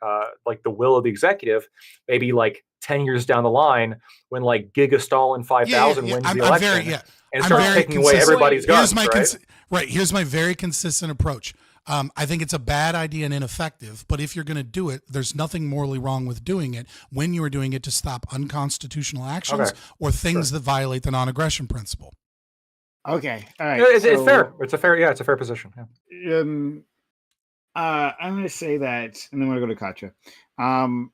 like the will of the executive, maybe like 10 years down the line when like Giga Stalin 5000 wins the election and starts taking away everybody's guns, right? Here's my very consistent approach. I think it's a bad idea and ineffective, but if you're going to do it, there's nothing morally wrong with doing it when you are doing it to stop unconstitutional actions or things that violate the non-aggression principle. Okay, all right. It's fair. It's a fair position. Yeah. I'm going to say that, and then I'm going to go to Katya. I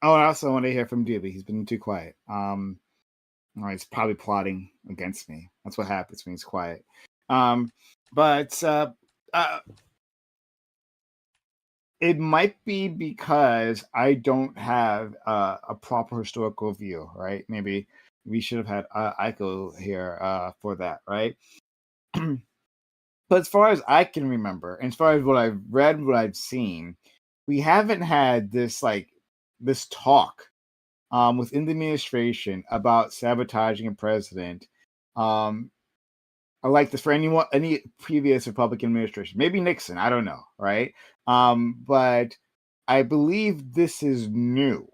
also want to hear from Diddy. He's been too quiet. He's probably plotting against me. That's what happens when he's quiet. It might be because I don't have a proper historical view, right? Maybe we should have had Aiko here for that, right? But as far as I can remember, and as far as what I've read, what I've seen, we haven't had this talk within the administration about sabotaging a president. I like this for any previous Republican administration, maybe Nixon, I don't know, right? But I believe this is new.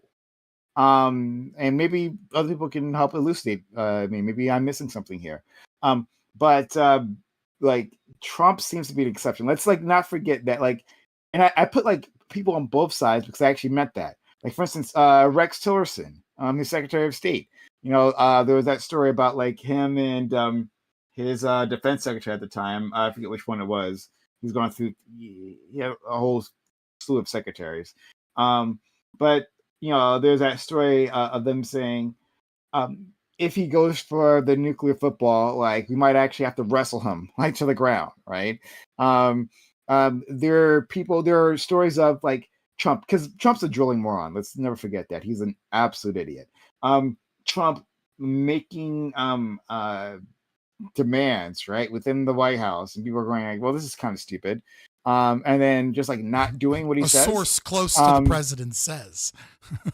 And maybe other people can help elucidate me. Maybe I'm missing something here. But like Trump seems to be the exception. Let's like not forget that, like, and I put like people on both sides because I actually meant that. Like, for instance, Rex Tillerson, his Secretary of State. There was that story about like him and his defense secretary at the time. I forget which one it was. He's going through. He had a whole slew of secretaries. But there's that story of them saying, if he goes for the nuclear football, like we might actually have to wrestle him like to the ground, right? There are stories of like Trump, because Trump's a drilling moron. Let's never forget that. He's an absolute idiot. Trump making demands right within the White House, and people are going like, well, this is kind of stupid. And then just like not doing what he says. A source close to the president says.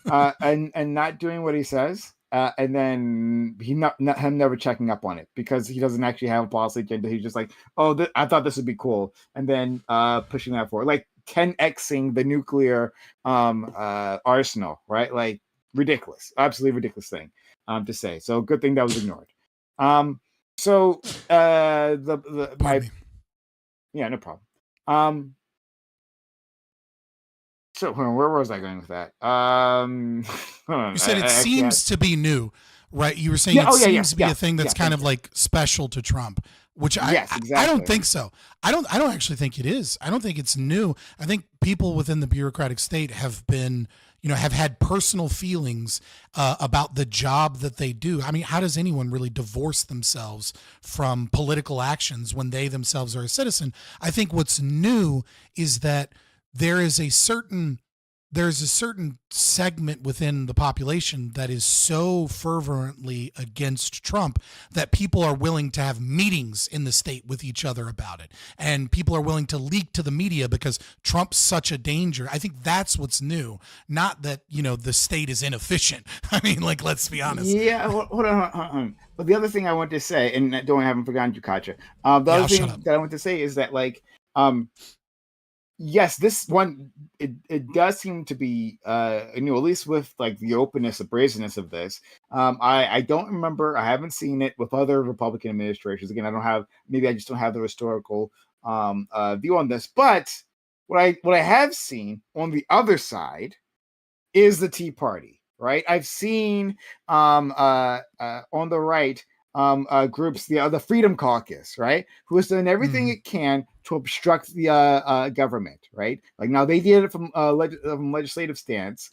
and not doing what he says. And then him never checking up on it because he doesn't actually have a policy agenda. He's just like, oh, I thought this would be cool. And then pushing that forward. Like 10xing the nuclear arsenal, right? Like ridiculous, absolutely ridiculous thing to say. So good thing that was ignored. Yeah, no problem. So where was I going with that? Hold on. You said it actually seems to be new, right? You were saying Yeah, it oh, yeah, seems to be yeah, a thing that's yeah, kind of like special to Trump, which Yes, I exactly. don't think so. I don't actually think it is. I don't think it's new. I think people within the bureaucratic state have been, have had personal feelings about the job that they do. I mean, how does anyone really divorce themselves from political actions when they themselves are a citizen? I think what's new is that there's a certain segment within the population that is so fervently against Trump that people are willing to have meetings in the state with each other about it. And people are willing to leak to the media because Trump's such a danger. I think that's what's new, not that, the state is inefficient. I mean, like, let's be honest. Yeah, hold on. But the other thing I want to say, and I haven't forgotten you, Katja. The other thing that I want to say is that, like, yes, this one it does seem to be at least with like the openness, the brazenness of this. I don't remember, I haven't seen it with other Republican administrations. Again, maybe I just don't have the historical view on this. But what I have seen on the other side is the Tea Party, right? I've seen on the right groups, the Freedom Caucus, right, who has done everything it can to obstruct the government, right? Like, now they did it from legislative stance,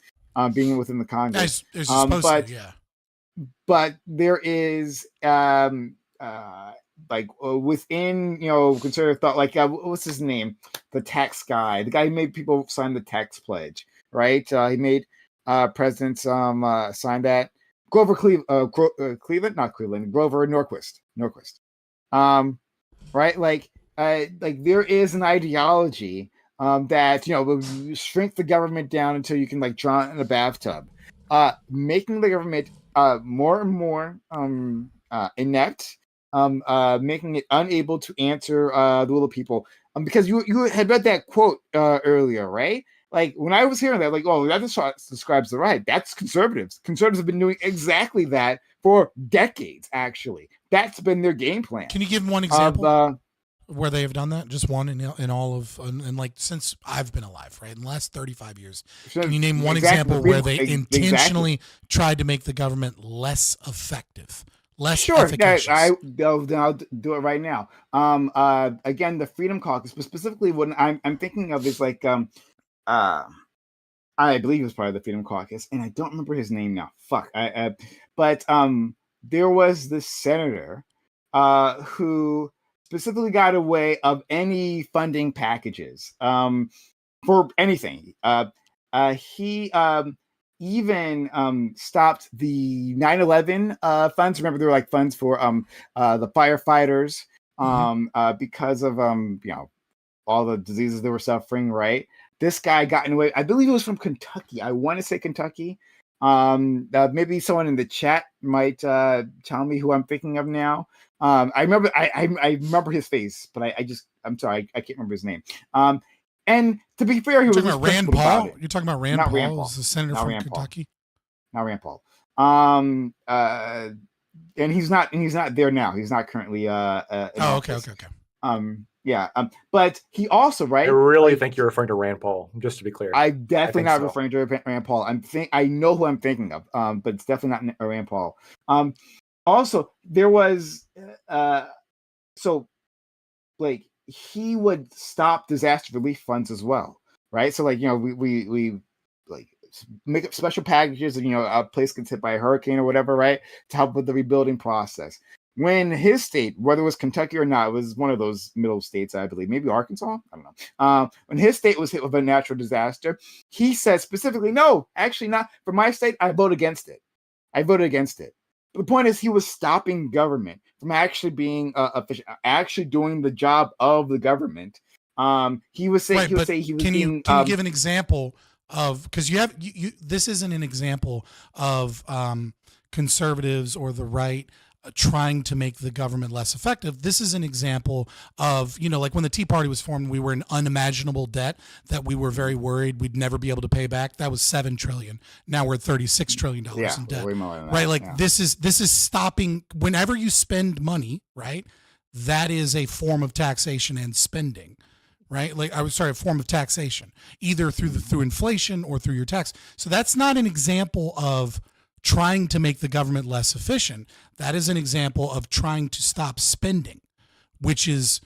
being within the Congress. As you're supposed to, yeah. But there is within conservative thought, like what's his name, the tax guy, the guy who made people sign the tax pledge, right? He made presidents sign that. Grover Cleveland, not Cleveland, Grover Norquist. Right? Like there is an ideology that will shrink the government down until you can like drown in a bathtub, making the government more and more inept, making it unable to answer the will of people. Because you had read that quote earlier, right? Like, when I was hearing that, like, oh, that describes the right. That's conservatives. Conservatives have been doing exactly that for decades, actually. That's been their game plan. Can you give one example where they have done that? Just one in all of, and like, since I've been alive, right? In the last 35 years. Can you name one example where they intentionally tried to make the government less effective? Less efficacious? I'll do it right now. Again, the Freedom Caucus, but specifically what I'm thinking of is like, I believe he was part of the Freedom Caucus, and I don't remember his name now. Fuck. But there was this senator who specifically got away of any funding packages for anything. He even stopped the 9/11 funds. Remember, there were like funds for the firefighters because of all the diseases they were suffering, right? This guy got away. I believe it was from Kentucky. I want to say Kentucky. Maybe someone in the chat might tell me who I'm thinking of now. I remember. I remember his face, but I'm sorry, I can't remember his name. And to be fair, he was talking about Rand Paul. You're talking about Rand Paul, the senator from Kentucky. Not Rand Paul. And he's not there now. He's not currently. Okay. Yeah. But he also, right? I really think you're referring to Rand Paul, just to be clear. I'm definitely not referring to Rand Paul. I know who I'm thinking of, but it's definitely not Rand Paul. Also, there was so like he would stop disaster relief funds as well, right? So like we like make up special packages, and a place gets hit by a hurricane or whatever, right, to help with the rebuilding process. When his state, whether it was Kentucky or not, it was one of those middle states, I believe, maybe Arkansas, I don't know. When his state was hit with a natural disaster, he said specifically, no, actually not. For my state, I voted against it. But the point is, he was stopping government from actually being efficient, actually doing the job of the government. He was saying, Can you give an example of, because this isn't an example of conservatives or the right trying to make the government less effective. This is an example of, like when the Tea Party was formed, we were in unimaginable debt that we were very worried we'd never be able to pay back. That was $7 trillion. Now we're $36 trillion in debt. Way more than that. Right? Like this is stopping. Whenever you spend money, right, that is a form of taxation and spending. right? Like, I was sorry, a form of taxation, either through inflation or through your tax. So that's not an example of trying to make the government less efficient. That is an example of trying to stop spending, which is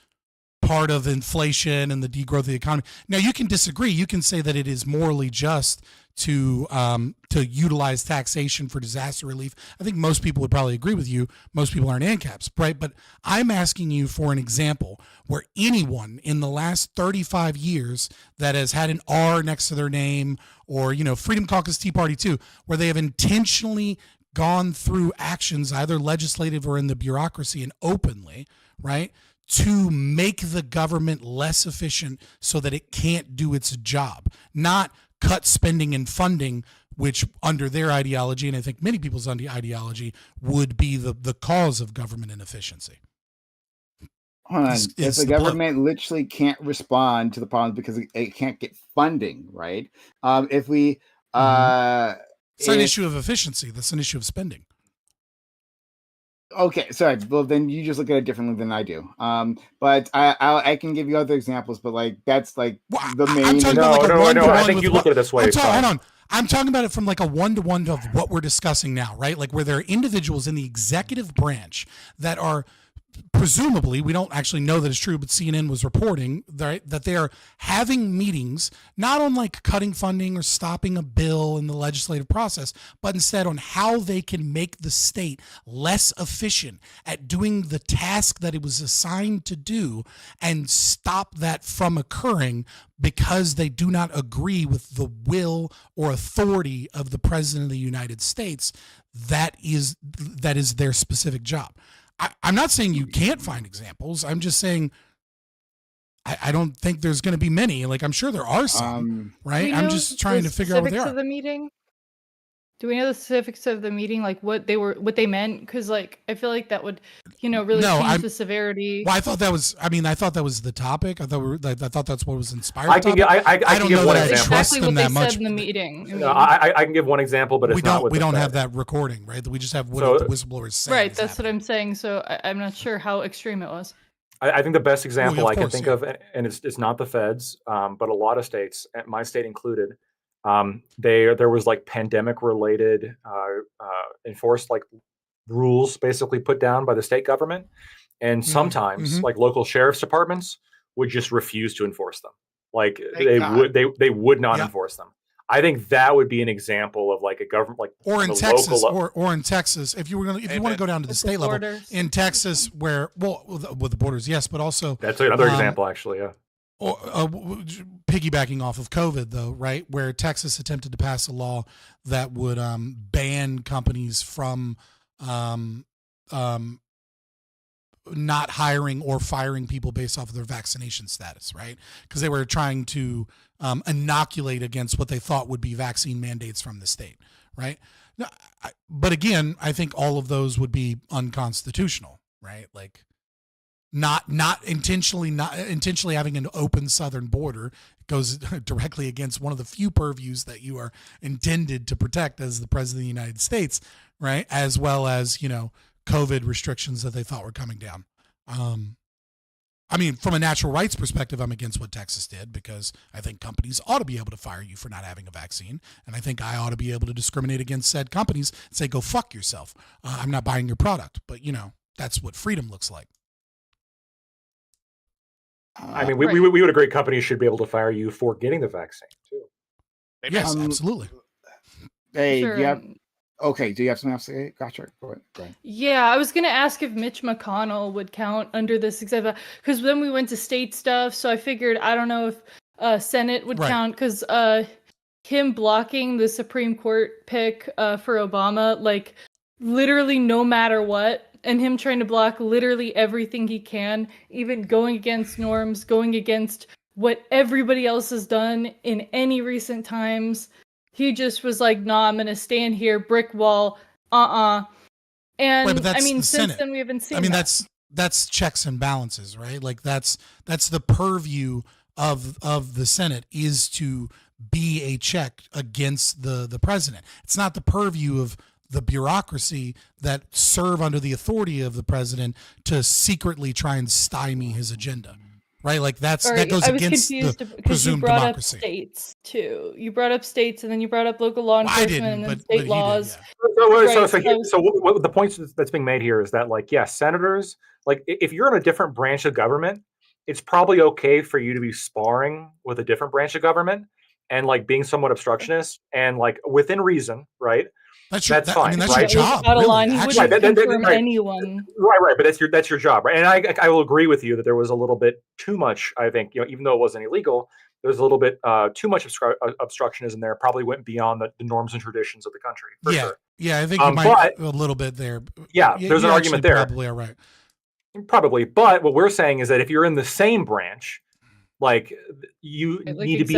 part of inflation and the degrowth of the economy. Now, you can disagree. You can say that it is morally just to utilize taxation for disaster relief. I think most people would probably agree with you. Most people aren't ANCAPs, right? But I'm asking you for an example where anyone in the last 35 years that has had an R next to their name, or, you know, Freedom Caucus Tea Party too, where they have intentionally gone through actions, either legislative or in the bureaucracy, and openly, right, to make the government less efficient so that it can't do its job, not cut spending and funding, which under their ideology, and I think many people's ideology, would be the cause of government inefficiency. Hold on. If the government literally can't respond to the problems because it can't get funding, right? If we it's not an issue of efficiency. That's an issue of spending. Okay, sorry. Well, then you just look at it differently than I do. But I can give you other examples, but like that's like the main. I'm talking about like a one-to-one. I think you look at it this way. Hold on. I'm talking about it from like a one-to-one of what we're discussing now, right? Like where there are individuals in the executive branch that are presumably, we don't actually know that it's true, but CNN was reporting that they are having meetings, not on like cutting funding or stopping a bill in the legislative process, but instead on how they can make the state less efficient at doing the task that it was assigned to do and stop that from occurring because they do not agree with the will or authority of the president of the United States. That is their specific job. I'm not saying you can't find examples. I'm just saying I don't think there's going to be many. Like, I'm sure there are some, right? I'm just trying to figure out what they are. Of the meeting? Do we know the specifics of the meeting, like what they meant? Because like I feel like that would, really change the severity. Well, I thought that was the topic. I thought that's what was inspired. I can give one example. Exactly what they said in the meeting. I can give one example, but we don't have that recording, right? We just have what the whistleblowers say. Right, that's what I'm saying. So I'm not sure how extreme it was. I think the best example I can think of, and it's not the feds, but a lot of states, my state included, there was like pandemic related enforced like rules basically put down by the state government, and sometimes like local sheriff's departments would just refuse to enforce them. Like they would not enforce them. I think that would be an example of like a government, like or in Texas, or in Texas, if you want to go down to the state level, in Texas, where with the borders, yes, but also that's another example, actually, yeah. Or piggybacking off of COVID, though, right, where Texas attempted to pass a law that would ban companies from not hiring or firing people based off of their vaccination status, right? Because they were trying to inoculate against what they thought would be vaccine mandates from the state, right? No, but again, I think all of those would be unconstitutional, right? Like not intentionally having an open southern border goes directly against one of the few purviews that you are intended to protect as the president of the United States, right? As well as, COVID restrictions that they thought were coming down. I mean, from a natural rights perspective, I'm against what Texas did because I think companies ought to be able to fire you for not having a vaccine. And I think I ought to be able to discriminate against said companies and say, go fuck yourself. I'm not buying your product. But, that's what freedom looks like. I mean, we would agree companies should be able to fire you for getting the vaccine, too. Yes, absolutely. Hey, sure. Do you have something else to say? Gotcha. Go ahead. Yeah, I was going to ask if Mitch McConnell would count under this example, because then we went to state stuff, so I figured, I don't know if Senate would count, because him blocking the Supreme Court pick for Obama, like, literally no matter what, and him trying to block literally everything he can, even going against norms, going against what everybody else has done in any recent times. He just was like, nah, I'm going to stand here, brick wall, And I mean, since then we haven't seen that's checks and balances, right? Like that's the purview of the Senate, is to be a check against the president. It's not the purview of the bureaucracy that serve under the authority of the president to secretly try and stymie his agenda, right? Like that Sorry, goes I was against confused the because you presumed brought democracy. up states too. You brought up states, and then you brought up local law I enforcement, didn't, and then but state he laws. did, Right, So what the point that's being made here is that, like, yes, senators, like, if you're in a different branch of government, it's probably okay for you to be sparring with a different branch of government and, like, being somewhat obstructionist and, like, within reason, right? That's fine, I mean, that's right? your job, out of really. line, he Actually, wouldn't confirm anyone. Right, but that's your job, right? And I will agree with you that there was a little bit too much. I think, even though it wasn't illegal, there was a little bit too much obstructionism there. Probably went beyond the norms and traditions of the country. For sure. Yeah, I think you might a little bit there. Yeah, there's an argument there. Probably are right. Probably, but what we're saying is that if you're in the same branch, like, you need to be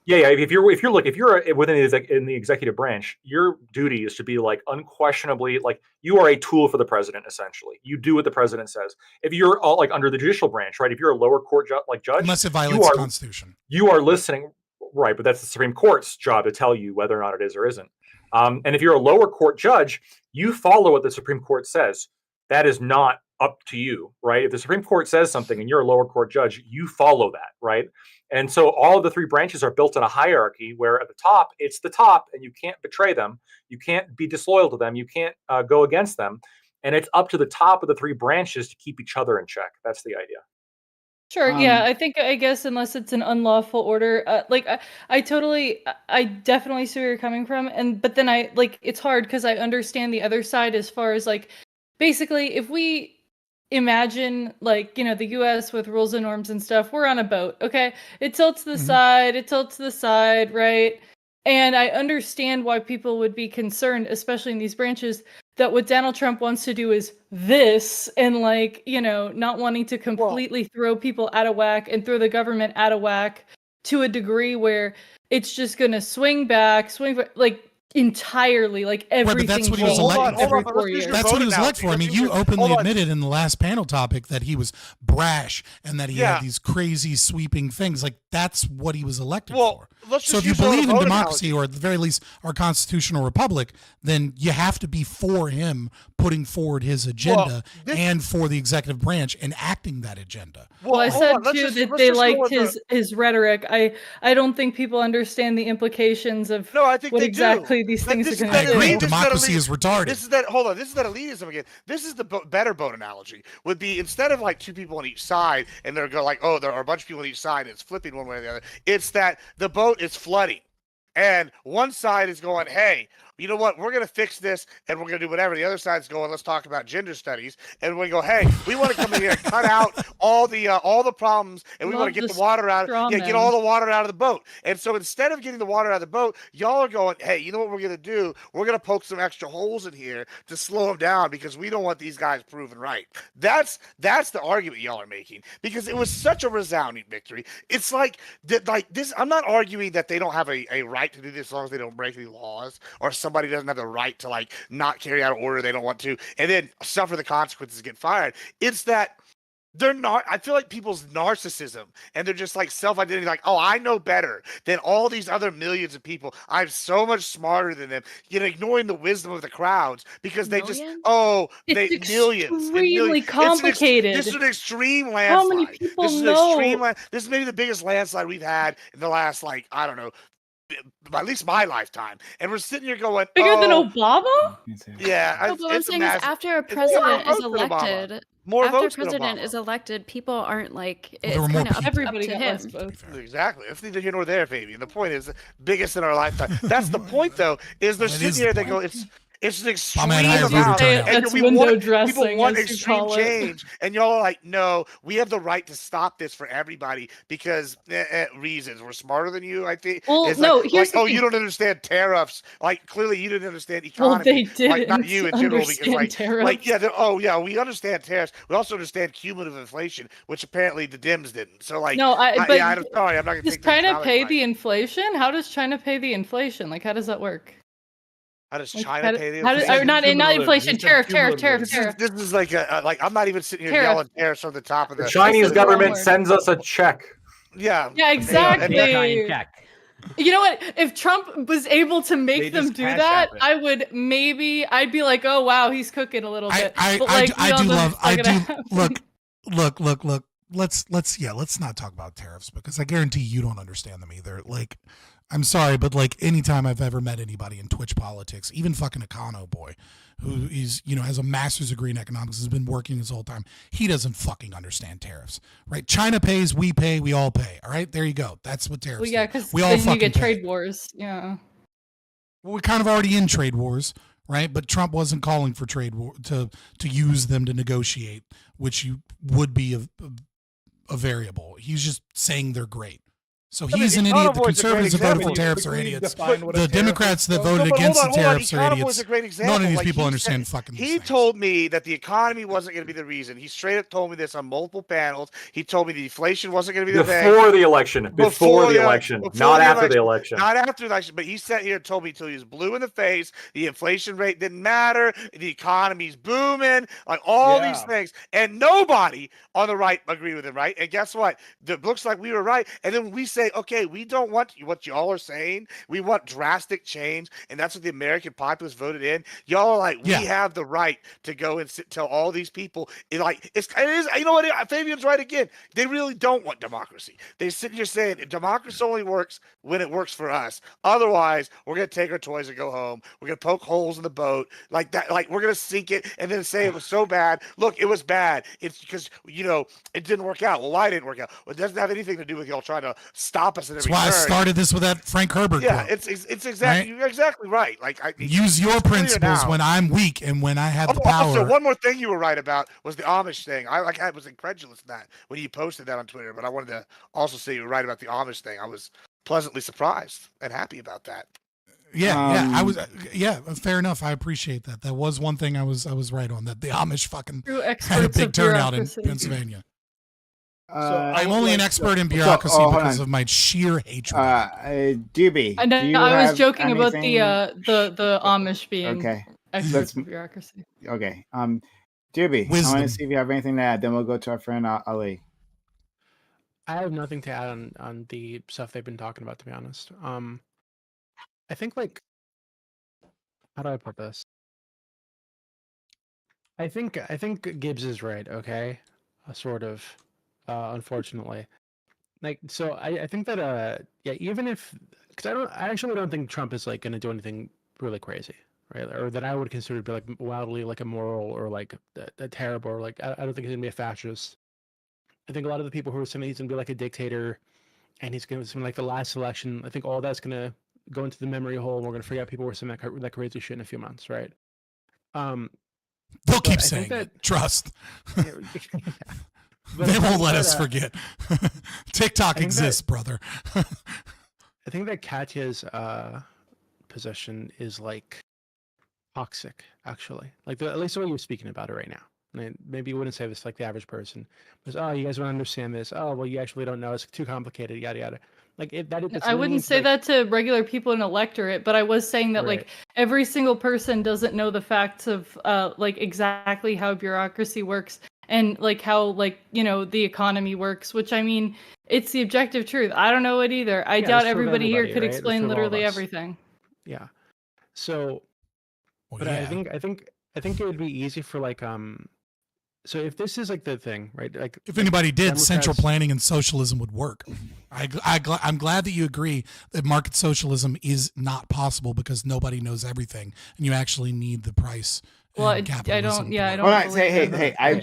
if you're within in the executive branch, your duty is to be, like, unquestionably, like, you are a tool for the president. Essentially, you do what the president says. If you're all, like, under the judicial branch, right? If you're a lower court judge, Unless it violates the Constitution, you are listening, right? But that's the Supreme Court's job to tell you whether or not it is or isn't. And if you're a lower court judge, you follow what the Supreme Court says. That is not up to you, right? If the Supreme Court says something and you're a lower court judge, you follow that, right? And so all of the three branches are built in a hierarchy where at the top, it's the top, and you can't betray them. You can't be disloyal to them. You can't go against them. And it's up to the top of the three branches to keep each other in check. That's the idea. Sure. Yeah, I guess unless it's an unlawful order, I definitely see where you're coming from, but then it's hard because I understand the other side as far as, like, basically if we imagine, like, the US with rules and norms and stuff, we're on a boat, okay? It tilts to the side, right? And I understand why people would be concerned, especially in these branches, that what Donald Trump wants to do is this, and, like, not wanting to completely throw people out of whack and throw the government out of whack to a degree where it's just going to swing back, like, entirely, like, everything. Right, but that's what he was elected every for. 4 years. That's what he was elected for. I mean, you openly admitted in the last panel topic that he was brash and that he had these crazy sweeping things. Like, that's what he was elected for. So if you believe in democracy, or at the very least our constitutional republic, then you have to be for him putting forward his agenda and for the executive branch enacting that agenda. Well, I said too that they liked his rhetoric. I don't think people understand the implications of what exactly these things are going to do. Democracy is retarded. This is that elitism again. This is the better boat analogy. Would be, instead of, like, two people on each side and they're going, like, oh, there are a bunch of people on each side and it's flipping one way or the other. It's that the boat is flooding. And one side is going, hey, you know what? We're going to fix this and we're going to do whatever. The other side's going, let's talk about gender studies. And we go, hey, we want to come in here and cut out all the problems, and we want to get the water out. Get all the water out of the boat. And so instead of getting the water out of the boat, y'all are going, hey, you know what we're going to do? We're going to poke some extra holes in here to slow them down because we don't want these guys proven right. That's the argument y'all are making, because it was such a resounding victory. It's like this. I'm not arguing that they don't have a right to do this as long as they don't break any laws, or somebody doesn't have the right to, like, not carry out an order they don't want to and then suffer the consequences, get fired. It's that they're not. I feel like people's narcissism and they're just, like, self-identity, like, oh, I know better than all these other millions of people. I'm so much smarter than them. Ignoring the wisdom of the crowds because they just It's millions. extremely complicated. This is an extreme landslide. How many people know? This is maybe the biggest landslide we've had in the last, like, I don't know, at least my lifetime. And we're sitting here going, bigger than Obama? Yeah. No, but what I'm saying is, after a president is elected, people aren't, like, it's kind of up to him. Exactly. It's neither here nor there, baby. And the point is, biggest in our lifetime. That's the point, though, is they're sitting here, they go, it's an extreme amount. And people want extreme change. And y'all are like, no, we have the right to stop this for everybody because reasons. We're smarter than you, I think. Well, it's no, like, you don't understand tariffs. Like, clearly you didn't understand economy. Well, they didn't like, not you in general. Because, tariffs. We understand tariffs. We also understand cumulative inflation, which apparently the Dems didn't. So, like, no, I'm sorry, I'm not going to take. Does China pay the inflation? How does China pay the inflation? Like, how does that work? How does China pay the inflation? Not inflation, tariff. This is like I'm not even sitting here yelling tariffs from the top of the Chinese government sends us a check. Yeah. Yeah, exactly. You know what? If Trump was able to make them do that, I'd be like, oh wow, he's cooking a little bit. Look. let's not talk about tariffs because I guarantee you don't understand them either. Like, I'm sorry, but like anytime I've ever met anybody in Twitch politics, even fucking Econo boy, who is, you know, has a master's degree in economics, has been working his whole time, he doesn't fucking understand tariffs, right? China pays, we pay, we all pay. All right, there you go. That's what tariffs. Well, yeah, do. because we all then fucking you get pay. trade wars. Yeah. Well, we're kind of already in trade wars, right? But Trump wasn't calling for trade war to use them to negotiate, which you would be a variable. He's just saying they're great. So he's an idiot. The conservatives that voted for tariffs are idiots. The Democrats that voted against the tariffs are idiots. None of these people understand fucking these He things. told me that the economy wasn't going to be the reason. He straight up told me this on multiple panels. He told me the inflation wasn't going to be the thing. Before the election. Before the election. Not after the election. Not after the election. But he sat here and told me until he was blue in the face, the inflation rate didn't matter, the economy's booming, like all these things. And nobody on the right agreed with him, right? And guess what? It looks like we were right. And then we say, okay, we don't want what y'all are saying. We want drastic change, and that's what the American populace voted in. Y'all are like, we have the right to go and tell all these people. It is. You know what? Fabian's right again. They really don't want democracy. They sit here saying democracy only works when it works for us. Otherwise, we're gonna take our toys and go home. We're gonna poke holes in the boat like that. Like we're gonna sink it and then say it was so bad. Look, it was bad. It's because it didn't work out. Well, why didn't it work out? Well, it doesn't have anything to do with y'all trying to stop us. That's why I started this with that Frank Herbert quote. It's exactly right? You're exactly right. Like use your principles when I'm weak and when I have the power. Also, one more thing you were right about was the Amish thing. I was incredulous in that when you posted that on Twitter, but I wanted to also say you were right about the Amish thing. I was pleasantly surprised and happy about that. I was. Fair enough. I appreciate that. That was one thing I was right on. That the Amish fucking had a big turnout in Pennsylvania. I'm only an expert in bureaucracy because of my sheer hatred. Doobie, I know. I was joking about the Amish being okay. experts in bureaucracy. Okay. Doobie, I want to see if you have anything to add. Then we'll go to our friend Ali. I have nothing to add on the stuff they've been talking about, to be honest. I think how do I put this? I think Gibbs is right. Okay, sort of. Unfortunately, so I think that even if, because I actually don't think Trump is like going to do anything really crazy, right? Or that I would consider to be like wildly like immoral or like a terrible, or like I don't think he's gonna be a fascist. I think a lot of the people who are saying he's gonna be like a dictator, and he's gonna something like the last election. I think all that's gonna go into the memory hole, and we're gonna forget people were saying that crazy shit in a few months, right? They'll keep saying that. Trust. They won't let us forget. TikTok exists, brother. I think that Katya's position is like toxic, actually. Like at least the way you're speaking about it right now. I mean, maybe you wouldn't say this like the average person. Because, oh, you guys don't understand this. Oh, well, you actually don't know. It's too complicated. Yada yada. Like I wouldn't say that to regular people in electorate, but I was saying that like every single person doesn't know the facts of like exactly how bureaucracy works. And like how the economy works, which I mean, it's the objective truth. I don't know it either. I doubt everybody here could explain literally everything. Yeah. So, but I think it would be easy for like so if this is like the thing, right? Like if anybody did, central planning and socialism would work. I'm glad that you agree that market socialism is not possible because nobody knows everything, and you actually need the price. Well, I don't. Yeah, I don't. All right, hey,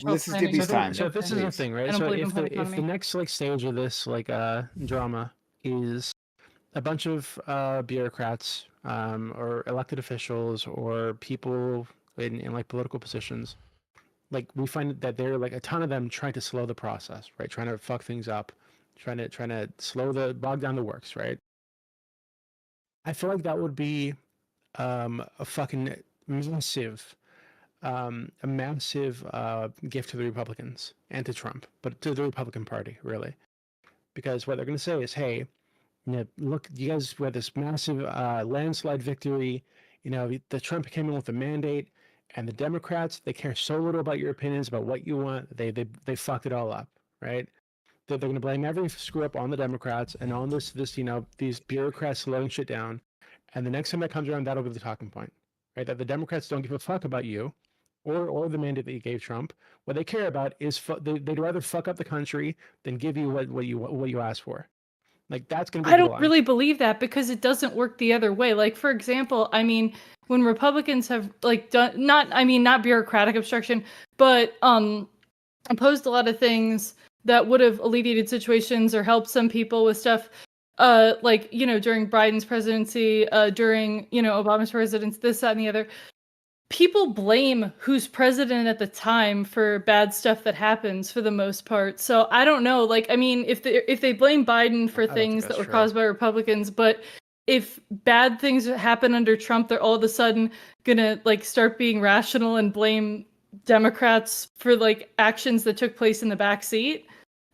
this is Doobie's time. So if this is the thing, right? So if the next like stage of this like drama is a bunch of bureaucrats or elected officials or people in like political positions, like we find that there are like a ton of them trying to slow the process, right? Trying to fuck things up, trying to bog down the works, right? I feel like that would be a fucking massive gift to the Republicans and to Trump, but to the Republican Party, really. Because what they're going to say is, hey, look, you guys had this massive landslide victory. The Trump came in with a mandate, and the Democrats, they care so little about your opinions, about what you want. They fucked it all up, right? They're going to blame every screw up on the Democrats and on this these bureaucrats slowing shit down. And the next time that comes around, that'll be the talking point, right? That the Democrats don't give a fuck about you. or the mandate that you gave Trump. What they care about is they'd rather fuck up the country than give you what you asked for. Like that's going to be. I don't really believe that because it doesn't work the other way. Like for example, I mean, when Republicans have like done not bureaucratic obstruction, but opposed a lot of things that would have alleviated situations or helped some people with stuff. Like during Biden's presidency, during Obama's presidency, this, that, and the other. People blame who's president at the time for bad stuff that happens for the most part. So I don't know. Like, I mean, if they blame Biden for things that were caused by Republicans, but if bad things happen under Trump, they're all of a sudden gonna like start being rational and blame Democrats for like actions that took place in the back seat.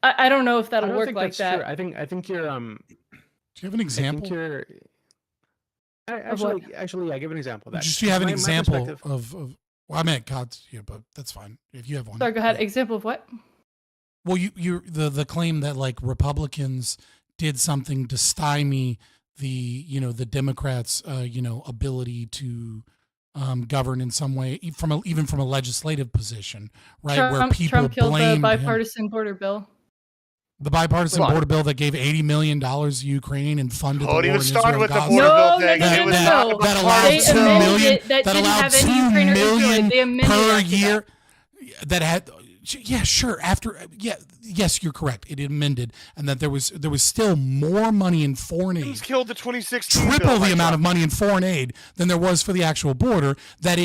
I don't know if that'll work like that. True. I think you're Do you have an example? Actually, yeah, give an example of that. Just do you have an example of well, I meant God's, but that's fine if you have one. Sorry, go ahead. Example of what? Well, you the claim that like Republicans did something to stymie the Democrats ability to govern in some way even from a legislative position, right? Where people Trump killed the bipartisan him. Border bill. The bipartisan border bill that gave $80 million to Ukraine and funded the war in Israel. With the border bill thing. That allowed 2 million per year. That had, yeah, sure. Yes, you're correct. It amended, and that there was still more money in foreign aid. He's killed the 2016 triple the amount of money in foreign aid than there was for the actual border. That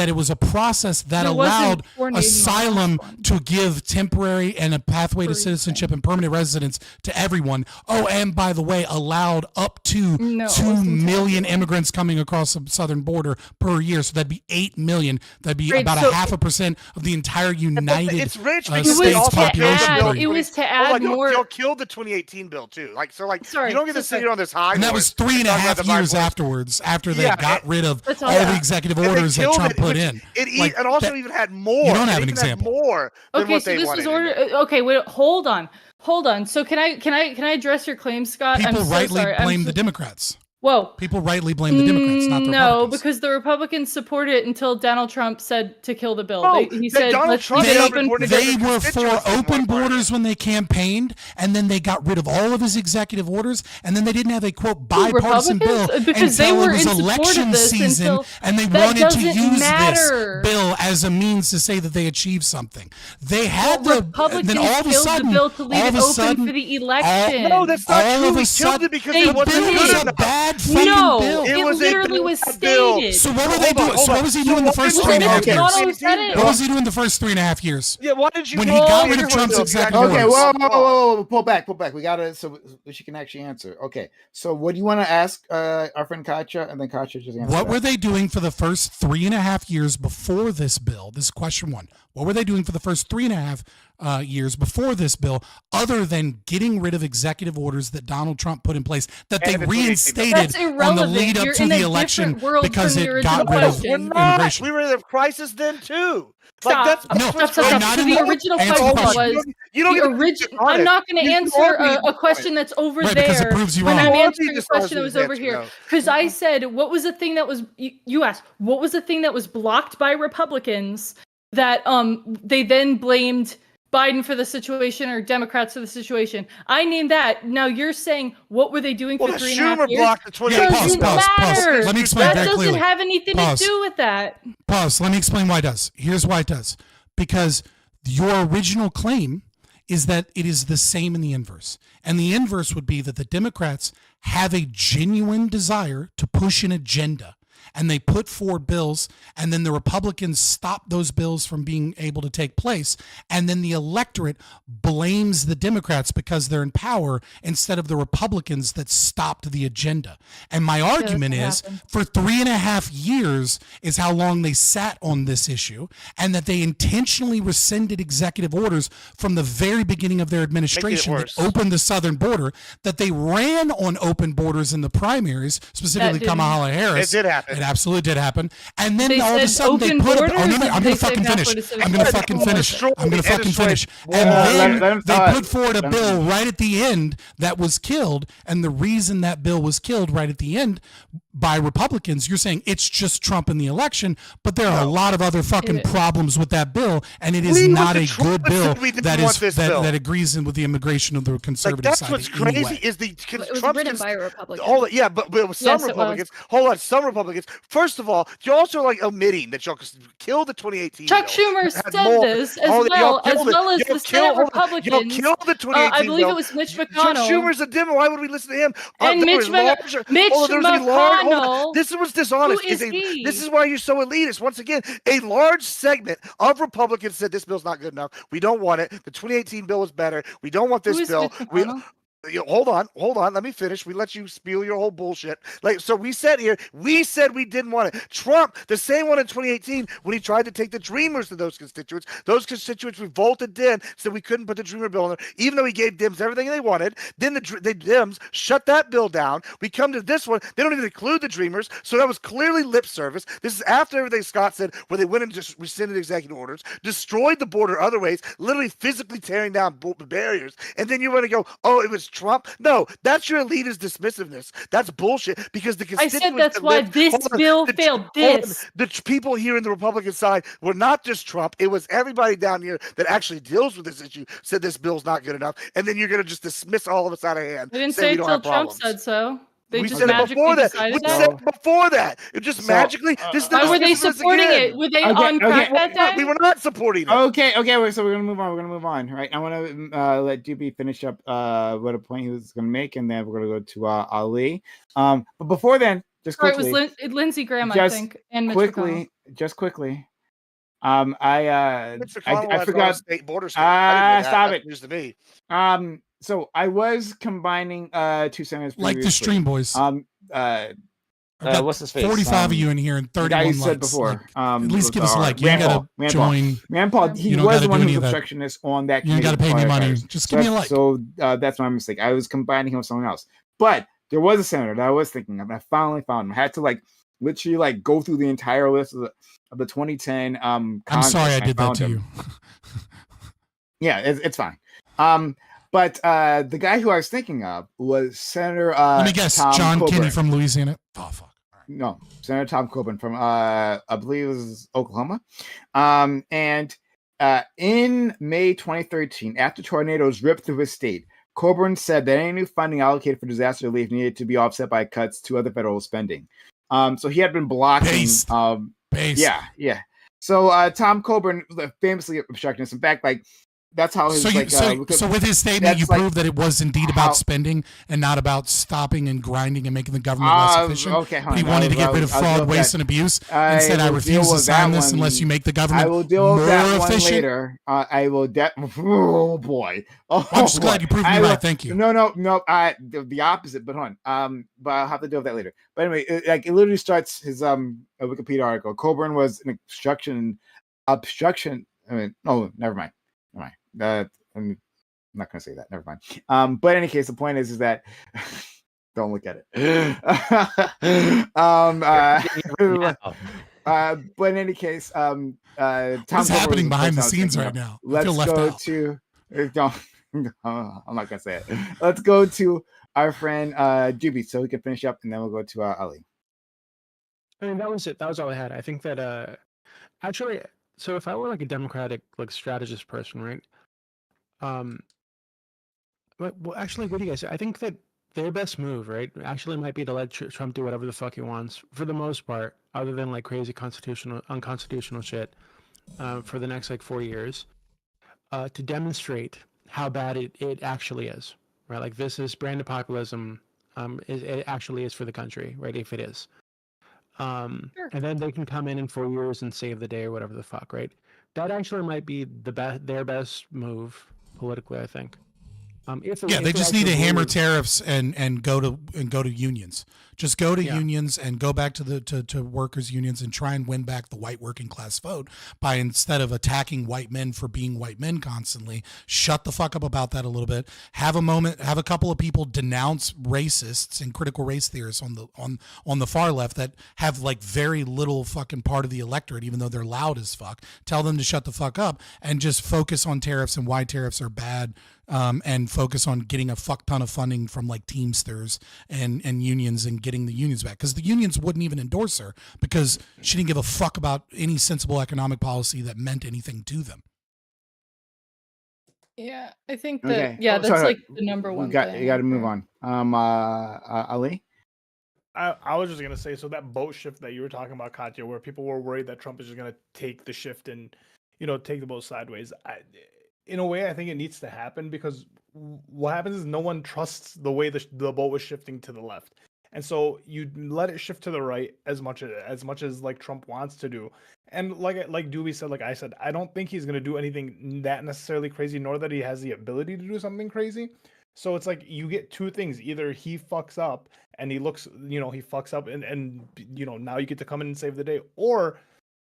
it was a process that allowed asylum to give temporary and a pathway to citizenship and permanent residence to everyone. Oh, and by the way, allowed up to 2 million immigrants coming across the southern border per year. So that'd be 8 million. That'd be about 0.5% of the entire United States population. It was to add more. Y'all killed the 2018 bill too. You don't get to sit here on this high. And that was 3.5 years afterwards, after they got rid of all the executive orders that Trump put in. It also even had more. You don't have an example. More than okay, what so they this wanted. was order. Okay, wait, hold on. So can I address your claim, Scott? People rightly sorry. blame the Democrats. Whoa. People rightly blame the Democrats, not the No, Republicans. because the Republicans supported it until Donald Trump said to kill the bill. He said, they were for open borders when they campaigned, and then they got rid of all of his executive orders, and then they didn't have a, quote, bipartisan bill because they until were it was in support election of this season, and they wanted to use this bill as a means to say that they achieved something. They had Republicans then all of a killed sudden, the bill to leave it open for the election. No, that's not all true. of a We killed sudden, it because it wasn't it good was a enough. bad fucking bill. It literally was stated. So what were they doing? So what was he doing the first 3.5 years? What was he doing the first 3.5 years? Yeah, why did you? When he got rid of Trump's executive orders. Okay, whoa, pull back. We gotta so she can actually answer. Okay, so what do you want to ask our friend Katya, and then Katya just answer. What were they doing for the first 3.5 years before this bill? This is question one. What were they doing for the first 3.5 years before this bill, other than getting rid of executive orders that Donald Trump put in place that they reinstated on the lead up to the election because it got rid of immigration? We were in a crisis then too. Stop. The original question was I'm not going to answer a question that's over there when I'm answering a question that was over here. Because I said, what was the thing that was, you asked, what was the thing that was blocked by Republicans that they then blamed Biden for the situation or Democrats for the situation? I named that. Now you're saying, what were they doing for 3.5 years? Blocked the 2018 Pause. Let me explain that very clearly. Doesn't have anything to do with that. Pause. Let me explain why it does. Here's why it does. Because your original claim is that it is the same in the inverse. And the inverse would be that the Democrats have a genuine desire to push an agenda. And they put forward bills, and then the Republicans stop those bills from being able to take place. And then the electorate blames the Democrats because they're in power instead of the Republicans that stopped the agenda. And my argument is for 3.5 years is how long they sat on this issue, and that they intentionally rescinded executive orders from the very beginning of their administration that opened the southern border, that they ran on open borders in the primaries, specifically Kamala Harris. It did happen. It absolutely did happen. And then all of a sudden they put it. Oh, no, I'm going to fucking finish. I'm going to fucking finish. And then they put forward a bill right at the end that was killed. And the reason that bill was killed right at the end by Republicans, you're saying it's just Trump in the election, but there are a lot of other fucking problems with that bill, and it is not a good bill that agrees with the immigration of the conservative side. That's what's crazy anyway. is it was written by a Republican. But some Republicans. Hold on, some Republicans. First of all, you're also like omitting that y'all killed the 2018. Chuck Schumer said this as well as the Senate Republicans. Y'all killed the 2018. I believe it was Mitch McConnell. Chuck Schumer's a Democrat. Why would we listen to him? And Mitch McConnell. This was dishonest. Who is he? This is why you're so elitist. Once again, a large segment of Republicans said this bill's not good enough. We don't want it. The 2018 bill was better. We don't want this bill. Hold on. Let me finish. We let you spew your whole bullshit. So we said we didn't want it. Trump, the same one in 2018, when he tried to take the Dreamers to those constituents revolted then, said we couldn't put the Dreamer bill in there, even though he gave Dems everything they wanted. Then the Dems shut that bill down. We come to this one, they don't even include the Dreamers, so that was clearly lip service. This is after everything Scott said, where they went and just rescinded executive orders, destroyed the border other ways, literally physically tearing down barriers, and then you want to go, oh, it was Trump? No, that's your elitist dismissiveness. That's bullshit because the constituents I said that's why this bill failed. The people here in the Republican side were not just Trump. It was everybody down here that actually deals with this issue said this bill's not good enough. And then you're going to just dismiss all of us out of hand. They didn't say it until Trump said so. They just said it before that. decided We said it before that. It just magically. Why were they supporting it? Were they on crack that day? We were not supporting it. Okay. So we're gonna move on. Right. I want to let Doobie finish up what a point he was gonna make, and then we're gonna go to Ali. But before then, just quickly, it was Lindsey Graham, I think, and Mitch McConnell. Just quickly. I forgot. State border. Stop it. News to me. So I was combining two senators like the Stream Boys. What's his face? 45 of you in here and 31 likes. Said before. At least give us a like. You gotta join. Rand Paul, he was the one who was obstructionist on that. You gotta pay me money. Just give me a like. So that's my mistake. I was combining him with someone else. But there was a senator that I was thinking of, and I finally found him. I had to literally go through the entire list of the 2010 I'm sorry I did that to you. Yeah, it's fine. But the guy who I was thinking of was Senator let me guess, Tom John Coburn. Kinney from Louisiana. Oh fuck. No, Senator Tom Coburn from I believe it was Oklahoma. And in May 2013, after tornadoes ripped through his state, Coburn said that any new funding allocated for disaster relief needed to be offset by cuts to other federal spending. So he had been blocking. Yeah. So Tom Coburn was famously obstructionist. In fact, that's how his so with his statement you proved that it was indeed about spending and not about stopping and grinding and making the government less efficient. Okay, he wanted to get rid of fraud, waste, and abuse. Instead, I refuse to sign this unless you make the government more efficient. I will deal with that one later. I will. Oh boy! I'm just glad you proved me right. Thank you. No. The opposite. But hold on. But I'll have to deal with that later. But anyway, it literally starts his Wikipedia article. Coburn was an obstruction. Never mind. I'm not going to say that. Never mind. But in any case, the point is that don't look at it. But in any case, Tom what's happening behind the scenes right now? Let's go to. I'm not going to say it. Let's go to our friend Doobie, so we can finish up, and then we'll go to Ali. I mean, that was it. That was all I had. I think that actually, so if I were a Democratic strategist person, right? Well, actually, what do you guys say? I think that their best move, right, actually might be to let Trump do whatever the fuck he wants for the most part, other than crazy unconstitutional shit, for the next 4 years, to demonstrate how bad it actually is, right? This is brand of populism. It actually is for the country, right? If it is. Sure. And then they can come in 4 years and save the day or whatever the fuck, right? That actually might be their best move politically, I think. They just need to hammer tariffs and go to unions. Just go to unions and go back to workers' unions and try and win back the white working class vote by, instead of attacking white men for being white men constantly, shut the fuck up about that a little bit. Have a couple of people denounce racists and critical race theorists on the far left that have very little fucking part of the electorate, even though they're loud as fuck. Tell them to shut the fuck up and just focus on tariffs and why tariffs are bad and focus on getting a fuck ton of funding from like Teamsters and unions and getting the unions back, because the unions wouldn't even endorse her because she didn't give a fuck about any sensible economic policy that meant anything to them. Yeah, I think that Okay. yeah, Oh, that's sorry. like the number one You got thing. to move on. Ali. I was just gonna say, so that boat shift that you were talking about, Katya, where people were worried that Trump is just gonna take the shift and, take the boat sideways. In a way, I think it needs to happen, because what happens is no one trusts the way the boat was shifting to the left, and so you let it shift to the right as much as like Trump wants to do. And like Dewey said, like I said, I don't think he's gonna do anything that necessarily crazy, nor that he has the ability to do something crazy. So it's like you get two things: either he fucks up and he fucks up and now you get to come in and save the day, or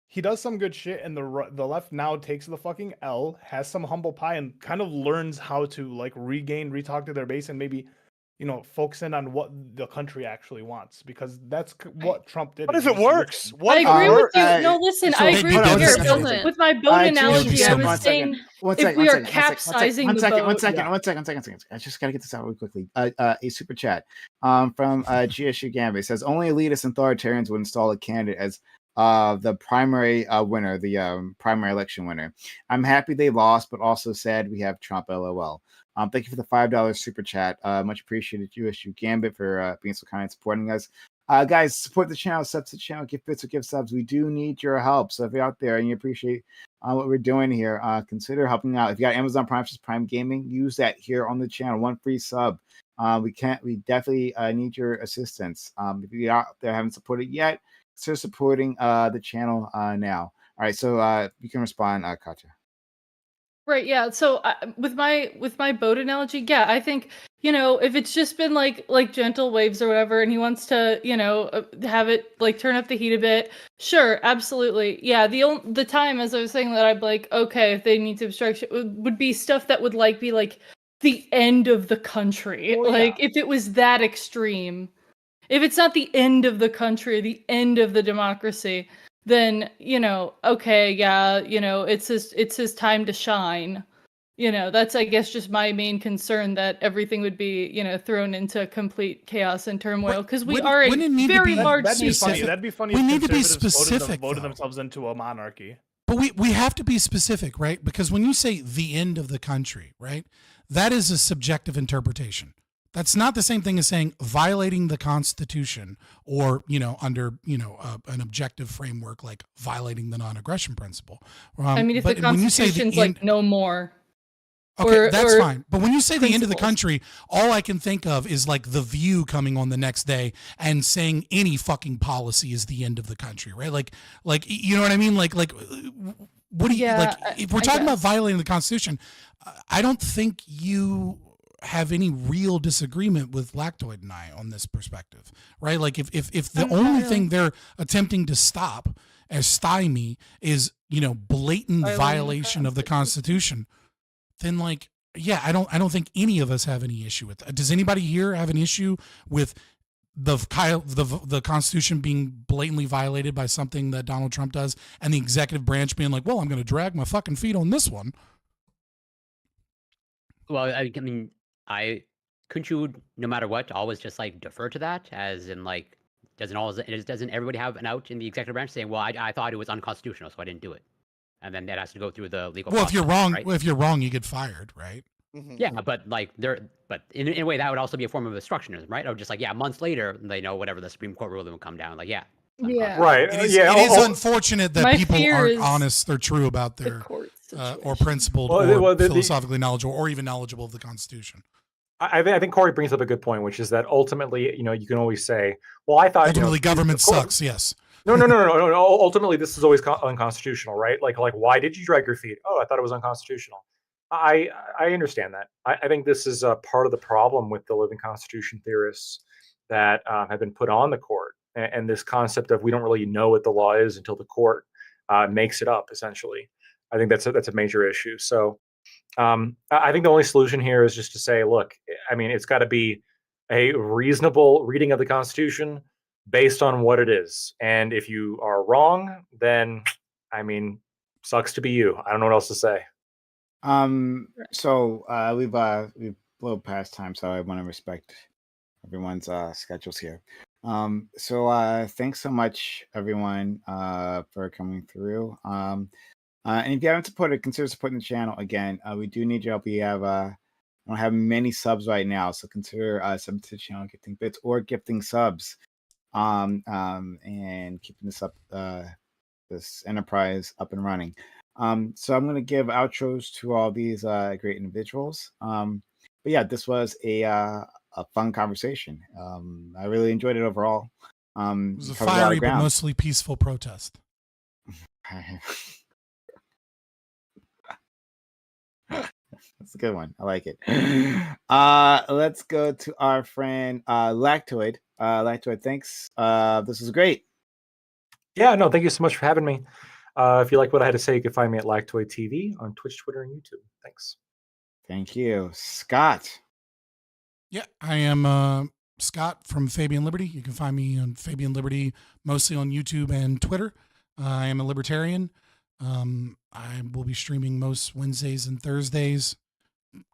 he does some good shit and the left now takes the fucking L, has some humble pie, and kind of learns how to like retalk to their base, and maybe focus in on what the country actually wants, because that's what Trump did. What if it works? I agree with you. No, listen, I agree with you. With my boat analogy, I was saying if we are capsizing the boat. One second. I just gotta get this out really quickly. A super chat from GSU Gambit says only elitists and authoritarians would install a candidate as the primary winner, the primary election winner. I'm happy they lost, but also sad we have Trump. LOL. Thank you for the $5 super chat. Much appreciated, USU Gambit, for being so kind and supporting us. Guys, support the channel, sub to the channel, give bits or give subs. We do need your help. So if you're out there and you appreciate what we're doing here, consider helping out. If you got Amazon Prime, just Prime Gaming, use that here on the channel. 1 free sub. We definitely need your assistance. If you're out there haven't supported yet, consider supporting the channel now. All right, so you can respond, Katya. Right, yeah. So with my boat analogy, yeah, I think if it's just been like gentle waves or whatever, and he wants to have it like turn up the heat a bit, sure, absolutely, yeah. The time, as I was saying, that I'd like, okay, if they need to obstruct, would be stuff that would like be like the end of the country, if it was that extreme. If it's not the end of the country, the end of the democracy, then okay, yeah, it's his time to shine. That's, I guess, just my main concern, that everything would be thrown into complete chaos and turmoil, because we are a very large nation. That'd be funny. We if need to be conservatives specific, voted themselves into a monarchy. But we have to be specific, right? Because when you say the end of the country, right, that is a subjective interpretation. That's not the same thing as saying violating the Constitution, or under an objective framework like violating the non-aggression principle. I mean, if the Constitution's like no more. Okay, that's fine. But when you say the end of the country, all I can think of is like The View coming on the next day and saying any fucking policy is the end of the country, right? Like you know what I mean? Like what do you if we're talking about violating the Constitution, I don't think you have any real disagreement with Lactoid and I on this perspective, right? Like if the only thing they're attempting to stop as stymie is blatant violation of the Constitution, then I don't think any of us have any issue with that. Does anybody here have an issue with the Constitution being blatantly violated by something that Donald Trump does, and the executive branch being like, well, I'm going to drag my fucking feet on this one? Well, I mean, couldn't you, no matter what, always just defer to that, as in doesn't everybody have an out in the executive branch saying, well, I thought it was unconstitutional, so I didn't do it, and then that has to go through the legal process, if you're wrong, right? if you're wrong, you get fired, right? Yeah, but in a way that would also be a form of obstructionism, right? Or just months later, they know whatever the Supreme Court ruling will come down. Yeah. Right. It is unfortunate that people aren't honest or true about their or principled or philosophically knowledgeable or even knowledgeable of the Constitution. I think Corey brings up a good point, which is that ultimately, you can always say, well, I thought ultimately government sucks. Yes. No. Ultimately, this is always unconstitutional, right? Like, why did you drag your feet? Oh, I thought it was unconstitutional. I understand that. I think this is a part of the problem with the living constitution theorists that have been put on the court, and this concept of we don't really know what the law is until the court makes it up. Essentially, I think that's a major issue. So I think the only solution here is just to say, look, I mean, it's got to be a reasonable reading of the Constitution based on what it is. And if you are wrong, then, I mean, sucks to be you. I don't know what else to say. So we've blown past time, so I want to respect everyone's schedules here. So thanks so much, everyone, for coming through. And if you haven't supported, consider supporting the channel. Again, we do need your help. We have don't have many subs right now, so consider subbing to the channel, gifting bits or gifting subs, and keeping this up, this enterprise up and running. So I'm going to give outros to all these great individuals. But yeah, this was a fun conversation. I really enjoyed it overall. It was a fiery but mostly peaceful protest. That's a good one. I like it. Let's go to our friend Lactoid. Lactoid, thanks. This was great. Yeah, no, thank you so much for having me. If you like what I had to say, you can find me at Lactoid TV on Twitch, Twitter, and YouTube. Thanks. Thank you. Scott. Yeah, I am Scott from Fabian Liberty. You can find me on Fabian Liberty, mostly on YouTube and Twitter. I am a libertarian. I will be streaming most Wednesdays and Thursdays,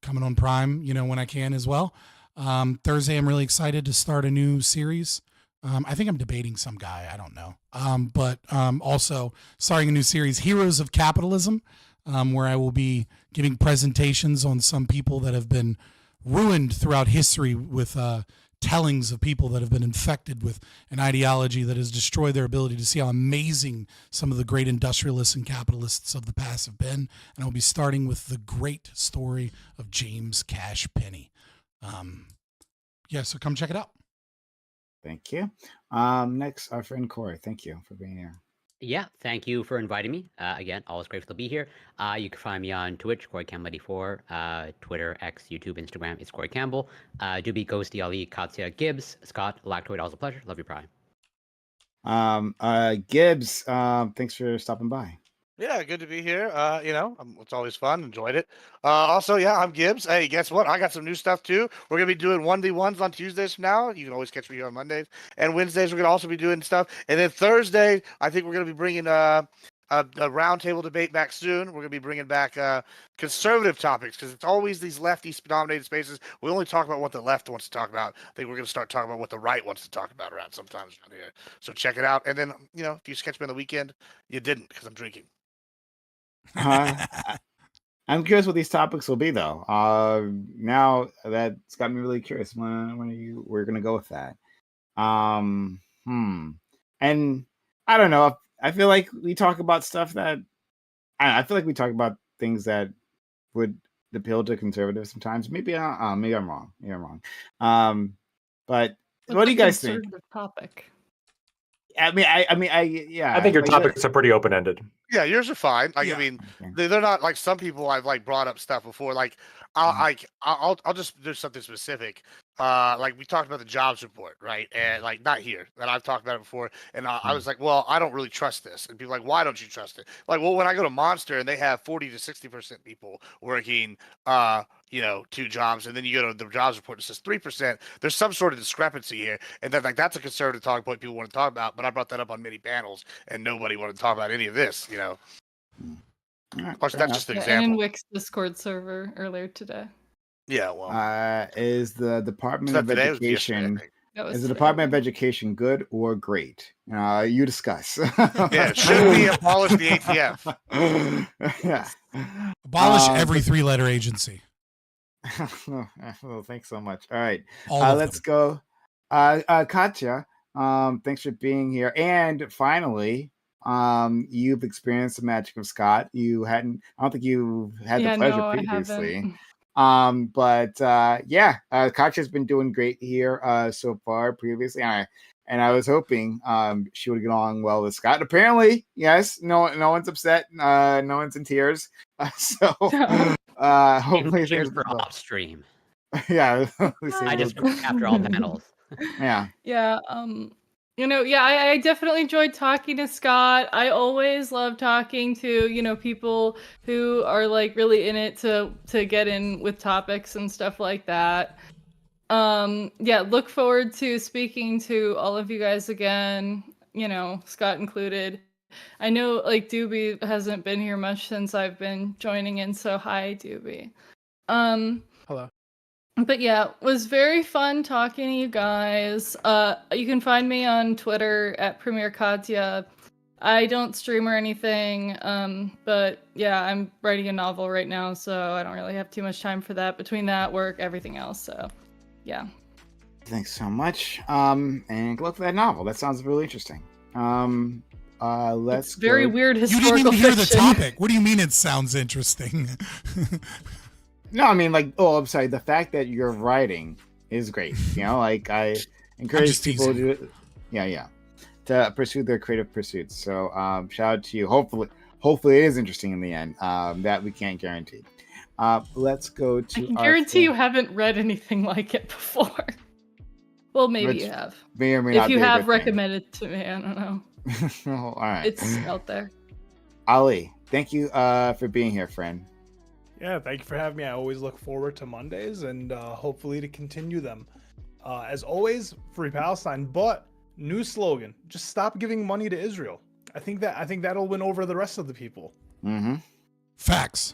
coming on Prime, when I can as well. Thursday, I'm really excited to start a new series. I think I'm debating some guy. I don't know. But also starting a new series, Heroes of Capitalism, where I will be giving presentations on some people that have been ruined throughout history with tellings of people that have been infected with an ideology that has destroyed their ability to see how amazing some of the great industrialists and capitalists of the past have been. And I'll be starting with the great story of James Cash Penney. So come check it out. Thank you. Next, our friend Corey. Thank you for being here. Yeah, thank you for inviting me. Again, always grateful to be here. You can find me on Twitch, Corey Campbell 84, Twitter, X, YouTube, Instagram. It's Corey Campbell. Doobie, Ghosty, Ali, Katya, Gibbs, Scott, Lactoid. Always a pleasure. Love you, Prime. Gibbs, thanks for stopping by. Yeah, good to be here. It's always fun. Enjoyed it. Also, yeah, I'm Gibbs. Hey, guess what? I got some new stuff too. We're gonna be doing 1v1s on Tuesdays from now. You can always catch me here on Mondays. And Wednesdays, we're gonna also be doing stuff. And then Thursday, I think we're gonna be bringing a roundtable debate back soon. We're gonna be bringing back conservative topics because it's always these lefty-dominated spaces. We only talk about what the left wants to talk about. I think we're gonna start talking about what the right wants to talk about around sometimes around here. So check it out. And then if you catch me on the weekend, you didn't because I'm drinking. I'm curious what these topics will be, though. Now that's got me really curious. When we're gonna go with that? And I don't know. I feel like we talk about stuff that I feel like we talk about things that would appeal to conservatives sometimes. Maybe I'm wrong. Maybe I'm wrong. But what do you guys think? Topic. I think your topics are pretty open ended. Yeah, yours are fine. Yeah. I mean, they're not like some people I've brought up stuff before. Like I'll just do something specific. Like we talked about the jobs report, right? And not here, and I've talked about it before. And I was like, well, I don't really trust this. And people are like, why don't you trust it? Like, well, when I go to Monster and they have 40 to 60% people working, 2 jobs, and then you go to the jobs report and it says 3%. There's some sort of discrepancy here, and then that's a conservative talking point people want to talk about. But I brought that up on many panels, and nobody wanted to talk about any of this. Of course, that's just an example. And in Wix Discord server earlier today. Yeah, well, is the Department of Education Department of Education good or great? You discuss. Yeah, should we abolish the ATF? Yeah, abolish every 3-letter agency. Well, thanks so much. All right, let's go. Katya, thanks for being here. And finally, you've experienced the magic of Scott. I don't think you had the pleasure previously. Katya's been doing great here so far previously. And I was hoping she would get along well with Scott. Apparently, yes, no one's upset. No one's in tears. Hopefully things for off stream. Yeah. I just after all panels. Yeah. Yeah. I definitely enjoyed talking to Scott. I always love talking to, people who are really in it to get in with topics and stuff like that. Look forward to speaking to all of you guys again, Scott included. I know like Doobie hasn't been here much since I've been joining in, so hi Doobie. Hello. But yeah, it was very fun talking to you guys. You can find me on Twitter at Primecayes. I don't stream or anything, but yeah, I'm writing a novel right now, so I don't really have too much time for that. Between that, work, everything else, so yeah. Thanks so much. And good luck for that novel. That sounds really interesting. Let's It's very go- weird You historical didn't even hear the fiction. topic. What do you mean it sounds interesting? No, I mean, like, oh, I'm sorry. The fact that you're writing is great. You know, like, I encourage just people to teasing. do it. To pursue their creative pursuits. So, shout out to you. Hopefully it is interesting in the end. That we can't guarantee. Let's go to I can our guarantee you haven't read anything like it before. Well, maybe Which you have. may or may If not you be a have good thing. recommended it to me, I don't know. All right. It's out there. Ali, thank you for being here, friend. Yeah, thank you for having me. I always look forward to Mondays and hopefully to continue them. As always, free Palestine, but new slogan: just stop giving money to Israel. I think that'll win over the rest of the people. Mm-hmm. Facts.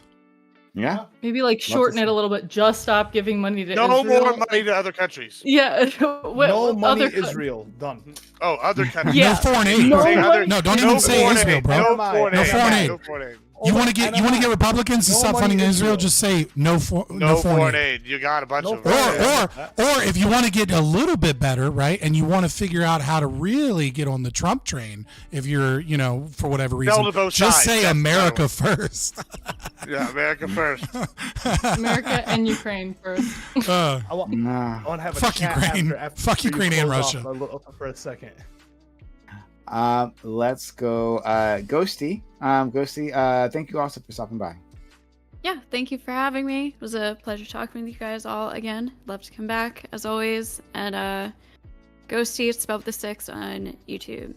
Yeah. Maybe like shorten it a little bit. Just stop giving money to No Israel. more money to other countries. Yeah. No money, other Israel. Done. Oh, other countries. Yeah. No foreign aid. No Say money- other- No, don't no even say foreign Israel, aid. bro. No foreign No aid. foreign aid. No foreign aid. You want to get Republicans to No stop money funding Israel? Israel. Just say no foreign aid. You got a bunch of Or if you want to get a little bit better, right, and you want to figure out how to really get on the Trump train, if you're, for whatever reason, to both just sides. say That's America first. Yeah, America first. America and Ukraine first. I want to have a Fuck chat Ukraine. after Fuck you Ukraine and close off Russia. for a second. Let's go, Ghosty. Ghosty, thank you also for stopping by. Yeah, thank you for having me. It was a pleasure talking with you guys all again. Love to come back as always. And Ghosty, it's spelled with the 6 on YouTube.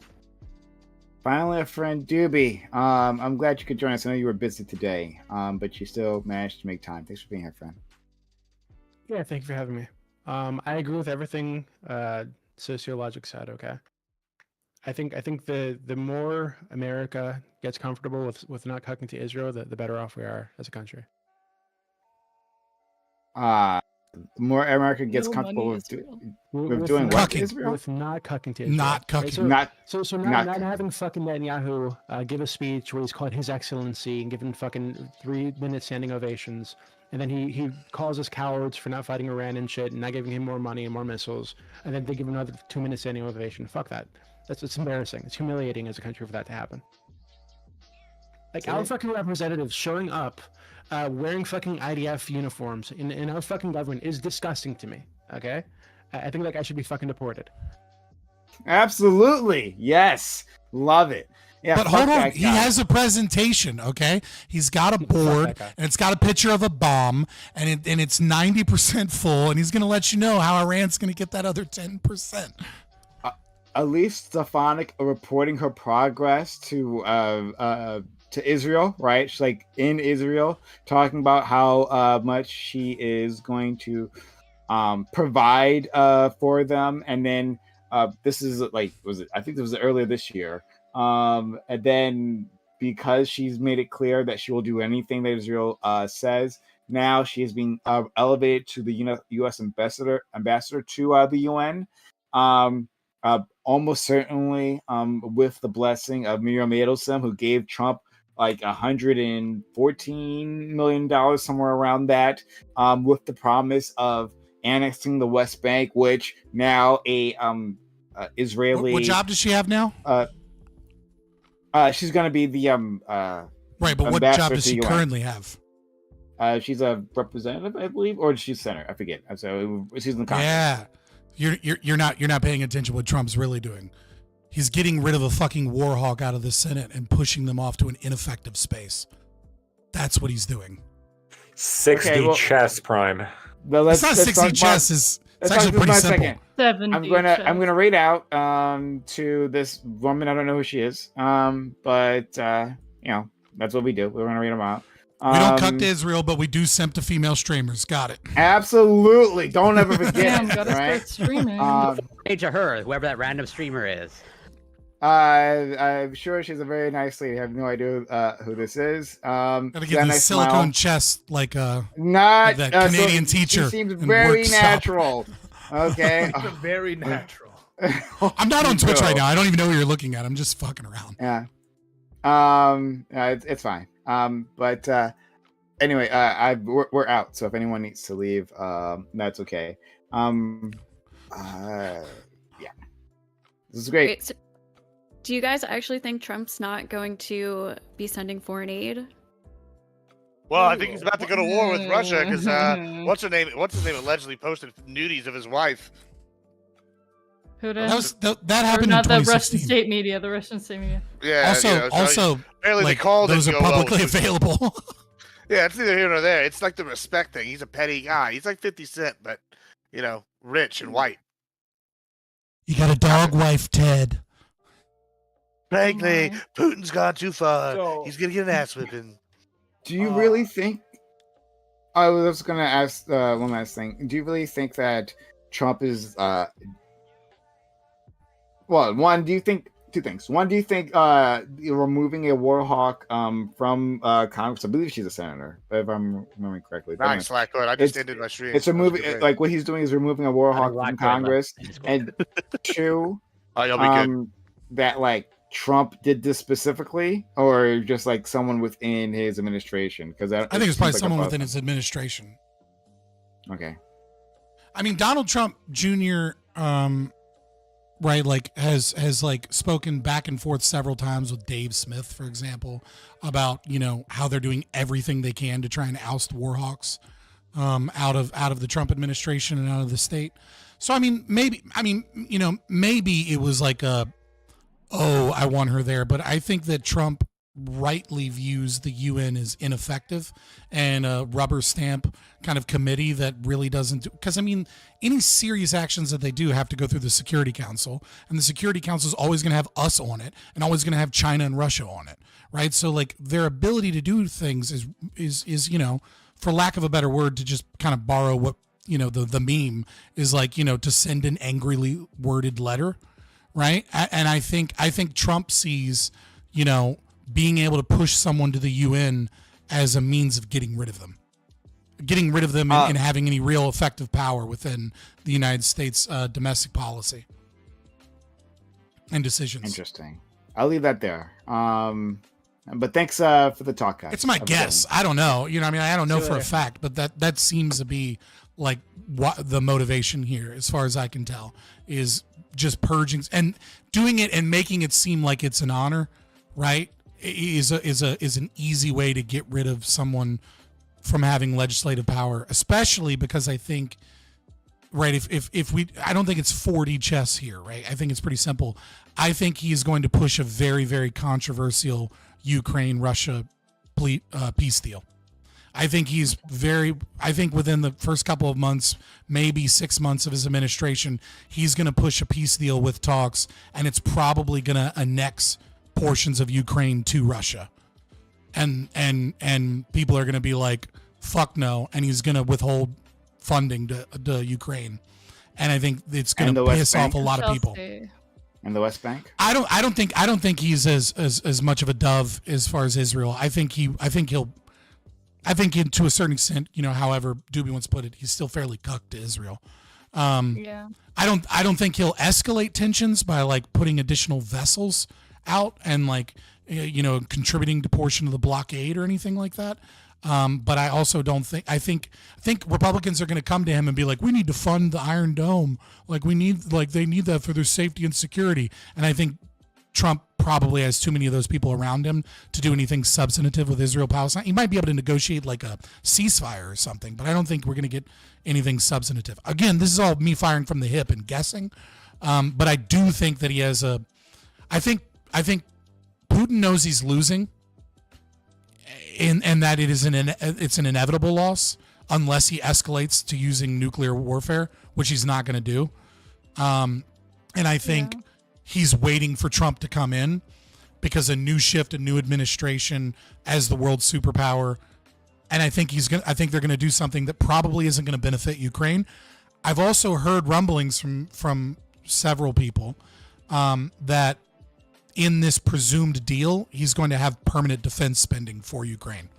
Finally, a friend, Doobie. I'm glad you could join us. I know you were busy today, but you still managed to make time. Thanks for being here, friend. Yeah, thank you for having me. I agree with everything sociologic said. Okay, I think the more America gets comfortable with not cooking to Israel, the better off we are as a country. The more America gets No comfortable money, with, Israel. with doing what to Cucking. Israel? With not cucking to Israel. Not Right, cucking. So not having fucking Netanyahu give a speech where he's called His Excellency and giving fucking 3-minute standing ovations, and then he calls us cowards for not fighting Iran and shit, and not giving him more money and more missiles, and then they give another 2-minute standing ovation. Fuck that. It's embarrassing. It's humiliating as a country for that to happen. Like our fucking representatives showing up, wearing fucking IDF uniforms in our fucking government is disgusting to me. Okay, I think that guy should be fucking deported. Absolutely, yes, love it. Yeah, But fuck hold on, that he guy. has a presentation, okay? He's got a board, guy. and it's got a picture of a bomb, and it's 90% full, and he's going to let you know how Iran's going to get that other 10%. Elise Stefanik reporting her progress to Israel, right? She's like in Israel, talking about how much she is going to provide for them, and then this is like I think it was earlier this year, and then because she's made it clear that she will do anything that Israel says, now she is being elevated to the U.S. ambassador to the UN. Almost certainly with the blessing of Miriam Edelson, who gave Trump like $114 million, somewhere around that, with the promise of annexing the West Bank, which now a Israeli. What job does she have now? She's going to be the right, but what job does she currently have? She's a representative, I believe, or she's senator. I forget. So she's in the Congress. Yeah. You're not paying attention to what Trump's really doing. He's getting rid of a fucking war hawk out of the Senate and pushing them off to an ineffective space. That's what he's doing. 6D chess, Prime. Well, it's not 6D chess. It's actually pretty simple. I'm gonna read out to this woman. I don't know who she is. But that's what we do. We're gonna read them out. We don't cut to Israel, but we do simp to female streamers. Got it. Absolutely. Don't ever forget. Damn, gotta right? start streaming. Page to her, whoever that random streamer is. I'm sure she's a very nice lady. I have no idea who this is. Gotta give got a the nice silicone smile. chest like Not that so Canadian teacher. She seems in very workshop. natural. Okay. Very natural. I'm not on Twitch So- right now. I don't even know what you're looking at. I'm just fucking around. Yeah. It's fine. But anyway, we're out. So if anyone needs to leave, that's okay. Yeah. This is great. Wait, so do you guys actually think Trump's not going to be sending foreign aid? Well, I think he's about to go to war with Russia because what's his name allegedly posted nudies of his wife. Who That did? was that Or happened in not the Russian 2016. state media. The Russian state media. Yeah. Also, you know, so also, apparently like, they called those it are publicly available. Yeah, it's neither here nor there. It's like the respect thing. He's a petty guy. He's like 50 Cent, but you know, rich and white. You got a dog wife, Ted. Frankly, Putin's gone too far. So- He's gonna get an ass whipping. Do you really think? I was going to ask one last thing. Do you really think that Trump is? Well, one. Do you think two things? One, do you think removing a war hawk from Congress? I believe she's a senator, if I'm remembering correctly. But Nice, Slackwood. I just ended my stream. It's removing, like what he's doing is removing a war hawk from Congress, and two, Oh, you'll be good. that like Trump did this specifically, or just like someone within his administration? Because I think it's probably someone within his administration. Okay. I mean, Donald Trump Jr. Right, like has like spoken back and forth several times with Dave Smith, for example, about how they're doing everything they can to try and oust war hawks out of the Trump administration and out of the state. So I mean, maybe it was like I want her there, but I think that Trump rightly views the UN as ineffective and a rubber stamp kind of committee that really doesn't do, because I mean, any serious actions that they do have to go through the Security Council, and the Security Council is always going to have us on it and always going to have China and Russia on it, right? So like their ability to do things is for lack of a better word, to just kind of borrow what the meme is like, to send an angrily worded letter, right? And I think Trump sees being able to push someone to the UN as a means of getting rid of them and having any real effective power within the United States domestic policy and decisions. Interesting. I'll leave that there. But thanks for the talk, guys. It's my guess. I don't know. I don't know for a Sure. fact, but that seems to be like what the motivation here, as far as I can tell, is just purging and doing it and making it seem like it's an honor, right? Is an easy way to get rid of someone from having legislative power, especially because I think, right, if we, I don't think it's 4D chess here, right? I think it's pretty simple. I think he's going to push a very, very controversial Ukraine-Russia peace deal. I think within the first couple of months, maybe 6 months of his administration, he's going to push a peace deal with talks, and it's probably going to annex portions of Ukraine to Russia. And people are going to be like, fuck no, and he's going to withhold funding to Ukraine. And I think it's going to piss off a lot of people. And the West Bank? I don't think he's as much of a dove as far as Israel. I think to a certain extent, however Doobie wants to put it, he's still fairly cucked to Israel. Yeah. I don't think he'll escalate tensions by like putting additional vessels out and like contributing to portion of the blockade or anything like that. But I also don't think I think Republicans are going to come to him and be like, we need to fund the Iron Dome, they need that for their safety and security. And I think Trump probably has too many of those people around him to do anything substantive with Israel Palestine. He might be able to negotiate like a ceasefire or something, but I don't think we're going to get anything substantive. Again, this is all me firing from the hip and guessing, but I do think that he has I think Putin knows he's losing, and that it's an inevitable loss unless he escalates to using nuclear warfare, which he's not going to do. And I think he's waiting for Trump to come in because a new shift, a new administration as the world superpower. And I think they're going to do something that probably isn't going to benefit Ukraine. I've also heard rumblings from several people that in this presumed deal, he's going to have permanent defense spending for Ukraine.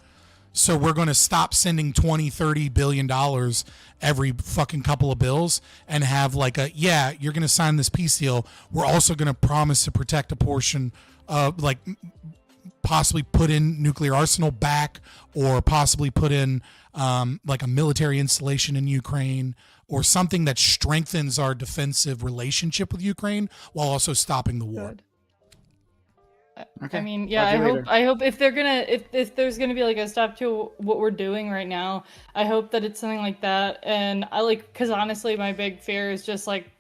So we're going to stop sending 20, 30 billion dollars every fucking couple of bills and have like you're going to sign this peace deal. We're also going to promise to protect a portion of like possibly put in nuclear arsenal back, or possibly put in like a military installation in Ukraine, or something that strengthens our defensive relationship with Ukraine while also stopping the war. Good. Okay. I mean, yeah, Talk to you later. I hope if they're gonna, if there's gonna be like a stop to what we're doing right now, I hope that it's something like that. And I like, because honestly, my big fear is just like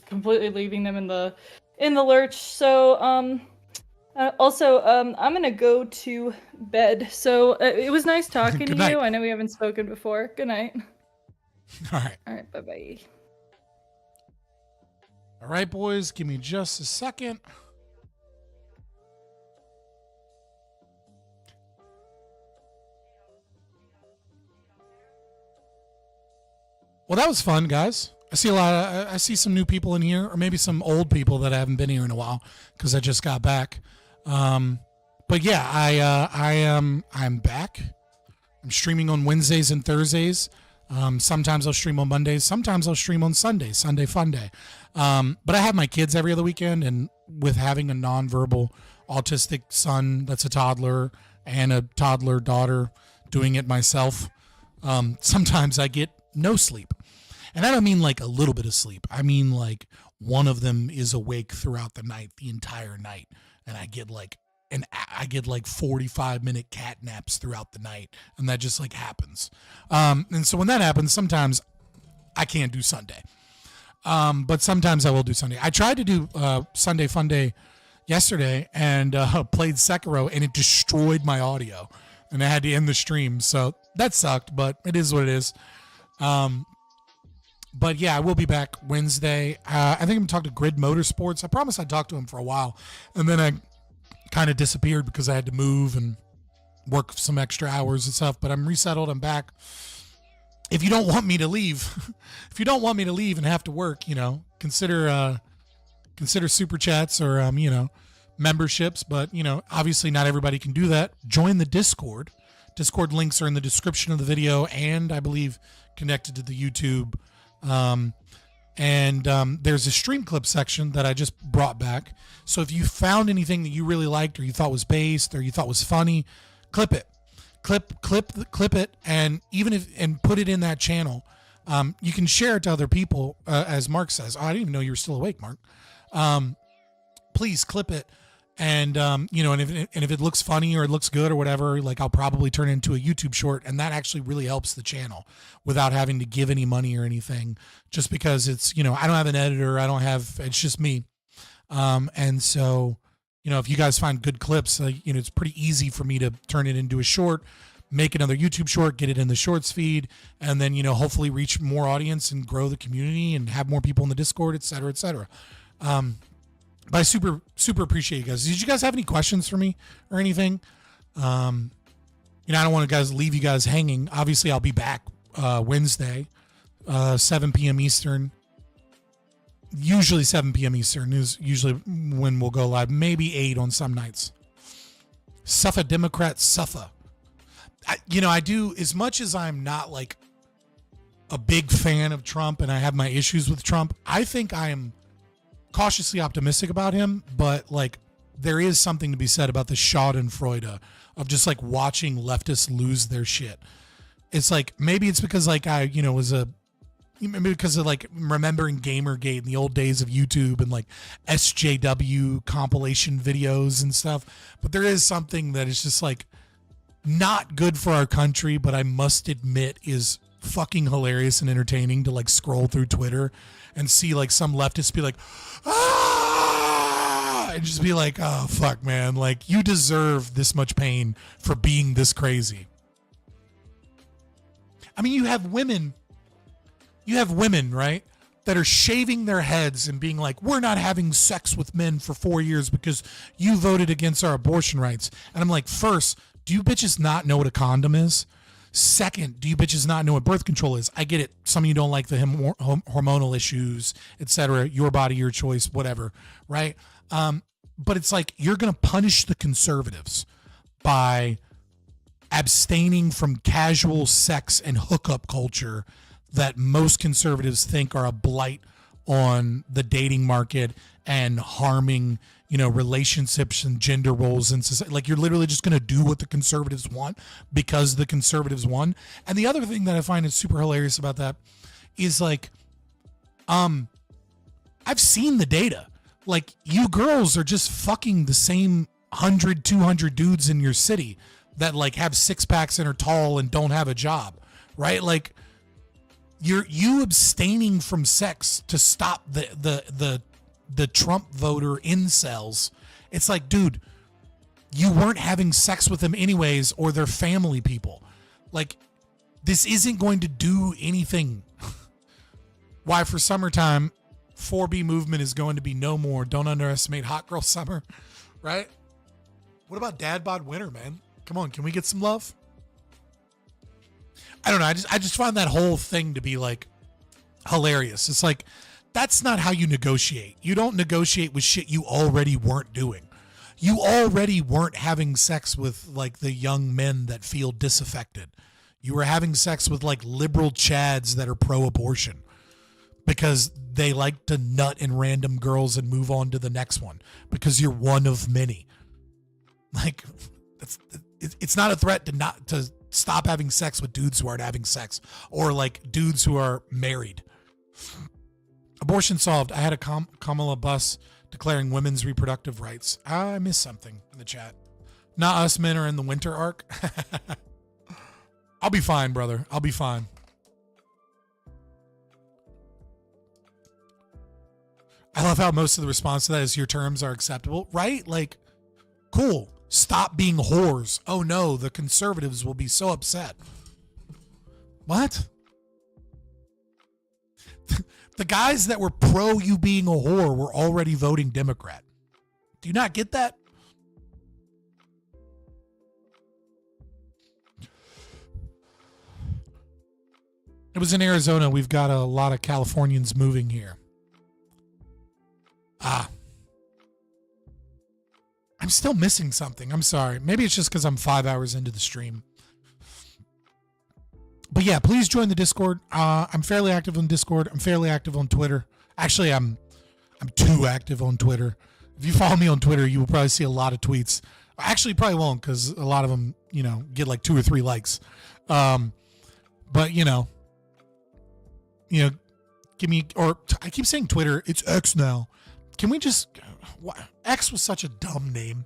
completely leaving them in the lurch. So, also, I'm gonna go to bed. So it was nice talking Good to night. you. I know we haven't spoken before. Good night. All right. All right. Bye bye. All right, boys, give me just a second. Well, that was fun, guys. I see some new people in here, or maybe some old people that haven't been here in a while because I just got back. But yeah, I'm back. I'm streaming on Wednesdays and Thursdays. Sometimes I'll stream on Mondays. Sometimes I'll stream on Sundays. Sunday fun day. But I have my kids every other weekend, and with having a nonverbal autistic son that's a toddler and a toddler daughter doing it myself, sometimes I get no sleep. And I don't mean like a little bit of sleep. I mean like one of them is awake throughout the night, the entire night. And I get like 45-minute cat naps throughout the night. And that just like happens. And so when that happens, sometimes I can't do Sunday. But sometimes I will do Sunday. I tried to do Sunday Fun Day yesterday and played Sekiro, and it destroyed my audio. And I had to end the stream. So that sucked, but it is what it is. But yeah, I will be back Wednesday. I think I'm going to talk to Grid Motorsports. I promised I'd talk to him for a while. And then I kind of disappeared because I had to move and work some extra hours and stuff. But I'm resettled. I'm back. If you don't want me to leave, and have to work, consider super chats or, memberships. But, obviously not everybody can do that. Join the Discord. Discord links are in the description of the video, and I believe connected to the YouTube. There's a stream clip section that I just brought back. So if you found anything that you really liked, or you thought was based, or you thought was funny, clip it, clip it, and and put it in that channel. You can share it to other people, as Mark says. Oh, I didn't even know you were still awake, Mark. Please clip it. And, and if it looks funny or it looks good or whatever, like I'll probably turn it into a YouTube short, and that actually really helps the channel without having to give any money or anything, just because it's, I don't have an editor. It's just me. And so, if you guys find good clips, it's pretty easy for me to turn it into a short, make another YouTube short, get it in the shorts feed, and then, hopefully reach more audience and grow the community and have more people in the Discord, et cetera, et cetera. But I super appreciate you guys. Did you guys have any questions for me or anything? I don't want to leave you guys hanging. Obviously, I'll be back Wednesday, 7 p.m. Eastern. Usually 7 p.m. Eastern is usually when we'll go live. Maybe 8 on some nights. Suffer Democrats, suffer. I do, as much as I'm not like a big fan of Trump and I have my issues with Trump, I think I am cautiously optimistic about him, but like there is something to be said about the schadenfreude of just like watching leftists lose their shit. It's like, maybe it's because like I, maybe because of like remembering Gamergate in the old days of YouTube and like SJW compilation videos and stuff. But there is something that is just like not good for our country, but I must admit is fucking hilarious and entertaining to like scroll through Twitter and see like some leftists be like, ah, and just be like, oh fuck, man, like you deserve this much pain for being this crazy. I mean, you have women, right, that are shaving their heads and being like, we're not having sex with men for 4 years because you voted against our abortion rights. And I'm like, first, do you bitches not know what a condom is? Second, do you bitches not know what birth control is? I get it. Some of you don't like the hormonal issues, etc. Your body, your choice, whatever, right? but it's like you're going to punish the conservatives by abstaining from casual sex and hookup culture that most conservatives think are a blight on the dating market and harming, relationships and gender roles in society. Like, you're literally just going to do what the conservatives want because the conservatives won. And the other thing that I find is super hilarious about that is like, I've seen the data. Like, you girls are just fucking the same 100, 200 dudes in your city that like have six packs and are tall and don't have a job, right? Like, you abstaining from sex to stop the Trump voter incels. It's like, dude, you weren't having sex with them anyways, or they're family people. Like, this isn't going to do anything. Why, for summertime, 4B movement is going to be no more. Don't underestimate hot girl summer, right? What about dad bod winter, man? Come on, can we get some love? I don't know. I just find that whole thing to be like hilarious. It's like, that's not how you negotiate. You don't negotiate with shit you already weren't doing. You already weren't having sex with like the young men that feel disaffected. You were having sex with like liberal chads that are pro-abortion because they like to nut in random girls and move on to the next one because you're one of many. Like, it's not a threat to stop having sex with dudes who aren't having sex, or like dudes who are married. Abortion solved. I had a Kamala bus declaring women's reproductive rights. I missed something in the chat. Not us men are in the winter arc. I'll be fine, brother. I'll be fine. I love how most of the response to that is your terms are acceptable, right? Like, cool. Stop being whores. Oh no, the conservatives will be so upset. What? The guys that were pro you being a whore were already voting Democrat. Do you not get that? It was in Arizona. We've got a lot of Californians moving here. I'm still missing something. I'm sorry. Maybe it's just because I'm 5 hours into the stream. But yeah, please join the Discord. I'm fairly active on Discord. I'm fairly active on Twitter. Actually, I'm too active on Twitter. If you follow me on Twitter, you will probably see a lot of tweets. Actually, you probably won't, because a lot of them, get like 2 or 3 likes. But give me, or I keep saying Twitter. It's X now. Can we just? X was such a dumb name.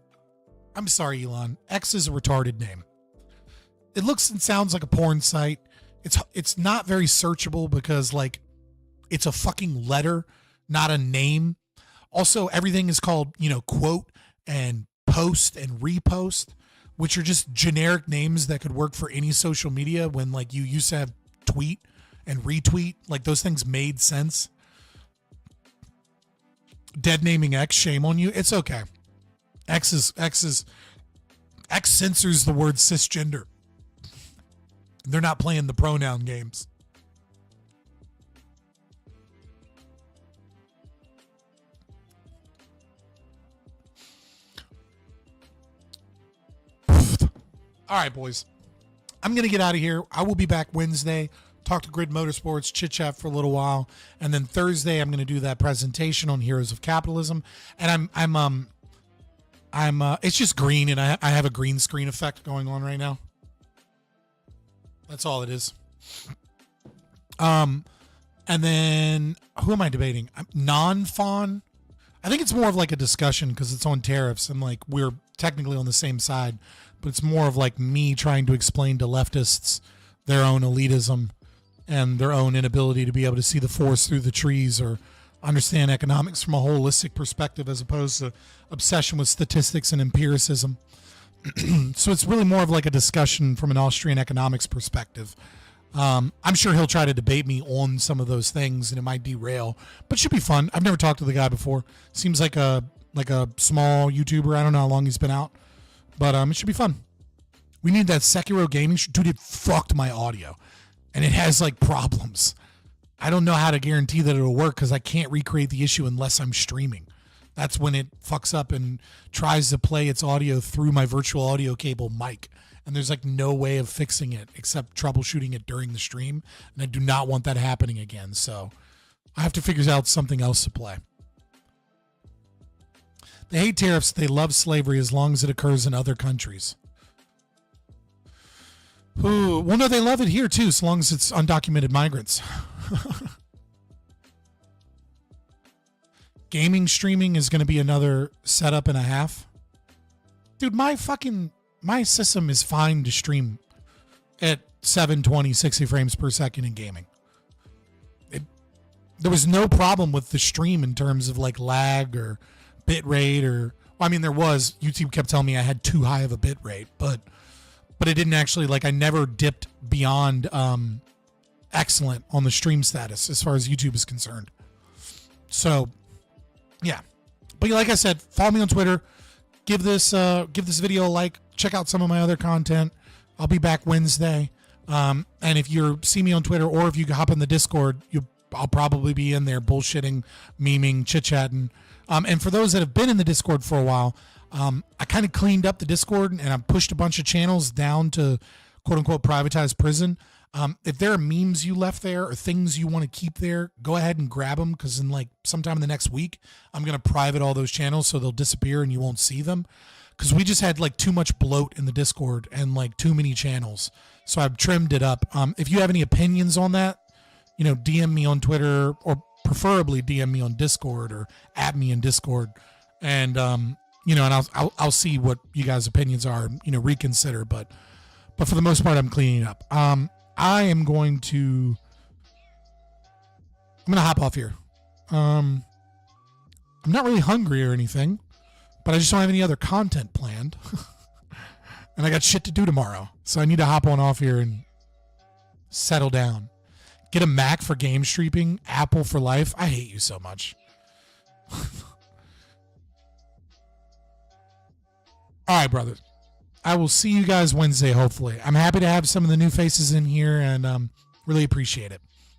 I'm sorry, Elon. X is a retarded name. It looks and sounds like a porn site. It's not very searchable because like it's a fucking letter, not a name. Also, everything is called, quote and post and repost, which are just generic names that could work for any social media when like you used to have tweet and retweet. Like those things made sense. Dead naming X, shame on you. It's okay. X censors the word cisgender. They're not playing the pronoun games. All right, boys. I'm going to get out of here. I will be back Wednesday. Talk to Grid Motorsports, chit chat for a little while, and then Thursday I'm going to do that presentation on Heroes of Capitalism. And I'm it's just green, and I have a green screen effect going on right now. That's all it is. And then who am I debating? Non-fawn. I think it's more of like a discussion because it's on tariffs and like we're technically on the same side, but it's more of like me trying to explain to leftists their own elitism and their own inability to be able to see the forest through the trees or understand economics from a holistic perspective as opposed to obsession with statistics and empiricism. So it's really more of like a discussion from an Austrian economics perspective. I'm sure he'll try to debate me on some of those things and it might derail, but it should be fun. I've never talked to the guy before. Seems like a small YouTuber. I don't know how long he's been out, but it should be fun. We need that Sekiro gaming. Dude, it fucked my audio. And it has like problems. I don't know how to guarantee that it'll work because I can't recreate the issue unless I'm streaming. That's when it fucks up and tries to play its audio through my virtual audio cable mic. And there's like no way of fixing it except troubleshooting it during the stream. And I do not want that happening again. So I have to figure out something else to play. They hate tariffs. They love slavery as long as it occurs in other countries. Ooh, well, no, they love it here too, as long as it's undocumented migrants. Gaming streaming is going to be another setup and a half. Dude, my system is fine to stream at 720, 60 frames per second in gaming. There was no problem with the stream in terms of like lag or bit rate or, well, I mean, there was. YouTube kept telling me I had too high of a bit rate, but it didn't actually, like, I never dipped beyond excellent on the stream status as far as YouTube is concerned. So, yeah. But like I said, follow me on Twitter. Give this video a like. Check out some of my other content. I'll be back Wednesday. And if you see me on Twitter or if you hop in the Discord, I'll probably be in there bullshitting, memeing, chit-chatting. And for those that have been in the Discord for a while, I kind of cleaned up the Discord and I pushed a bunch of channels down to quote-unquote privatized prison. If there are memes you left there or things you want to keep there, go ahead and grab them, because in like sometime in the next week, I'm going to private all those channels so they'll disappear and you won't see them, because we just had like too much bloat in the Discord and like too many channels. So I've trimmed it up. If you have any opinions on that, DM me on Twitter, or preferably DM me on Discord or at me in Discord. And, and I'll see what you guys' opinions are, reconsider. But for the most part, I'm cleaning it up. I'm going to hop off here. I'm not really hungry or anything, but I just don't have any other content planned. And I got shit to do tomorrow. So I need to hop on off here and settle down. Get a Mac for game streaming, Apple for life. I hate you so much. All right, brothers. I will see you guys Wednesday, hopefully. I'm happy to have some of the new faces in here and really appreciate it.